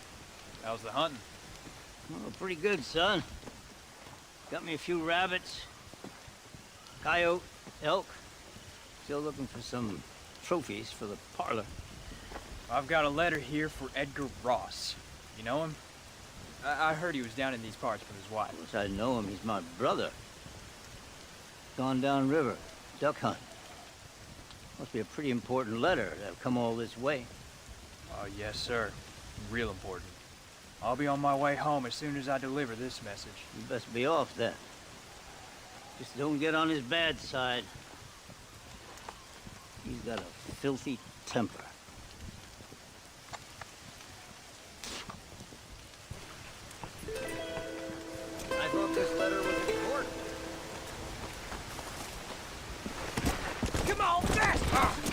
How's the hunting? Oh, pretty good, son. Got me a few rabbits, coyote, elk. Still looking for some trophies for the parlor. I've got a letter here for Edgar Ross. You know him? I heard he was down in these parts with his wife. Of course I know him. He's my brother. Gone down river, duck hunt. Must be a pretty important letter to have come all this way. Oh, yes, sir. Real important. I'll be on my way home as soon as I deliver this message. You best be off then. Just don't get on his bad side. He's got a filthy temper. I thought this letter was important. Come on, faster!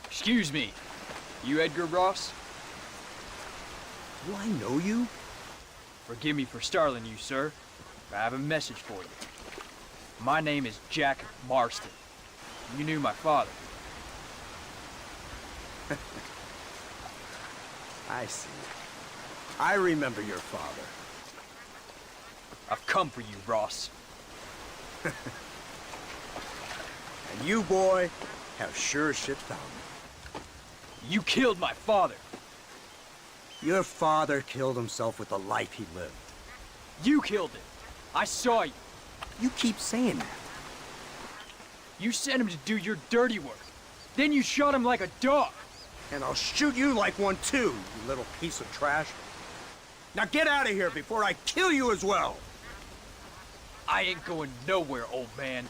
Excuse me. You Edgar Ross? Do I know you? Forgive me for startling you, sir, but I have a message for you. My name is Jack Marston. You knew my father. I see. I remember your father. I've come for you, Ross. And you, boy, have sure as shit found me. You killed my father. Your father killed himself with the life he lived. You killed him. I saw you. You keep saying that. You sent him to do your dirty work. Then you shot him like a dog. And I'll shoot you like one too, you little piece of trash. Now get out of here before I kill you as well. I ain't going nowhere, old man.